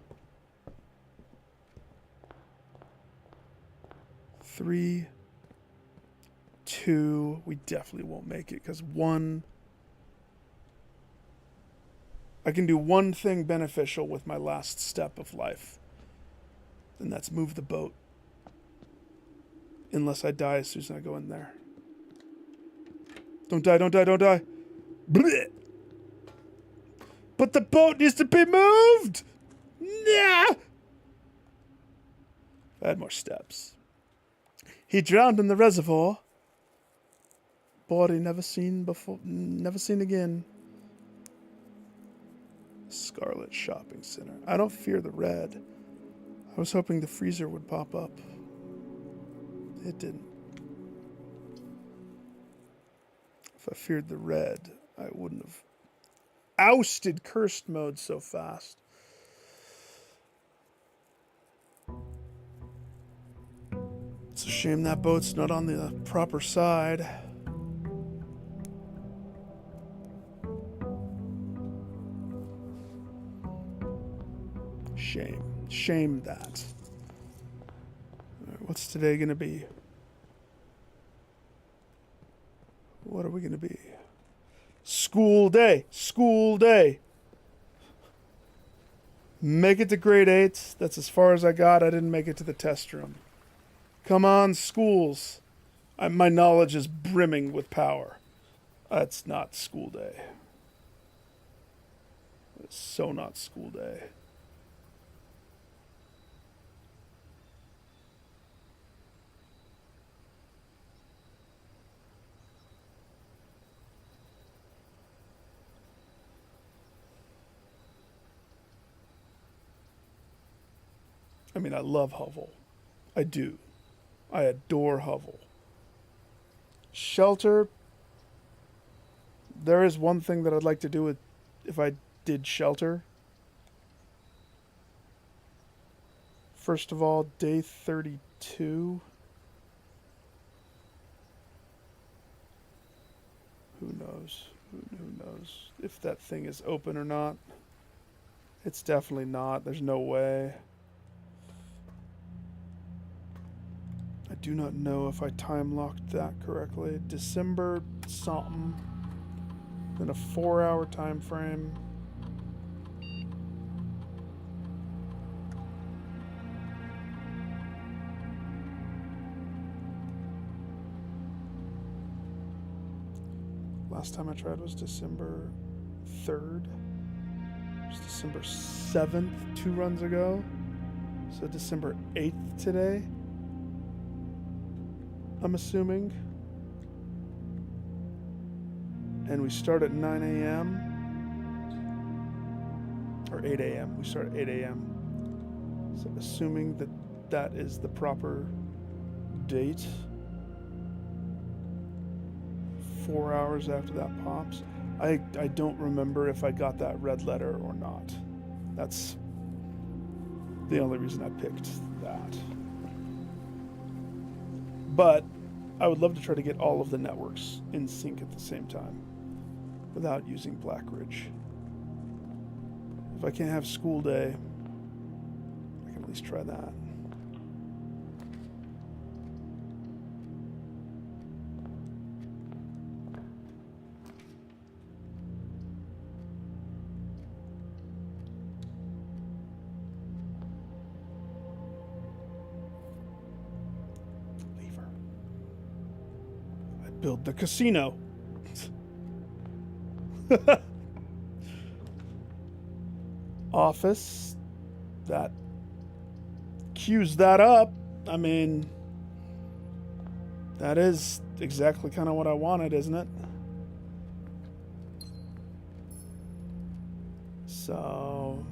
3, 2. We definitely won't make it because 1. I can do one thing beneficial with my last step of life, and that's move the boat. Unless I die as soon as I go in there. Don't die, don't die, don't die. Blech. But the boat needs to be moved! Nah! If I had more steps. He drowned in the reservoir. Body never seen before, never seen again. Scarlet Shopping Center. I don't fear the red. I was hoping the freezer would pop up. It didn't. If I feared the red, I wouldn't have ousted cursed mode so fast. It's a shame that boat's not on the proper side. Shame. Shame that. Right, what's today going to be? What are we going to be? School day. School day. Make it to grade 8. That's as far as I got. I didn't make it to the test room. Come on, schools. My knowledge is brimming with power. It's not school day. It's so not school day. I mean, I love Hovel. I do. I adore Hovel. Shelter. There is one thing that I'd like to do with if I did Shelter. First of all, day 32. Who knows? Who knows if that thing is open or not? It's definitely not. There's no way. I do not know if I time locked that correctly. December something. Then a 4-hour time frame. Last time I tried was December 3rd. It's December 7th, 2 runs ago. So December 8th today, I'm assuming. And we start at 9 a.m. or 8 a.m. We start at 8 a.m. So assuming that that is the proper date, 4 hours after that pops. I don't remember if I got that red letter or not. That's the only reason I picked that. But I would love to try to get all of the networks in sync at the same time without using Blackridge. If I can't have school day, I can at least try that. Lever. I build the casino. Office. That cues that up. I mean, that is exactly kind of what I wanted, isn't it? So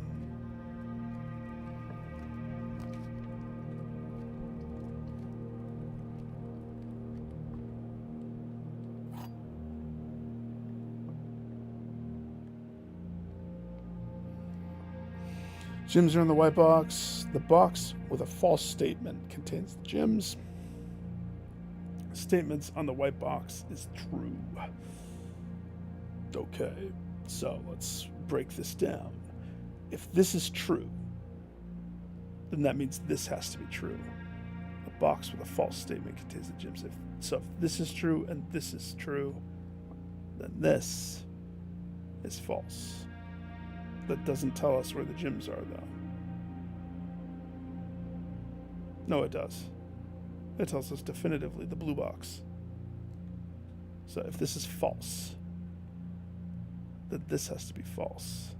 gems are in the white box. The box with a false statement contains the gems. Statements on the white box is true. Okay, so let's break this down. If this is true, then that means this has to be true. A box with a false statement contains the gems. So if this is true and this is true, then this is false. That doesn't tell us where the gems are, though. No, it does. It tells us definitively the blue box. So if this is false, then this has to be false.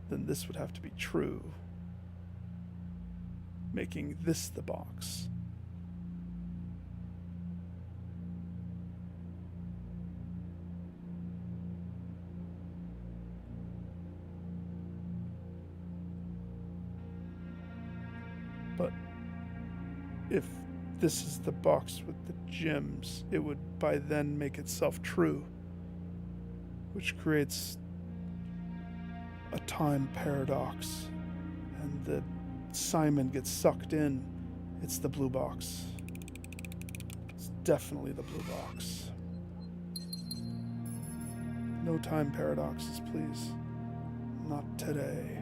Then this would have to be true, making this the box. But if this is the box with the gems, it would by then make itself true, which creates a time paradox, and the Simon gets sucked in. It's the blue box. It's definitely the blue box. No time paradoxes, please. Not today.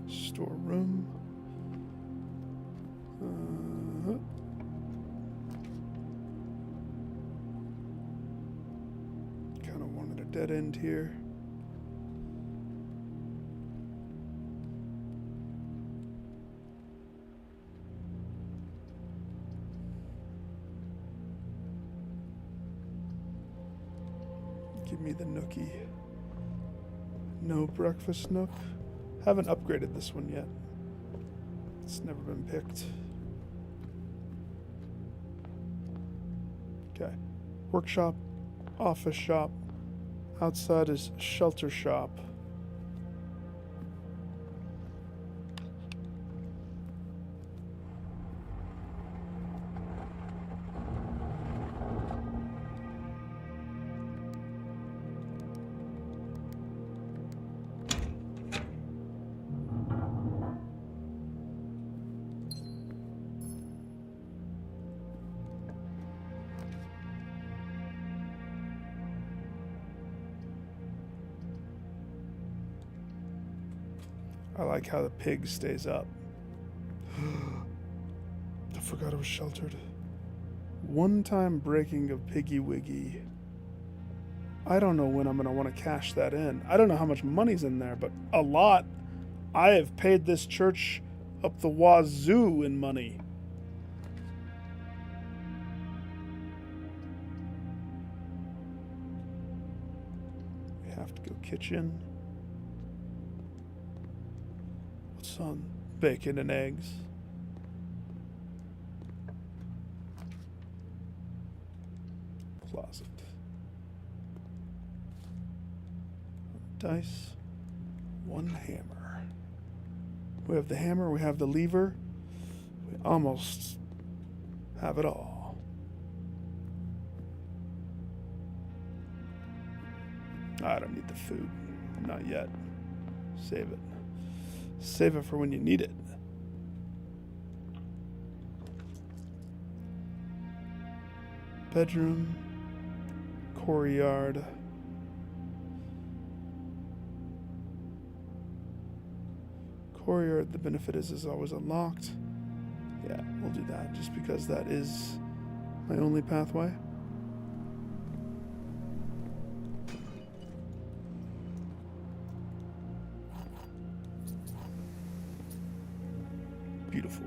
Storeroom. Kind of wanted a dead end here. Give me the nookie. No breakfast nook. Haven't upgraded this one yet. It's never been picked. Okay. Workshop, office shop. Outside is shelter shop. I like how the pig stays up. I forgot it was sheltered. One-time breaking of Piggy Wiggy. I don't know when I'm going to want to cash that in. I don't know how much money's in there, but a lot. I have paid this church up the wazoo in money. We have to go kitchen. What's on? Bacon and eggs. Closet. Dice. One hammer. We have the hammer, we have the lever. We almost have it all. I don't need the food. Not yet. Save it. Save it for when you need it. Bedroom. Courtyard. Courtyard, the benefit is always unlocked. Yeah, we'll do that just because that is my only pathway. Beautiful.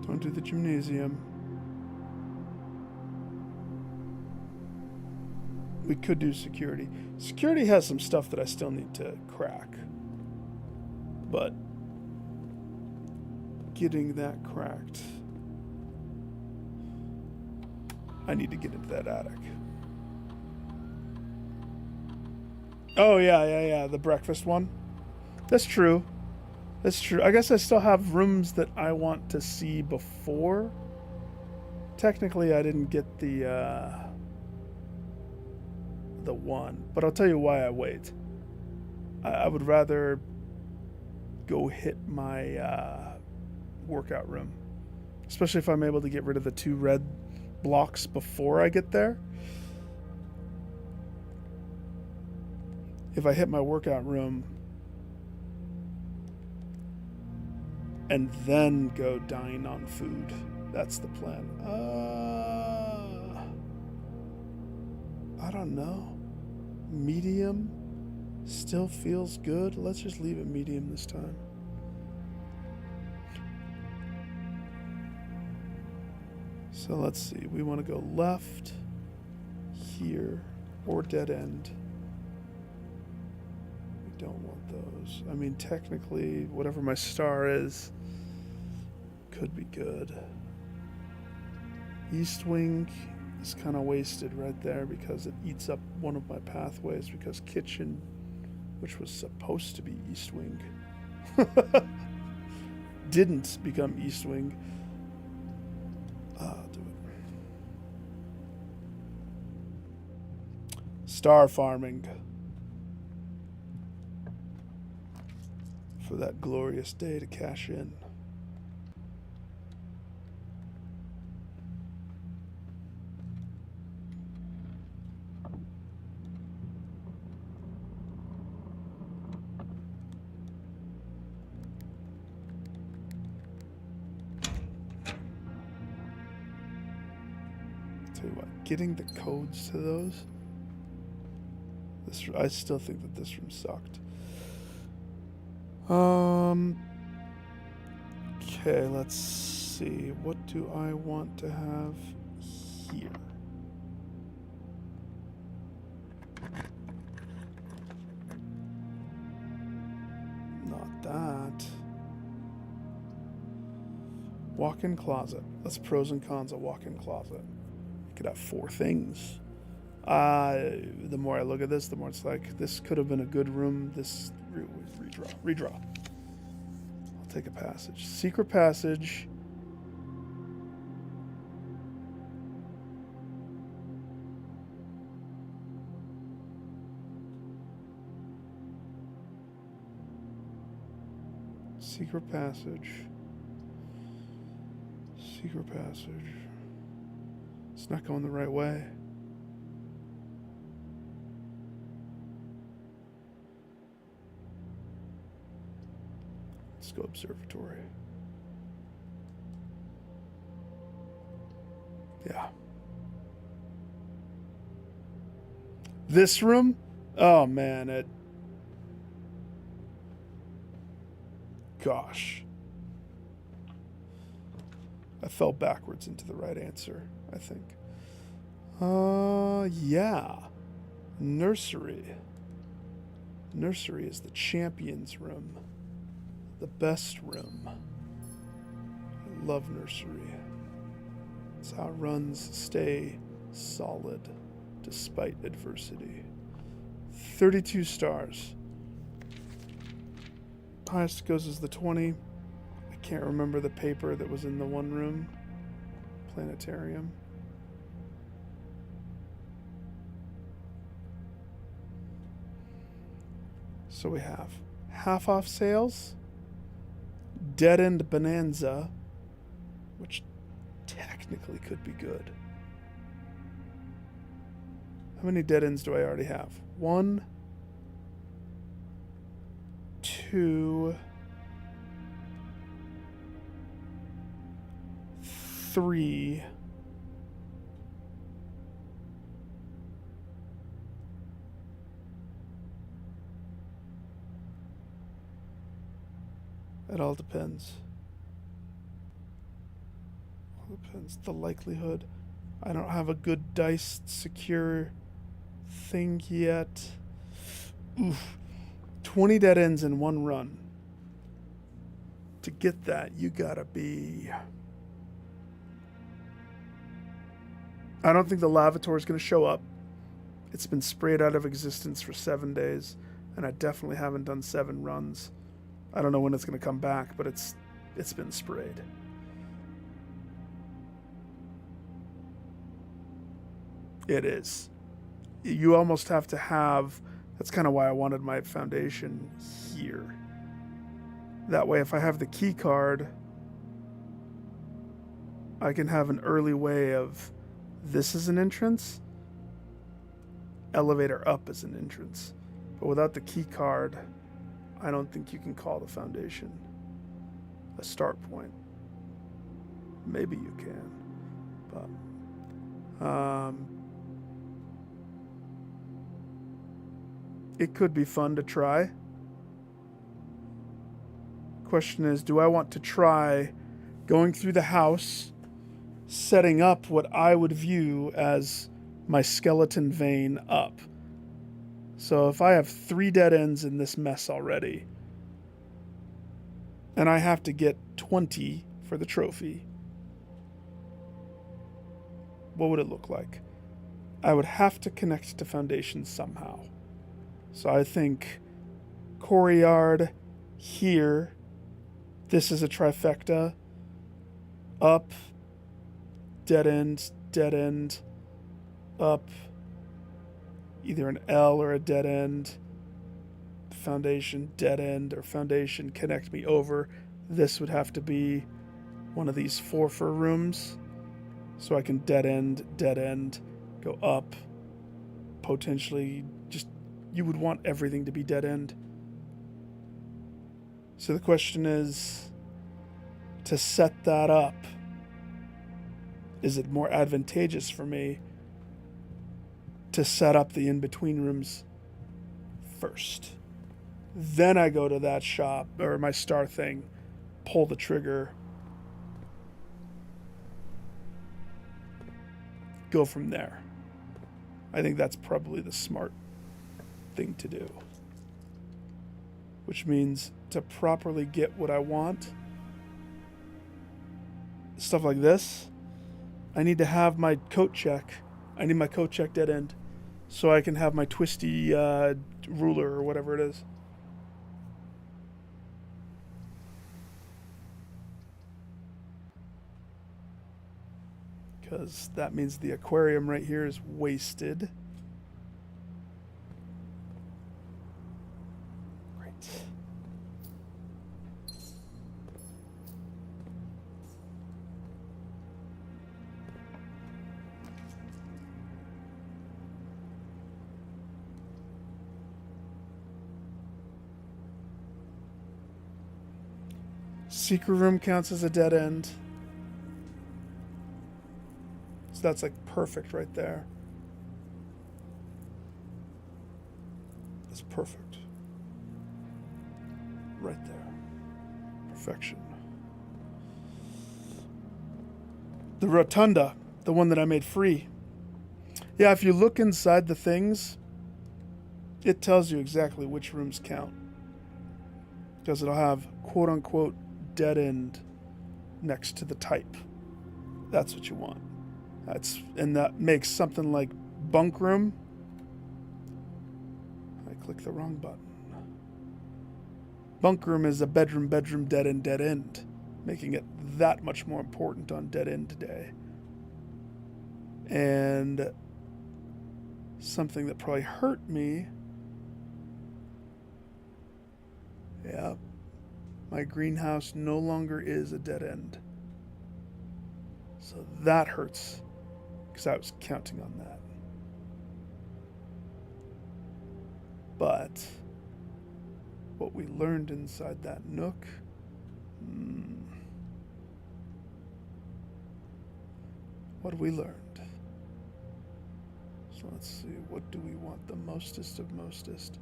Don't do the gymnasium. We could do security. Security has some stuff that I still need to crack. But getting that cracked, I need to get into that attic. Oh, yeah. The breakfast one. That's true. That's true. I guess I still have rooms that I want to see before. Technically, I didn't get the one, but I'll tell you why I wait. I would rather go hit my workout room, especially if I'm able to get rid of the 2 red blocks before I get there. If I hit my workout room and then go dine on food, that's the plan. I don't know. Medium still feels good. Let's just leave it medium this time. So let's see. We want to go left here or dead end. We don't want those. I mean, technically, whatever my star is could be good. East wing is kind of wasted right there because it eats up one of my pathways, because kitchen, which was supposed to be east wing, didn't become east wing. I'll do it. Star farming for that glorious day to cash in. Tell you what, getting the codes to those. I still think that this room sucked. Okay, let's see. What do I want to have here? Not that. Walk-in closet. That's pros and cons of walk-in closet. You could have 4 things. The more I look at this, the more it's like, this could have been a good room. This redraw. I'll take a passage. Secret passage. Secret passage. Secret passage. It's not going the right way. Let's go observatory. Yeah. This room? Oh man, gosh. I fell backwards into the right answer, I think. Yeah. Nursery. Nursery is the champion's room. The best room. I love nursery. It's how runs stay solid despite adversity. 32 stars. Highest goes as the 20. I can't remember the paper that was in the one room. Planetarium. So we have half off sales, dead end bonanza, which technically could be good. How many dead ends do I already have? 1, 2, 3. It all depends. All depends. The likelihood. I don't have a good dice secure thing yet. Oof. 20 dead ends in one run. To get that, you gotta be... I don't think the Lavator is going to show up. It's been sprayed out of existence for 7 days, and I definitely haven't done 7 runs. I don't know when it's going to come back, but it's been sprayed. It is. You almost have to have... That's kind of why I wanted my foundation here. That way, if I have the key card, I can have an early way of... This is an entrance. Elevator up is an entrance. But without the key card, I don't think you can call the foundation a start point. Maybe you can. But it could be fun to try. Question is, do I want to try going through the house, setting up what I would view as my skeleton vein up? So if I have 3 dead ends in this mess already, and I have to get 20 for the trophy, what would it look like? I would have to connect to foundation somehow. So I think courtyard here, this is a trifecta, up, dead end, up, either an L or a dead end, foundation, dead end, or foundation, connect me over. This would have to be one of these 4 rooms, so I can dead end, go up, potentially just, you would want everything to be dead end. So the question is, to set that up, is it more advantageous for me to set up the in-between rooms first? Then I go to that shop, or my star thing, pull the trigger, go from there. I think that's probably the smart thing to do. Which means to properly get what I want, stuff like this, I need to have my coat check. I need my coat check dead end so I can have my twisty ruler or whatever it is. Because that means the aquarium right here is wasted. Great. Secret room counts as a dead end. So that's like perfect right there. That's perfect. Right there. Perfection. The rotunda, the one that I made free. Yeah, if you look inside the things, it tells you exactly which rooms count. Because it'll have quote unquote dead end next to the type. That's what you want. And that makes something like bunk room. I clicked the wrong button. Bunk room is a bedroom, dead end, making it that much more important on dead end day. And something that probably hurt me. Yeah, my greenhouse no longer is a dead end. So that hurts because I was counting on that. But what we learned inside that nook, what we learned. So let's see, what do we want the mostest of mostest?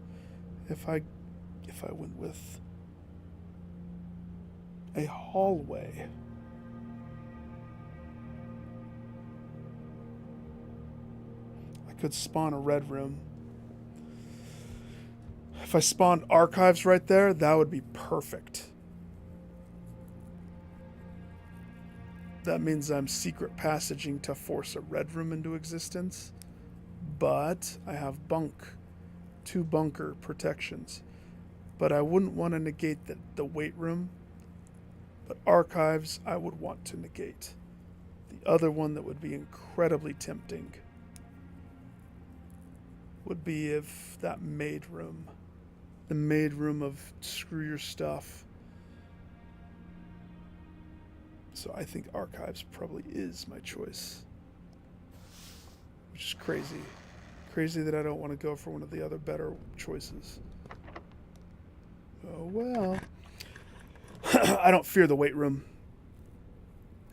If I went with a hallway, I could spawn a red room. If I spawned archives right there, that would be perfect. That means I'm secret passaging to force a red room into existence. But I have two bunker protections. But I wouldn't want to negate the weight room. But archives, I would want to negate. The other one that would be incredibly tempting would be if that maid room. The maid room of screw your stuff. So I think archives probably is my choice. Which is crazy. Crazy that I don't want to go for one of the other better choices. Oh well. I don't fear the weight room.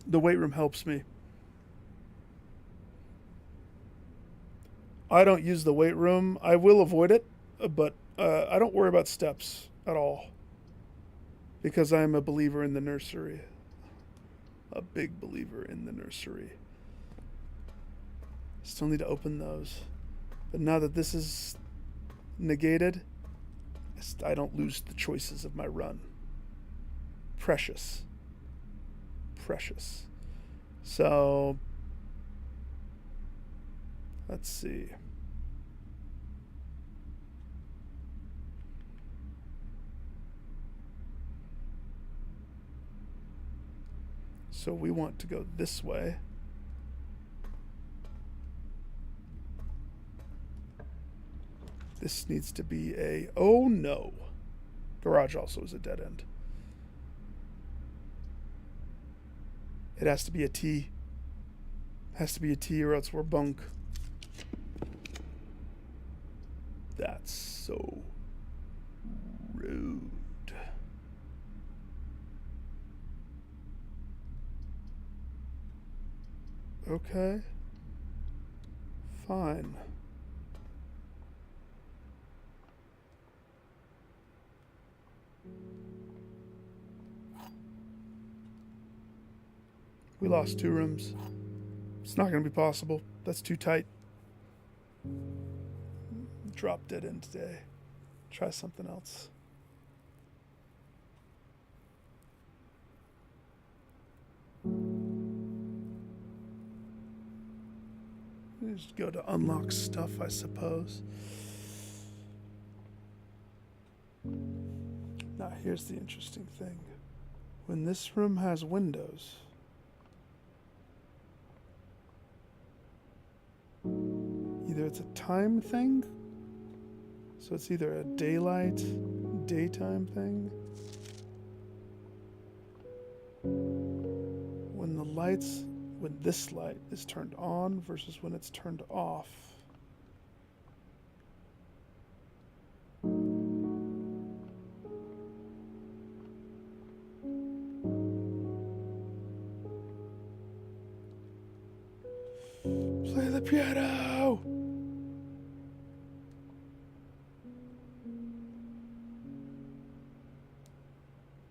The weight room helps me. I don't use the weight room. I will avoid it, but I don't worry about steps at all. Because I'm a believer in the nursery. A big believer in the nursery. Still need to open those. But now that this is negated, I don't lose the choices of my run. Precious. Precious. So, let's see. So we want to go this way. This needs to be a... Oh no. Garage also is a dead end. It has to be a T. Has to be a T or else we're bunk. That's so rude. Okay. Fine. We lost 2 rooms. It's not going to be possible. That's too tight. Drop dead end today. Try something else. Just go to unlock stuff, I suppose. Now, here's the interesting thing. When this room has windows, either it's a time thing, so it's either a daylight, daytime thing. When this light is turned on versus when it's turned off. Piano!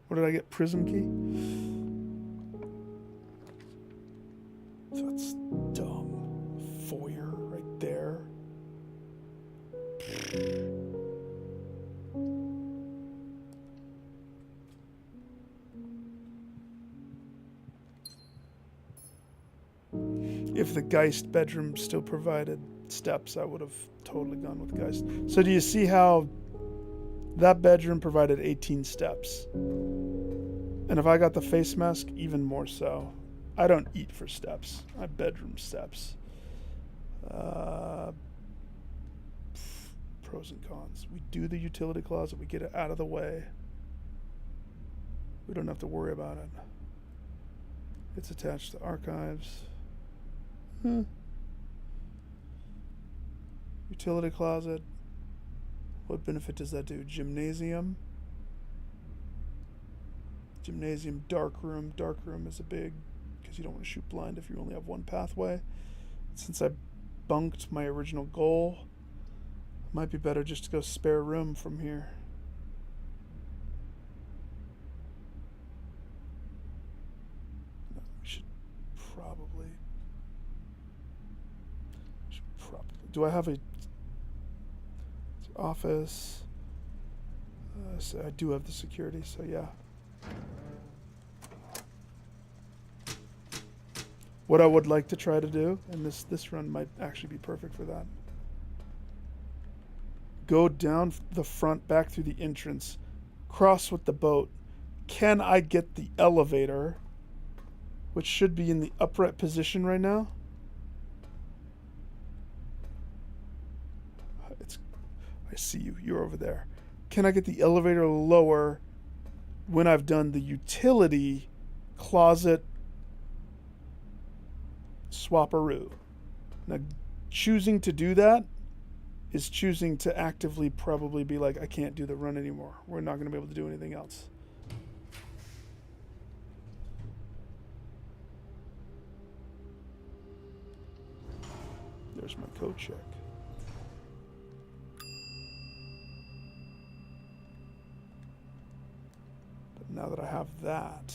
What did I get? Prism key? That's dumb. Foyer right there. If the Geist bedroom still provided steps, I would have totally gone with Geist. So do you see how that bedroom provided 18 steps? And if I got the face mask, even more so. I don't eat for steps. I bedroom steps. Pros and cons. We do the utility closet. We get it out of the way. We don't have to worry about it. It's attached to archives. Utility closet. What benefit does that do? Gymnasium. Gymnasium, dark room. Dark room is a big, because you don't want to shoot blind if you only have one pathway. Since I bunked my original goal, it might be better just to go spare room from here. No, we should probably. Do I have a office? So I do have the security, so yeah. What I would like to try to do, and this run might actually be perfect for that. Go down the front, back through the entrance, cross with the boat. Can I get the elevator, which should be in the upright position right now? I see you. You're over there. Can I get the elevator lower when I've done the utility closet swapperoo? Now, choosing to do that is choosing to actively probably be like, I can't do the run anymore. We're not going to be able to do anything else. There's my code check. Now that I have that,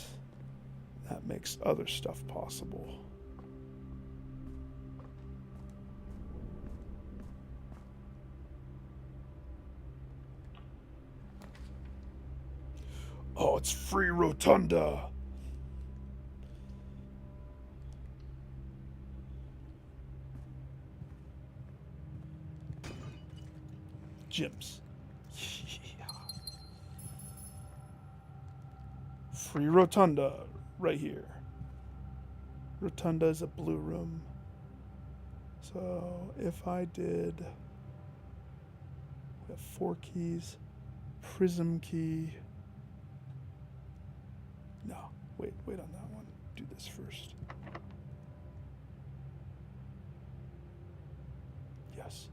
that makes other stuff possible. Oh, it's free rotunda. Gyms. Free rotunda right here. Rotunda is a blue room. So if I did, we have 4 keys, prism key. No, wait on that one. Do this first. Yes.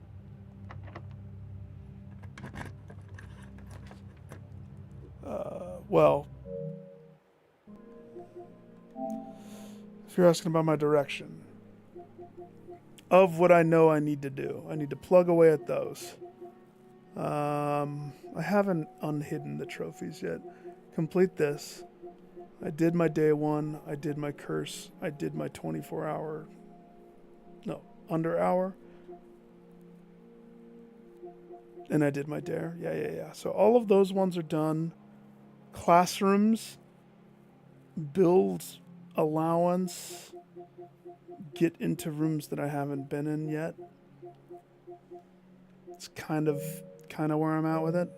Well, if you're asking about my direction, of what I know I need to do, I need to plug away at those. I haven't unhidden the trophies yet. Complete this. I did my day 1. I did my curse. I did my 24-hour. No, under hour. And I did my dare. Yeah. So all of those ones are done. Classrooms. Build allowance. Get into rooms that I haven't been in yet. It's kind of where I'm at with it.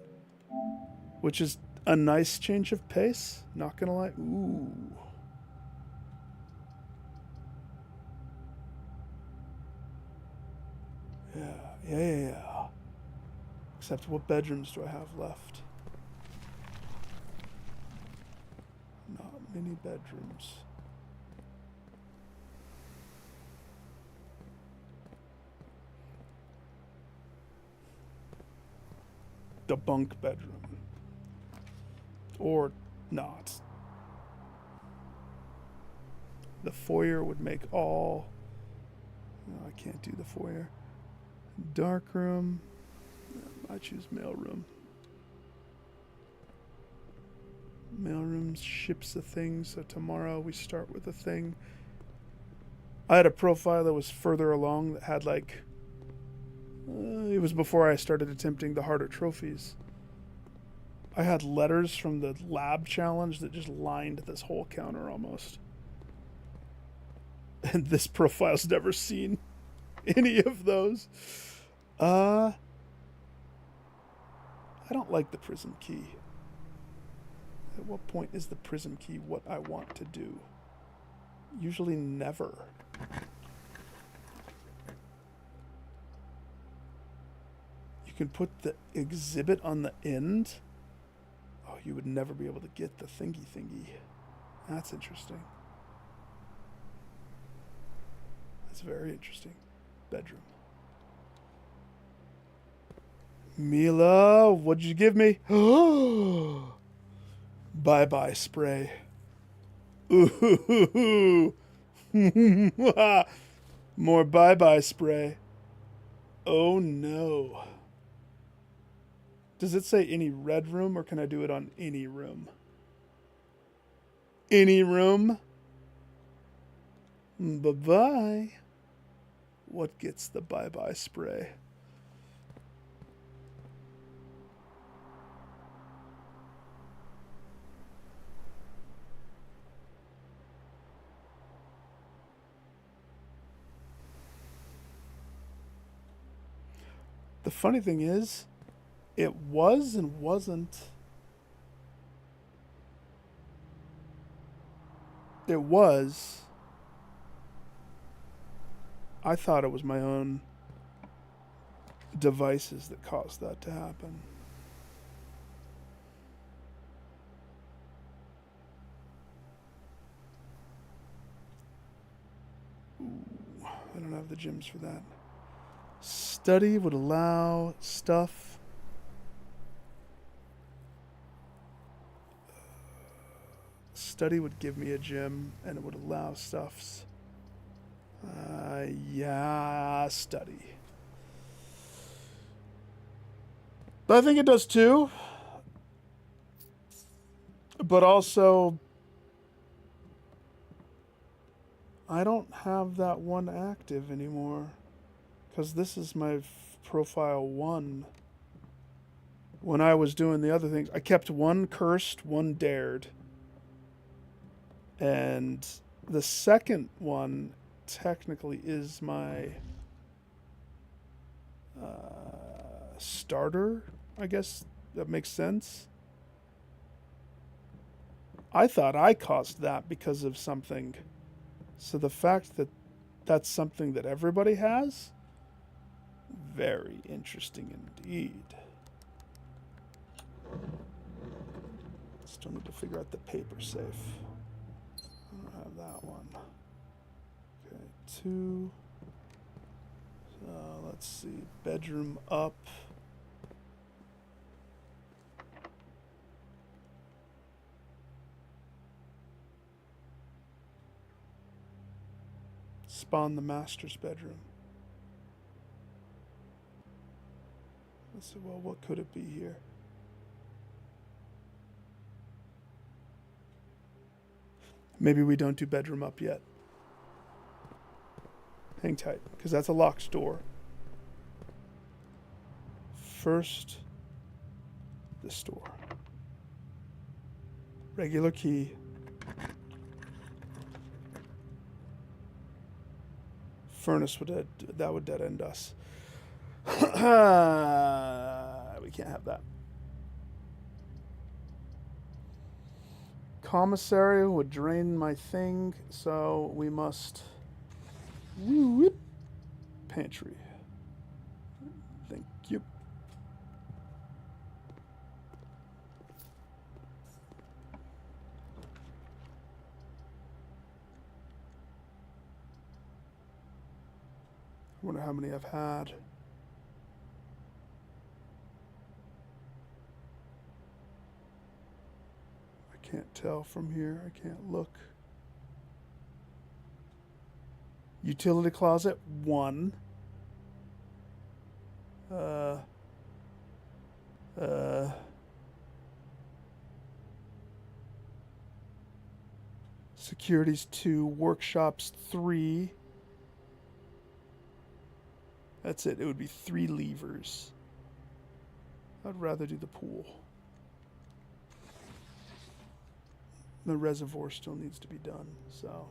Which is a nice change of pace. Not gonna lie. Ooh. Yeah. Except what bedrooms do I have left? Not many bedrooms. The bunk bedroom. Or not. The foyer would make all No, I can't do the foyer. Dark room. I choose mail room. Mailroom ships a thing, so tomorrow we start with a thing. I had a profile that was further along that had like... it was before I started attempting the harder trophies. I had letters from the lab challenge that just lined this whole counter almost. And this profile's never seen any of those. I don't like the prism key. At what point is the prism key what I want to do? Usually never. You can put the exhibit on the end. Oh, you would never be able to get the thingy. That's interesting. That's very interesting. Bedroom. Mila, what'd you give me? Bye-bye spray. Ooh. More bye-bye spray. Oh no. Does it say any red room or can I do it on any room? Any room? Bye-bye. What gets the bye-bye spray? The funny thing is, it was and wasn't. It was. I thought it was my own devices that caused that to happen. Ooh, I don't have the gems for that. Study would allow stuff. Study would give me a gem and it would allow stuffs. Yeah, study. I think it does too. But also, I don't have that one active anymore. Because this is my profile 1. When I was doing the other things, I kept one cursed, one dared. And the second one technically is my starter, I guess that makes sense. I thought I caused that because of something. So the fact that that's something that everybody has... Very interesting indeed. Still need to figure out the paper safe. I don't have that one. Okay, 2. Let's see. Bedroom up. Spawn the master's bedroom. Let's see, well, what could it be here? Maybe we don't do bedroom up yet. Hang tight, because that's a locked door. First, this door. Regular key. Furnace would that would dead end us. We can't have that. Commissary would drain my thing, so we must... Whoop. Pantry. Thank you. I wonder how many I've had. Can't tell from here. I can't look. Utility closet, 1. Uh, Securities, 2. Workshops, 3. That's it. It would be 3 levers. I'd rather do the pool. The reservoir still needs to be done, so.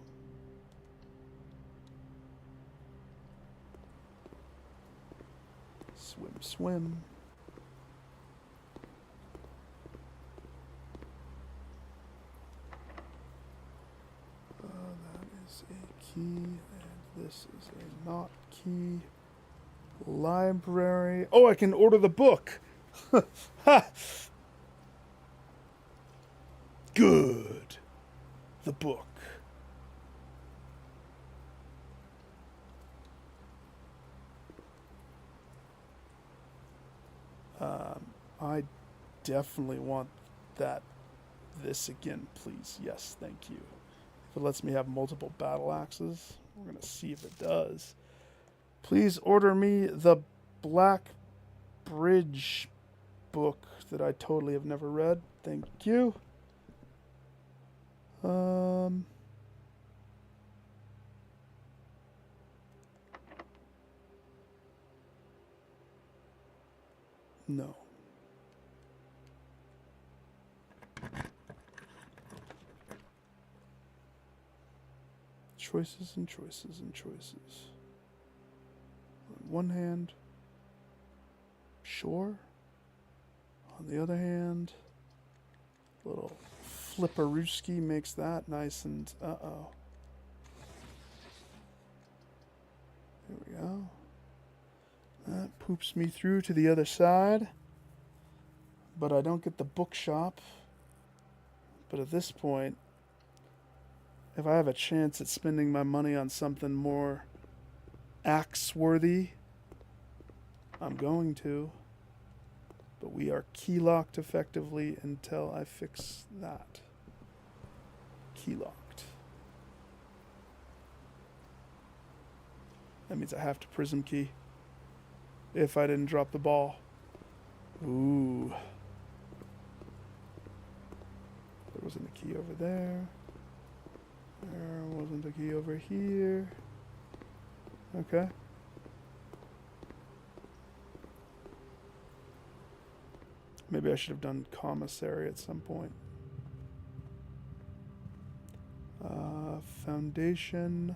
Swim, swim. That is a key, and this is a not key. Library. Oh, I can order the book. Ha! Good. The book. I definitely want this again, please. Yes, thank you. If it lets me have multiple battle axes, we're going to see if it does. Please order me the Black Bridge book that I totally have never read. Thank you. No. Choices and choices and choices. On one hand, sure. On the other hand, little flipperooski makes that nice and uh-oh. There we go. That poops me through to the other side. But I don't get the bookshop. But at this point, if I have a chance at spending my money on something more axe-worthy, I'm going to. But we are key-locked effectively until I fix that. Key-locked. That means I have to prism key. If I didn't drop the ball. Ooh. There wasn't a key over there. There wasn't a key over here. Okay. Maybe I should have done commissary at some point. Foundation.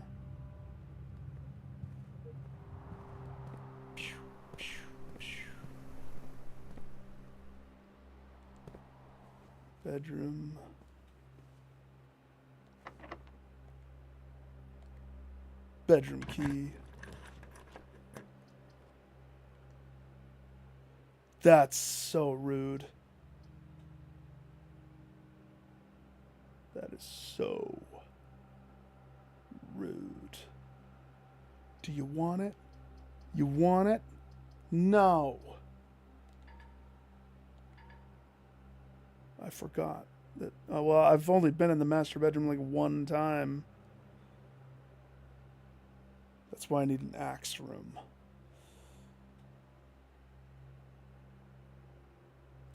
Bedroom. Bedroom key. That's so rude. That is so rude. Do you want it? You want it? No. I forgot that. Oh, well, I've only been in the master bedroom like 1 time. That's why I need an axe room.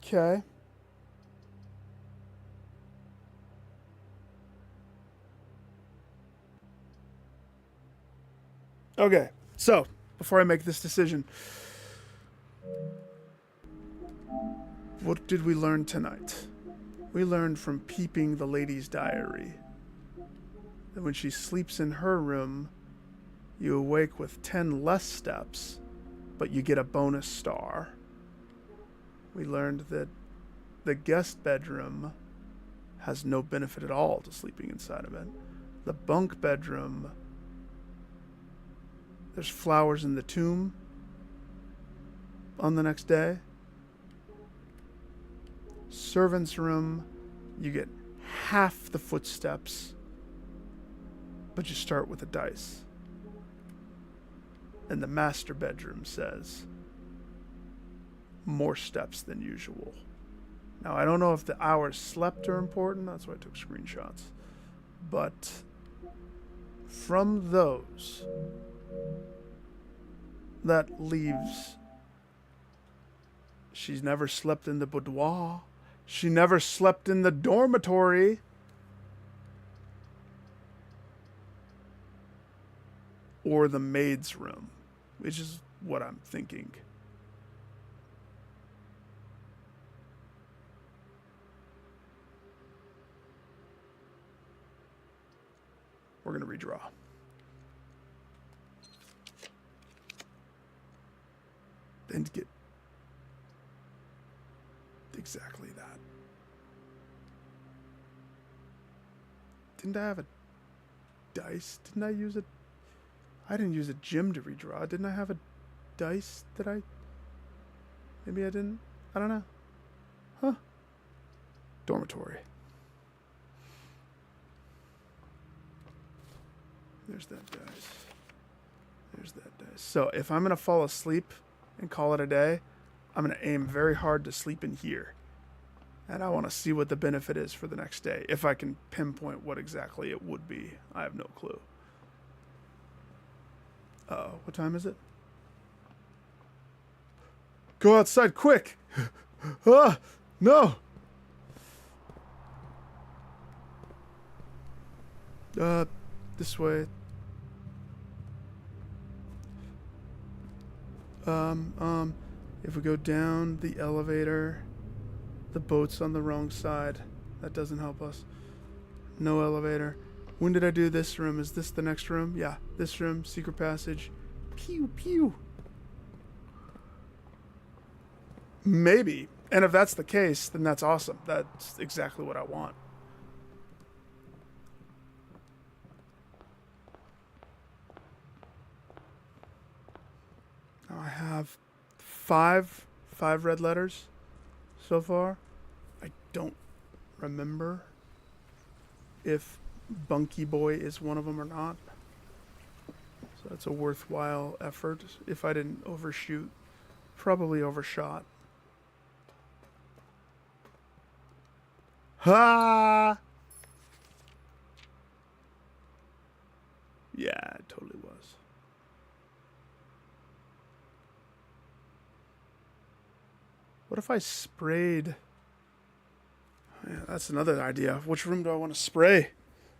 Okay. Okay, so before I make this decision, what did we learn tonight? We learned from peeping the lady's diary that when she sleeps in her room, you awake with 10 less steps, but you get a bonus star. We learned that the guest bedroom has no benefit at all to sleeping inside of it. The bunk bedroom, there's flowers in the tomb on the next day. Servant's room, you get half the footsteps, but you start with a dice. And the master bedroom says more steps than usual. Now, I don't know if the hours slept are important. That's why I took screenshots. But from those, that leaves. She's never slept in the boudoir. She never slept in the dormitory. Or the maid's room, which is what I'm thinking. We're going to redraw. And get exactly that. Didn't I have a dice? Didn't I use it? I didn't use a gem to redraw. Didn't I have a dice that I... Maybe I didn't. I don't know. Huh. Dormitory. There's that dice. There's that dice. So if I'm going to fall asleep and call it a day, I'm going to aim very hard to sleep in here. And I want to see what the benefit is for the next day. If I can pinpoint what exactly it would be. I have no clue. Uh-oh. What time is it? Go outside quick! Ah! No! This way. If we go down the elevator, the boat's on the wrong side. That doesn't help us. No elevator. When did I do this room? Is this the next room? Yeah, this room, secret passage. Pew, pew. Maybe. And if that's the case, then that's awesome. That's exactly what I want. Now I have five red letters so far. I don't remember if Bunky Boy is one of them or not. So that's a worthwhile effort. If I didn't overshoot, probably overshot. Ha! Yeah, it totally was. What if I sprayed? Yeah, that's another idea. Which room do I want to spray?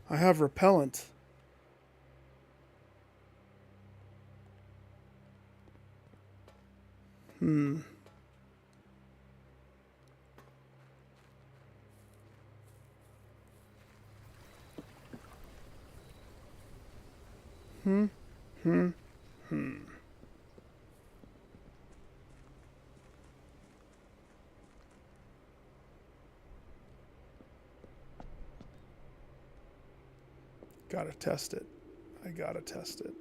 I have repellent. Hmm. Gotta test it. I gotta test it.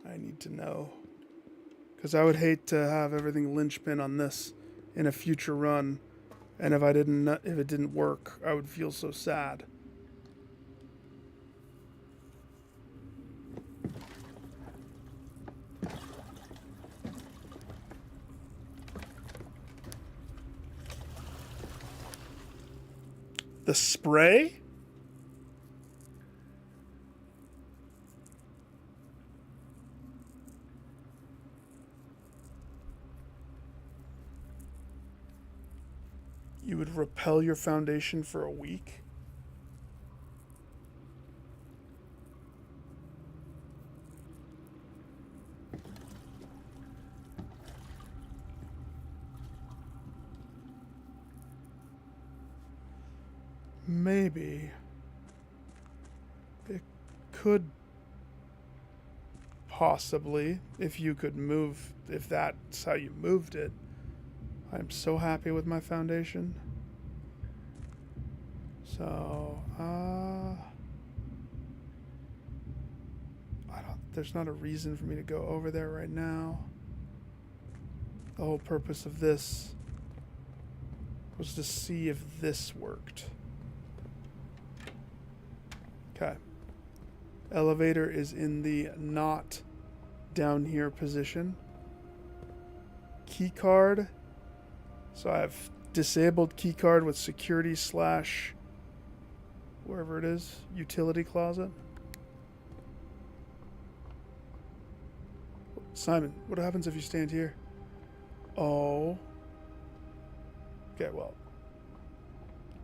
I need to know. Because I would hate to have everything linchpin on this in a future run. And if it didn't work, I would feel so sad. The spray? You would repel your foundation for a week? Maybe. It could possibly, if you could move, if that's how you moved it. I'm so happy with my foundation. So, there's not a reason for me to go over there right now. The whole purpose of this was to see if this worked. Okay. Elevator is in the not down here position. Key card. So I have disabled key card with security / wherever it is, utility closet. Simon, what happens if you stand here? Oh. Okay, well.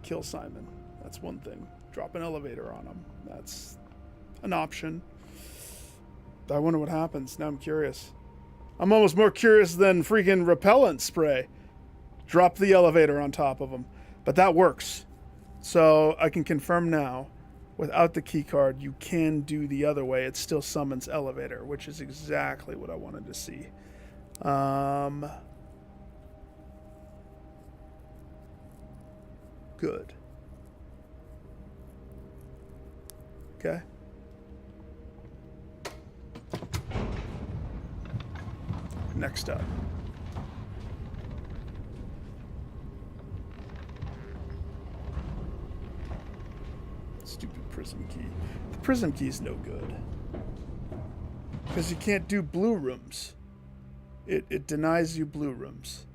Kill Simon. That's one thing. Drop an elevator on him. That's an option. I wonder what happens. Now I'm curious. I'm almost more curious than freaking repellent spray. Drop the elevator on top of him. But that works. So I can confirm now, without the key card, you can do the other way. It still summons elevator, which is exactly what I wanted to see. Good. Okay. Next up. Stupid prism key. The prism key is no good. Because you can't do blue rooms. It denies you blue rooms.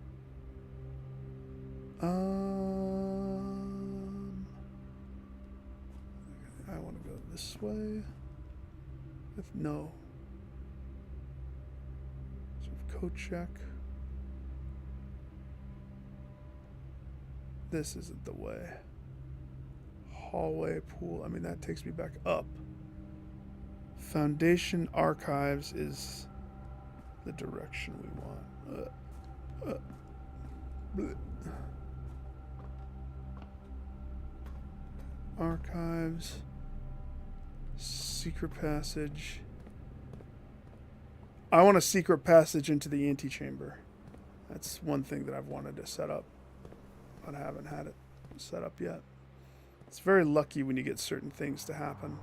I want to go this way. No. Sort of code check. This isn't the way. Hallway, pool. I mean, that takes me back up. Foundation archives is the direction we want. Archives. Secret passage. I want a secret passage into the antechamber. That's one thing that I've wanted to set up, but I haven't had it set up yet. It's very lucky when you get certain things to happen.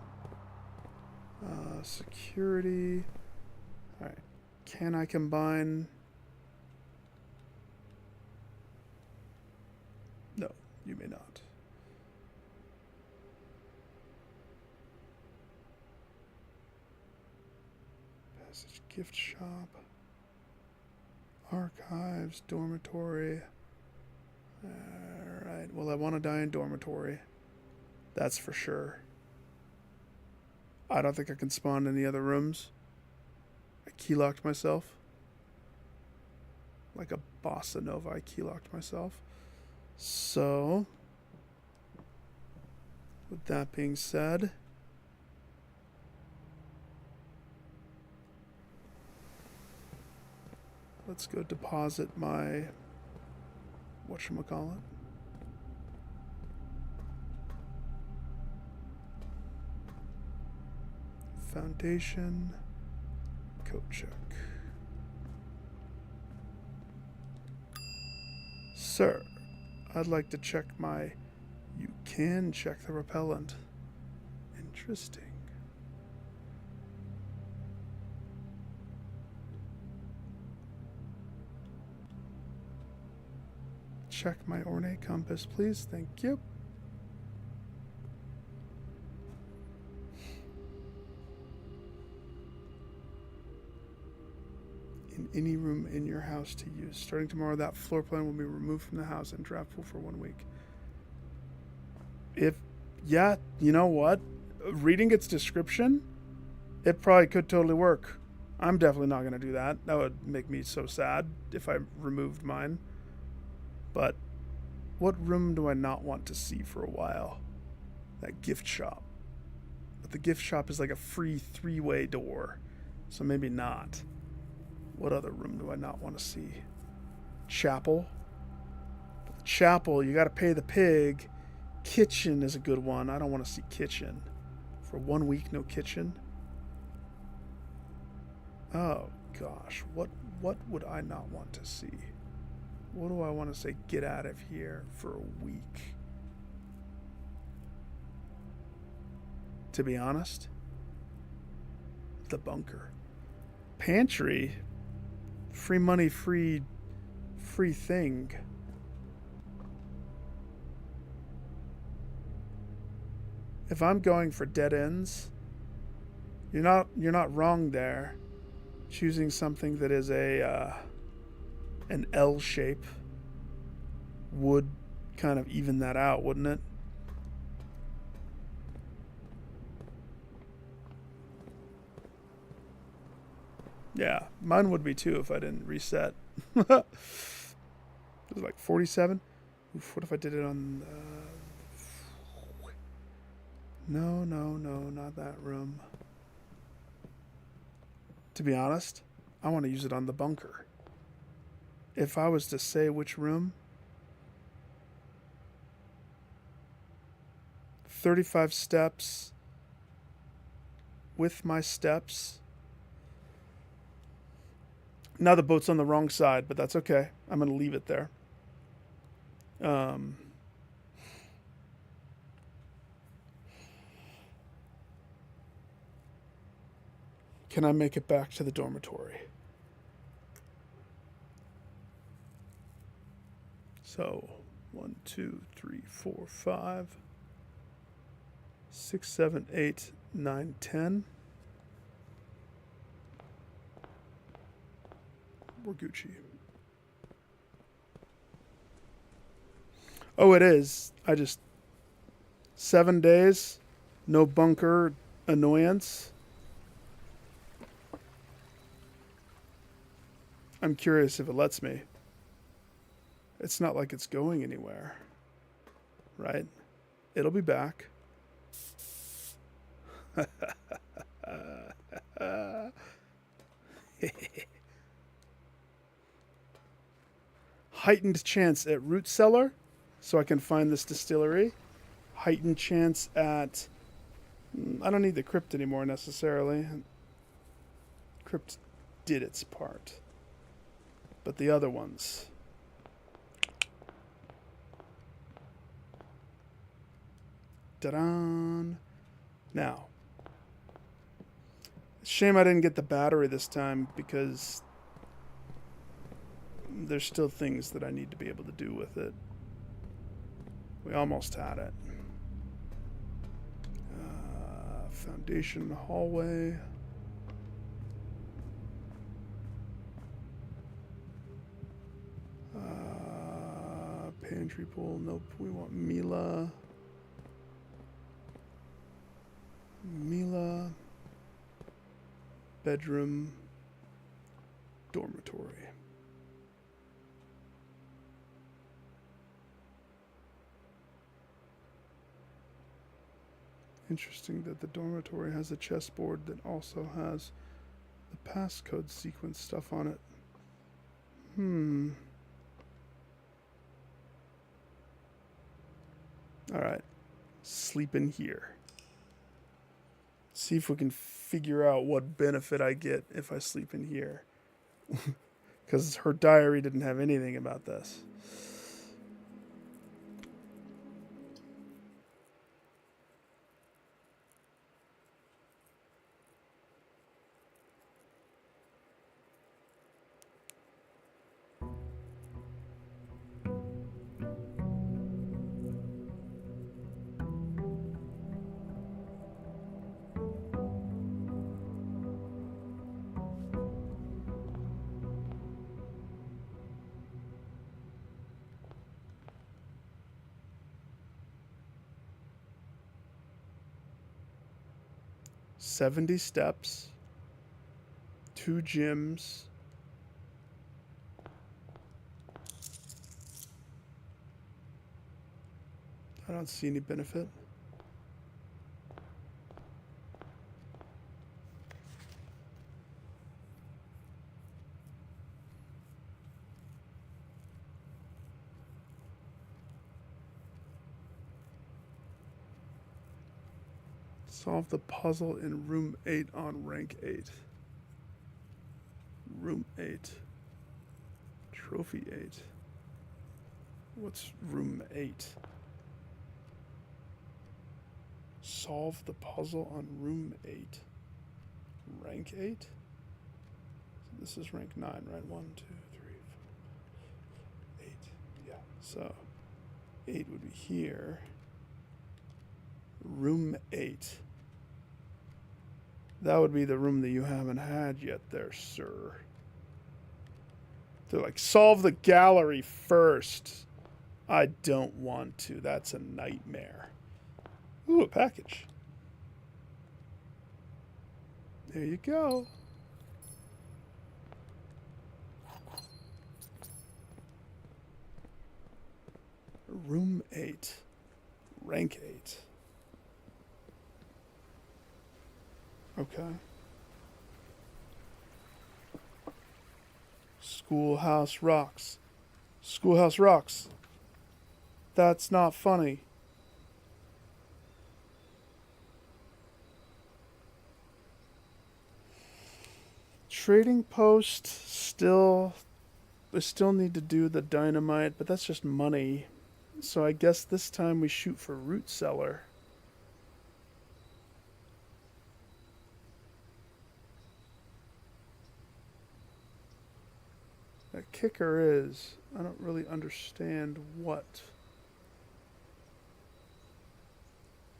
Security. Alright. Can I combine? No, you may not. Passage gift shop. Archives, dormitory. Alright, well, I want to die in dormitory. That's for sure. I don't think I can spawn in any other rooms. I keylocked myself. Like a bossa nova, I keylocked myself. So, with that being said, let's go deposit my whatchamacallit. Foundation, code check. Sir, I'd like to check my... You can check the repellent. Interesting. Check my ornate compass, please. Thank you. In any room in your house to use. Starting tomorrow, that floor plan will be removed from the house and draft pool for 1 week. Yeah, you know what? Reading its description, it probably could totally work. I'm definitely not going to do that. That would make me so sad if I removed mine. But what room do I not want to see for a while? That gift shop. But the gift shop is like a free 3-way door. So maybe not. What other room do I not want to see? Chapel. But the chapel, you got to pay the pig. Kitchen is a good one. I don't want to see kitchen. For 1 week, no kitchen. Oh, gosh. What would I not want to see? What do I want to say? Get out of here for a week. To be honest, the bunker. Pantry. Free money, free thing. If I'm going for dead ends, you're not wrong there. Choosing something that is an L shape would kind of even that out, wouldn't it? Yeah, mine would be too if I didn't reset. It was like 47. Oof, what if I did it on... No, not that room. To be honest, I want to use it on the bunker. If I was to say which room... 35 steps with my steps. Now the boat's on the wrong side, but that's okay. I'm going to leave it there. Can I make it back to the dormitory? So, 1, 2, 3, 4, 5, 6, 7, 8, 9, 10. We're Gucci. Oh, it is. 7 days, no bunker annoyance. I'm curious if it lets me. It's not like it's going anywhere, right? It'll be back. Heightened chance at root cellar, so I can find this distillery. Heightened chance at... I don't need the crypt anymore necessarily. Crypt did its part. But the other ones... Da-da! Now, shame I didn't get the battery this time because there's still things that I need to be able to do with it. We almost had it. Foundation hallway. Pantry pool. Nope. We want Mila. Bedroom. Dormitory. Interesting that the dormitory has a chessboard that also has the passcode sequence stuff on it. Alright. Sleep in here. See if we can figure out what benefit I get if I sleep in here. Because her diary didn't have anything about this. $70 steps, 2 gyms. I don't see any benefit. Solve the puzzle in room 8 on rank 8. Room 8. Trophy 8. What's room 8? Solve the puzzle on room 8. Rank 8? So this is rank 9, right? 1, 2, 3, 4, 8. Yeah, so 8 would be here. Room 8. That would be the room that you haven't had yet there, sir. They're like, solve the gallery first. I don't want to. That's a nightmare. Ooh, a package. There you go. Room 8. Rank 8. Okay. Schoolhouse rocks. Schoolhouse rocks. That's not funny. Trading post still. I still need to do the dynamite, but that's just money. So I guess this time we shoot for root cellar. The kicker is, I don't really understand what.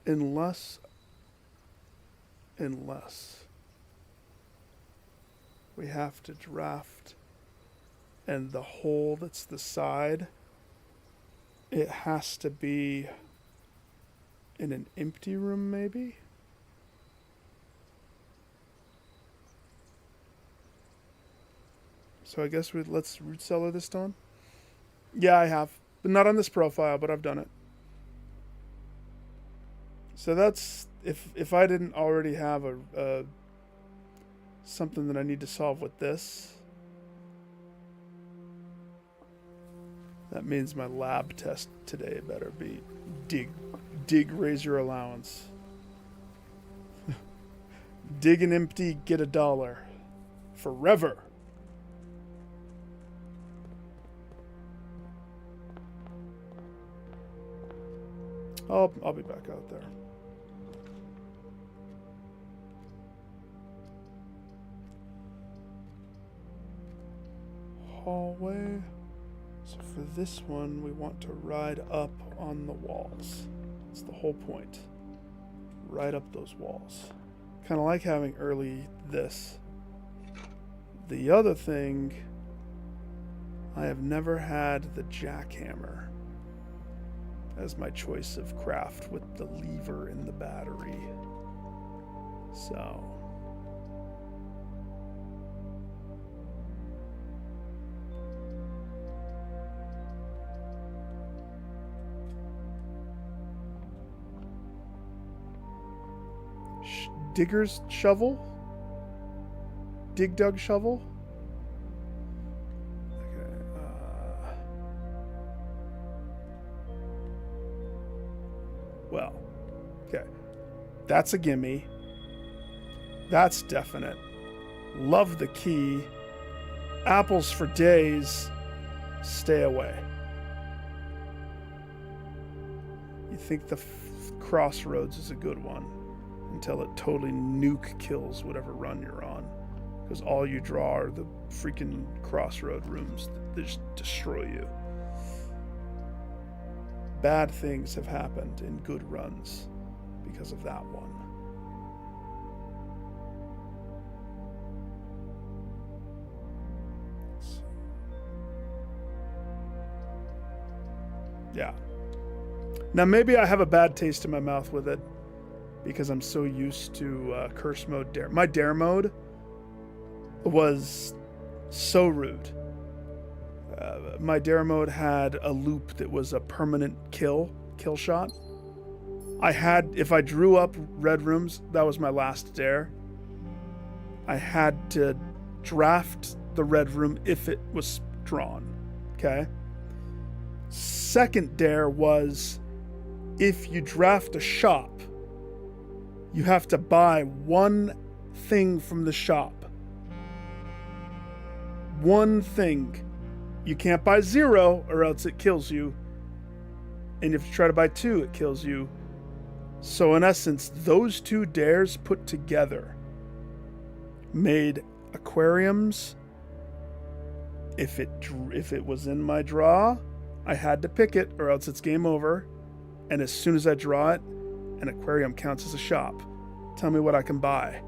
Unless we have to draft, and the hole that's the side, it has to be in an empty room, maybe? So I guess let's root cellar this time. Yeah, I have. But not on this profile, but I've done it. So that's, if I didn't already have a something that I need to solve with this, that means my lab test today better be dig raise your allowance. Dig an empty, get $1. Forever. I'll be back out there. Hallway. So for this one, we want to ride up on the walls. That's the whole point. Ride up those walls. Kind of like having early this. The other thing, I have never had the jackhammer as my choice of craft with the lever in the battery. So digger's shovel? Dug shovel? Well, okay. That's a gimme. That's definite. Love the key. Apples for days. Stay away. You think the crossroads is a good one until it totally nuke kills whatever run you're on. Because all you draw are the freaking crossroad rooms that just destroy you. Bad things have happened in good runs because of that one. Yeah. Now maybe I have a bad taste in my mouth with it because I'm so used to curse mode dare. My dare mode was so rude. My dare mode had a loop that was a permanent kill shot. If I drew up red rooms, that was my last dare. I had to draft the red room if it was drawn. Okay? Second dare was, if you draft a shop, you have to buy one thing from the shop. One thing. You can't buy 0 or else it kills you. And if you try to buy 2, it kills you. So in essence, those 2 dares put together made aquariums. If it was in my draw, I had to pick it or else it's game over. And as soon as I draw it, an aquarium counts as a shop. Tell me what I can buy.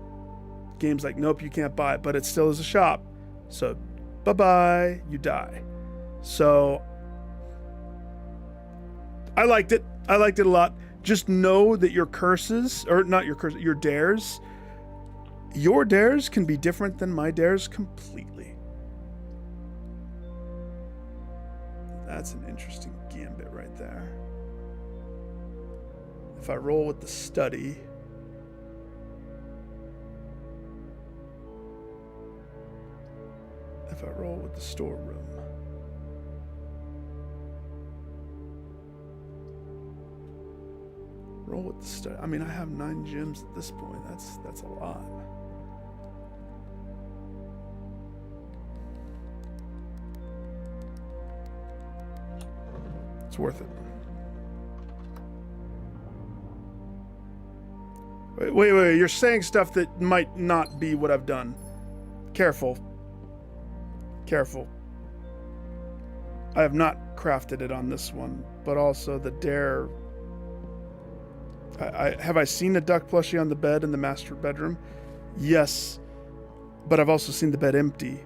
Game's like, nope, you can't buy it, but it still is a shop. So bye-bye, you die. So I liked it. I liked it a lot. Just know that your curses, or not your curses, your dares can be different than my dares completely. That's an interesting gambit right there. If I roll with the study, if I roll with the storeroom, roll with the study. I mean, I have 9 gems at this point. That's a lot. It's worth it. Wait. You're saying stuff that might not be what I've done. Careful. I have not crafted it on this one, but also the dare. Have I seen a duck plushie on the bed in the master bedroom? Yes, but I've also seen the bed empty.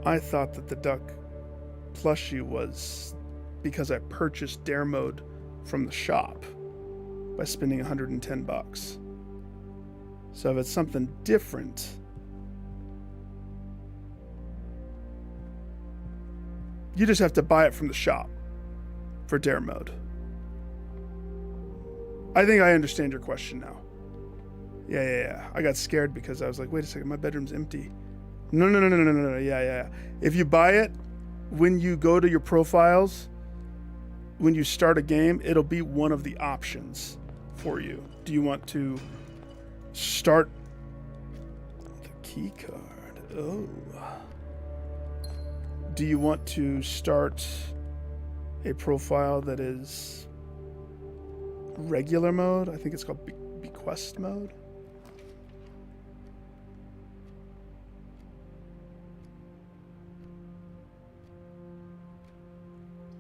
I thought that the duck plushie was because I purchased dare mode from the shop by spending $110. So if it's something different, you just have to buy it from the shop for dare mode. I think I understand your question now. Yeah. I got scared because I was like, wait a second, my bedroom's empty. No. Yeah. If you buy it, when you go to your profiles, when you start a game, it'll be one of the options for you. Do you want to start the key card? Oh. Do you want to start a profile that is regular mode? I think it's called bequest mode.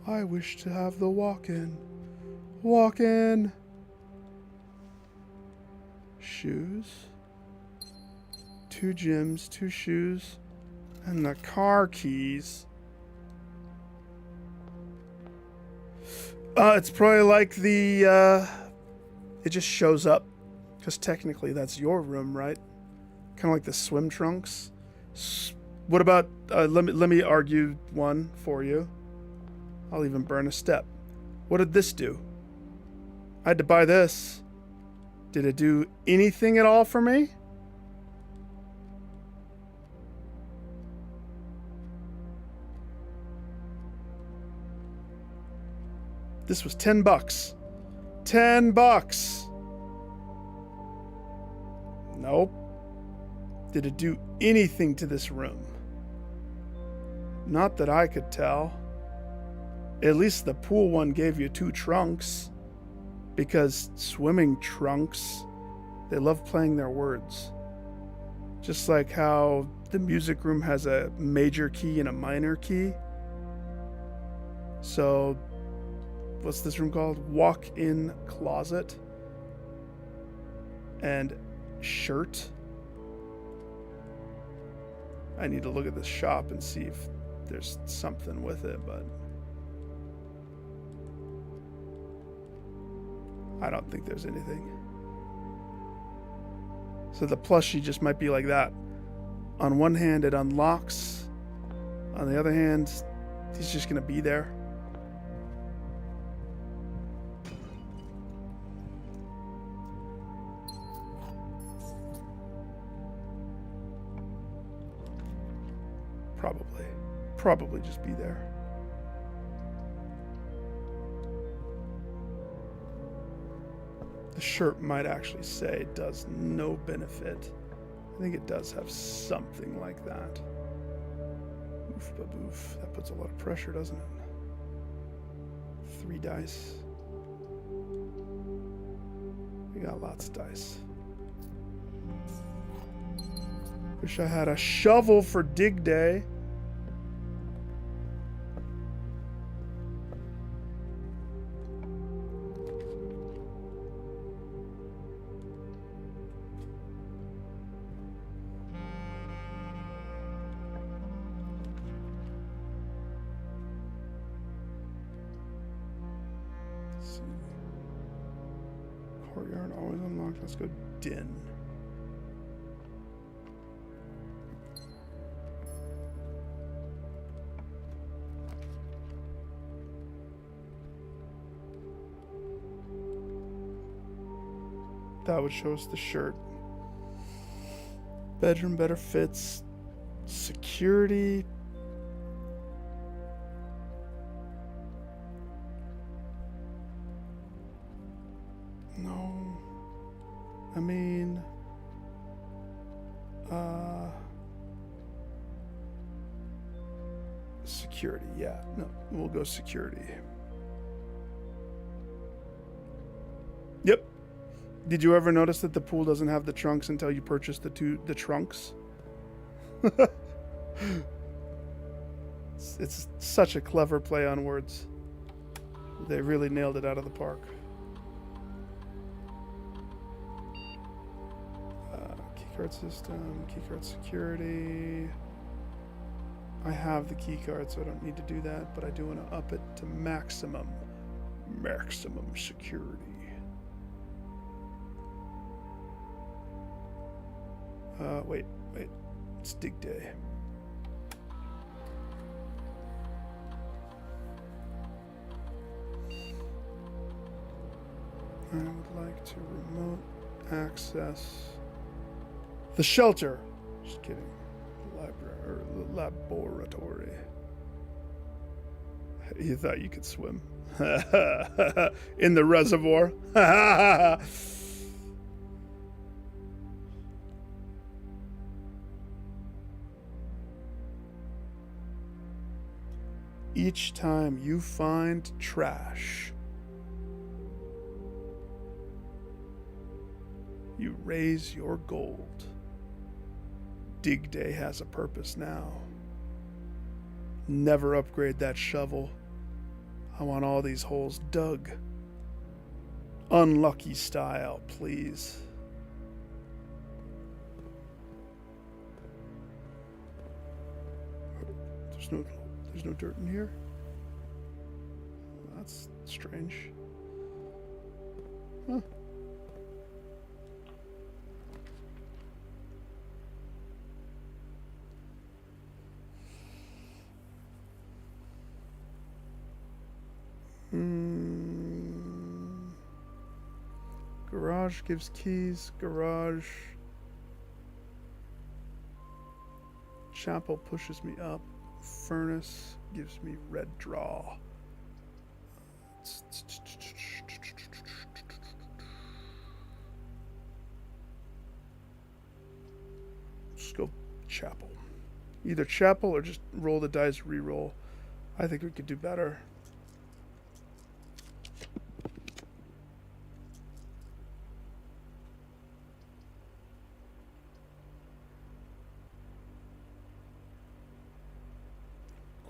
I wish to have the walk-in. Walk-in. Shoes. 2 gems, 2 shoes, and the car keys. It's probably like the, it just shows up. Because technically that's your room, right? Kind of like the swim trunks. What about, let me argue one for you. I'll even burn a step. What did this do? I had to buy this. Did it do anything at all for me? This was $10. $10. Nope. Did it do anything to this room? Not that I could tell. At least the pool one gave you 2 trunks. Because swimming trunks, they love playing their words. Just like how the music room has a major key and a minor key. So, what's this room called? Walk-in closet. And shirt. I need to look at this shop and see if there's something with it, but I don't think there's anything. So the plushie just might be like that. On one hand, it unlocks. On the other hand, he's just gonna be there. Probably just be there. The shirt might actually say it does no benefit. I think it does have something like that. Oof, baboof. That puts a lot of pressure, doesn't it? 3 dice. We got lots of dice. Wish I had a shovel for dig day. Courtyard always unlocked. Let's go den. That would show us the shirt. Bedroom better fits. Security. No. I mean... security, yeah. No, we'll go security. Yep. Did you ever notice that the pool doesn't have the trunks until you purchase the trunks? It's such a clever play on words. They really nailed it out of the park. Keycard system, keycard security. I have the keycard, so I don't need to do that, but I do want to up it to maximum. Maximum security. Wait. It's dig day. I would like to remote access the shelter. Just kidding. Laboratory. You thought you could swim in the reservoir? Each time you find trash, you raise your gold. Dig Day has a purpose now. Never upgrade that shovel. I want all these holes dug. Unlucky style, please. There's no dirt in here? That's strange. Huh. Garage gives keys. Garage. Chapel pushes me up. Furnace gives me red draw. Just go chapel. Either chapel or just roll the dice, re-roll. I think we could do better.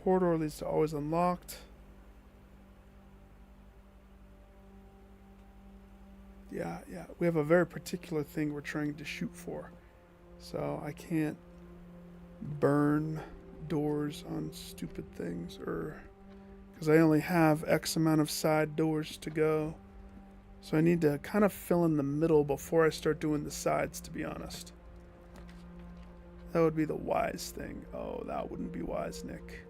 Corridor leads to always unlocked. Yeah. We have a very particular thing we're trying to shoot for. So I can't burn doors on stupid things, or because I only have X amount of side doors to go. So I need to kind of fill in the middle before I start doing the sides, to be honest. That would be the wise thing. Oh, that wouldn't be wise, Nick.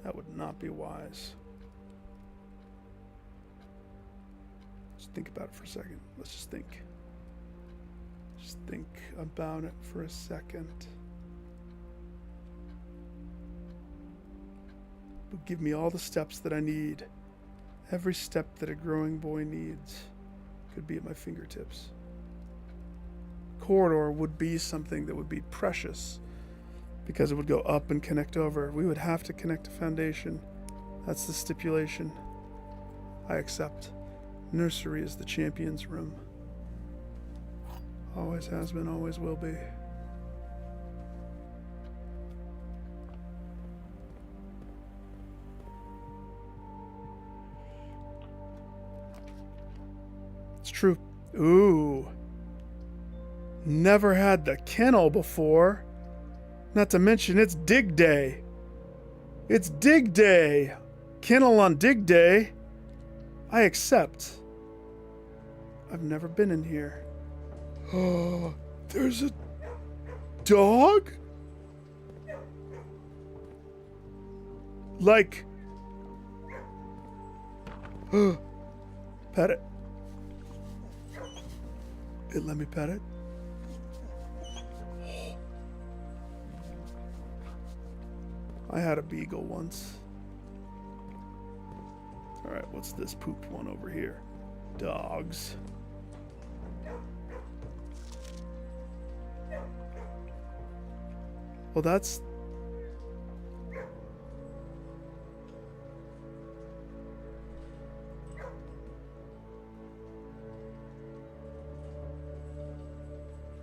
That would not be wise. Just think about it for a second. Let's just think. Just think about it for a second. But give me all the steps that I need. Every step that a growing boy needs could be at my fingertips. Corridor would be something that would be precious, because it would go up and connect over. We would have to connect a foundation. That's the stipulation. I accept. Nursery is the champion's room. Always has been, always will be. It's true. Ooh. Never had the kennel before. Not to mention, it's Dig Day. It's Dig Day. Kennel on Dig Day. I accept. I've never been in here. Oh, there's a dog? Like... pet it. It let me pet it. I had a beagle once. Alright, what's this pooped one over here? Dogs. Well, that's...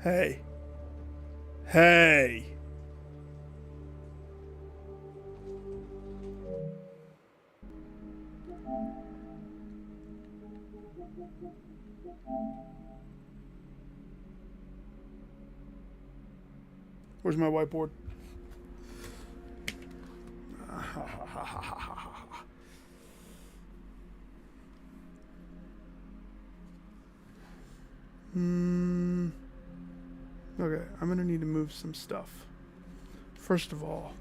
Hey. Hey! Where's my whiteboard? Okay, I'm gonna need to move some stuff. First of all,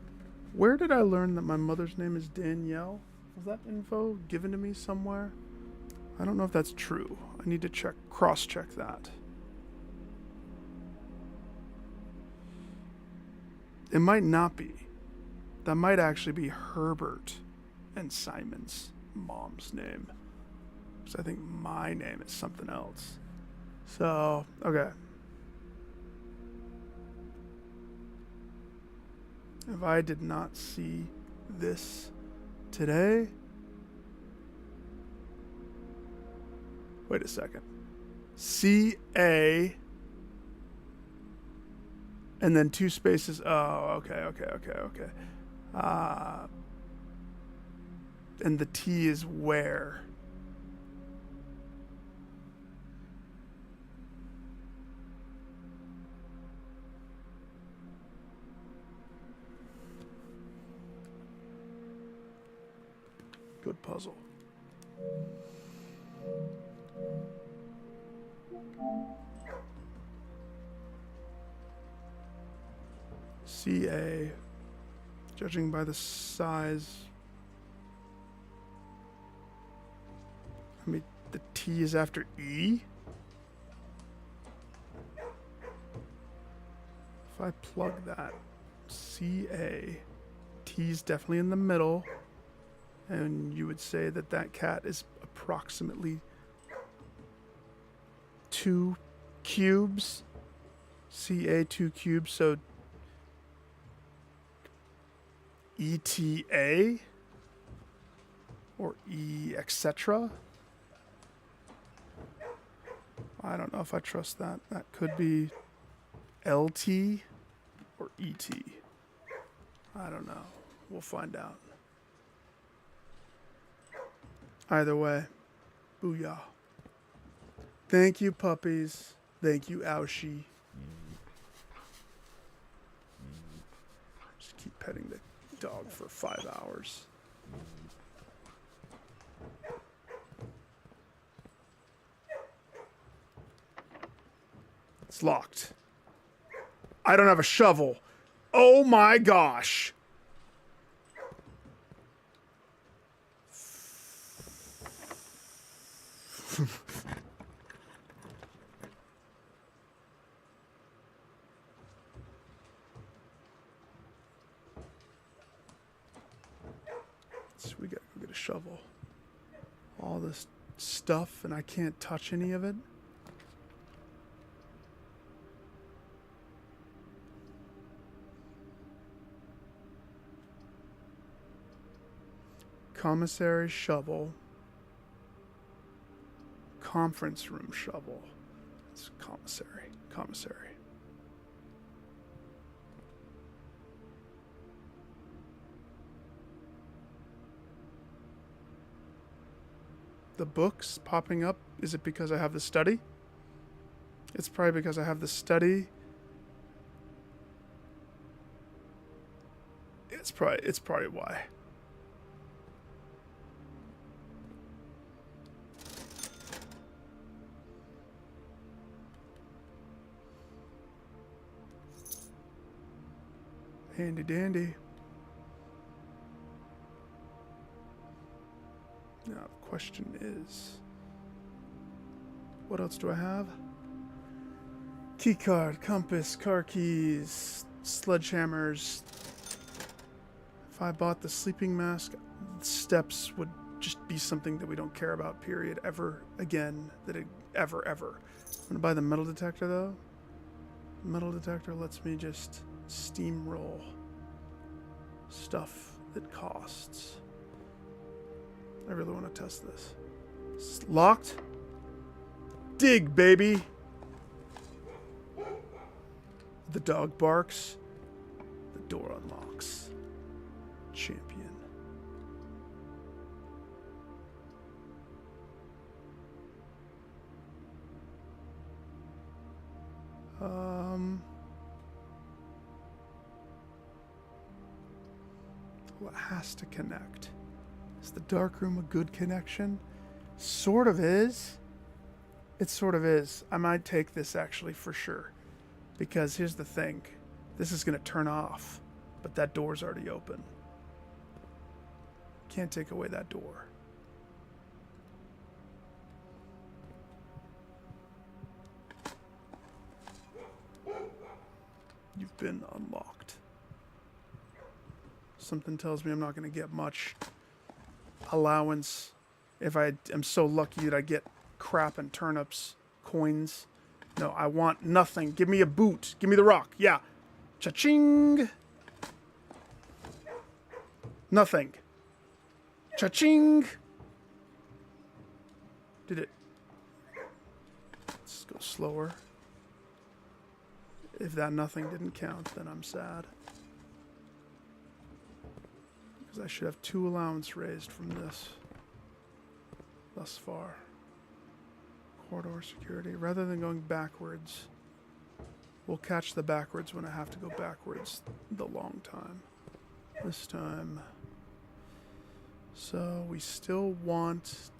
where did I learn that my mother's name is Danielle? Was that info given to me somewhere? I don't know if that's true. I need to cross-check that. It might not be. That might actually be Herbert and Simon's mom's name. Because I think my name is something else. So, okay. If I did not see this today... Wait a second. C-A... And then 2 spaces. Oh, okay. And the T is where? Good puzzle. CA, judging by the size. I mean, the T is after E? If I plug that, CA, T is definitely in the middle, and you would say that that cat is approximately 2 cubes. CA 2 cubes, so ETA or E etc. I don't know if I trust that. That could be LT or ET. I don't know. We'll find out. Either way, booyah. Thank you, puppies. Thank you, Ouchie. Just keep petting the dog for 5 hours. It's locked. I don't have a shovel. Oh my gosh. So we gotta go get a shovel. All this stuff, and I can't touch any of it. Commissary shovel. Conference room shovel. It's commissary. Commissary. The books popping up, is it because I have the study? It's probably because I have the study. It's probably why. Handy dandy. Now the question is, what else do I have? Keycard, compass, car keys, sledgehammers. If I bought the sleeping mask, steps would just be something that we don't care about, period, ever again. Ever. I'm gonna buy the metal detector, though. Metal detector lets me just steamroll stuff that costs. I really want to test this. It's locked. Dig, baby. The dog barks. The door unlocks. Champion. Well, it has to connect. Is the dark room a good connection? Sort of is. It sort of is. I might take this actually for sure. Because here's the thing. This is going to turn off. But that door's already open. Can't take away that door. You've been unlocked. Something tells me I'm not going to get much allowance if I am so lucky that I get crap and turnips, coins. No, I want nothing. Give me a boot. Give me the rock. Yeah. Cha-ching. Nothing. Cha-ching. Did it? Let's go slower. If that nothing didn't count, then I'm sad. Because I should have 2 allowance raised from this. Thus far. Corridor security. Rather than going backwards, we'll catch the backwards when I have to go backwards the long time. This time. So we still want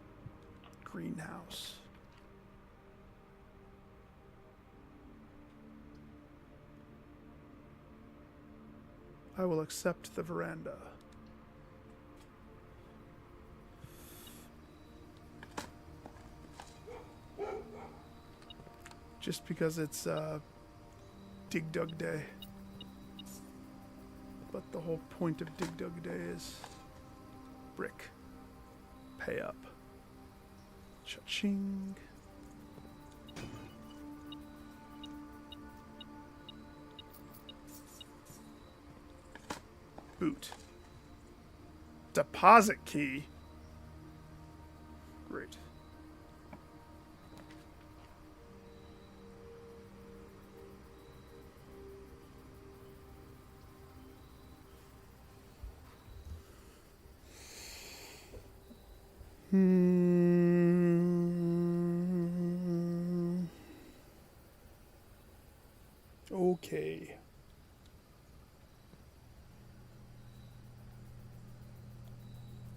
greenhouse. I will accept the veranda. Just because it's Dig Dug Day. But the whole point of Dig Dug Day is brick. Pay up. Cha-ching. Boot. Deposit key. Great. Okay.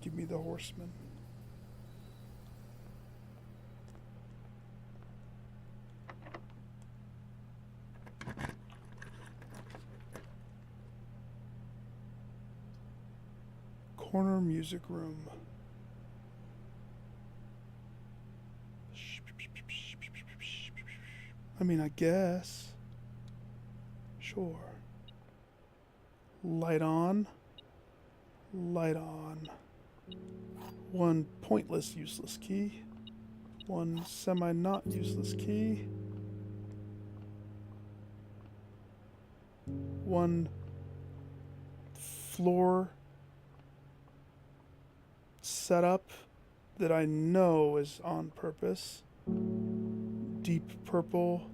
Give me the horseman. Corner music room. I mean, I guess. Sure. Light on. Light on. 1 pointless useless key. 1 semi not useless key. 1 floor setup that I know is on purpose. Deep purple.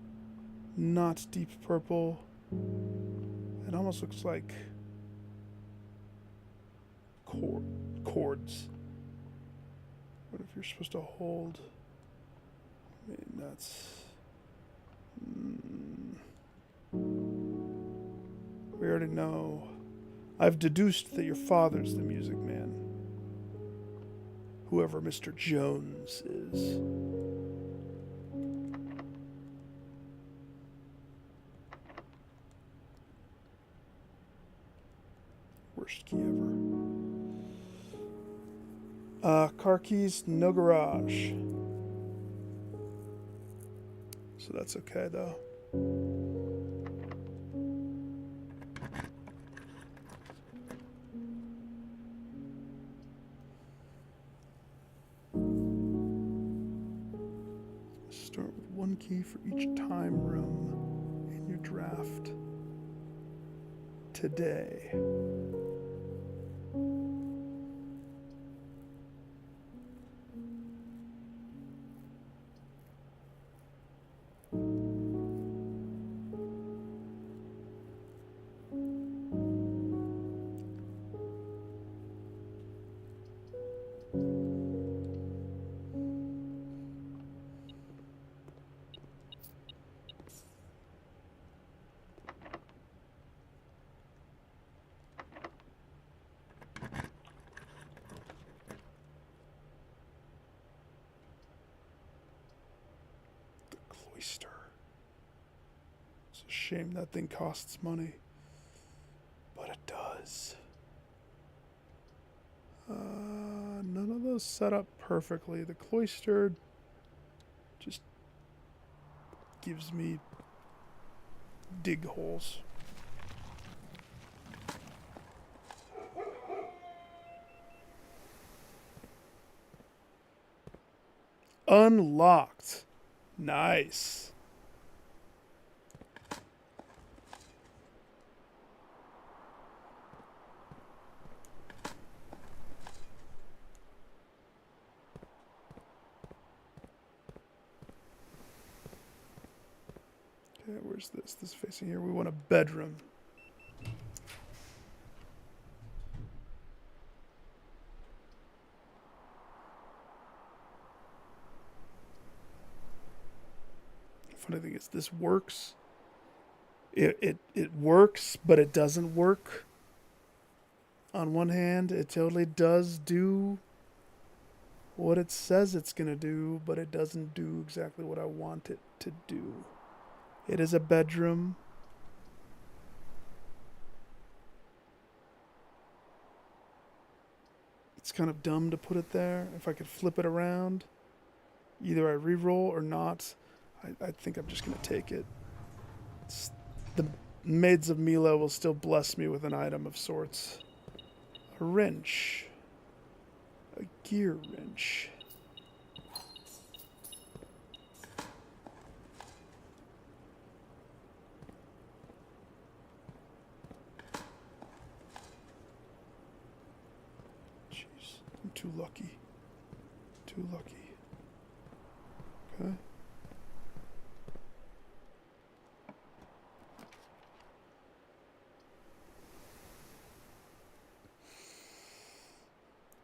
Not deep purple. It almost looks like chords. What if you're supposed to hold? I mean, that's... We already know. I've deduced that your father's the music man. Whoever Mr. Jones is. Worst key ever. Car keys, no garage. So that's okay though. Start with one key for each time room in your draft today. Cloister. It's a shame that thing costs money, but it does. None of those set up perfectly. The cloister just gives me dig holes. Unlocked. Nice. Okay, where's this? This facing here. We want a bedroom. Funny thing is, this works. It works, but it doesn't work. On one hand, it totally does do what it says it's gonna do, but it doesn't do exactly what I want it to do. It is a bedroom. It's kind of dumb to put it there. If I could flip it around, either I re-roll or not. I think I'm just going to take it. The maids of Mila will still bless me with an item of sorts. A wrench. A gear wrench. Jeez, I'm too lucky. Too lucky. Okay.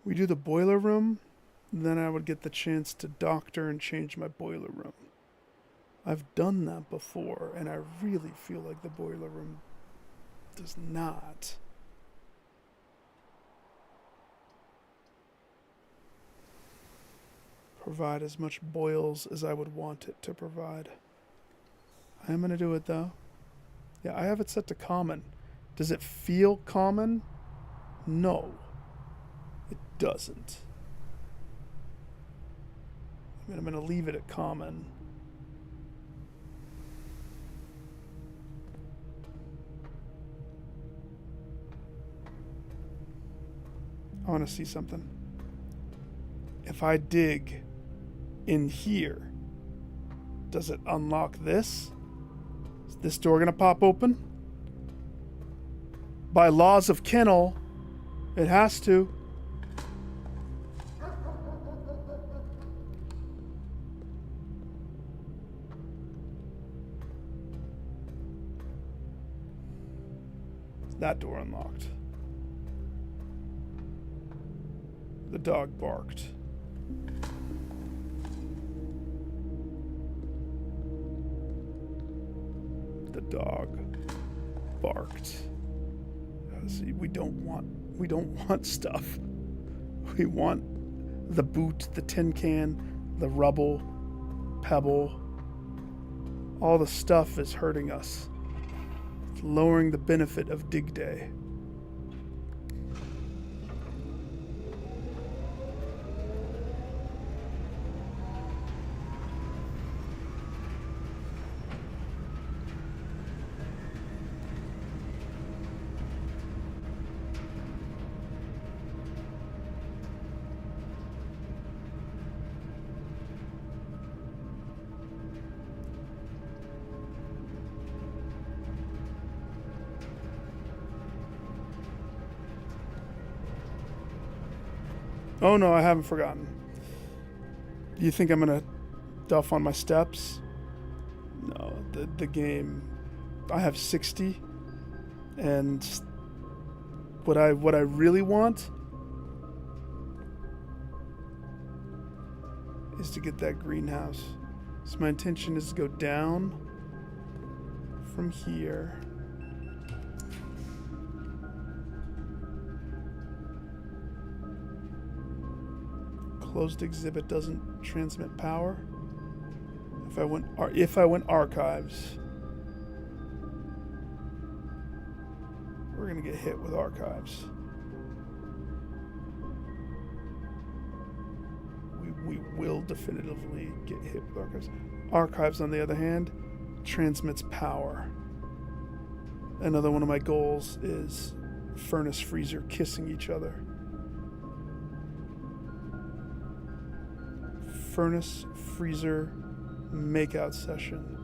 We do the boiler room, then I would get the chance to doctor and change my boiler room. I've done that before, and I really feel like the boiler room does not. Provide as much boils as I would want it to provide. I am going to do it though. Yeah, I have it set to common. Does it feel common? No. It doesn't. I mean, I'm going to leave it at common. I want to see something. If I dig in here, does it unlock this? Is this door going to pop open? By laws of kennel, it has to. That door unlocked. The dog barked. The dog barked. See, we don't want stuff. We want the boot, the tin can, the rubble, pebble. All the stuff is hurting us. It's lowering the benefit of dig day. Oh no, I haven't forgotten. You think I'm gonna duff on my steps? No, the game. I have 60, and what I really want is to get that greenhouse. So my intention is to go down from here. Closed exhibit doesn't transmit power. If I went archives, we're gonna get hit with archives. We will definitively get hit with archives. Archives, on the other hand, transmits power. Another one of my goals is furnace freezer kissing each other. Furnace freezer makeout session.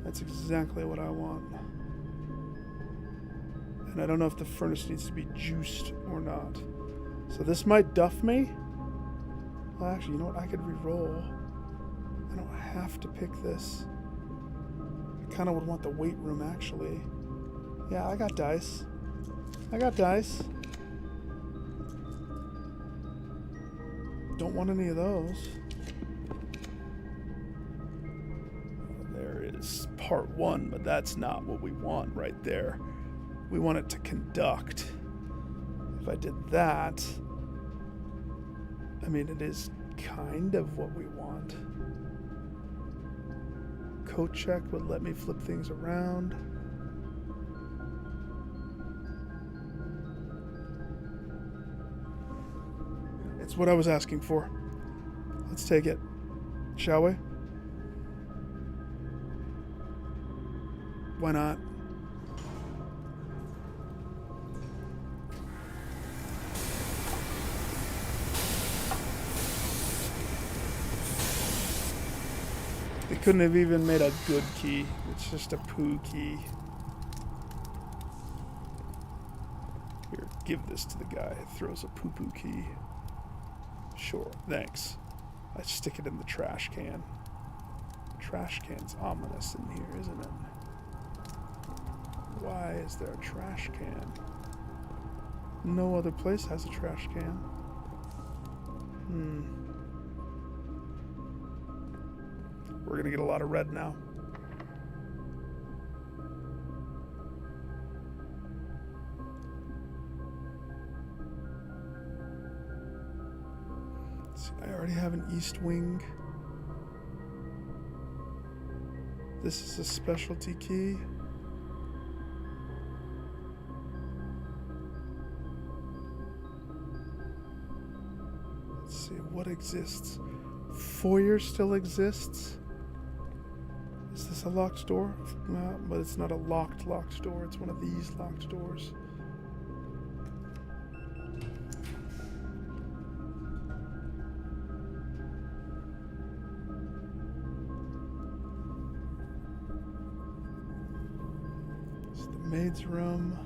That's exactly what I want. And I don't know if the furnace needs to be juiced or not. So this might duff me. Well, actually, you know what? I could re-roll. I don't have to pick this. I kind of would want the weight room, actually. Yeah, I got dice. I got dice. Don't want any of those. There is part one, but that's not what we want right there. We want it to conduct. If I did that, I mean, it is kind of what we want. Coat check would let me flip things around. It's what I was asking for. Let's take it, shall we? Why not? They couldn't have even made a good key. It's just a poo key. Here, give this to the guy who throws a poo-poo key. Sure, thanks. I stick it in the trash can. The trash can's ominous in here, isn't it? Why is there a trash can? No other place has a trash can. We're gonna get a lot of red now. See, I already have an east wing. This is a specialty key. Let's see, what exists? Foyer still exists? Is this a locked door? No, but it's not a locked door. It's one of these locked doors. It's the maid's room.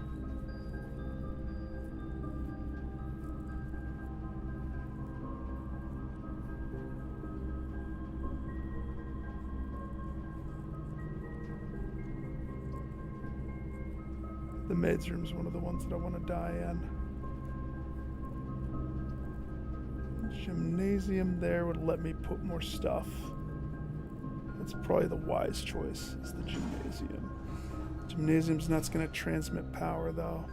The maid's room is one of the ones that I want to die in. Gymnasium there would let me put more stuff. That's probably the wise choice, is the gymnasium. Gymnasium's not going to transmit power, though.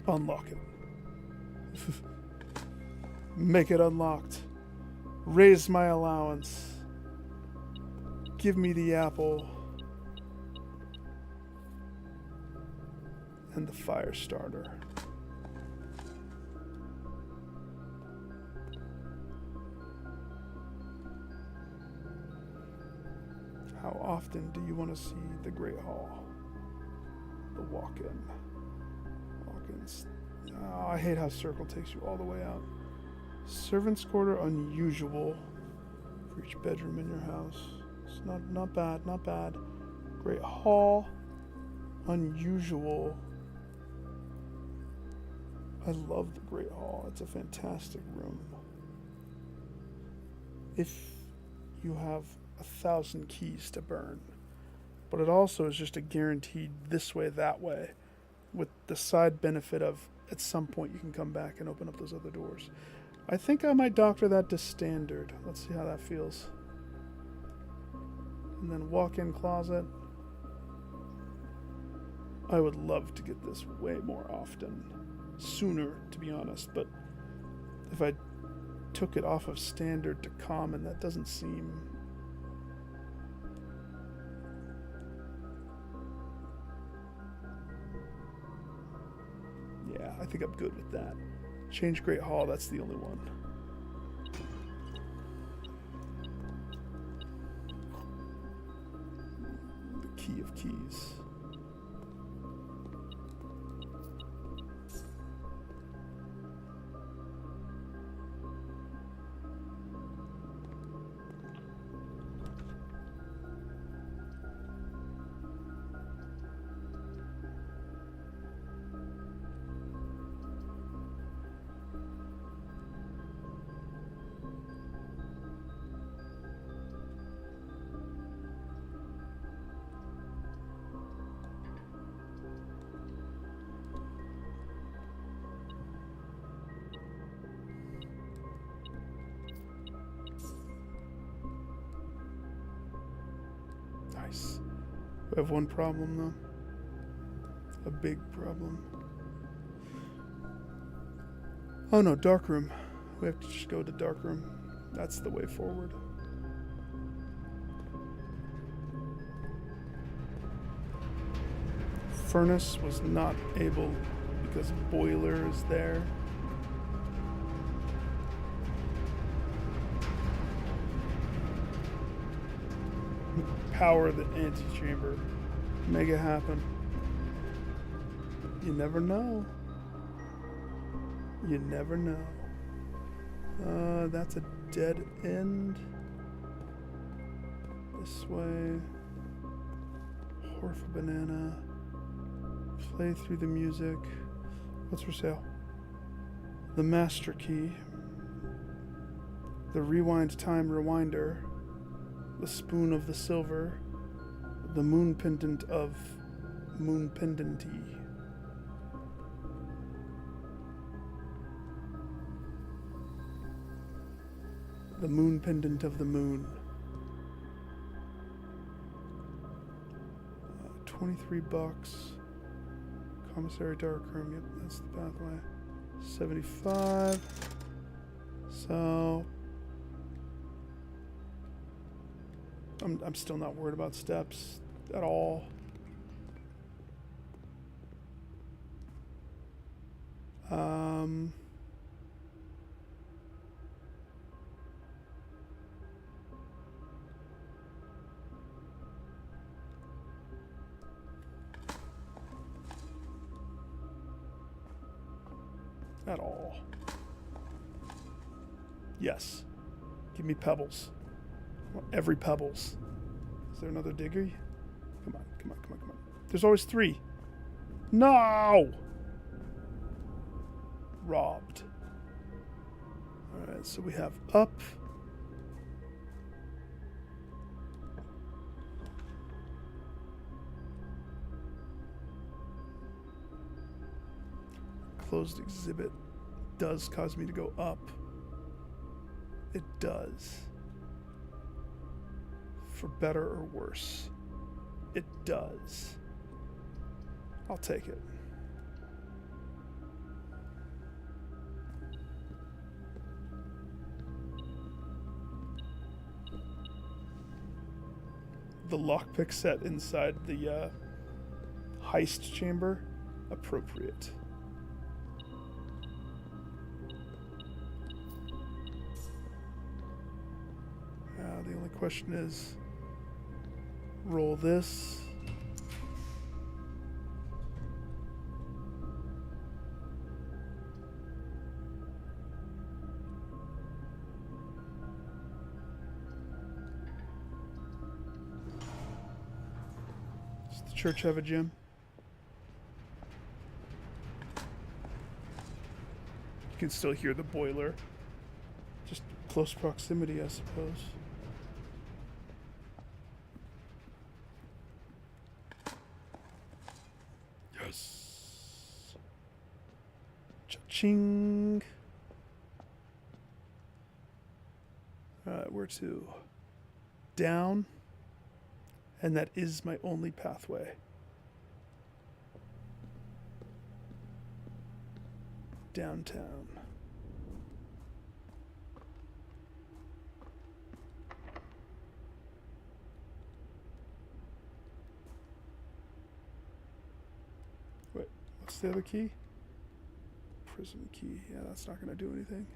Unlock it. Make it unlocked. Raise my allowance. Give me the apple. And the fire starter. often do you want to see the Great Hall? The walk-in. Walk-ins. Oh, I hate how circle takes you all the way out. Servants' quarter unusual for each bedroom in your house. It's not bad, not bad. Great Hall unusual. I love the Great Hall. It's a fantastic room. If you have 1,000 keys to burn. But it also is just a guaranteed this way, that way, with the side benefit of at some point you can come back and open up those other doors. I think I might doctor that to standard. Let's see how that feels. And then walk-in closet. I would love to get this way more often. Sooner, to be honest. But if I took it off of standard to common, that doesn't seem... Yeah, I think I'm good with that. Change Great Hall, that's the only one. The key of keys. Nice. We have one problem though. A big problem. Oh no, dark room. We have to just go to dark room. That's the way forward. Furnace was not able because boiler is there. Power the antechamber. Make it happen. You never know. You never know. That's a dead end. This way. Whore for banana. Play through the music. What's for sale? The master key. The rewind time rewinder. The spoon of the silver. The moon pendant of moon pendanty. The moon pendant of the moon. 23 bucks. Commissary darkroom. Yep, that's the pathway. 75. So I'm still not worried about steps at all. At all. Yes. Give me pebbles. I want every pebbles. Is there another digger? Come on, come on, come on, come on. There's always 3. No! Robbed. Alright, so we have up. Closed exhibit does cause me to go up. It does. For better or worse. It does. I'll take it. The lockpick set inside the heist chamber, appropriate. The only question is, Roll this. Does the church have a gym? You can still hear the boiler. Just close proximity, I suppose. Yes. Cha-ching. Alright, where to? Down. And that is my only pathway. Downtown. Wait, what's the other key? Prison key. Yeah, that's not going to do anything.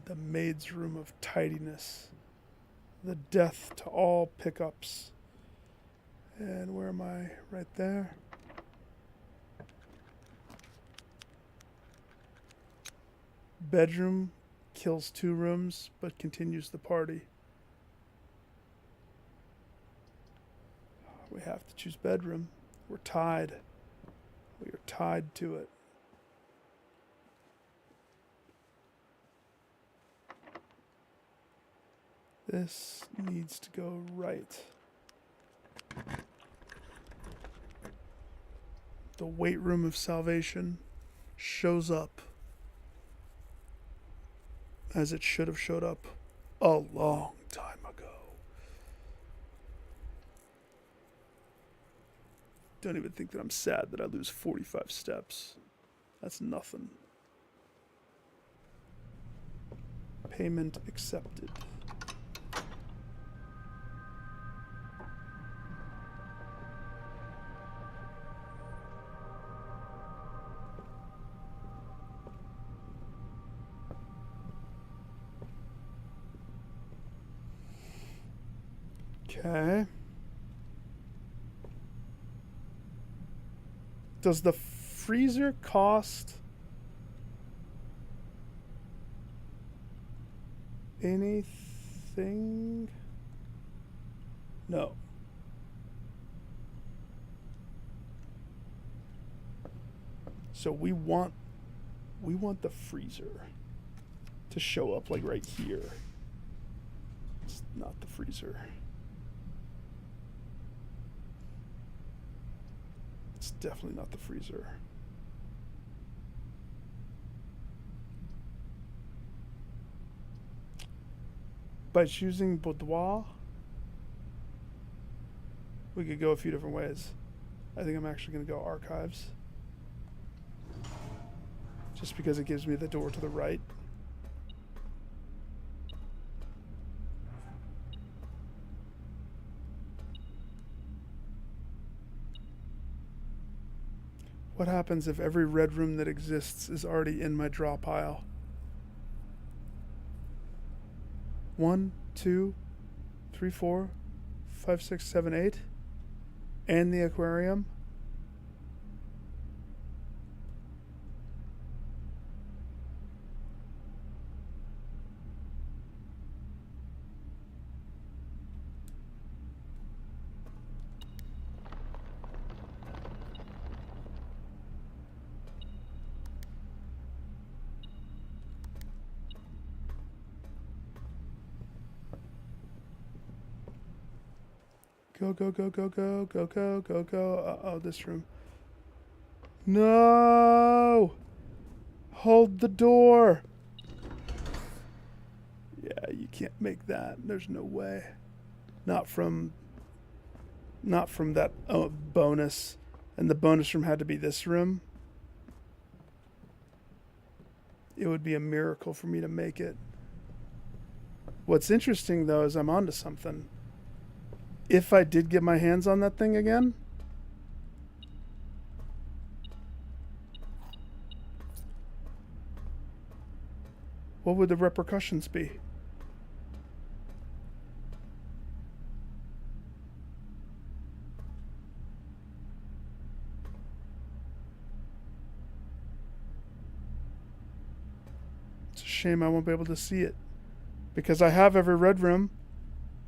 The maid's room of tidiness. The death to all pickups. And where am I? Right there. Bedroom kills 2 rooms, but continues the party. We have to choose bedroom. We're tied. We are tied to it. This needs to go right. The weight room of salvation shows up as it should have showed up a long time ago. Don't even think that I'm sad that I lose 45 steps. That's nothing. Payment accepted. Okay. Does the freezer cost anything? No. So we want the freezer to show up like right here. It's not the freezer. It's definitely not the freezer. By choosing boudoir, we could go a few different ways. I think I'm actually going to go archives. Just because it gives me the door to the right. What happens if every red room that exists is already in my draw pile? 1, 2, 3, 4, 5, 6, 7, 8. And the aquarium. Go, go, go, go, go, go, go, go, go. Uh-oh, this room. No! Hold the door! Yeah, you can't make that. There's no way. Not from that bonus. And the bonus room had to be this room. It would be a miracle for me to make it. What's interesting, though, is I'm onto something. If I did get my hands on that thing again, what would the repercussions be? It's a shame I won't be able to see it. Because I have every red room.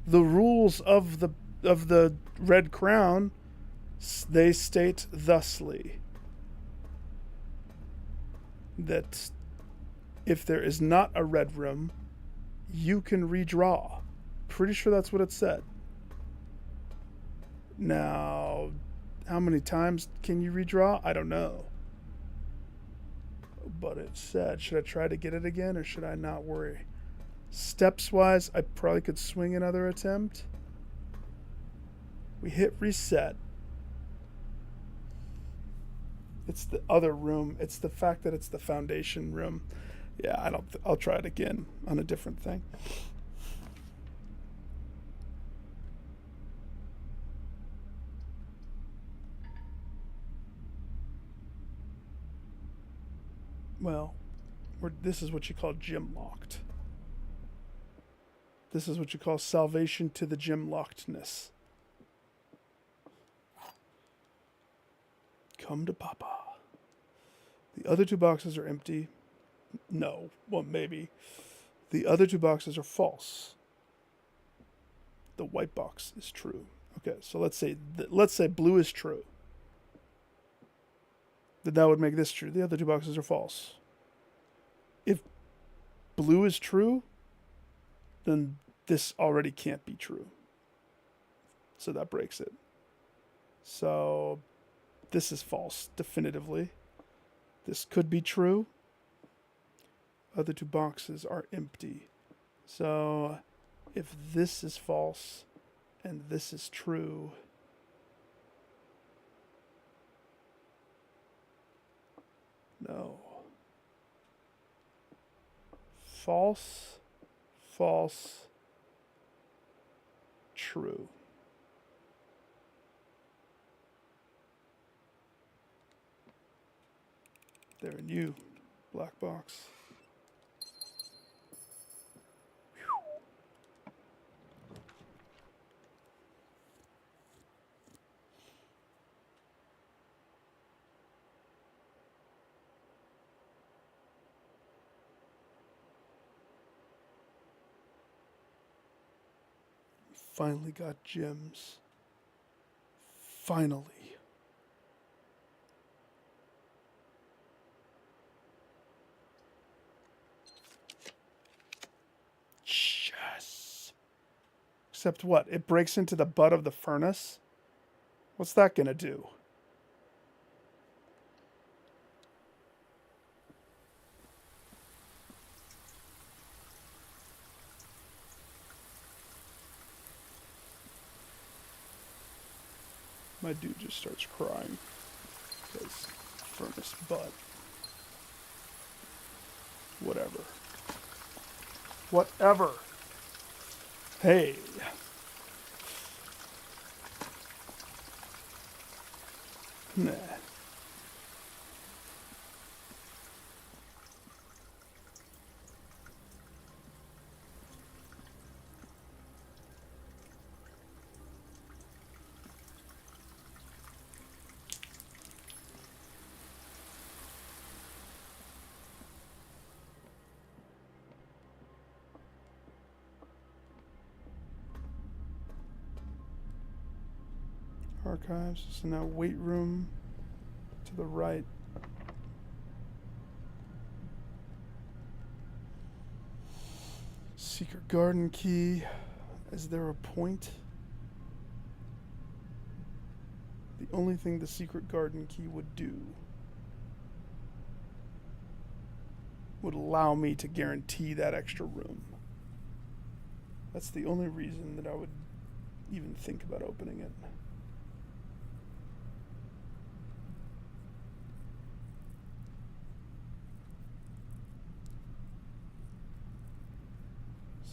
The rules of the Red Crown, they state thusly that if there is not a red room, you can redraw. Pretty sure that's what it said. Now, how many times can you redraw? I don't know. But it said, should I try to get it again or should I not worry? Steps wise, I probably could swing another attempt. We hit reset. It's the other room. It's the fact that it's the foundation room. Yeah, I'll try it again on a different thing. Well, this is what you call gym locked. This is what you call salvation to the gym lockedness. Come to Papa. The other two boxes are empty. No, well, maybe. The other two boxes are false. The white box is true. Okay, so let's say blue is true. Then that would make this true. The other two boxes are false. If blue is true, then this already can't be true. So that breaks it. So this is false, definitively. This could be true. Other two boxes are empty. So if this is false and this is true, no. False, false, true. There and you, black box. Finally got gems. Finally. Yes. Except what? It breaks into the butt of the furnace? What's that gonna do? My dude just starts crying. Because furnace butt. Whatever. Whatever. Hey. Nah. Archives. So now weight room to the right. Secret garden key. Is there a point? The only thing the secret garden key would do would allow me to guarantee that extra room. That's the only reason that I would even think about opening it.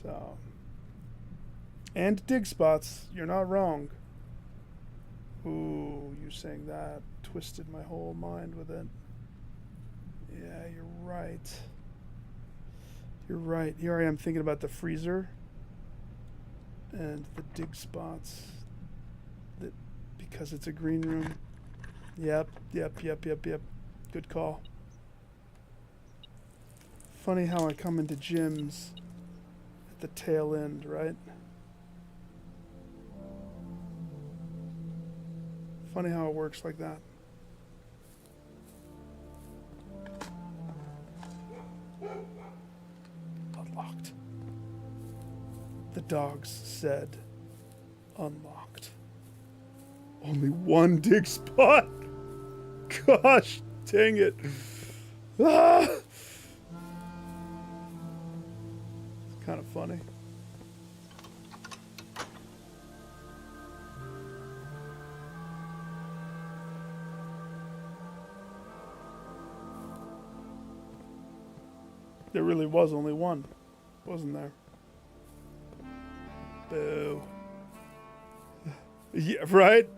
So And dig spots. You're not wrong. Ooh, you saying that twisted my whole mind with it. Yeah, you're right. You're right. Here I am thinking about the freezer and the dig spots. That because it's a green room. Yep. Good call. Funny how I come into gyms at the tail end, right? Funny how it works like that. Unlocked. The dogs said unlocked. Only one dig spot. Gosh, dang it. Ah! It's kind of funny. There really was only one, wasn't there? Boo. Yeah, right?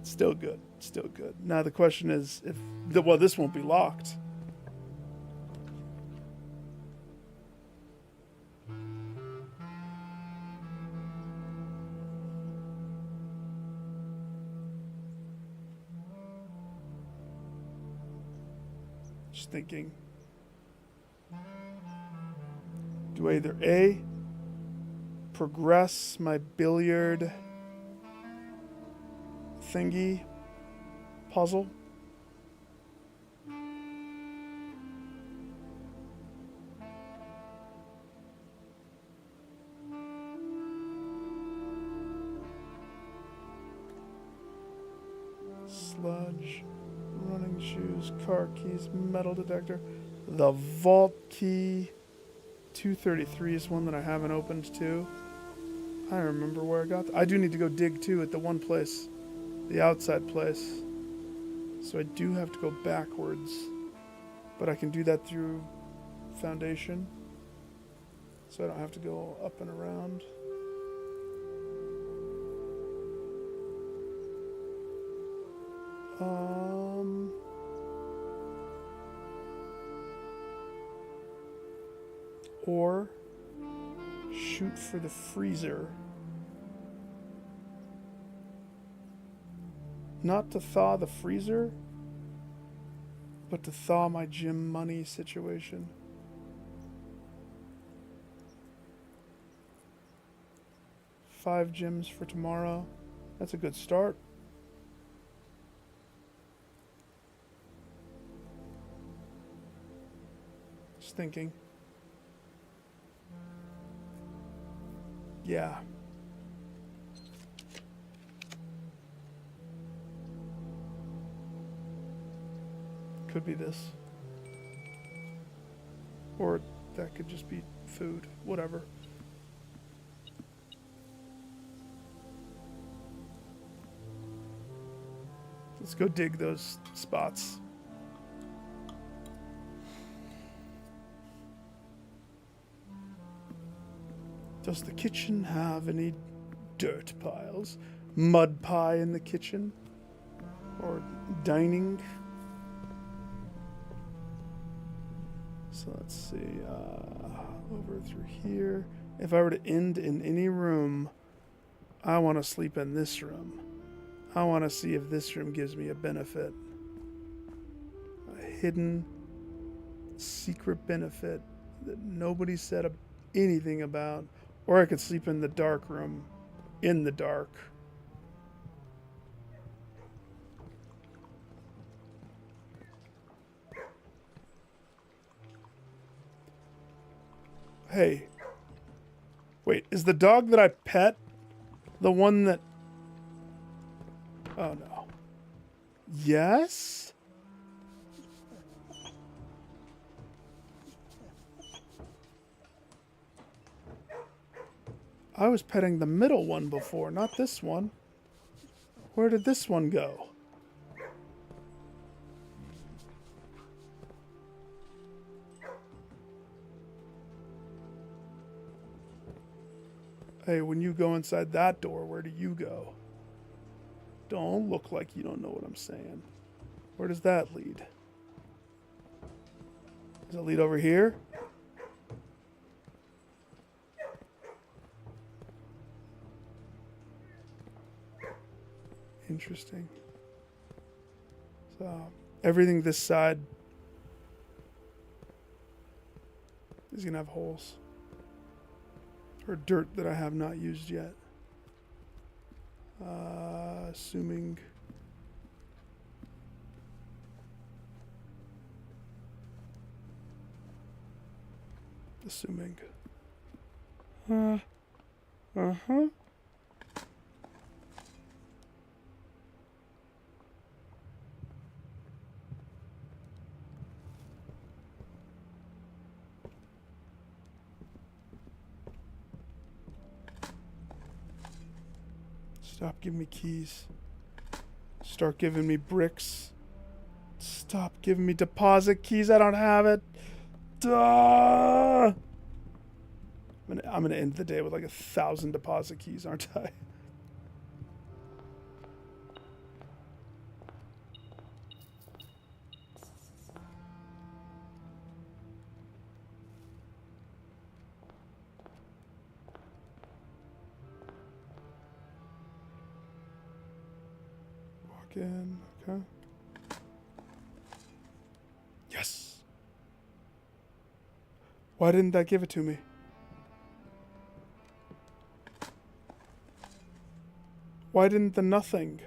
Still good. Still good. Now the question is if... Well, this won't be locked. Just thinking. Do I either A, progress my billiard thingy puzzle, sludge, running shoes, car keys, metal detector, the vault key. 233 is one that I haven't opened too. I remember where I got I do need to go dig too at the one place, the outside place. So I do have to go backwards. But I can do that through foundation. So I don't have to go up and around. Or shoot for the freezer. Not to thaw the freezer, but to thaw my gym money situation. Five gyms for tomorrow. That's a good start. Just thinking. Yeah. Could be this. Or that could just be food. Whatever. Let's go dig those spots. Does the kitchen have any dirt piles? Mud pie in the kitchen? Or dining? So let's see. Over through here. If I were to end in any room, I want to sleep in this room. I want to see if this room gives me a benefit. A hidden, secret benefit that nobody said anything about. Or I could sleep in the dark room, in the dark. Hey. Wait, is the dog that I pet the one that... Oh, no. Yes? I was petting the middle one before, not this one. Where did this one go? Hey, when you go inside that door, where do you go? Don't look like you don't know what I'm saying. Where does that lead? Does it lead over here? Interesting. So, everything this side is going to have holes. Or dirt that I have not used yet. Assuming... Uh-huh. Stop giving me keys. Start giving me bricks. Stop giving me deposit keys. I don't have it. Duh! I'm gonna end the day with like 1,000 deposit keys, aren't I? Walk in, okay. Yes! Why didn't that give it to me? Why didn't the nothing?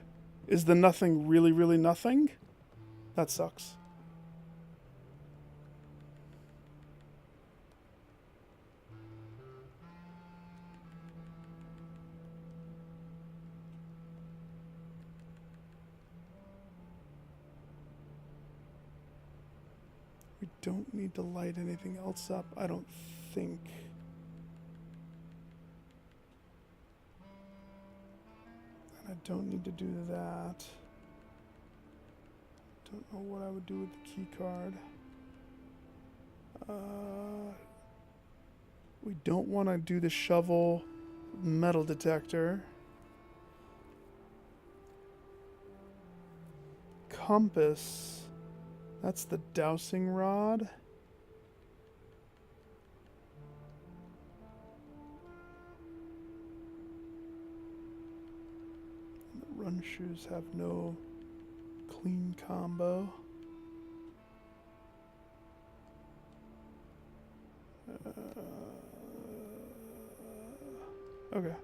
Is the nothing really, really nothing? That sucks. We don't need to light anything else up, I don't think. I don't need to do that. Don't know what I would do with the key card. We don't want to do the shovel metal detector. Compass. That's the dowsing rod. Run shoes have no clean combo. Okay.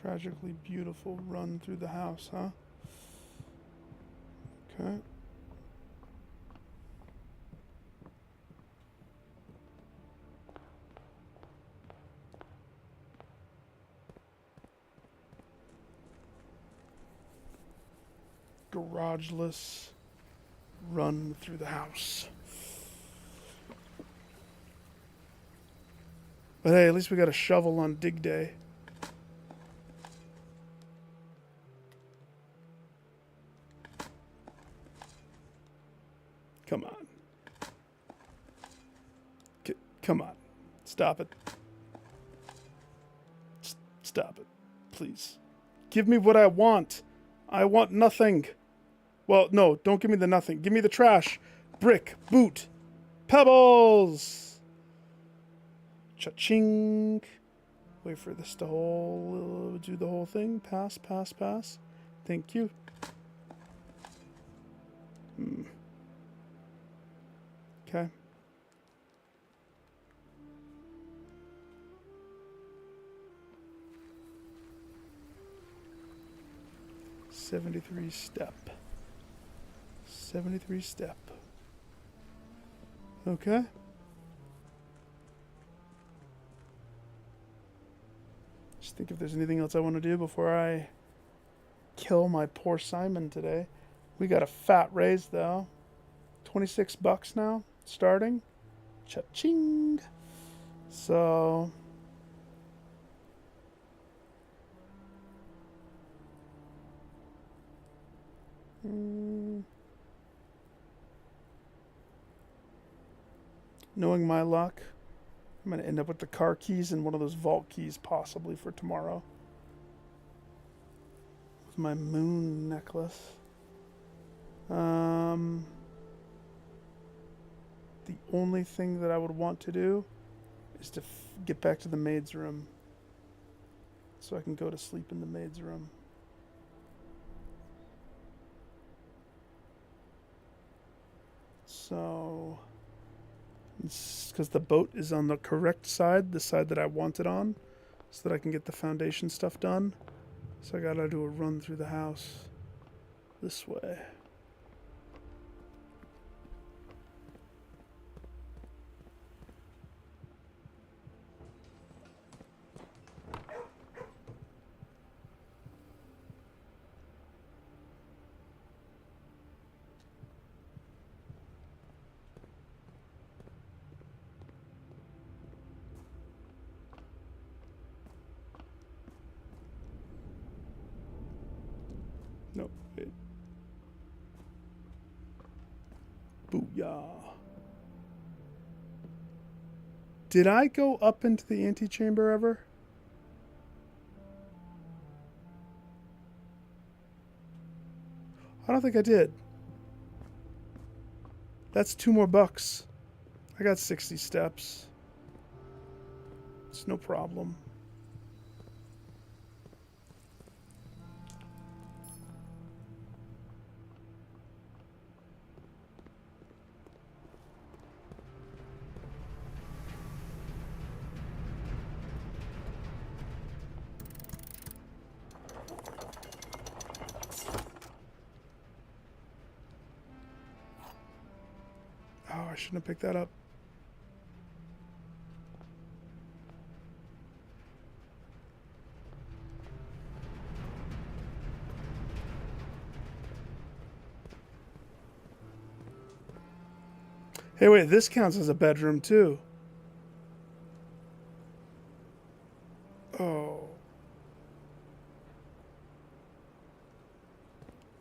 Tragically beautiful run through the house, huh? Okay. Garageless run through the house. But hey, at least we got a shovel on dig day. Come on. Come on. Stop it. Stop it. Please. Give me what I want. I want nothing. Well, no, don't give me the nothing. Give me the trash. Brick. Boot. Pebbles. Cha-ching. Wait for this to do the whole thing. Pass, pass, pass. Thank you. Okay. step. 73 step. Okay. Just think if there's anything else I want to do before I kill my poor Simon today. We got a fat raise though. $26 now, starting. Cha-ching. So... knowing my luck, I'm going to end up with the car keys and one of those vault keys possibly for tomorrow. With my moon necklace. The only thing that I would want to do is to get back to the maid's room. So I can go to sleep in the maid's room. So... because the boat is on the correct side, the side that I want it on, so that I can get the foundation stuff done. So I gotta do a run through the house this way. Nope. Wait. Booyah. Did I go up into the antechamber ever? I don't think I did. That's $2 more. I got 60 steps. It's no problem. Oh, I shouldn't have picked that up. Hey, wait, this counts as a bedroom, too. Oh.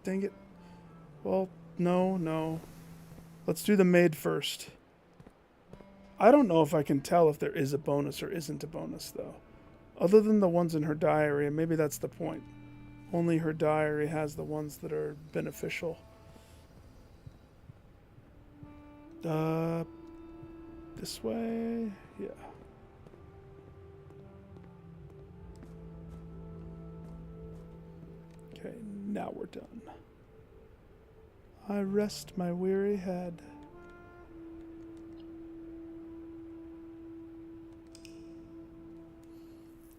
Dang it. Well, no. Let's do the maid first. I don't know if I can tell if there is a bonus or isn't a bonus, though. Other than the ones in her diary, and maybe that's the point. Only her diary has the ones that are beneficial. This way? Yeah. Okay, now we're done. I rest my weary head.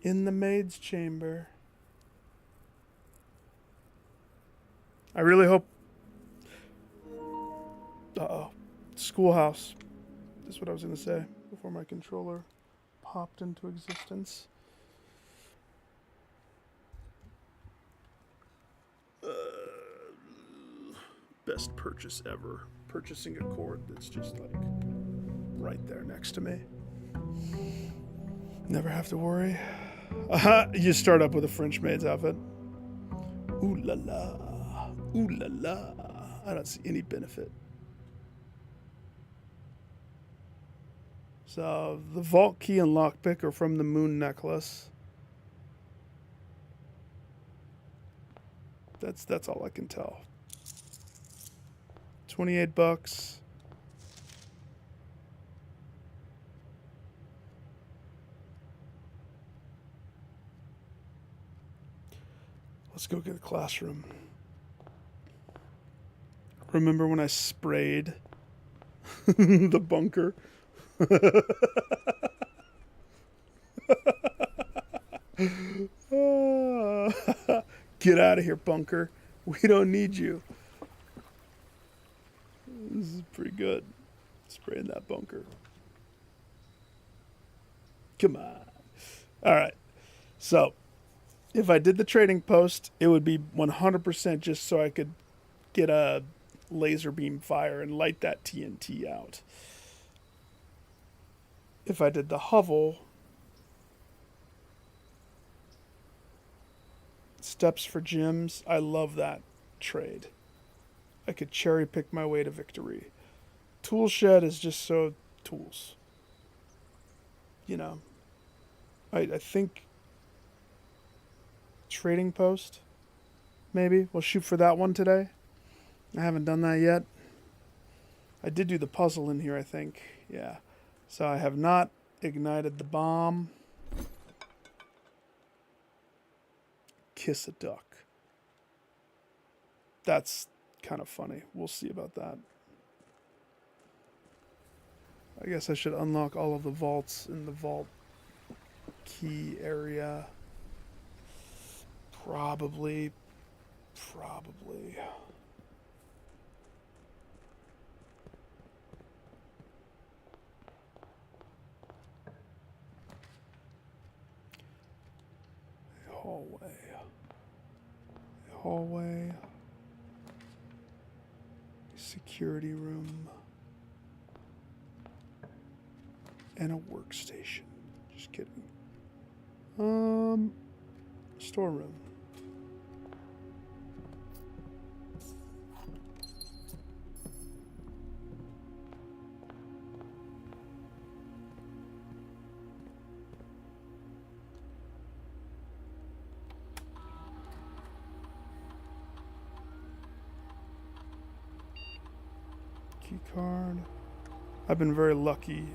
In the maid's chamber. I really hope... Uh-oh. Schoolhouse. That's what I was going to say before my controller popped into existence. Best purchase ever. Purchasing a cord that's just like right there next to me. Never have to worry. You start up with a French maid's outfit. Ooh la la. Ooh la la. I don't see any benefit. So the vault key and lockpick are from the moon necklace. That's all I can tell. $28. Let's go get a classroom. Remember when I sprayed the bunker? Get out of here, bunker. We don't need you. This is pretty good. Spraying that bunker. Come on. All right. So, if I did the trading post, it would be 100% just so I could get a laser beam fire and light that TNT out. if I did the hovel, steps for gems, I love that trade. I could cherry pick my way to victory. Tool shed is just so tools. You know, I think trading post, maybe. We'll shoot for that one today. I haven't done that yet. I did do the puzzle in here, I think. Yeah. So I have not ignited the bomb. Kiss a duck. That's kind of funny. We'll see about that. I guess I should unlock all of the vaults in the vault key area. Probably. Hallway. Security room. And a workstation. Just kidding. Storeroom. Key card. I've been very lucky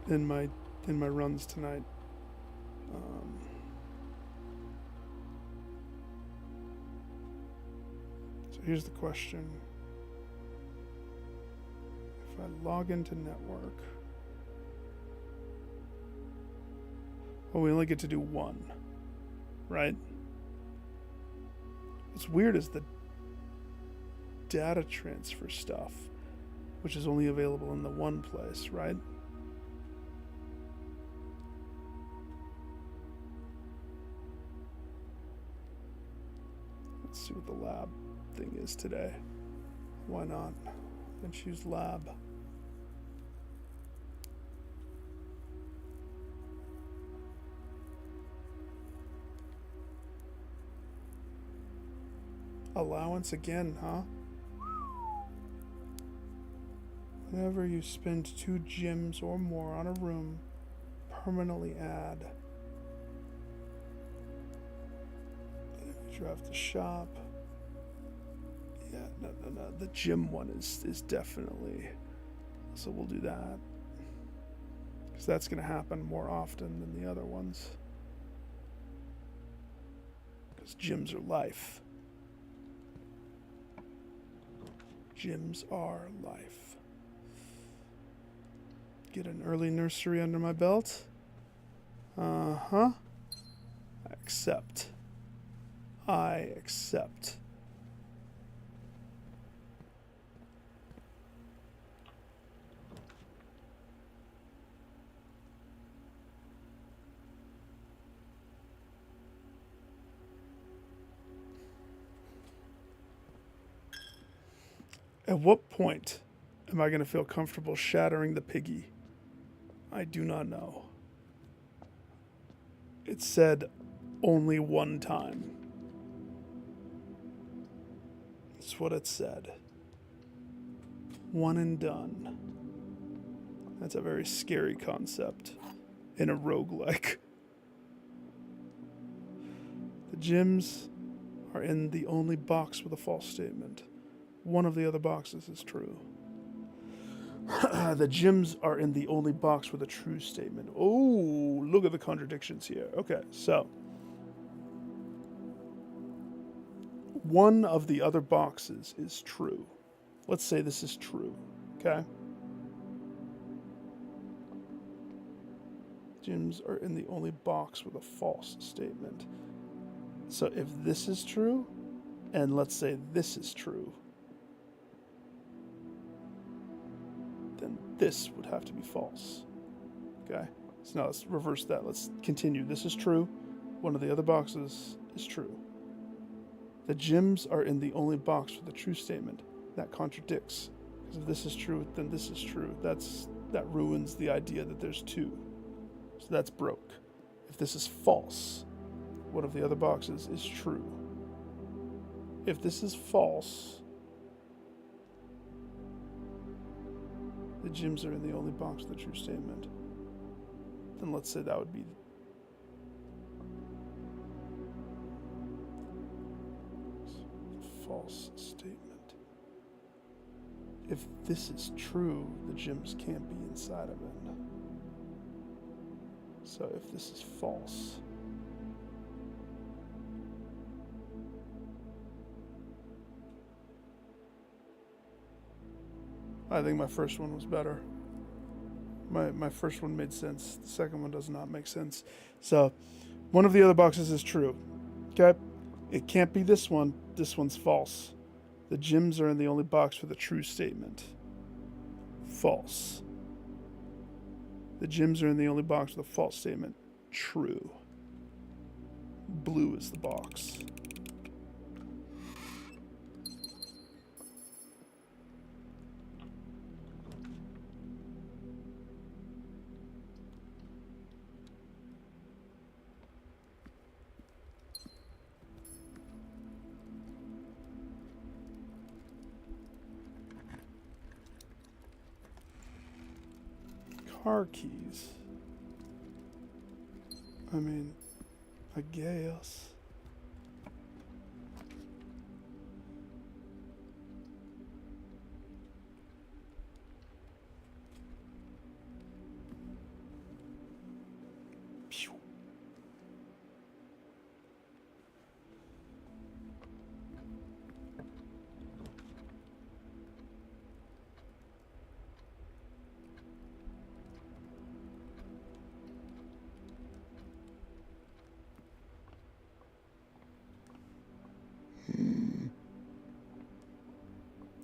in my runs tonight. So here's the question. If I log into network, well, we only get to do one, right? What's weird is the data transfer stuff, which is only available in the one place, right? Let's see what the lab thing is today. Why not? And choose lab. Allowance again, huh? Whenever you spend 2 gems or more on a room, permanently add. Draft the shop. Yeah, no. The gem one is definitely. So we'll do that. Because that's going to happen more often than the other ones. Because gems are life. Gems are life. Get an early nursery under my belt. I accept. I accept. At what point am I going to feel comfortable shattering the piggy? I do not know. It said only one time. That's what it said. One and done. That's a very scary concept in a roguelike. The gems are in the only box with a false statement. One of the other boxes is true. The gems are in the only box with a true statement. Oh, look at the contradictions here. Okay, so one of the other boxes is true. Let's say this is true, okay? Gems are in the only box with a false statement. So if this is true, and let's say this is true, then this would have to be false. Okay? So now let's reverse that. Let's continue. This is true. One of the other boxes is true. The gems are in the only box with a true statement. That contradicts. Because if this is true, then this is true. That's that ruins the idea that there's two. So that's broke. If this is false, one of the other boxes is true. If this is false, the gyms are in the only box with the true statement. Then let's say that would be the false statement. If this is true, the gyms can't be inside of it. So if this is false, I think my first one was better. My first one made sense. The second one does not make sense. So one of the other boxes is true. Okay? It can't be this one. This one's false. The gyms are in the only box for the true statement. False. The gyms are in the only box with a false statement. True. Blue is the box. Car keys. I mean, I guess. Pew.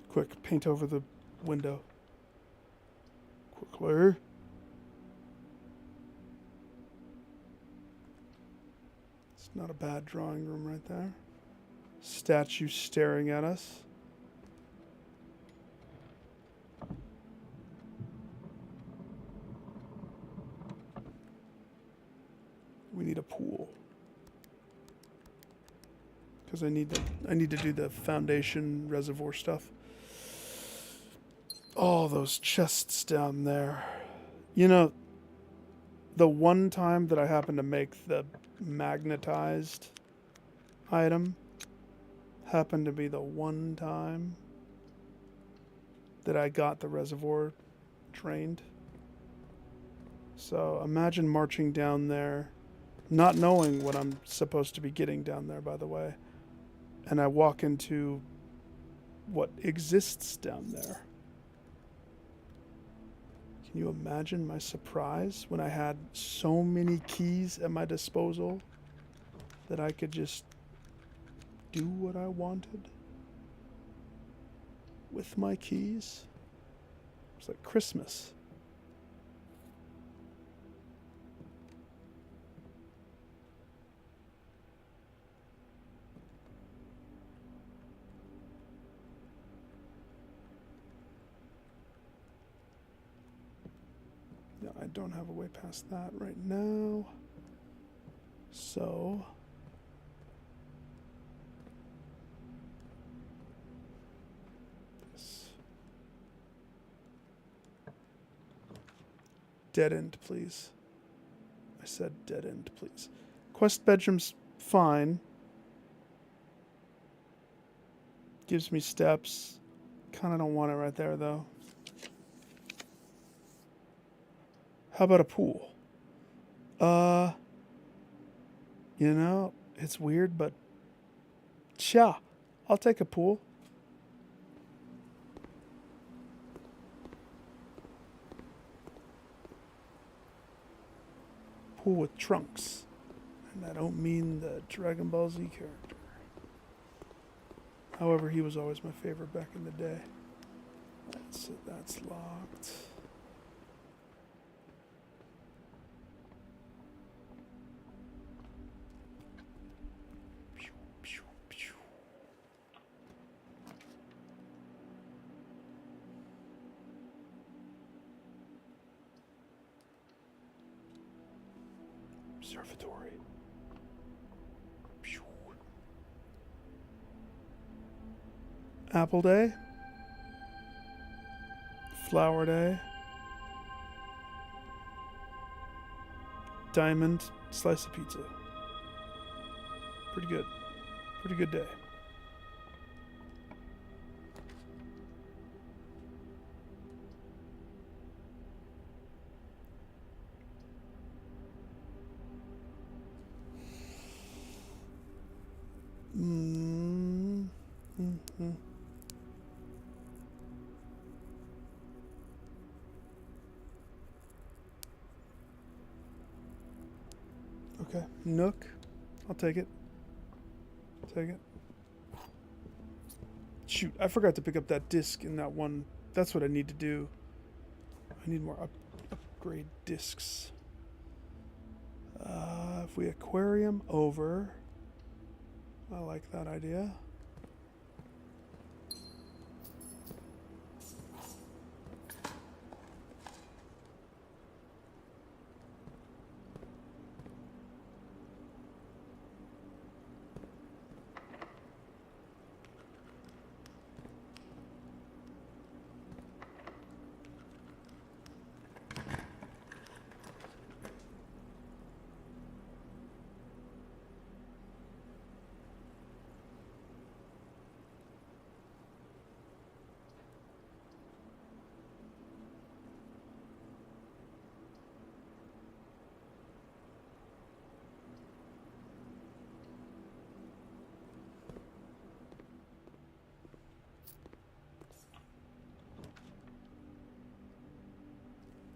Quick, paint over the window. Quickly. It's not a bad drawing room right there. Statue staring at us. We need a pool. Because I need to do the foundation reservoir stuff. Oh, those chests down there. You know, the one time that I happened to make the magnetized item happened to be the one time that I got the reservoir drained. So imagine marching down there, not knowing what I'm supposed to be getting down there, by the way. And I walk into what exists down there. Can you imagine my surprise when I had so many keys at my disposal that I could just do what I wanted with my keys? It's like Christmas. Yeah, I don't have a way past that right now. So this dead end, please. I said dead end, please. Quest bedroom's fine. Gives me steps. Kind of don't want it right there, though. How about a pool? You know, it's weird, but yeah, I'll take a pool. Pool with trunks. And I don't mean the Dragon Ball Z character. However, he was always my favorite back in the day. That's locked. Observatory. Pew. Apple Day. Flower Day. Diamond slice of pizza. Pretty good. Pretty good day. Mm-hmm. Okay, Nook. I'll take it. Take it. Shoot, I forgot to pick up that disc in that one. That's what I need to do. I need more upgrade discs. If we aquarium over, I like that idea.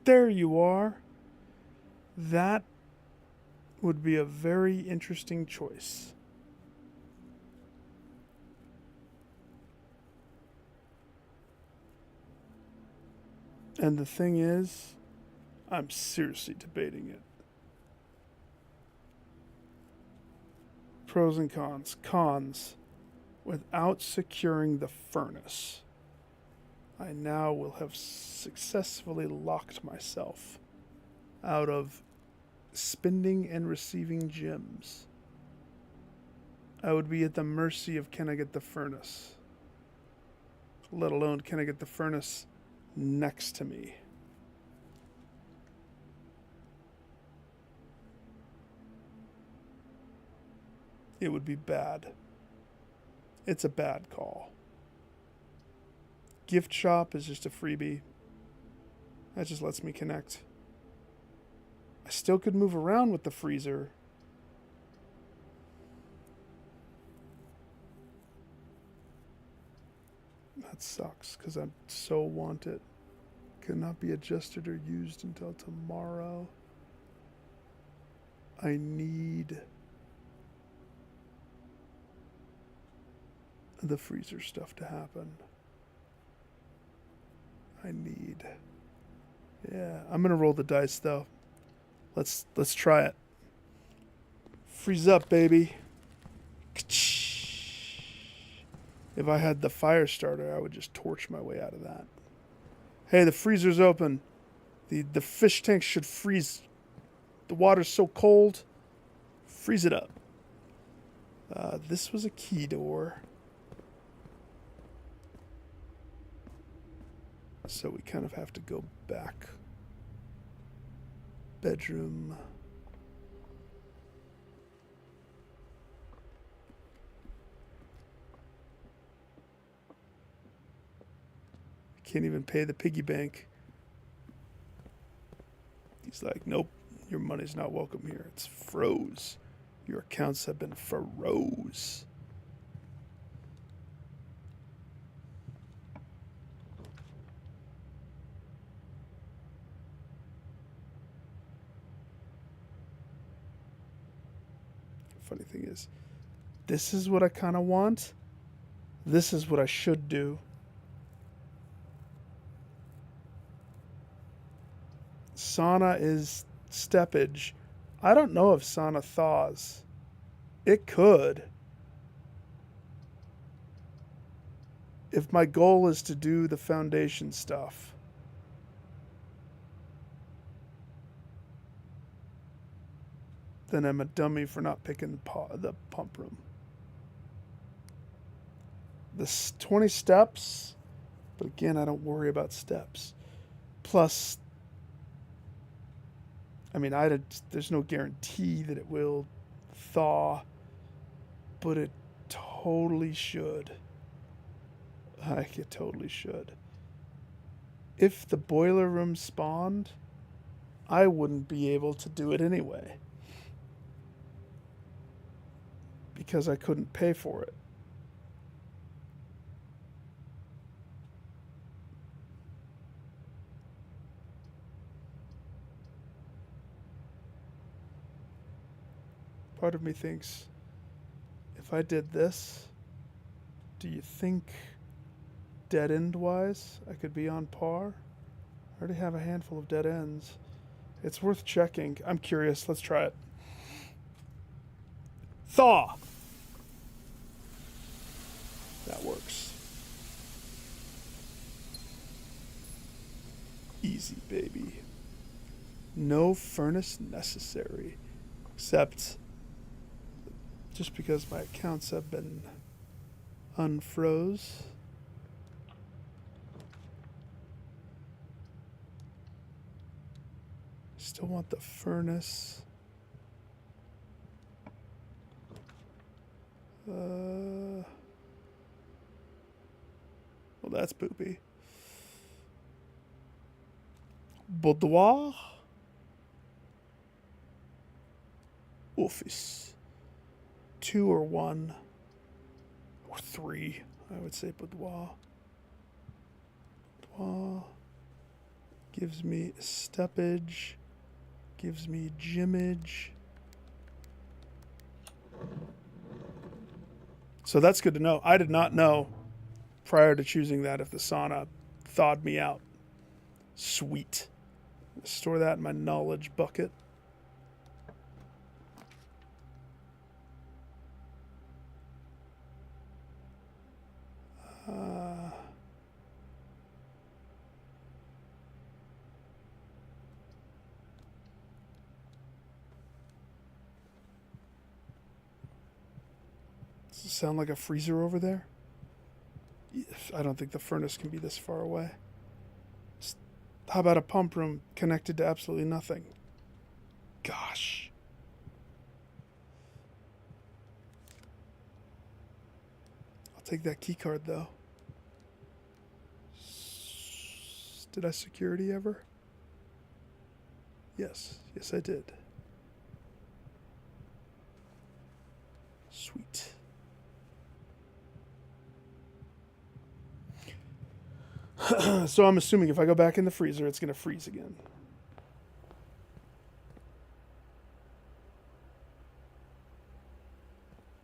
There you are. That would be a very interesting choice. And the thing is, I'm seriously debating it. Pros and cons. Cons. Without securing the furnace, I now will have successfully locked myself out of spending and receiving gems. I would be at the mercy of, can I get the furnace? Let alone, can I get the furnace next to me? It would be bad. It's a bad call. Gift shop is just a freebie. That just lets me connect. I still could move around with the freezer. That sucks because I so want it. Cannot be adjusted or used until tomorrow. I need the freezer stuff to happen. I need. Yeah, I'm gonna roll the dice though. Let's try it. Freeze up, baby. If I had the fire starter, I would just torch my way out of that. Hey, the freezer's open. The fish tank should freeze. The water's so cold. Freeze it up. This was a key door. So we kind of have to go back. Bedroom. Can't even pay the piggy bank. He's like, nope, your money's not welcome here. It's froze. Your accounts have been froze. Funny thing is, this is what I kind of want. This is what I should do. Sauna is steppage. I don't know if sauna thaws. It could. If my goal is to do the foundation stuff. then I'm a dummy for not picking the pump room. The 20 steps, but again, I don't worry about steps. Plus, I mean, there's no guarantee that it will thaw, but it totally should. Like, it totally should. If the boiler room spawned, I wouldn't be able to do it anyway. Because I couldn't pay for it. Part of me thinks, if I did this, do you think dead end wise I could be on par? I already have a handful of dead ends. It's worth checking. I'm curious. Let's try it. Thaw! That works. Easy, baby. No furnace necessary. Except just because my accounts have been unfroze. Still want the furnace. Well, that's poopy. Boudoir. Office. 2 or 1 or 3, I would say boudoir. Boudoir gives me steppage, gives me gymage. So that's good to know. I did not know prior to choosing that if the sauna thawed me out. Sweet. Store that in my knowledge bucket. Does it sound like a freezer over there? I don't think the furnace can be this far away. How about a pump room connected to absolutely nothing? Gosh. I'll take that key card though. Did I security ever? Yes. Yes, I did. Sweet. So I'm assuming if I go back in the freezer, it's going to freeze again.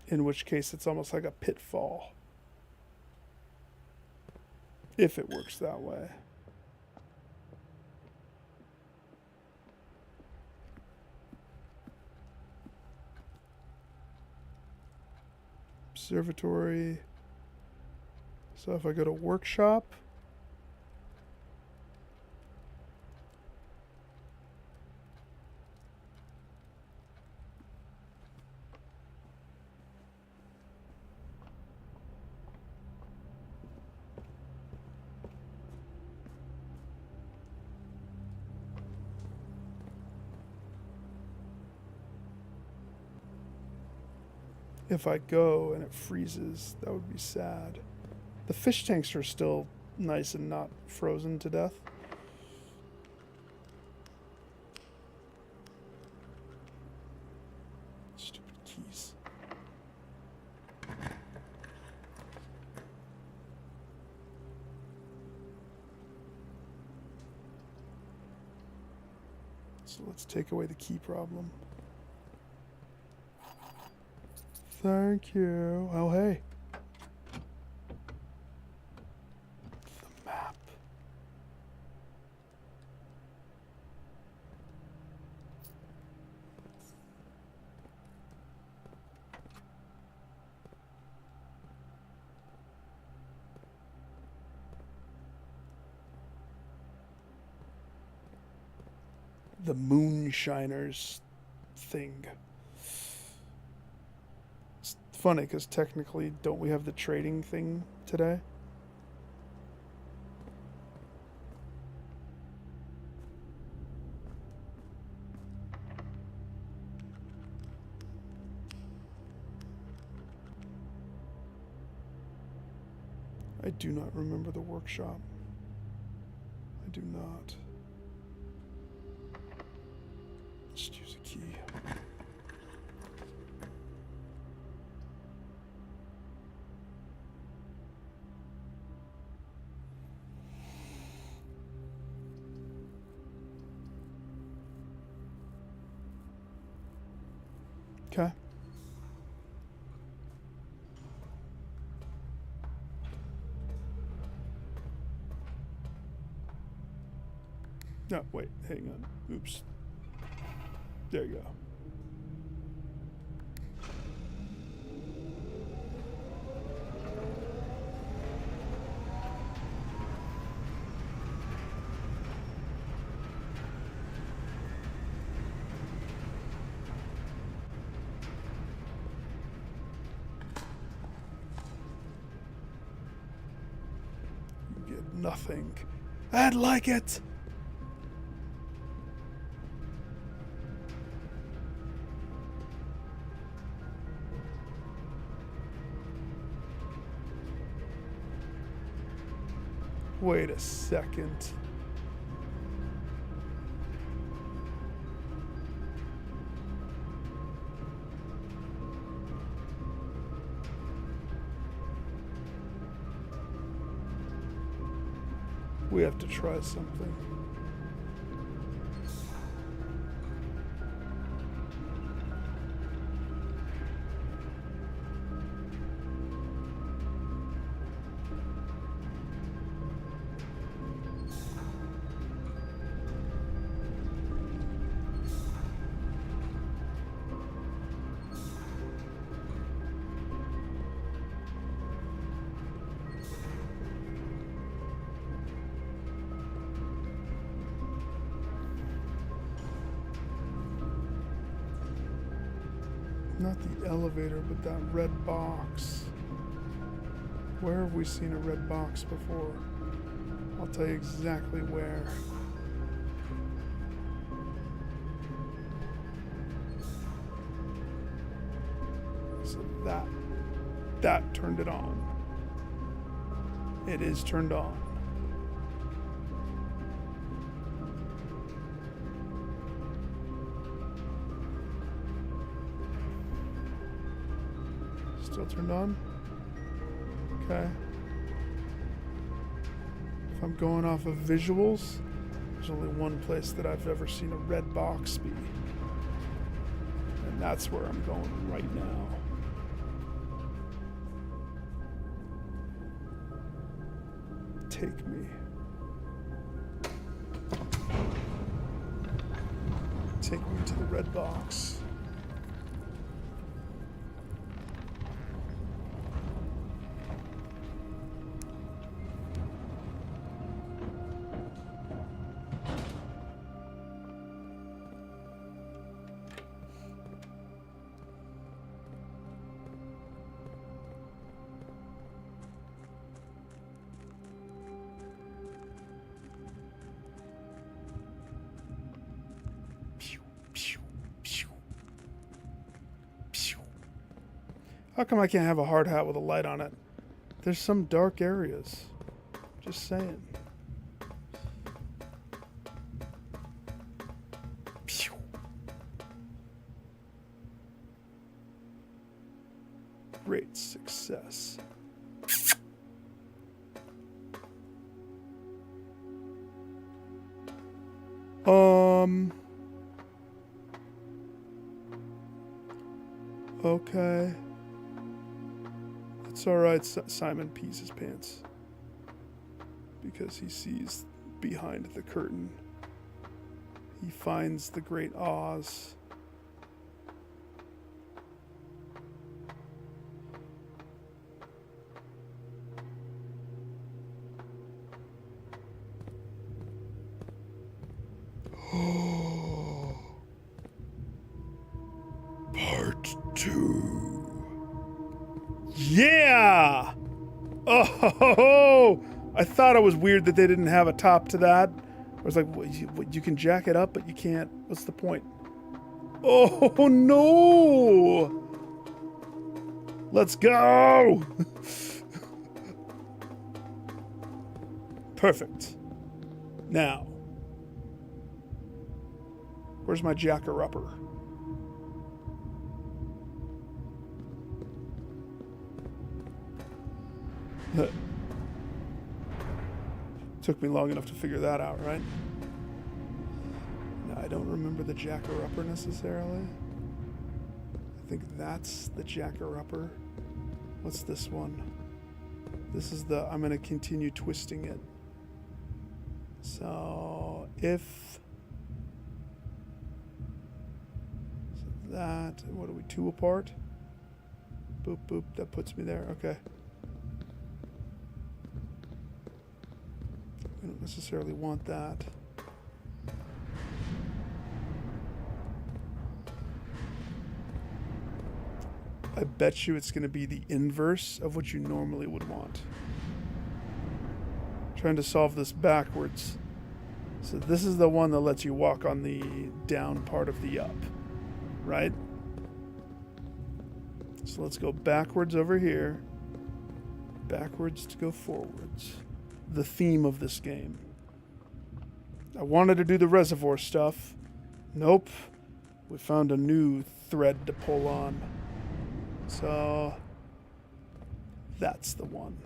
In which case, it's almost like a pitfall. If it works that way. Observatory. So if I go to workshop, if I go and it freezes, that would be sad. The fish tanks are still nice and not frozen to death. Stupid keys. So let's take away the key problem. Thank you. Oh, hey. The map. The moonshiners thing. funny because technically, don't we have the trading thing today? I do not remember the workshop. I do not. Just use a key. Okay. No, wait, hang on. Oops. There you go. You get nothing. I'd like it! Wait a second. We have to try something. Not the elevator, but that red box. Where have we seen a red box before? I'll tell you exactly where. So that turned it on. It is turned on. Still turned on? Okay. If I'm going off of visuals, there's only one place that I've ever seen a red box be. And that's where I'm going right now. Take me. Take me to the red box. How come I can't have a hard hat with a light on it? There's some dark areas. Just saying. Great success. Okay. It's alright, Simon pees his pants. Because he sees behind the curtain. He finds the great Oz. Part 2. Yeah! Oh, I thought it was weird that they didn't have a top to that. I was like, you can jack it up, but you can't. What's the point? Oh, no! Let's go! Perfect. Now, where's my jacker-upper? Took me long enough to figure that out, right? No, I don't remember the jacker-upper necessarily. I think that's the jacker-upper. What's this one? This is the, I'm going to continue twisting it. So, if... So that, what are we, 2 apart? Boop, boop, that puts me there, okay. I don't necessarily want that. I bet you it's going to be the inverse of what you normally would want. Trying to solve this backwards. So this is the one that lets you walk on the down part of the up, right? So let's go backwards over here. Backwards to go forwards. The theme of this game. I wanted to do the reservoir stuff. Nope. We found a new thread to pull on. So that's the one.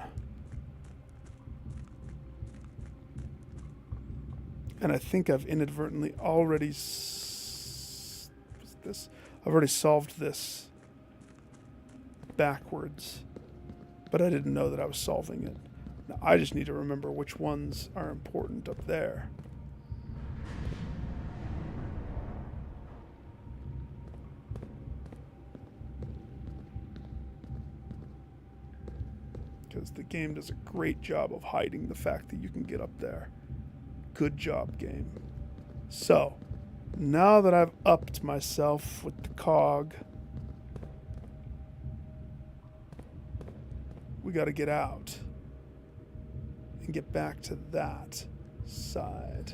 And I think I've inadvertently already what's this? I've already solved this backwards, but I didn't know that I was solving it. Now I just need to remember which ones are important up there. Because the game does a great job of hiding the fact that you can get up there. Good job, game. So, now that I've upped myself with the cog, we got to get out and get back to that side.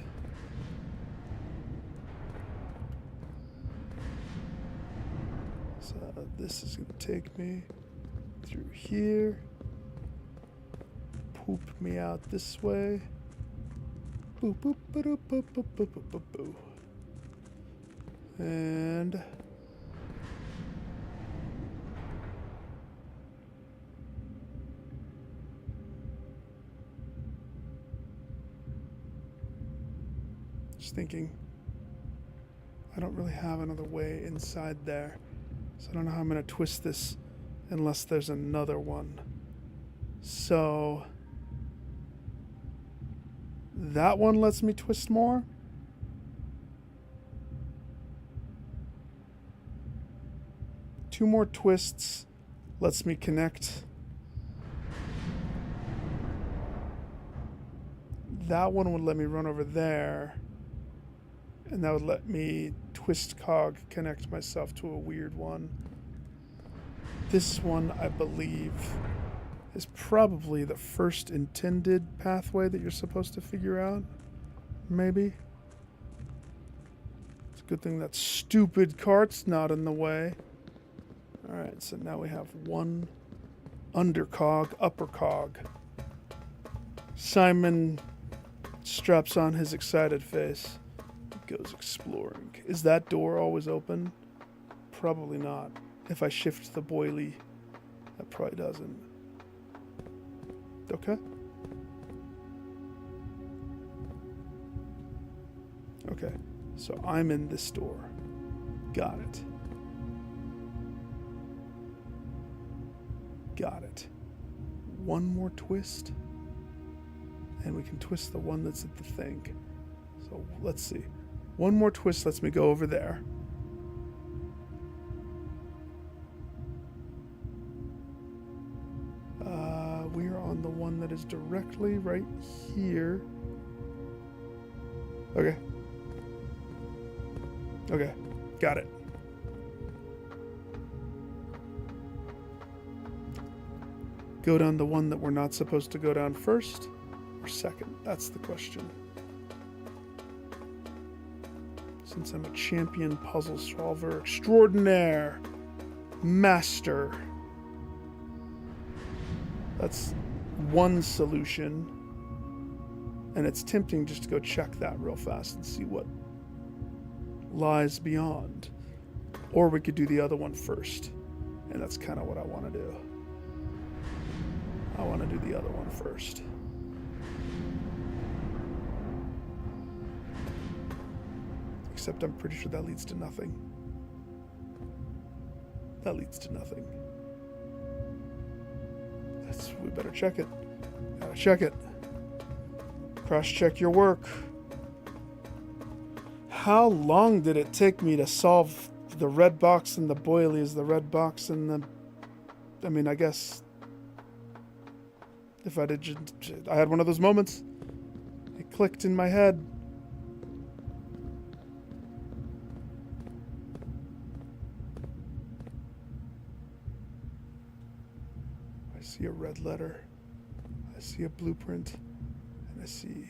So this is going to take me through here, poop me out this way. Boop, boop, boop, boop, boop, boop, boop, boop, boop. And just thinking, I don't really have another way inside there. So I don't know how I'm going to twist this unless there's another one. So that one lets me twist more. Two more twists lets me connect. That one would let me run over there. And that would let me twist cog connect myself to a weird one. This one, I believe, is probably the first intended pathway that you're supposed to figure out. Maybe. It's a good thing that stupid cart's not in the way. Alright, so now we have one under cog, upper cog. Simon straps on his excited face. Goes exploring. Is that door always open? Probably not. If I shift the boilie, that probably doesn't. Okay. Okay. So I'm in this door. Got it. Got it. One more twist. And we can twist the one that's at the thing. So let's see. One more twist lets me go over there. We're on the one that is directly right here. Okay. Okay. Got it. go down the one that we're not supposed to go down first or second? That's the question. Since I'm a champion puzzle solver extraordinaire, master. That's one solution. And it's tempting just to go check that real fast and see what lies beyond. Or we could do the other one first. And that's kind of what I want to do. I want to do the other one first. Except I'm pretty sure that leads to nothing. That leads to nothing. We better check it. Gotta check it. Cross-check your work. How long did it take me to solve the red box and the boilies, the red box and the... I mean, I guess... If I did... I had one of those moments. It clicked in my head. I see a red letter. I see a blueprint. And I see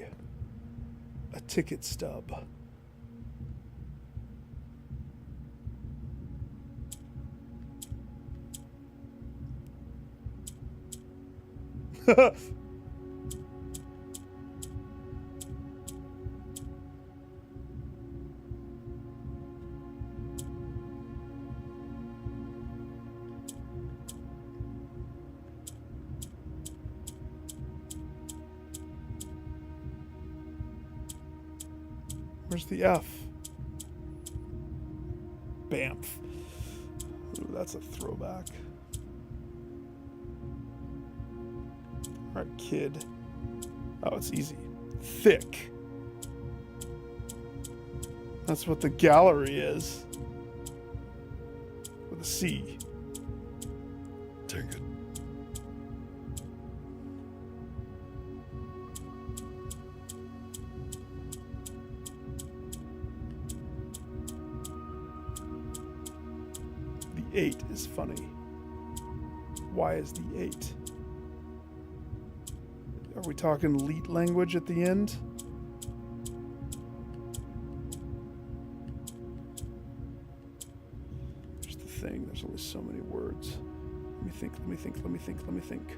a ticket stub. Where's the F? Bamf. Ooh, that's a throwback. Alright, kid. Oh, it's easy. Thick. That's what the gallery is. With a C. Dang it. The 8 is funny. Why is the 8? Are we talking leet language at the end? Here's the thing, there's only so many words. Let me think, let me think, let me think, let me think.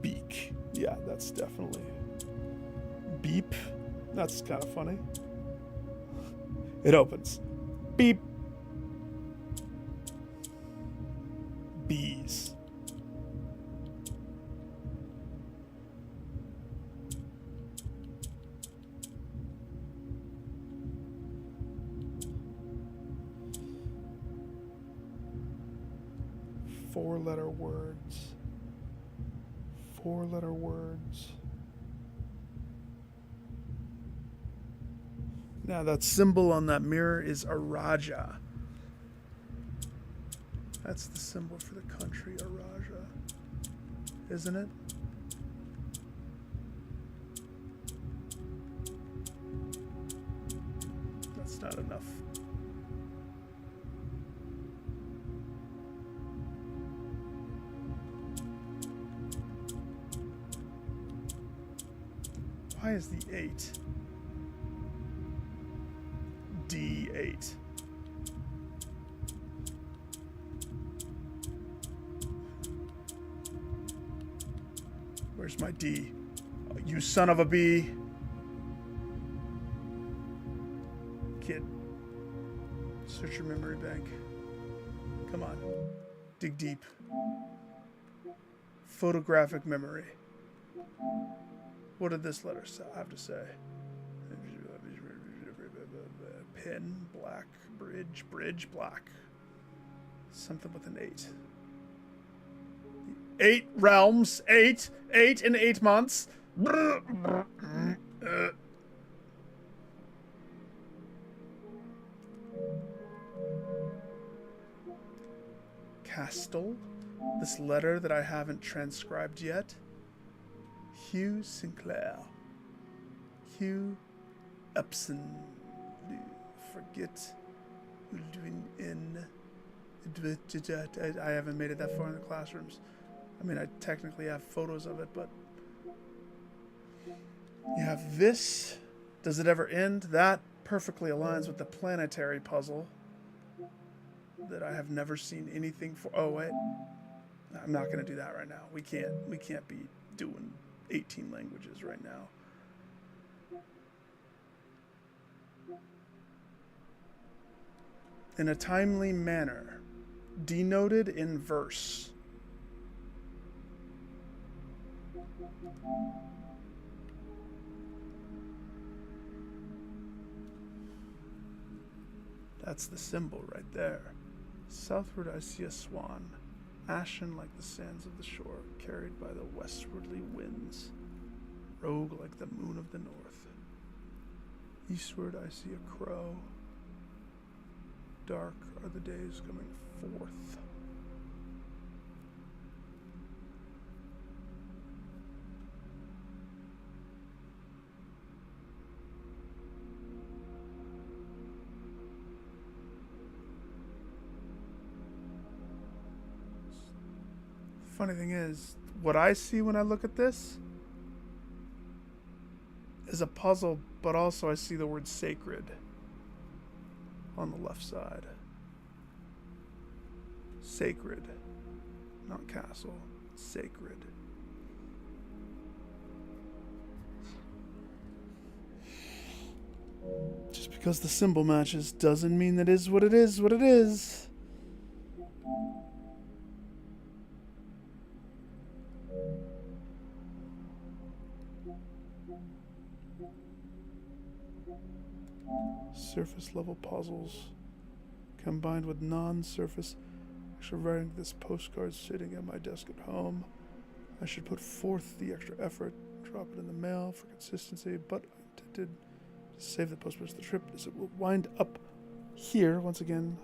Beak. Yeah, that's definitely... Beep. That's kind of funny. It opens. Beep. Bees. Four-letter words. Four-letter words. Now that symbol on that mirror is a Raja. That's the symbol for the country, a Raja. Isn't it? That's not enough. Why is the 8? D8. Where's my D? Oh, you son of a bee. Kid. Search your memory bank. Come on. Dig deep. Photographic memory. What did this letter have to say? Pin, black, bridge, black. Something with an 8. 8 realms, 8 in 8 months. Castle, this letter that I haven't transcribed yet. Hugh Sinclair. Hugh Epson. Forget in. I haven't made it that far in the classrooms. I mean, I technically have photos of it, but you have this. Does it ever end? That perfectly aligns with the planetary puzzle that I have never seen anything for. Oh wait, I'm not going to do that right now. We can't be doing 18 languages right now. In a timely manner, denoted in verse. That's the symbol right there. Southward I see a swan, ashen like the sands of the shore, carried by the westwardly winds, rogue like the moon of the north. Eastward I see a crow, dark are the days coming forth. Funny thing is, what I see when I look at this is a puzzle, but also I see the word sacred on the left side. Sacred, not castle, sacred. Just because the symbol matches doesn't mean that is what it is what it is. Surface level puzzles combined with non-surface. Actually, writing this postcard sitting at my desk at home. I should put forth the extra effort, drop it in the mail for consistency, but I intended to save the postmarks of the trip as it will wind up here once again.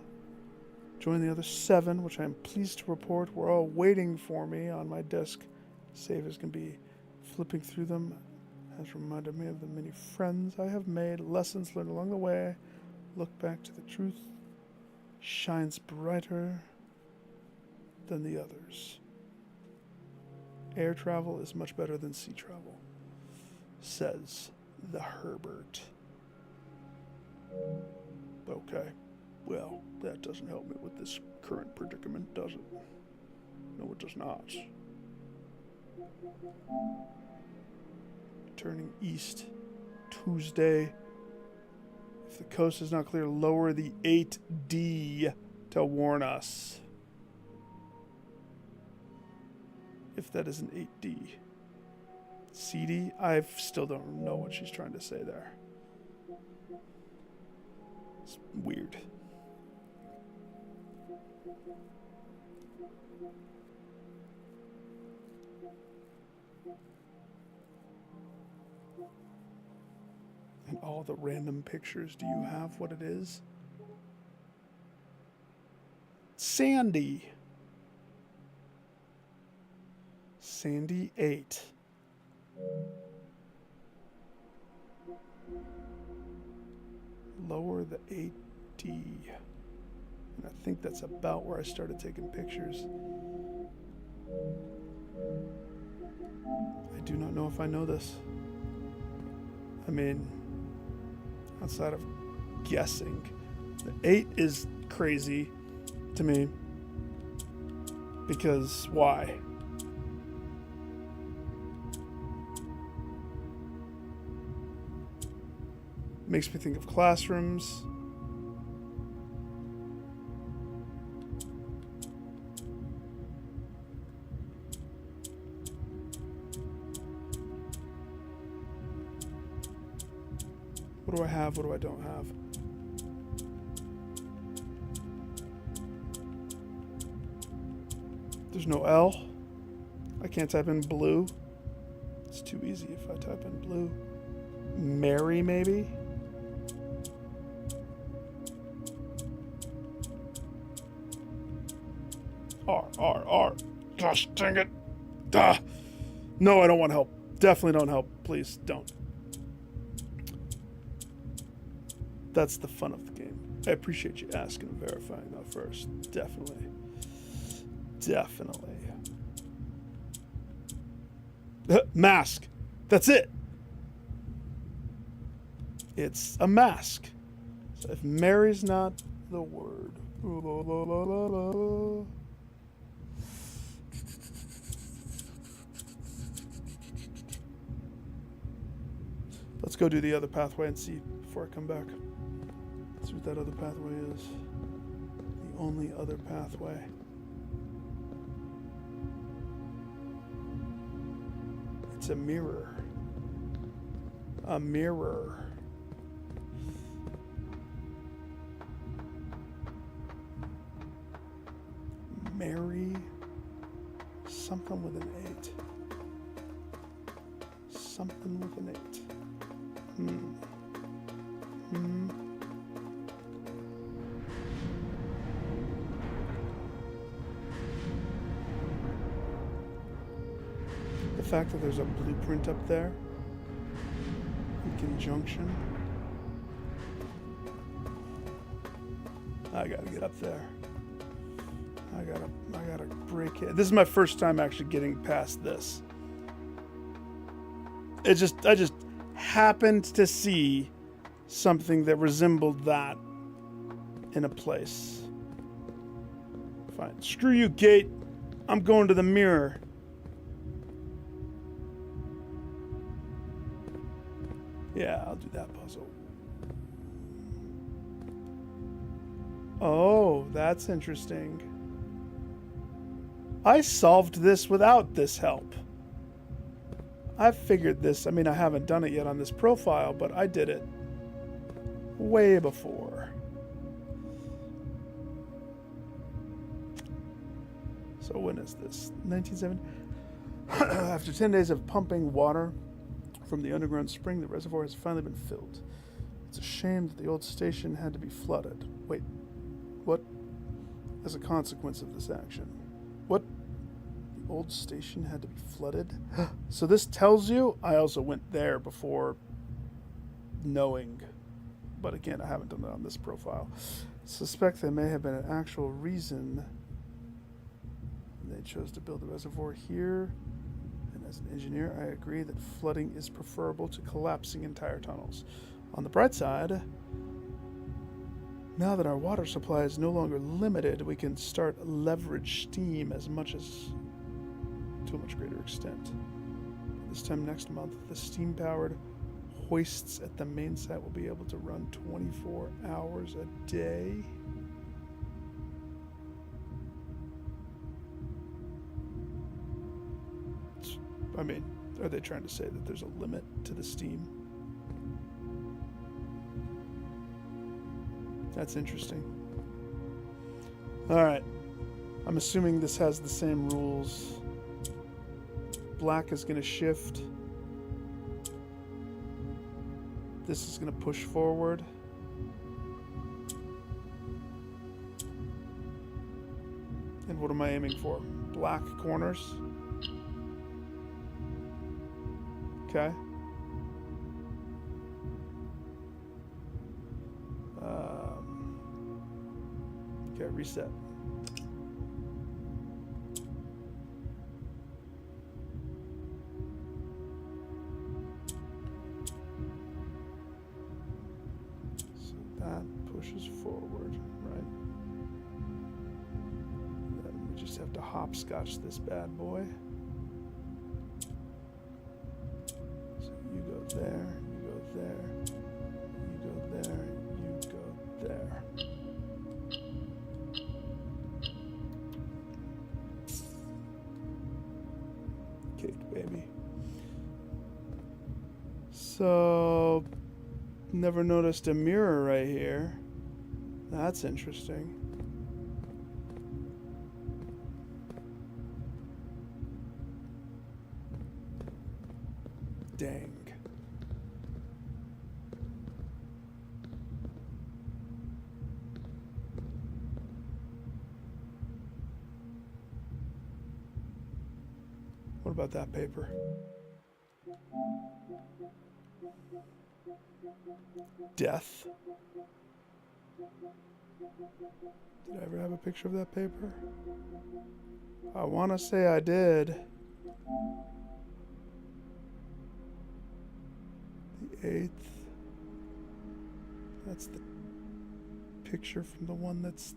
Join the other 7, which I am pleased to report were all waiting for me on my desk. Save as can be. Flipping through them has reminded me of the many friends I have made, lessons learned along the way. Look back to the truth shines brighter than the others. Air travel is much better than sea travel, says the Herbert. Okay, well, that doesn't help me with this current predicament, does it? No, it does not. Turning east, Tuesday. If the coast is not clear, lower the 8D to warn us. If that is an 8D. CD? I still don't know what she's trying to say there. It's weird. And all the random pictures, do you have what it is? Sandy. Sandy 8. Lower the 8D. And I think that's about where I started taking pictures. I do not know if I know this. I mean, outside of guessing. The 8 is crazy to me. Because why? Makes me think of classrooms. What do I have? What do I don't have? There's no L. I can't type in blue. It's too easy if I type in blue. Mary, maybe? R. Gosh dang it. Duh. No, I don't want help. Definitely don't help. Please don't. That's the fun of the game. I appreciate you asking and verifying though first. Definitely. Definitely. Mask. That's it. It's a mask. So if Mary's not the word. La, la, la, la, la. Let's go do the other pathway and see before I come back. Let's see what that other pathway is. The only other pathway. It's a mirror. A mirror. Mary. Something with an 8. Something with an 8. The fact that there's a blueprint up there in conjunction. I gotta get up there. I gotta break it. This is my first time actually getting past this. I just happened to see something that resembled that in a place. Fine. Screw you, gate. I'm going to the mirror. Yeah, I'll do that puzzle. Oh, that's interesting. I solved this without this help. I've figured this. I mean, I haven't done it yet on this profile, but I did it way before. So when is this? 1970? After 10 days of pumping water from the underground spring, the reservoir has finally been filled. It's a shame that the old station had to be flooded. Wait, what? As a consequence of this action. What? The old station had to be flooded? So this tells you I also went there before knowing. But again, I haven't done it on this profile. Suspect there may have been an actual reason they chose to build the reservoir here. And as an engineer, I agree that flooding is preferable to collapsing entire tunnels. On the bright side, now that our water supply is no longer limited, we can start leverage steam to a much greater extent. This time next month, the steam-powered hoists at the main site will be able to run 24 hours a day. I mean, are they trying to say that there's a limit to the steam? That's interesting. Alright. I'm assuming this has the same rules. Black is going to shift. This is going to push forward. And what am I aiming for? Black corners. Okay. Okay, reset. So that pushes forward, right? Then we just have to hopscotch this bad boy. So you go there, you go there, you go there, you go there. Cake, baby. So, never noticed a mirror right here. That's interesting. Dang. What about that paper? Death. Did I ever have a picture of that paper? I want to say I did. The 8th. That's the picture from the one that's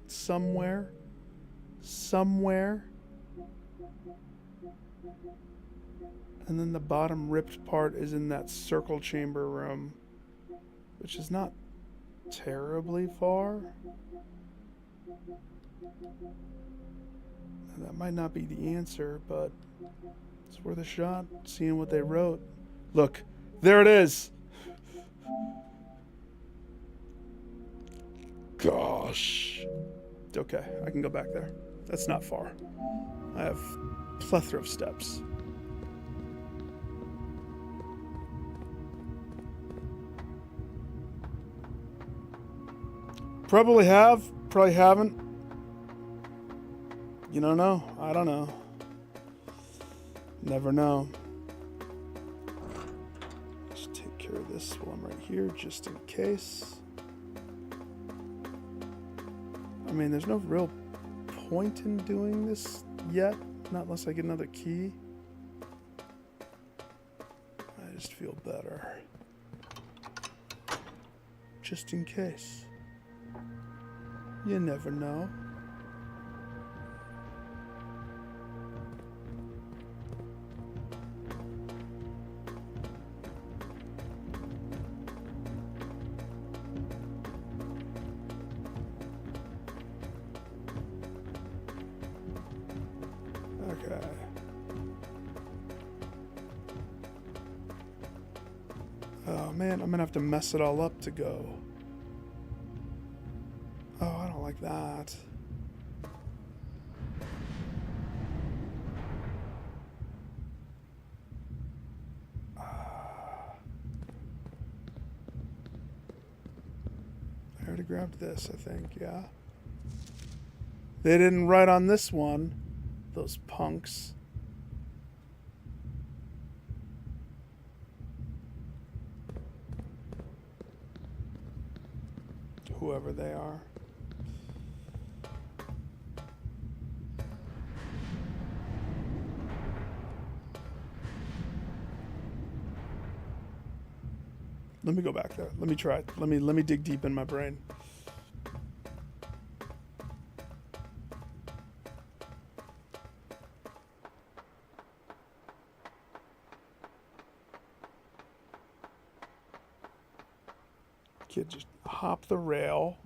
somewhere. Somewhere. And then the bottom ripped part is in that circle chamber room, which is not terribly far. And that might not be the answer, but it's worth a shot, seeing what they wrote. Look, there it is. Gosh. Okay, I can go back there. That's not far. I have a plethora of steps. Probably have, probably haven't. You don't know. I don't know. Never know. Just take care of this while I'm right here, just in case. I mean, there's no real point in doing this yet, not unless I get another key. I just feel better. Just in case. You never know. Okay. Oh man, I'm gonna have to mess it all up to go. Oh, I don't like that. I already grabbed this, I think, yeah. They didn't write on this one, those punks. Whoever they are. Let me go back there. Let me try it. Let me dig deep in my brain. Kid, just hop the rail.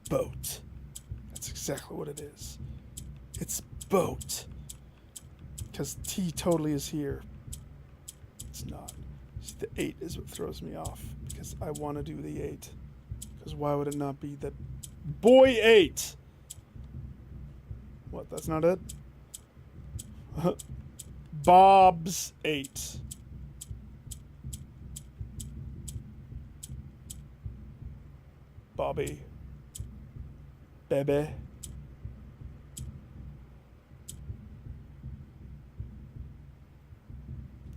Boat. That's exactly what it is. It's boat. Because T totally is here. It's not. The 8 is what throws me off. Because I want to do the 8. Because why would it not be the boy 8? What, that's not it? Bob's 8. Bobby. Bebe.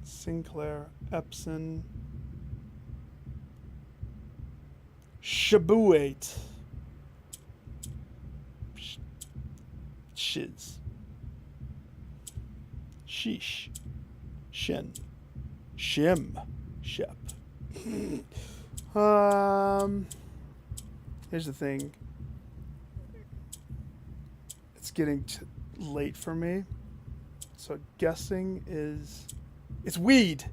Sinclair, Epson, Shabuate, Shiz, Sheesh, Shin, Shim, Shep. Here's the thing. It's getting late for me, so guessing is. It's weed.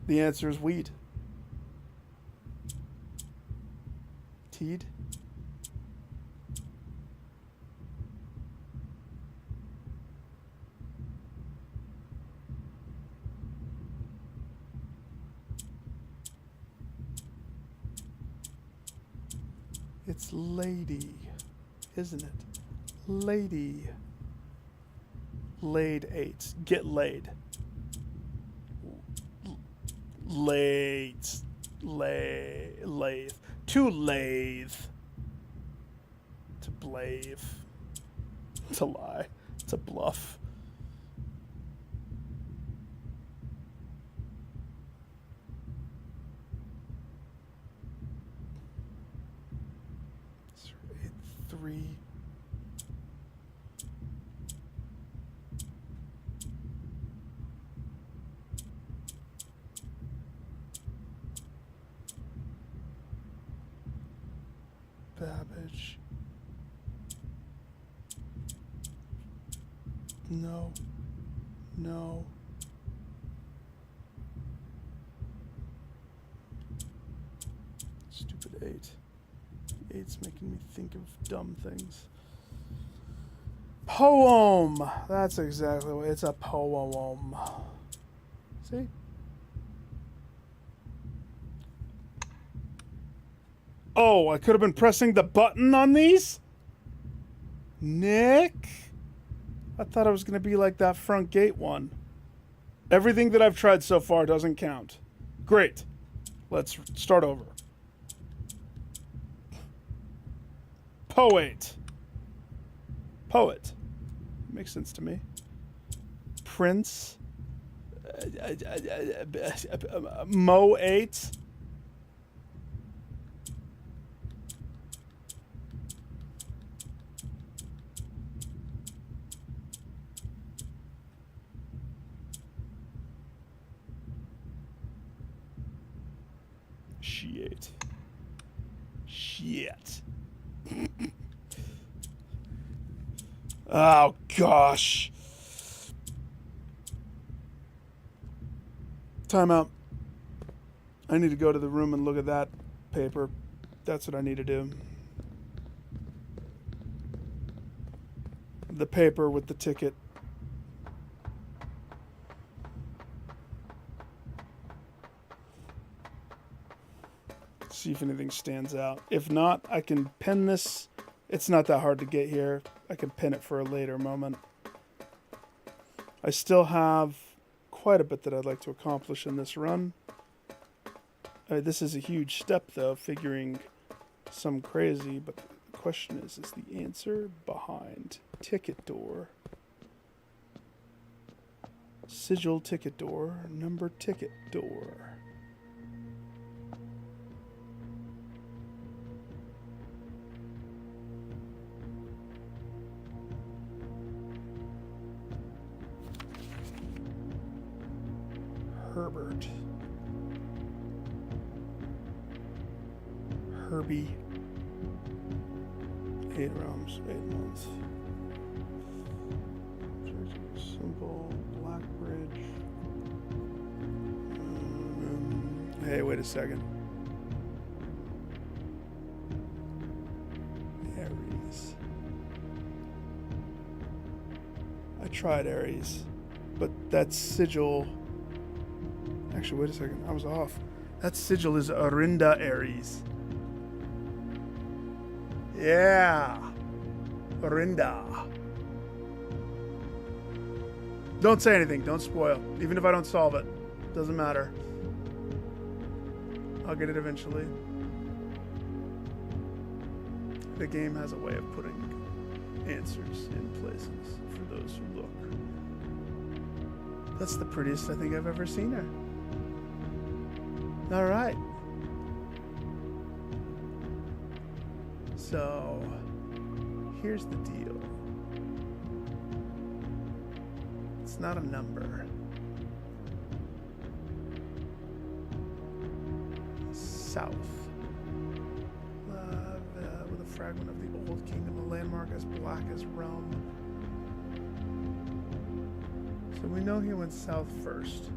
The answer is weed. Teed. It's lady, isn't it? Lady. Laid 8. Get laid. Lathe. Lathe. To lathe. To blave. To lie. To bluff. Three. Babbage. No. No. Stupid 8. 8's making me think of dumb things. Poem! That's exactly what it's a poem. See? Oh, I could have been pressing the button on these? Nick? I thought I was going to be like that front gate one. Everything that I've tried so far doesn't count. Great. Let's start over. Poet. Poet. Makes sense to me. Prince. Mo 8. Shit. Shit. Oh, gosh. Time out. I need to go to the room and look at that paper. That's what I need to do. The paper with the ticket. See if anything stands out. If not, I can pin this. It's not that hard to get here. I can pin it for a later moment. I still have quite a bit that I'd like to accomplish in this run. This is a huge step, though, figuring some crazy, but the question is the answer behind ticket door? Sigil ticket door, number ticket door. Herbert. Herbie. 8 realms, 8 months. Simple, Blackbridge. Hey, wait a second. Aries. I tried Aries, but that's Sigil. Actually, wait a second. I was off. That Sigil is Arinda Aries. Yeah. Arinda. Don't say anything. Don't spoil. Even if I don't solve it. Doesn't matter. I'll get it eventually. The game has a way of putting answers in places for those who look. That's the prettiest I think I've ever seen her. All right. So, here's the deal. It's not a number. South. With a fragment of the old kingdom, a landmark as black as Rome. So we know he went south first.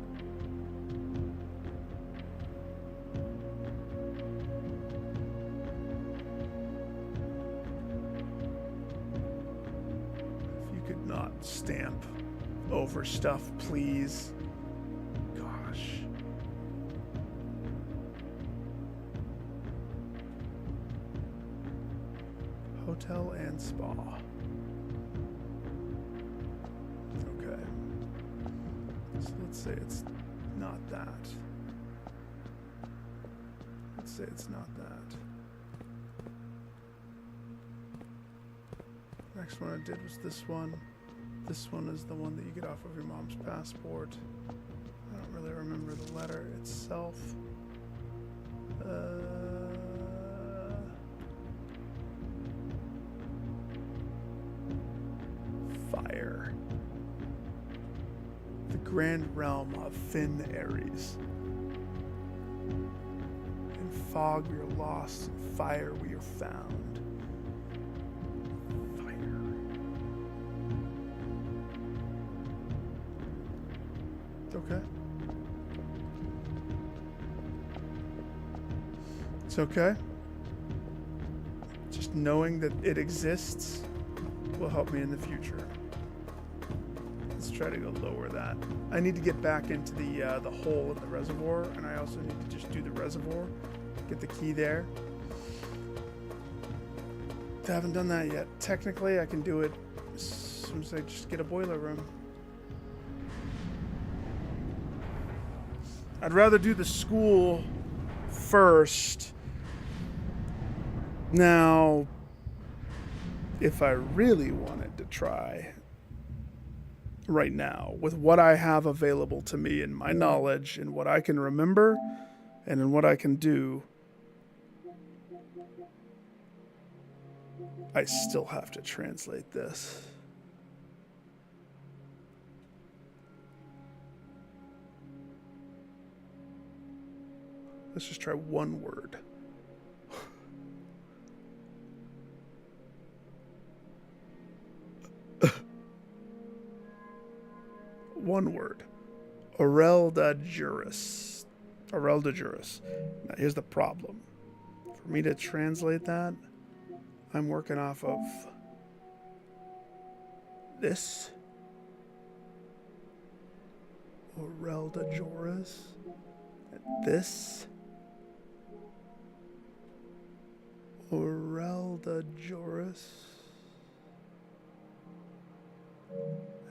Stamp over stuff, please. Gosh. motel and spa. Okay. So let's say it's not that. Let's say it's not that. Next one I did was this one. This one is the one that you get off of your mom's passport. I don't really remember the letter itself. Fire. The grand realm of Finn Ares. In fog we are lost, in fire we are found. Fire. Okay. It's okay. Just knowing that it exists will help me in the future. Let's try to go lower that. I need to get back into the hole in the reservoir, and I also need to just do the reservoir. Get the key there. I haven't done that yet. Technically, I can do it as soon as I just get a boiler room. I'd rather do the school first. Now, if I really wanted to try right now, with what I have available to me in my knowledge, and what I can remember, and in what I can do, I still have to translate this. Let's just try one word. One word. Aurelda Juris. Aurelda Juris. Now here's the problem. For me to translate that, I'm working off of this. Aurelda Juris. And this. Aurelda Juris.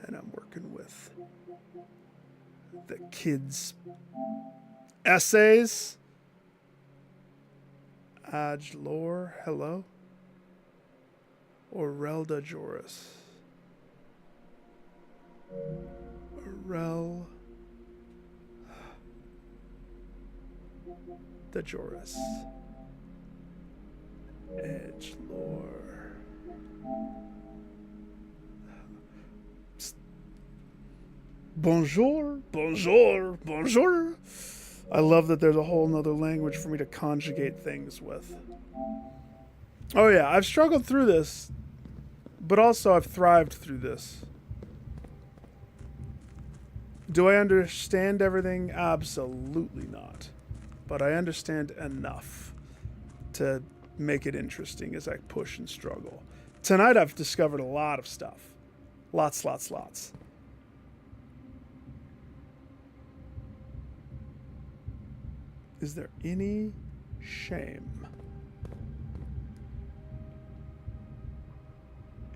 And I'm working with the kids' essays. Ajlor, hello. Aurelda Juris. Aurel the Juris. Edgelore. Bonjour, bonjour, bonjour. I love that there's a whole nother language for me to conjugate things with. Oh yeah, I've struggled through this, but also I've thrived through this. Do I understand everything? Absolutely not. But I understand enough to make it interesting as I push and struggle. Tonight I've discovered a lot of stuff. Lots. Is there any shame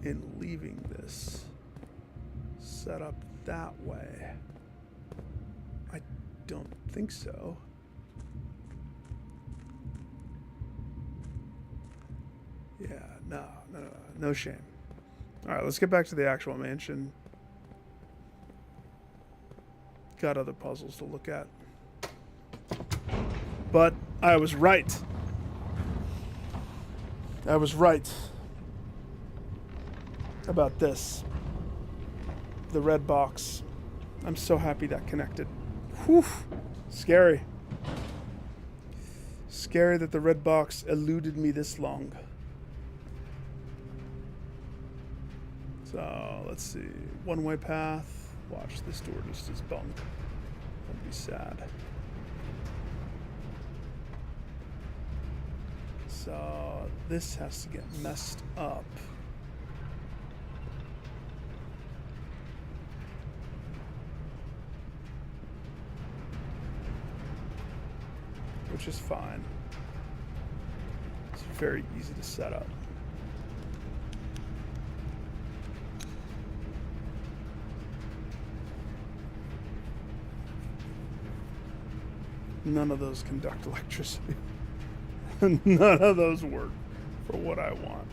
in leaving this set up that way? I don't think so. Yeah, no shame. All right, let's get back to the actual mansion. Got other puzzles to look at. But I was right. I was right about this. The red box. I'm so happy that connected. Whew. Scary. Scary that the red box eluded me this long. So, let's see. One-way path. Watch, this door just is bunk. Don't be sad. So, this has to get messed up. Which is fine. It's very easy to set up. None of those conduct electricity. None of those work for what I want.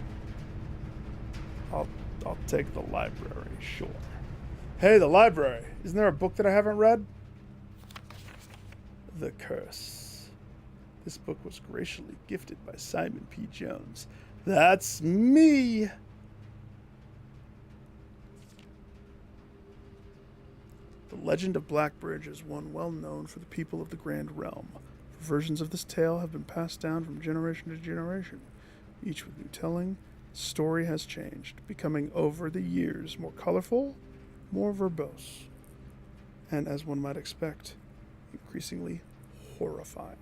I'll take the library, sure. Hey, the library. Isn't there a book that I haven't read? The Curse. This book was graciously gifted by Simon P. Jones. That's me. The legend of Blackbridge is one well known for the people of the Grand Realm. Versions of this tale have been passed down from generation to generation. Each with new telling, the story has changed, becoming over the years more colorful, more verbose, and as one might expect, increasingly horrifying.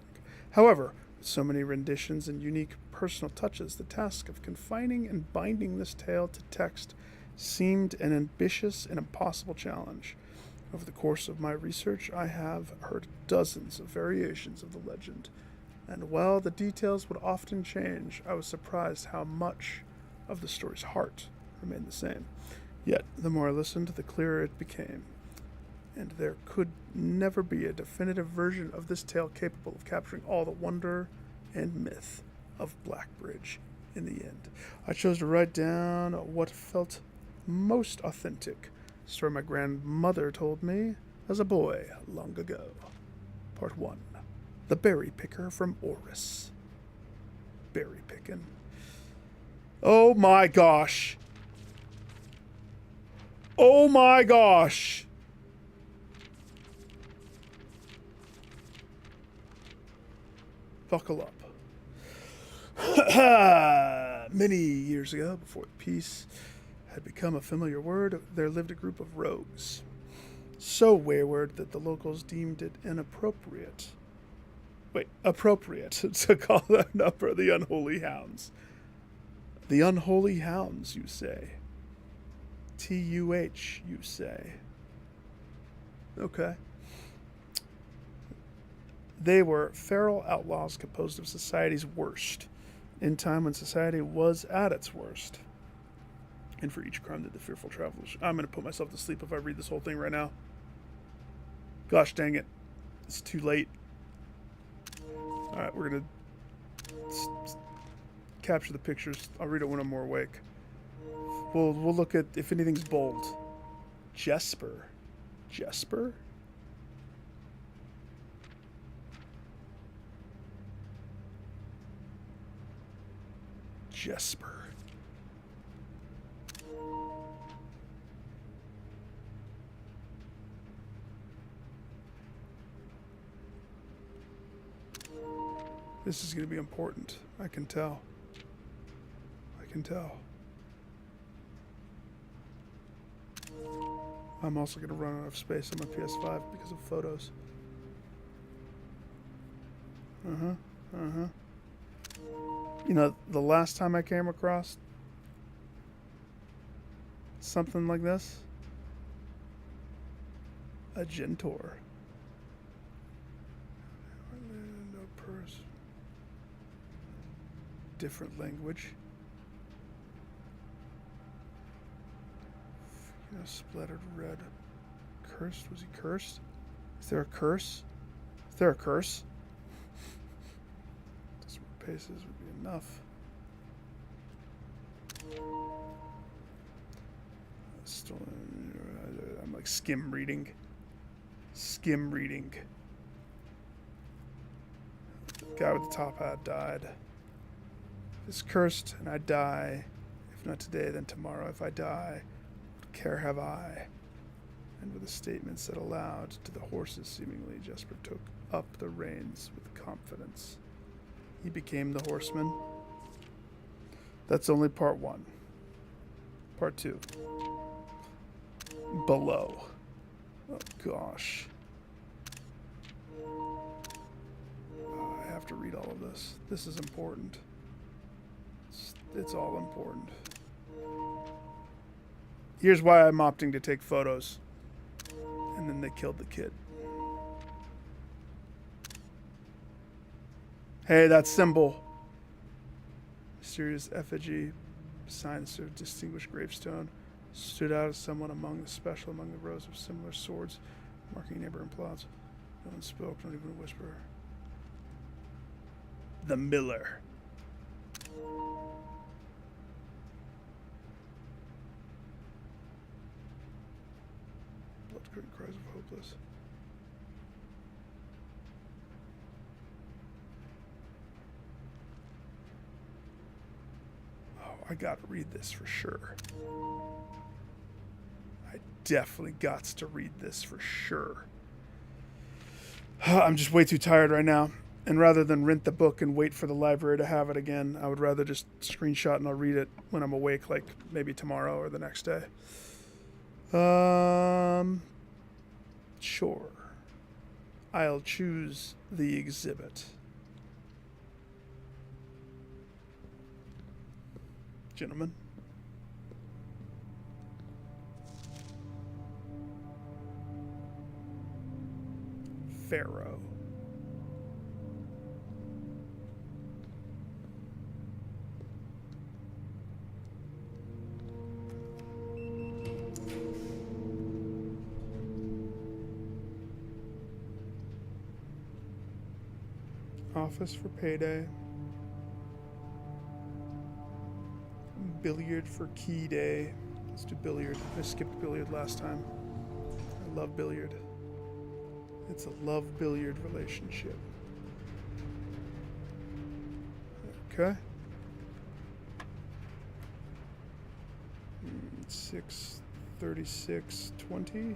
However, with so many renditions and unique personal touches, the task of confining and binding this tale to text seemed an ambitious and impossible challenge. Over the course of my research, I have heard dozens of variations of the legend, and while the details would often change, I was surprised how much of the story's heart remained the same. Yet, the more I listened, the clearer it became, and there could never be a definitive version of this tale capable of capturing all the wonder and myth of Blackbridge in the end. I chose to write down what felt most authentic. A story my grandmother told me as a boy long ago. Part 1. The Berry Picker from Oris. Berry picking. Oh my gosh. Oh my gosh. Buckle up. Many years ago, before peace had become a familiar word, there lived a group of rogues. So wayward that the locals deemed it appropriate to call their number the Unholy Hounds. The Unholy Hounds, you say? T-U-H, you say? Okay. They were feral outlaws composed of society's worst, in time when society was at its worst. And for each crime that the fearful travelers... I'm going to put myself to sleep if I read this whole thing right now. Gosh dang it. It's too late. Alright, we're going to capture the pictures. I'll read it when I'm more awake. We'll look at if anything's bold. Jesper. Jesper? Jesper. This is going to be important. I can tell. I can tell. I'm also going to run out of space on my PS5 because of photos. You know, the last time I came across something like this, a Gentor. No purse. Different language. You know, splattered red. Cursed? Was he cursed? Is there a curse? Is there a curse? Just paces would be enough. I'm like skim reading. Skim reading. The guy with the top hat died. Is cursed, and I die. If not today, then tomorrow. If I die, what care have I? And with a statement said aloud to the horses, seemingly, Jesper took up the reins with confidence. He became the horseman. That's only part 1. Part 2. Below. Oh, gosh. I have to read all of this. This is important. It's all important. Here's why I'm opting to take photos. And then they killed the kid. Hey, that symbol. Mysterious effigy, signs of distinguished gravestone, stood out as someone special among the rows of similar swords, marking neighboring plots. No one spoke, not even a whisper. the miller. Blood curtain cries of hopeless. Oh, I gotta read this for sure. I definitely got to read this for sure. I'm just way too tired right now. And rather than rent the book and wait for the library to have it again, I would rather just screenshot and I'll read it when I'm awake, like maybe tomorrow or the next day. Sure. I'll choose the exhibit. Gentlemen. Pharaoh. Office for payday. Billiard for key day. Let's do billiard. I skipped billiard last time. I love billiard. It's a love-billiard relationship. Okay. 6, 36, 20.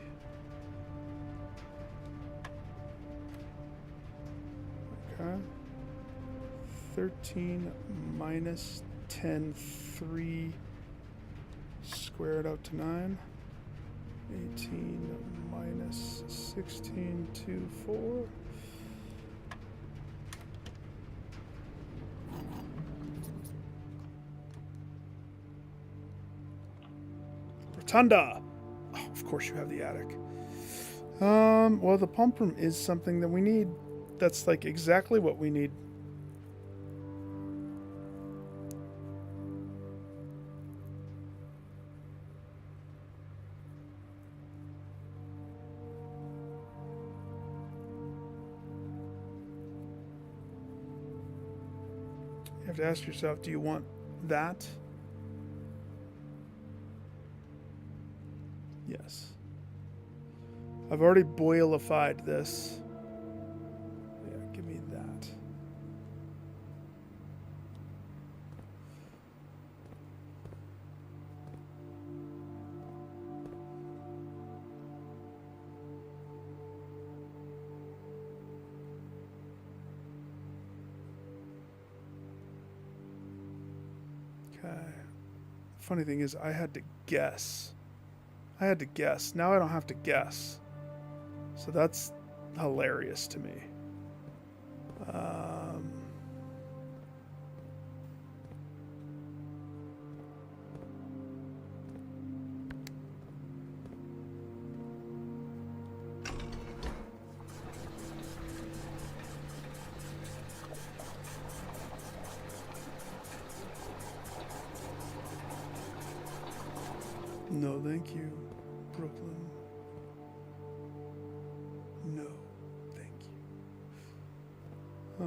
Okay. 13 minus 10, 3. Square it out to 9. 18 minus 16 to 4. Rotunda! Oh, of course you have the attic. Well, the pump room is something that we need. That's like exactly what we need. You have to ask yourself, do you want that? Yes. I've already boilified this. Yeah, give me that. Okay. Funny thing is, I had to guess. Now I don't have to guess. So that's hilarious to me. No, thank you, Brooklyn. No, thank you.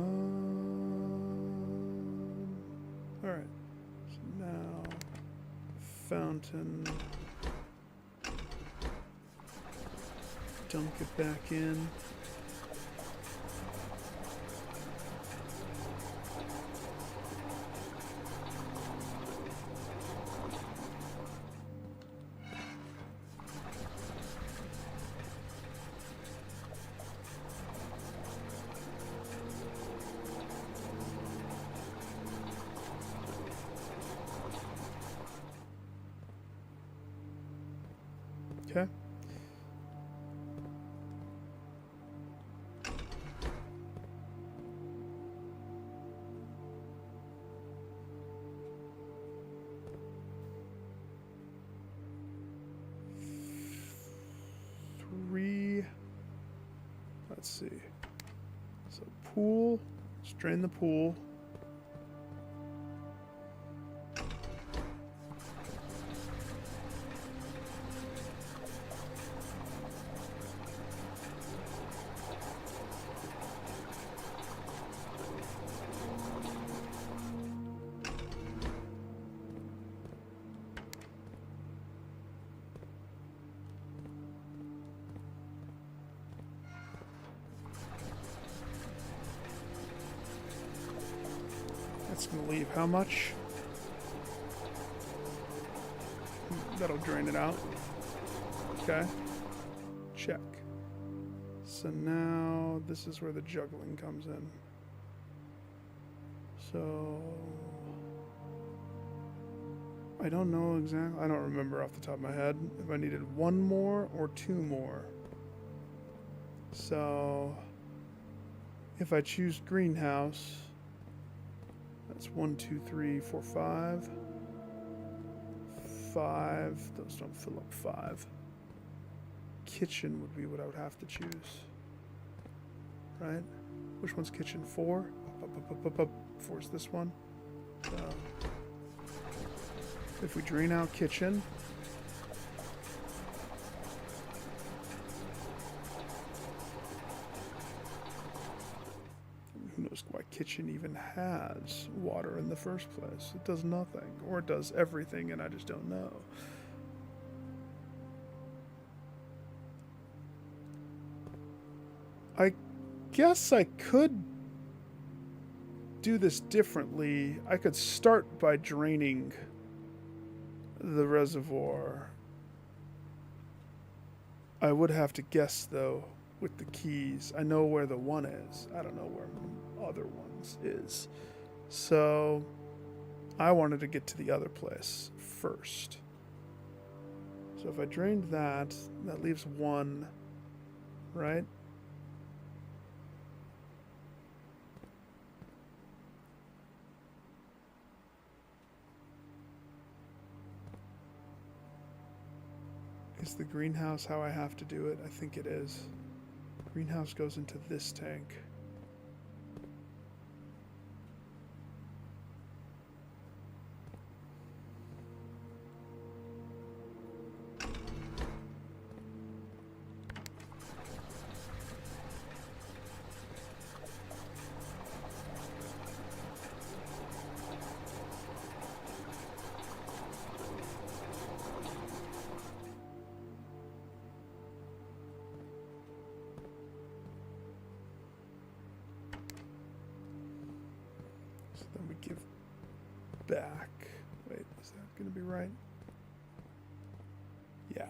All right. So now, fountain. Dunk it back in. Okay. Three. Let's see. So pool. Let's drain the pool. That's going to leave how much? That'll drain it out. Okay. Check. So now this is where the juggling comes in. So I don't know exactly. I don't remember off the top of my head if I needed one more or two more. So if I choose greenhouse, that's 1, 2, 3, 4, 5. 5. Those don't fill up 5. Kitchen would be what I would have to choose. Right? Which one's kitchen? 4? Up. 4's this one. So if we drain out kitchen, who knows why kitchen even has water in the first place? It does nothing, or it does everything, and I just don't know. I guess I could do this differently. I could start by draining the reservoir. I would have to guess, though, with the keys. I know where the one is. I don't know where other ones is. So I wanted to get to the other place first. So if I drained that, that leaves 1, right? Is the greenhouse how I have to do it? I think it is. Greenhouse goes into this tank. Then we give back. Wait, is that going to be right? Yeah.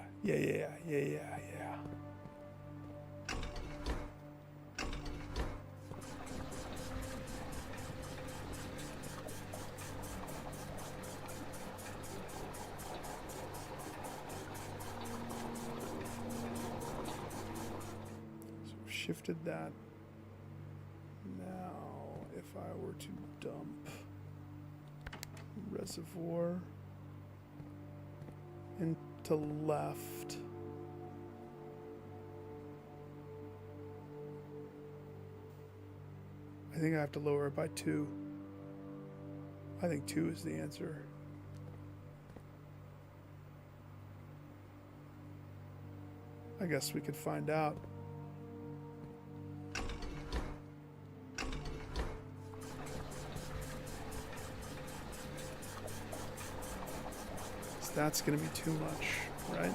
So we've shifted that. Now, if I were to dump reservoir into left, I think I have to lower it by 2. I think 2 is the answer. I guess we could find out. That's going to be too much, right?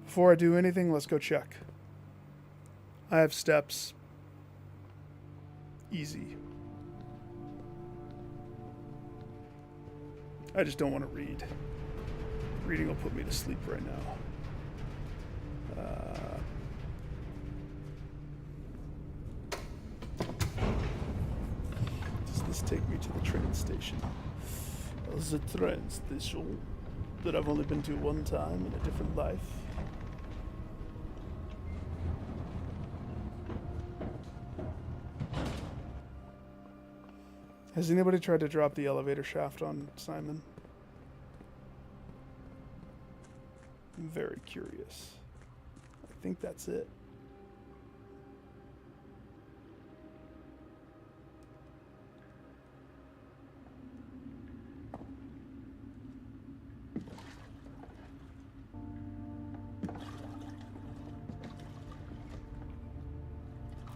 Before I do anything, let's go check. I have steps. Easy. I just don't want to read. Reading will put me to sleep right now. Does this take me to the train station? The train station that I've only been to one time in a different life. Has anybody tried to drop the elevator shaft on Simon? I'm very curious. I think that's it.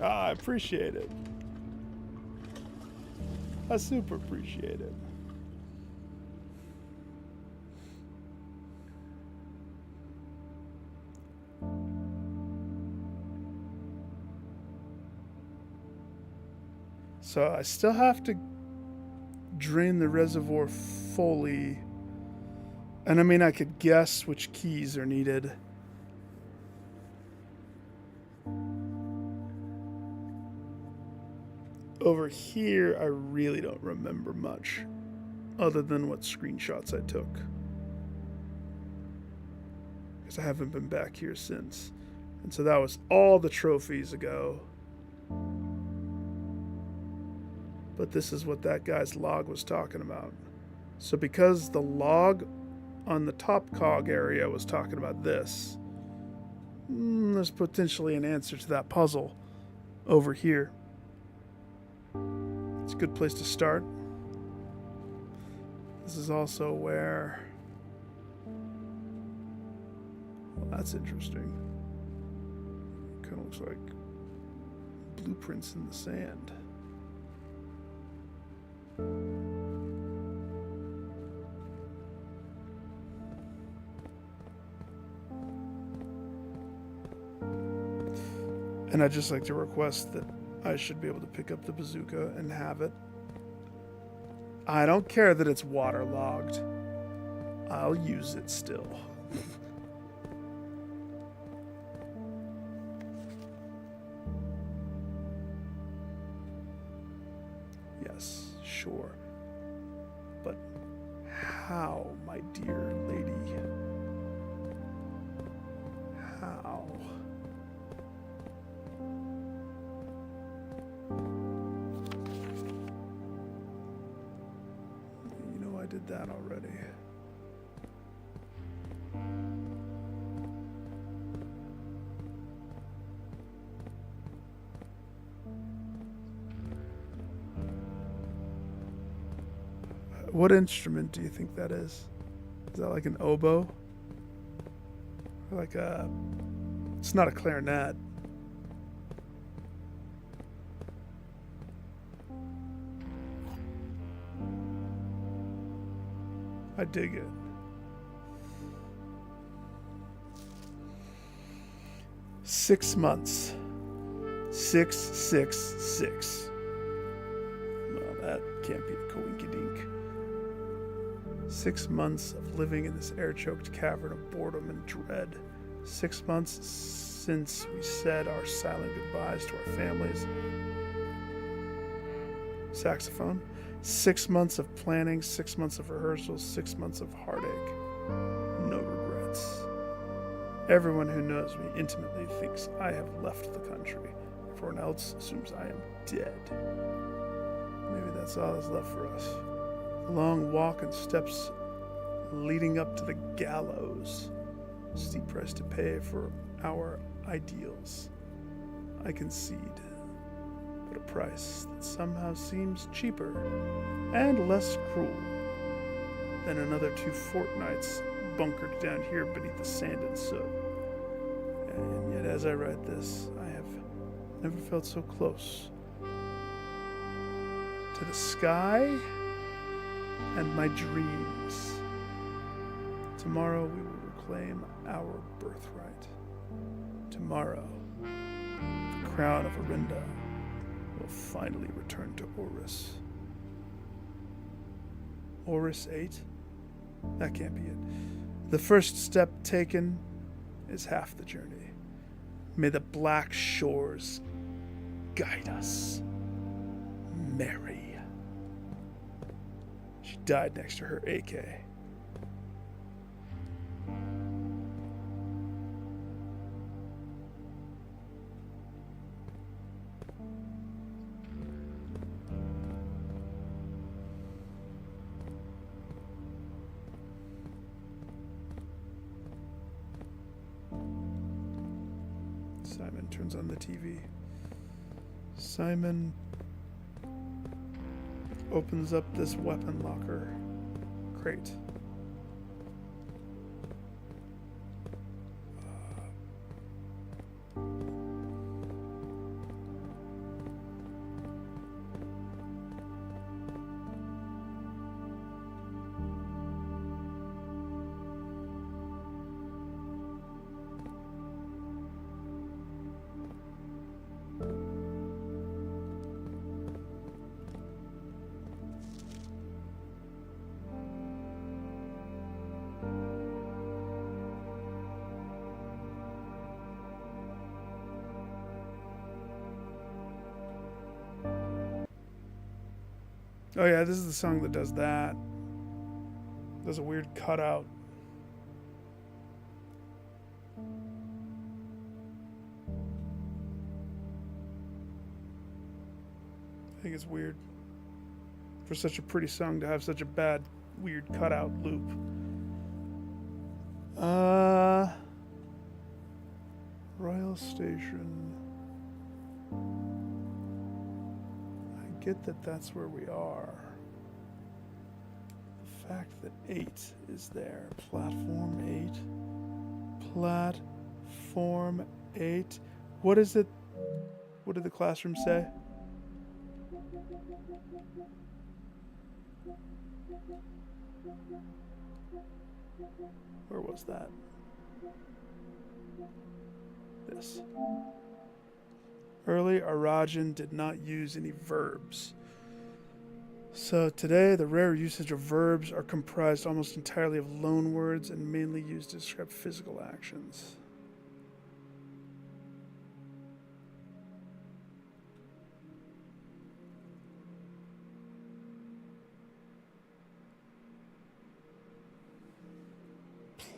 I appreciate it. I super appreciate it. So I still have to drain the reservoir fully. And I mean, I could guess which keys are needed. Over here, I really don't remember much other than what screenshots I took. Because I haven't been back here since. And so that was all the trophies ago. But this is what that guy's log was talking about. So because the log on the top cog area was talking about this, there's potentially an answer to that puzzle over here. It's a good place to start. This is also where... Well, that's interesting. Kind of looks like blueprints in the sand. And I'd just like to request that I should be able to pick up the bazooka and have it. I don't care that it's waterlogged. I'll use it still. Yes, sure. But how, my dear lady? How? You know I did that already. What instrument do you think that is? Is that like an oboe? Or like a... It's not a clarinet. I dig it. Six months. 666. Well, that can't be a coinkydink. 6 months of living in this air-choked cavern of boredom and dread. 6 months since we said our silent goodbyes to our families. Saxophone. 6 months of planning, 6 months of rehearsals, 6 months of heartache. No regrets. Everyone who knows me intimately thinks I have left the country. Everyone else assumes I am dead. Maybe that's all that's left for us. A long walk and steps leading up to the gallows. Steep price to pay for our ideals. I concede. But a price that somehow seems cheaper and less cruel than another 2 fortnights bunkered down here beneath the sand and soot. And yet as I write this, I have never felt so close to the sky and my dreams. Tomorrow we will reclaim our birthright. Tomorrow, the crown of Arinda will finally return to Oris. Oris 8? That can't be it. The first step taken is half the journey. May the black shores guide us. Mary. She died next to her AK. Simon turns on the TV. Simon opens up this weapon locker crate. Oh yeah, this is the song that does that. There's a weird cutout. I think it's weird for such a pretty song to have such a bad, weird cutout loop. Royal Station. I get that that's where we are. The fact that 8 is there. Platform 8. Platform 8. What is it? What did the classroom say? Where was that? This. Early Arajan did not use any verbs. So today, the rare usage of verbs are comprised almost entirely of loan words and mainly used to describe physical actions.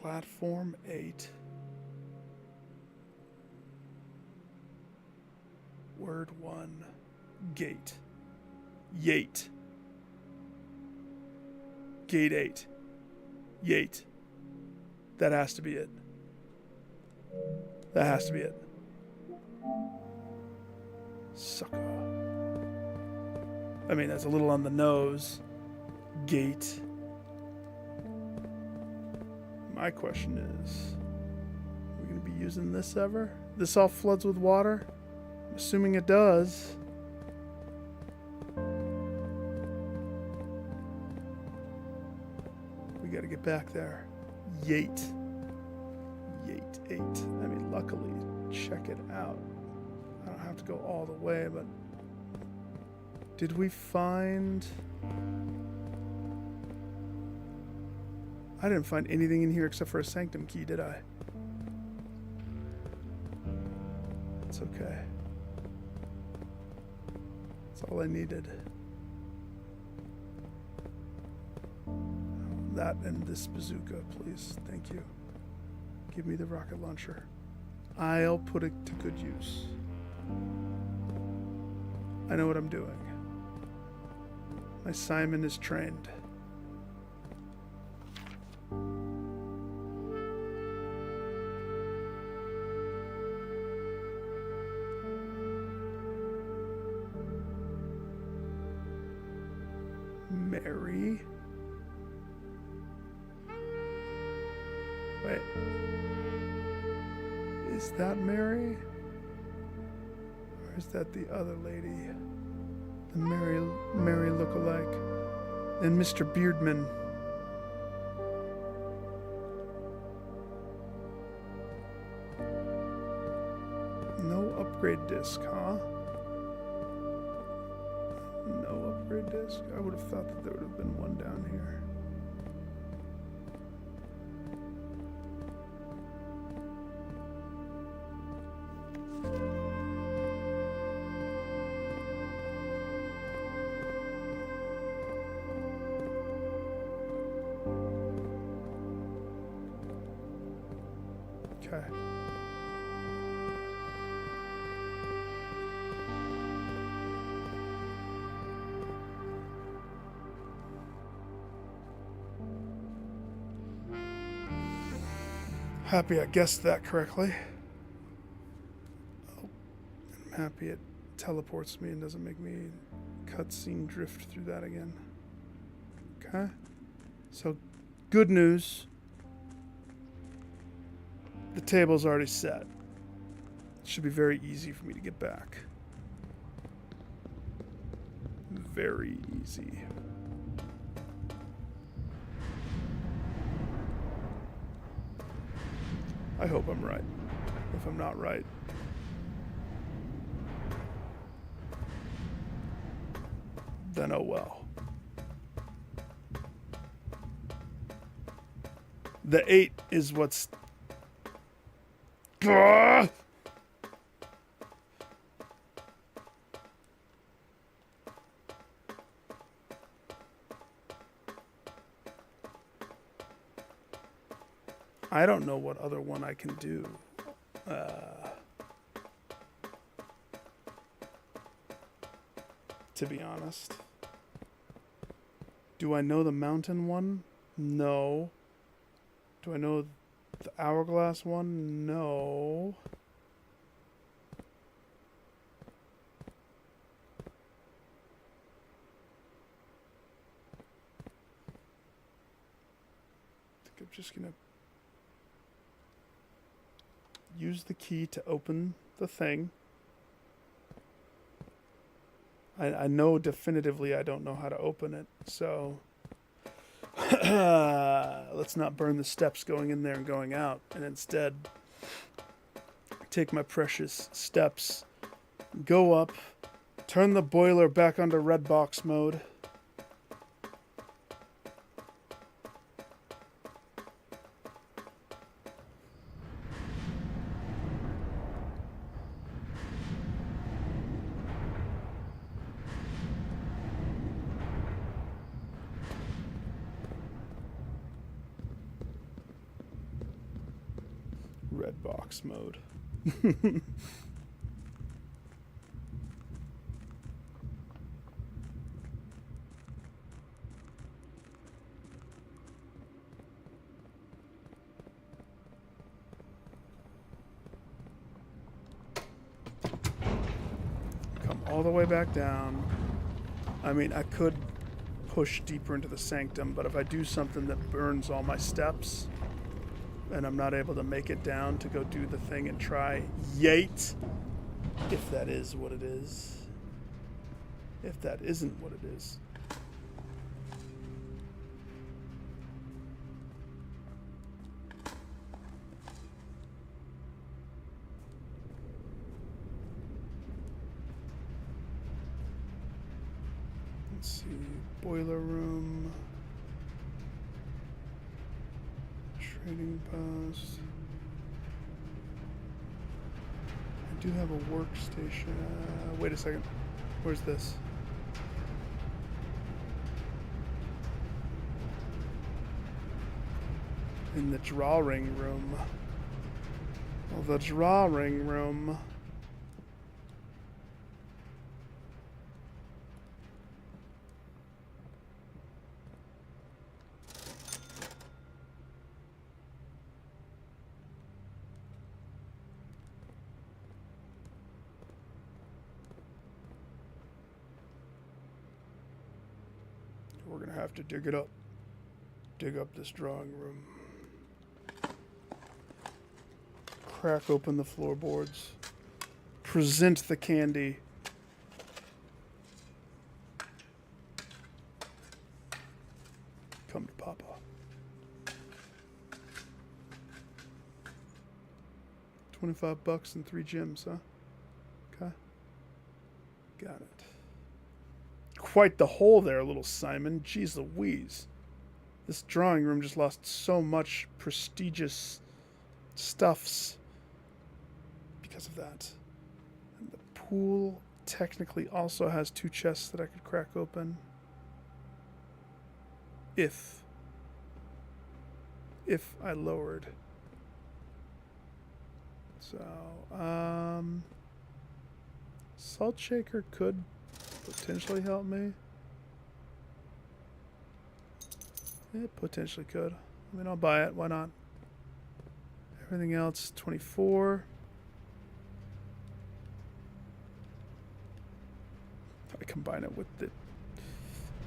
Platform 8. Word 1. Gate. Yate. Gate 8. Yate. That has to be it. That has to be it. Sucker. I mean, that's a little on the nose. Gate. My question is, are we going to be using this ever? This all floods with water? I'm assuming it does. We got to get back there. Yate. Yate 8. I mean, luckily, check it out. I don't have to go all the way, but... Did we find... I didn't find anything in here except for a sanctum key, did I? It's okay. That's all I needed. That and this bazooka, please. Thank you. Give me the rocket launcher. I'll put it to good use. I know what I'm doing. My Simon is trained. Mary. Wait. Is that Mary? Or is that the other lady? The Mary look-alike. And Mr. Beardman. No upgrade disc, huh? No upgrade disc? I would have thought that there would have been one down here. Okay. Happy I guessed that correctly. Oh, I'm happy it teleports me and doesn't make me cutscene drift through that again. Okay. So, good news. The table's already set. It should be very easy for me to get back. Very easy. I hope I'm right. If I'm not right, then oh well. The 8 is what's... Ugh! I don't know what other one I can do. To be honest. Do I know the mountain one? No. Do I know the hourglass one? No. I think I'm just gonna use the key to open the thing. I know definitively I don't know how to open it, so let's not burn the steps going in there and going out, and instead take my precious steps, go up, turn the boiler back onto red box mode. Red box mode. Come all the way back down. I mean, I could push deeper into the sanctum, but if I do something that burns all my steps, and I'm not able to make it down to go do the thing and try Yate, if that is what it is. If that isn't what it is. Let's see, boiler room. Trading post. I do have a workstation. Wait a second. Where's this? In the drawing room. Well, the drawing room. We're gonna have to dig it up. Dig up this drawing room. Crack open the floorboards. Present the candy. Come to Papa. $25 and 3 gems, huh? Okay. Got it. Quite the hole there, little Simon. Jeez Louise. This drawing room just lost so much prestigious stuffs because of that. And the pool technically also has 2 chests that I could crack open. If I lowered. So, salt shaker could potentially help me. It potentially could. I mean, I'll buy it. Why not? Everything else, 24. I combine it with the...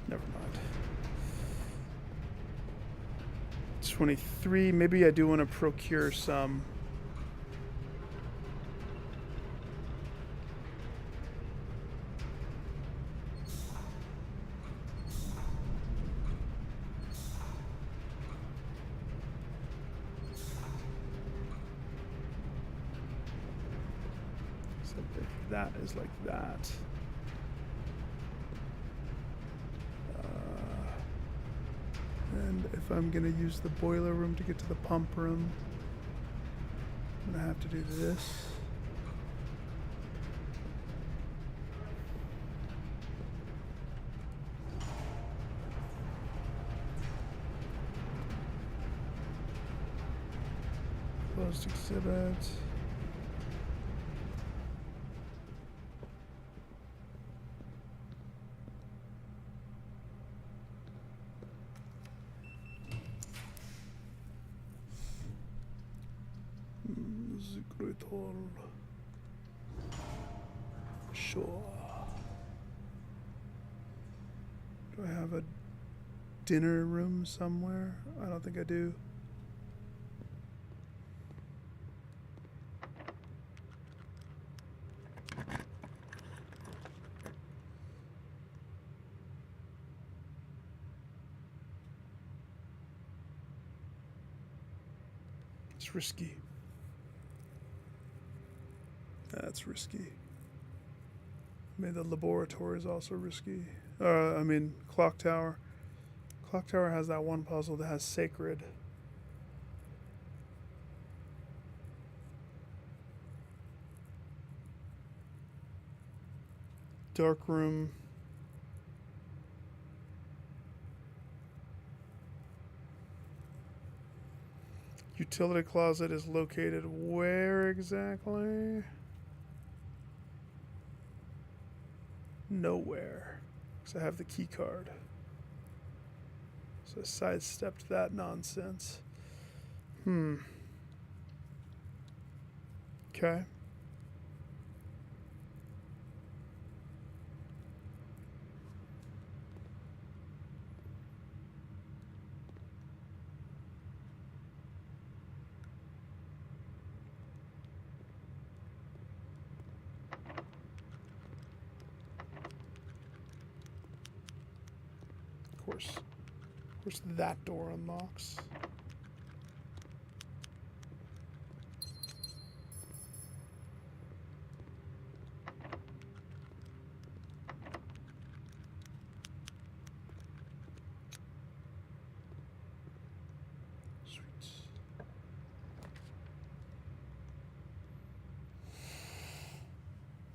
Never mind. 23. Maybe I do want to procure some... That is like that. And if I'm going to use the boiler room to get to the pump room, I'm going to have to do this. Closed exhibit. Secret hall. Sure. Do I have a dinner room somewhere? I don't think I do. It's risky. That's risky. I mean, the laboratory is also risky. I mean, clock tower. Clock tower has that one puzzle that has sacred. Dark room. Utility closet is located where exactly? Nowhere. Because I have the key card. So I sidestepped that nonsense. Okay. Of course that door unlocks.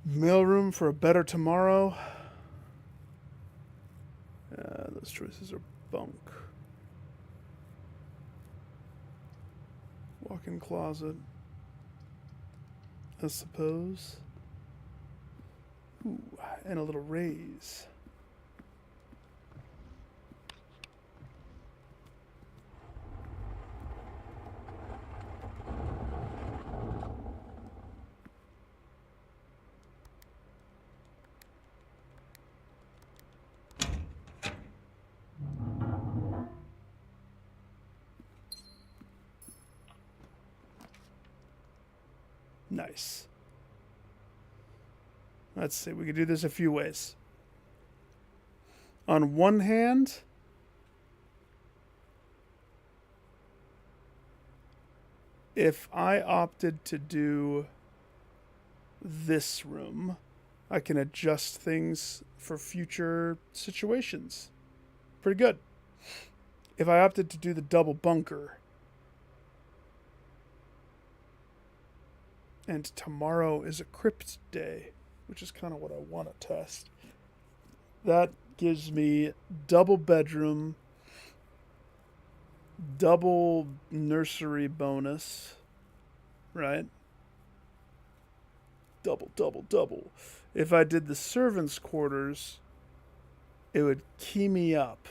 Mailroom for a better tomorrow. Those choices are bunk. Walk-in closet. I suppose. Ooh, and a little raise. Nice. Let's see, we could do this a few ways. On one hand, if I opted to do this room, I can adjust things for future situations. Pretty good. If I opted to do the double bunker, and tomorrow is a crypt day, which is kind of what I want to test. That gives me double bedroom, double nursery bonus, right? Double, double, double. If I did the servants' quarters, it would key me up.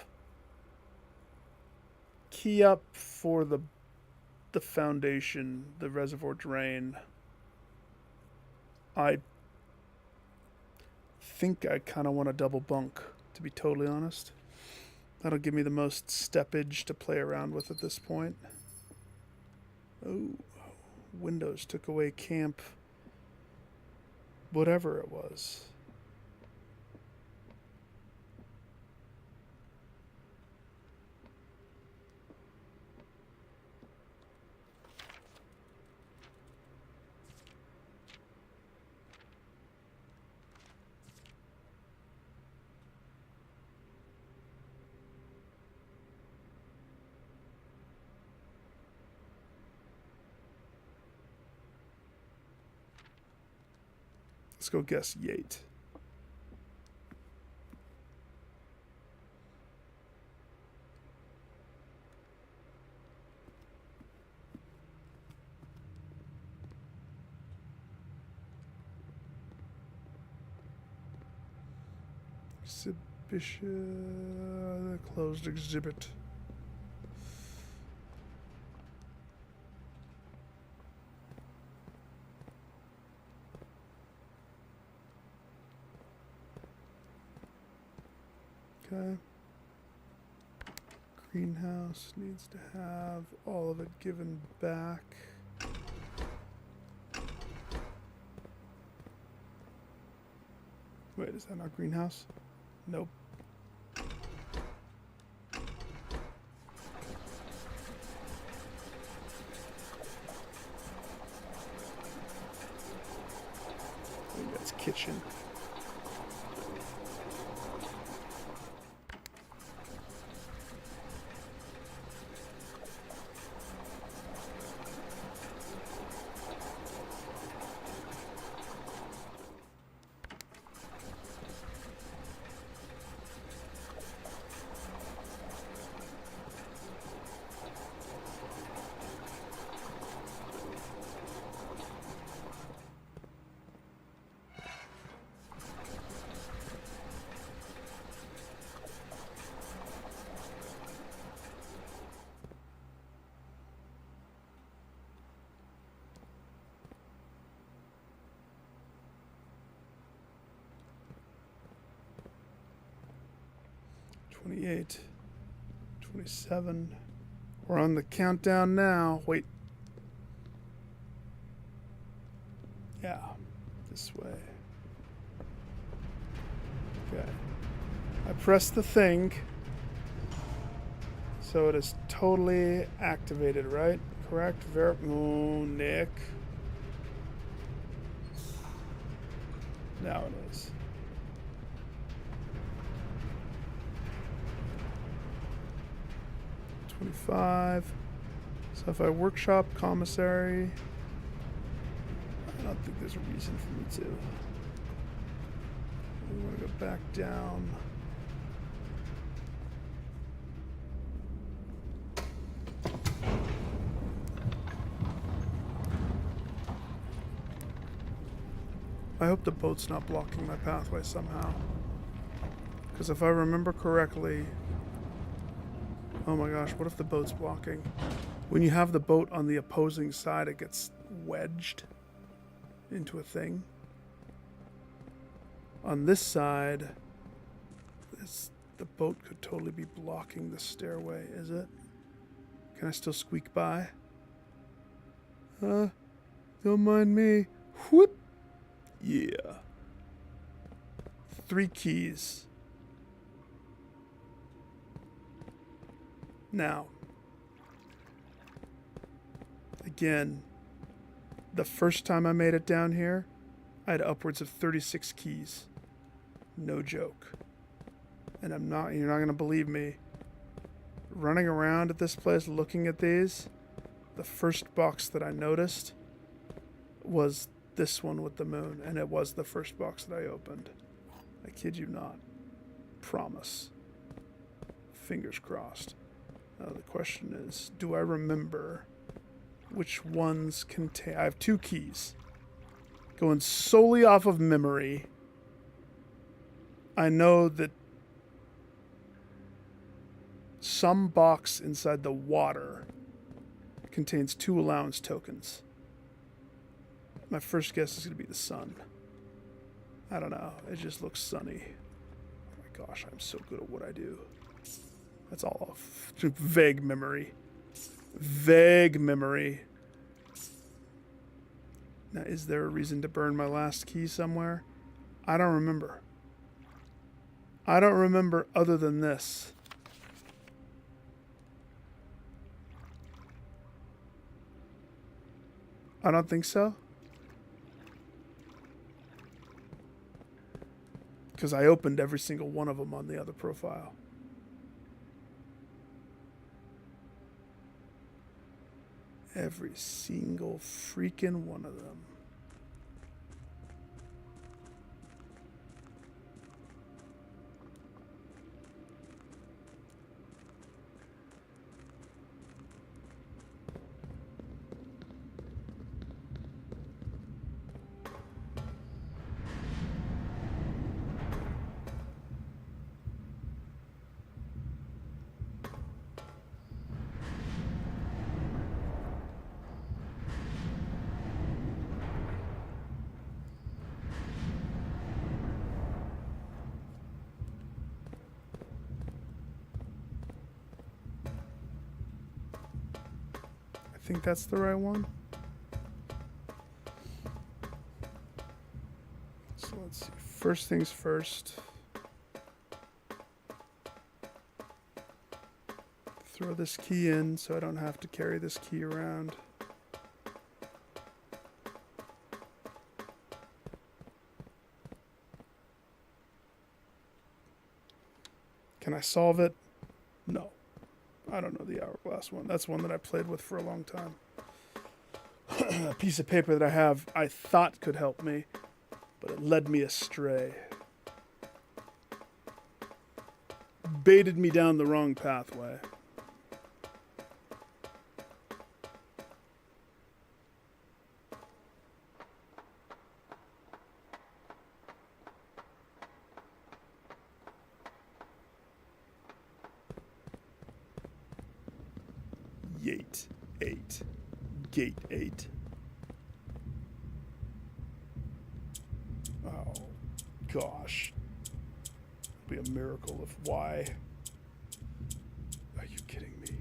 Key up for the foundation, the reservoir drain. I think I kind of want a double bunk, to be totally honest. That'll give me the most steppage to play around with at this point. Oh, Windows took away camp, whatever it was. Let's go guess Yate. Exhibition. Closed exhibit. Okay. Greenhouse needs to have all of it given back. Wait, is that not greenhouse? Nope. I think that's kitchen. $28, $27. We're on the countdown now. Wait. Yeah, this way. Okay. I press the thing. So it is totally activated, right? Correct? Oh, Nick. Now it is. $25. So if I workshop commissary, I don't think there's a reason for me to. We want to go back down. I hope the boat's not blocking my pathway somehow. Because if I remember correctly... Oh my gosh, what if the boat's blocking? When you have the boat on the opposing side, it gets wedged into a thing. On this side, the boat could totally be blocking the stairway, is it? Can I still squeak by? Don't mind me. Whoop! Yeah. 3 keys. Now, again, the first time I made it down here, I had upwards of 36 keys. No joke. And you're not going to believe me. Running around at this place looking at these, the first box that I noticed was this one with the moon, and it was the first box that I opened. I kid you not. Promise. Fingers crossed. Now the question is, do I remember which ones contain... I have 2 keys. Going solely off of memory, I know that some box inside the water contains 2 allowance tokens. My first guess is going to be the sun. I don't know. It just looks sunny. Oh my gosh, I'm so good at what I do. That's all off. Vague memory. Vague memory. Now, is there a reason to burn my last key somewhere? I don't remember. I don't remember other than this. I don't think so. Because I opened every single one of them on the other profile. Every single freaking one of them. think that's the right one. So let's see. First things first. Throw this key in so I don't have to carry this key around. Can I solve it? No. I don't know the hourglass one. That's one that I played with for a long time. A piece of paper that I have I thought could help me, but it led me astray. Baited me down the wrong pathway. Yate 8. Gate 8. Oh, gosh. It'd be a miracle if why. Are you kidding me?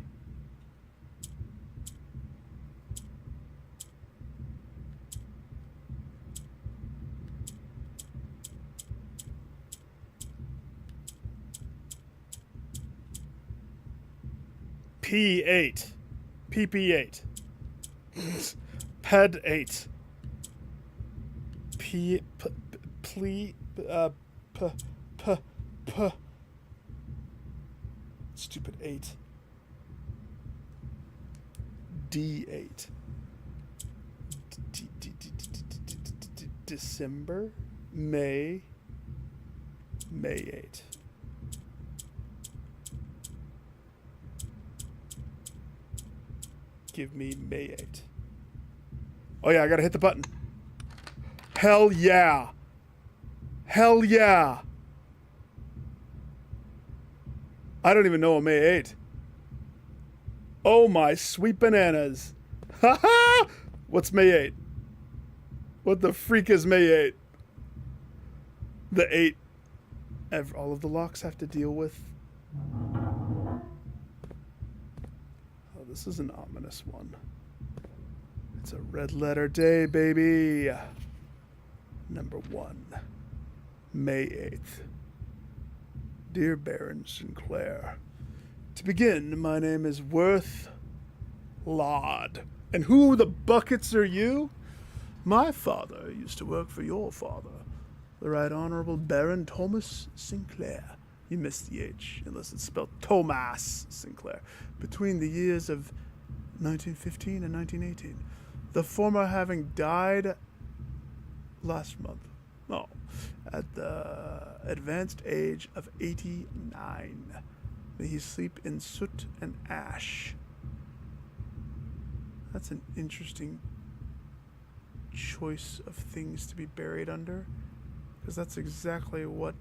P8. PP8. Ped 8. P stupid 8. D8. December, May 8. Give me May 8. Oh yeah, I gotta hit the button. Hell yeah. Hell yeah. I don't even know a May 8. Oh my sweet bananas. Ha ha! What's May 8? What the freak is May 8? The 8. All of the locks have to deal with. Oh, this is an ominous one. It's a red letter day, baby. Number 1. May 8th. Dear Baron Sinclair, to begin, my name is Worth Lod. And who the buckets are you? My father used to work for your father, the Right Honorable Baron Thomas Sinclair. You missed the H, unless it's spelled Thomas Sinclair. Between the years of 1915 and 1918. The former having died last month. Oh, at the advanced age of 89. May he sleep in soot and ash. That's an interesting choice of things to be buried under, because that's exactly what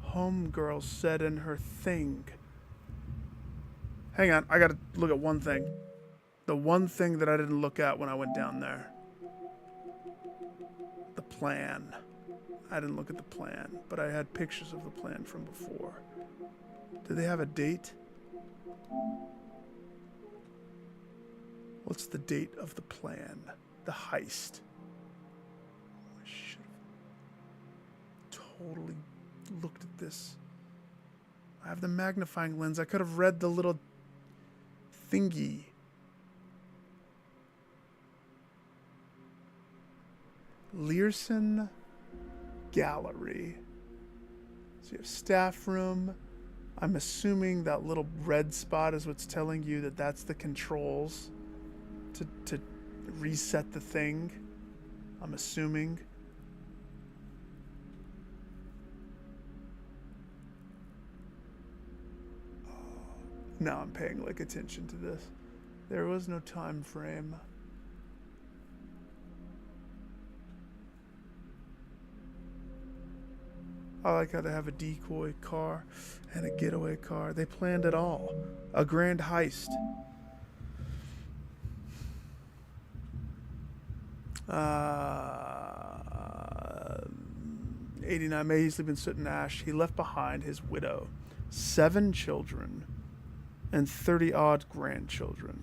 Homegirl said in her thing. Hang on, I gotta look at one thing. The one thing that I didn't look at when I went down there. The plan. I didn't look at the plan, but I had pictures of the plan from before. Do they have a date? What's the date of the plan? The heist. I should have totally looked at this. I have the magnifying lens. I could have read the little thingy. Learson Gallery. So you have staff room. I'm assuming that little red spot is what's telling you that that's the controls to reset the thing. I'm assuming. Now I'm paying like attention to this. There was no time frame. I like how they have a decoy car and a getaway car. They planned it all. A grand heist. 89 May, he sleep in soot and ash. He left behind his widow, 7 children, and 30-odd grandchildren.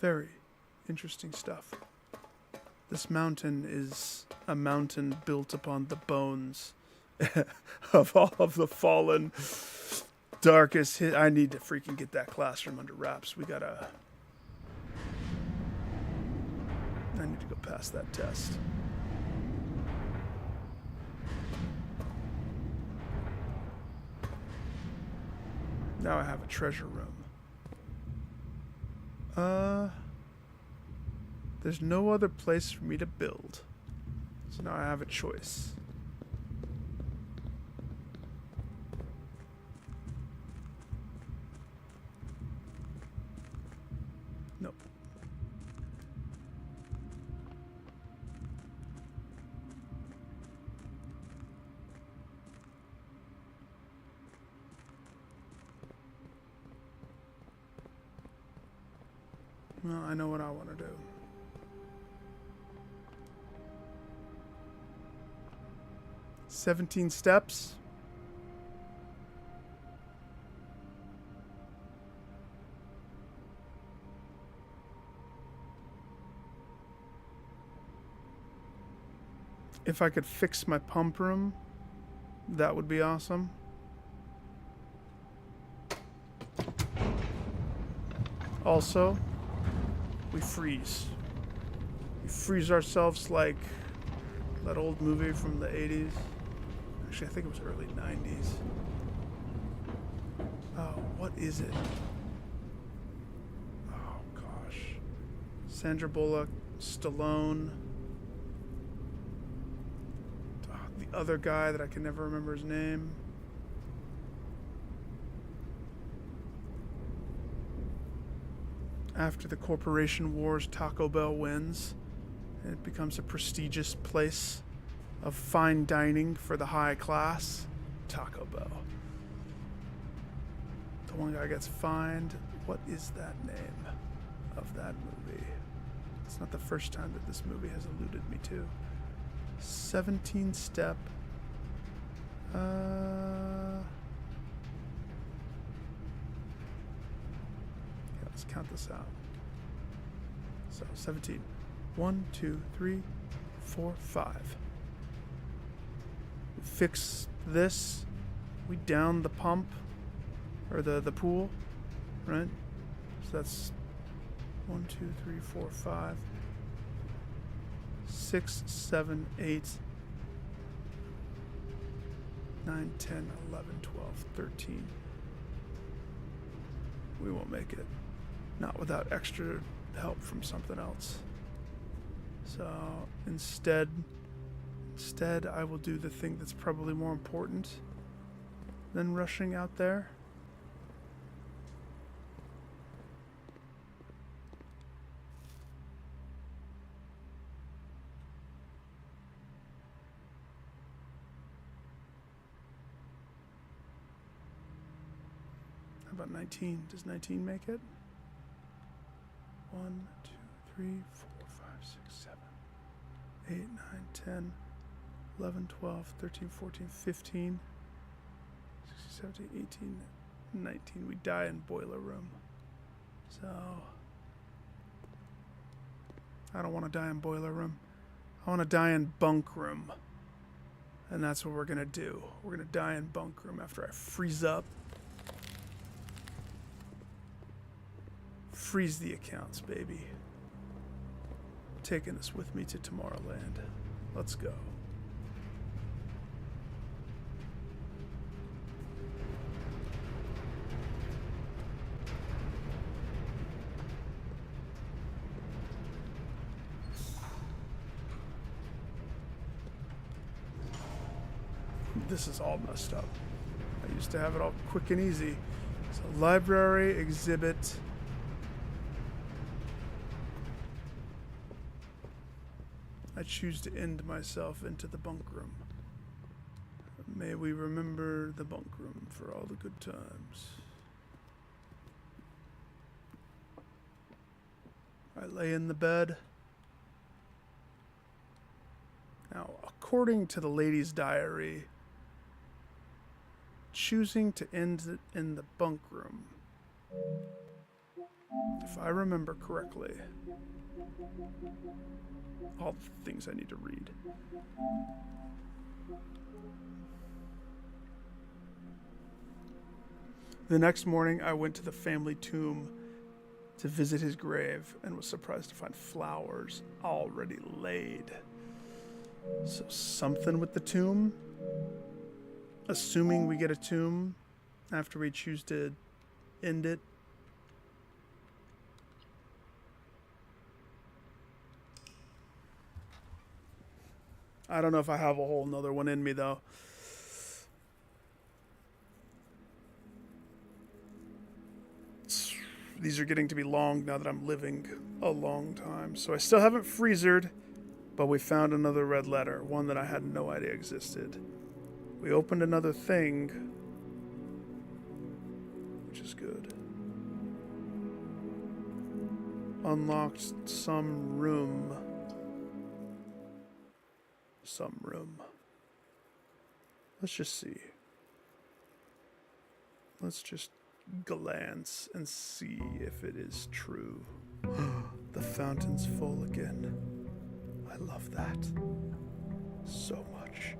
Very interesting stuff. This mountain is a mountain built upon the bones of all of the fallen, darkest I need to freaking get that classroom under wraps. I need to go past that test. Now I have a treasure room. There's no other place for me to build. So now I have a choice. Nope. Well, I know what I want to do. "17 steps. If I could fix my pump room, that would be awesome. Also, we freeze. We freeze ourselves like that old movie from the 80s. Actually, I think it was early 90s. Oh, what is it? Oh, gosh. Sandra Bullock, Stallone. Oh, the other guy that I can never remember his name. After the corporation wars, Taco Bell wins. And it becomes a prestigious place of fine dining for the high class. Taco Bell. The one guy gets fined. What is that name of that movie? It's not the first time that this movie has eluded me too. 17 step. Yeah, let's count this out. So 17. 1, 2, 3, 4, 5. We fix this. We down the pump. Or the pool. Right? So that's 1, 2, 3, 4, 5. 6, 7, 8. 9, 10, 11, 12, 13. We won't make it. Not without extra help from something else. So instead I will do the thing that's probably more important than rushing out there. How about 19? Does 19 make it? 1, 2, 3, 4, 5, 6, 7, 8, 9, 10, 11, 12, 13, 14, 15, 16, 17, 18, 19. We die in boiler room. So I don't want to die in boiler room. I want to die in bunk room. And that's what we're going to do. We're going to die in bunk room after I freeze up. Freeze the accounts, baby. Taking this with me to Tomorrowland. Let's go. This is all messed up. I used to have it all quick and easy. So library, exhibit. I choose to end myself into the bunk room. May we remember the bunk room for all the good times. I lay in the bed. Now, according to the lady's diary, choosing to end it in the bunk room If I remember correctly. All the things I need to read. The next morning, I went to the family tomb to visit his grave and was surprised to find flowers already laid. So something with the tomb? Assuming we get a tomb after we choose to end it. I don't know if I have a whole nother one in me, though. These are getting to be long now that I'm living a long time. So I still haven't freezered, but we found another red letter, one that I had no idea existed. We opened another thing, which is good. Unlocked some room. Some room. Let's just see. Let's just glance and see if it is true. The fountain's full again. I love that so much.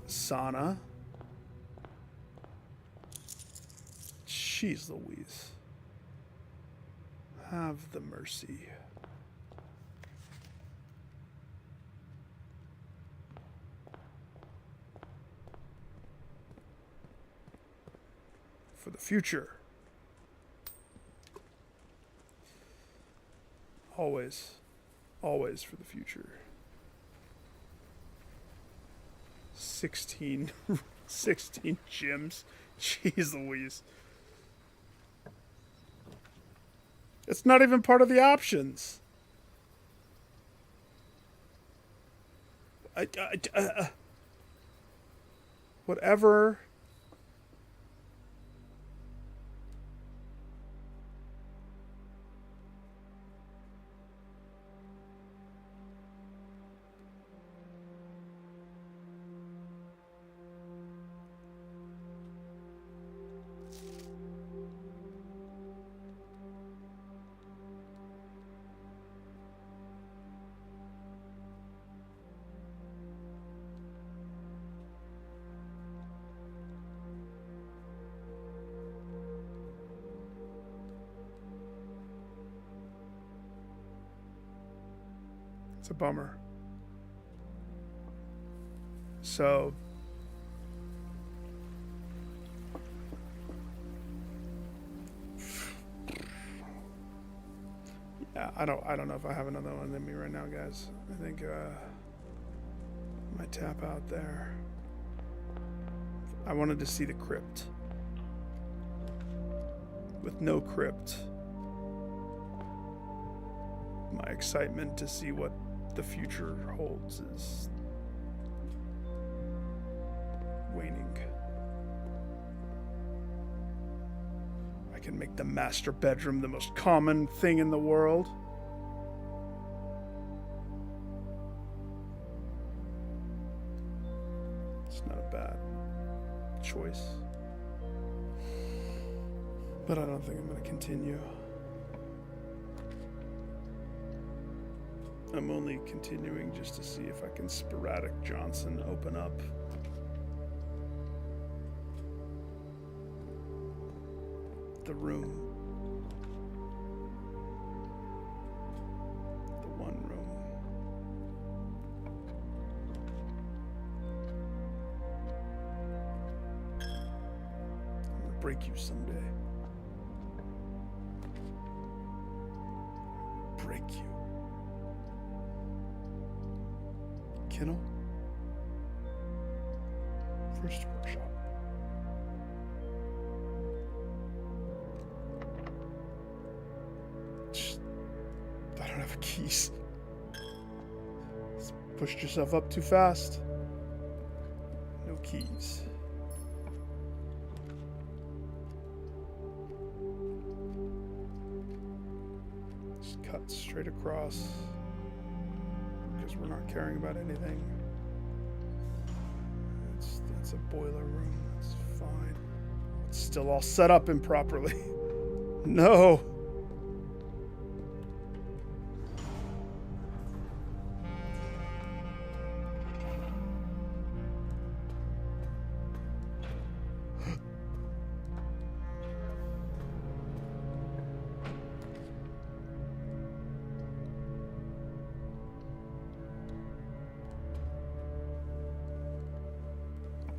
Sauna. Jeez Louise. Have the mercy. For the future. Always. Always for the future. 16 gems. Jeez Louise. It's not even part of the options. Whatever. It's a bummer. So yeah, I don't know if I have another one in me right now, guys. I think I might tap out there. I wanted to see the crypt. With no crypt, my excitement to see what the future holds is waning. I can make the master bedroom the most common thing in the world. It's not a bad choice. But I don't think I'm going to continue. I'm only continuing just to see if I can sporadic Johnson open up. The room. The one room. I'm gonna break you someday. Break you. Kennel. First workshop. I don't have keys. Pushed yourself up too fast. No keys. Just cut straight across. Because we're not caring about anything. That's It's a boiler room. That's fine. It's still all set up improperly. No.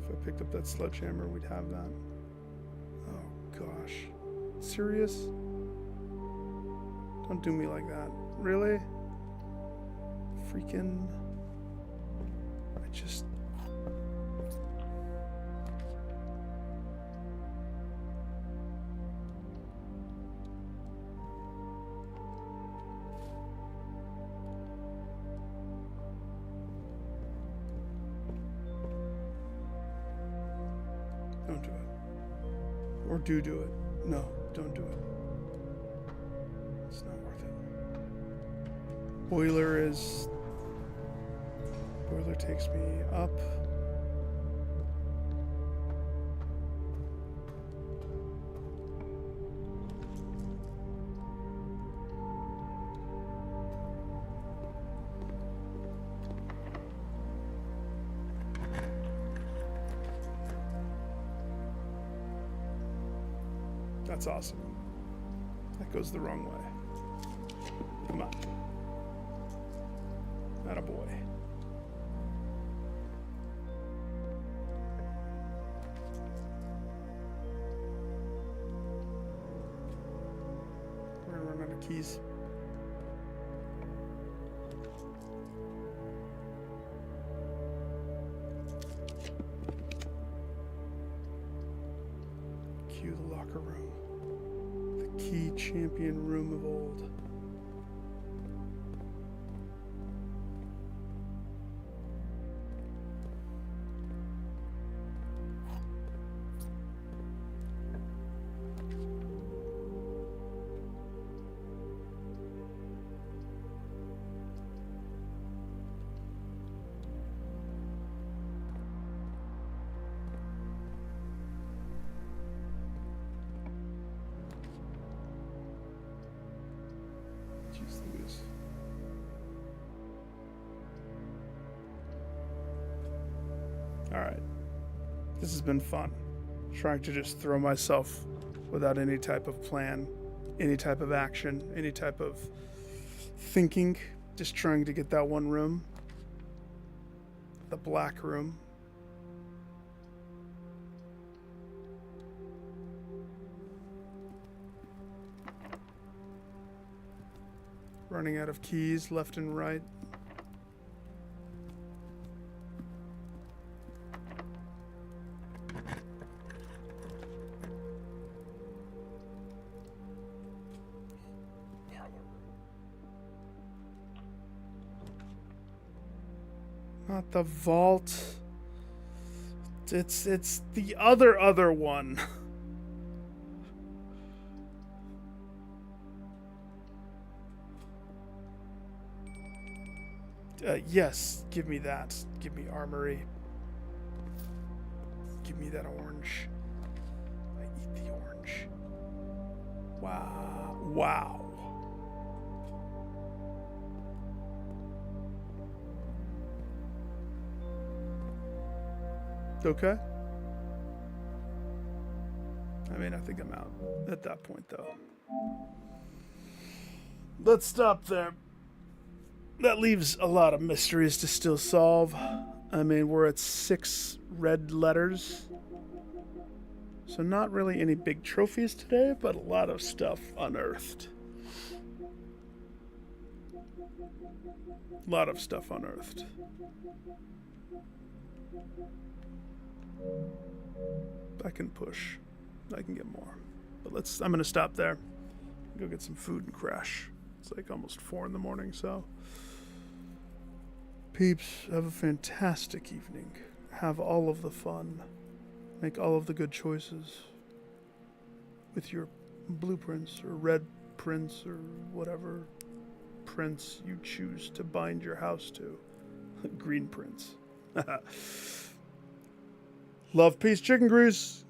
If I picked up that sledgehammer, we'd have that. Oh, gosh. Serious? Don't do me like that. Really? Freaking... I just... Don't do it. Or do it. No, don't do it. It's not worth it. Boiler takes me up. That's awesome. That goes the wrong way. Come on. Attaboy. We're gonna run out of keys. Cue the locker room. The key champion room of old. Jeez Louise. Alright. This has been fun. Trying to just throw myself without any type of plan, any type of action, any type of thinking. Just trying to get that one room. The black room. Running out of keys left and right. Not the vault. It's the other one. Yes, give me that. Give me armory. Give me that orange. I eat the orange. Wow. Wow. Okay. I mean, I think I'm out at that point, though. Let's stop there. That leaves a lot of mysteries to still solve. I mean, we're at 6 red letters. So not really any big trophies today, but a lot of stuff unearthed. A lot of stuff unearthed. I can push. I can get more. But I'm gonna stop there. Go get some food and crash. It's like almost 4 in the morning, so. Peeps, have a fantastic evening. Have all of the fun. Make all of the good choices. With your blueprints or red prints or whatever prints you choose to bind your house to. Green prints. Love, peace, chicken grease.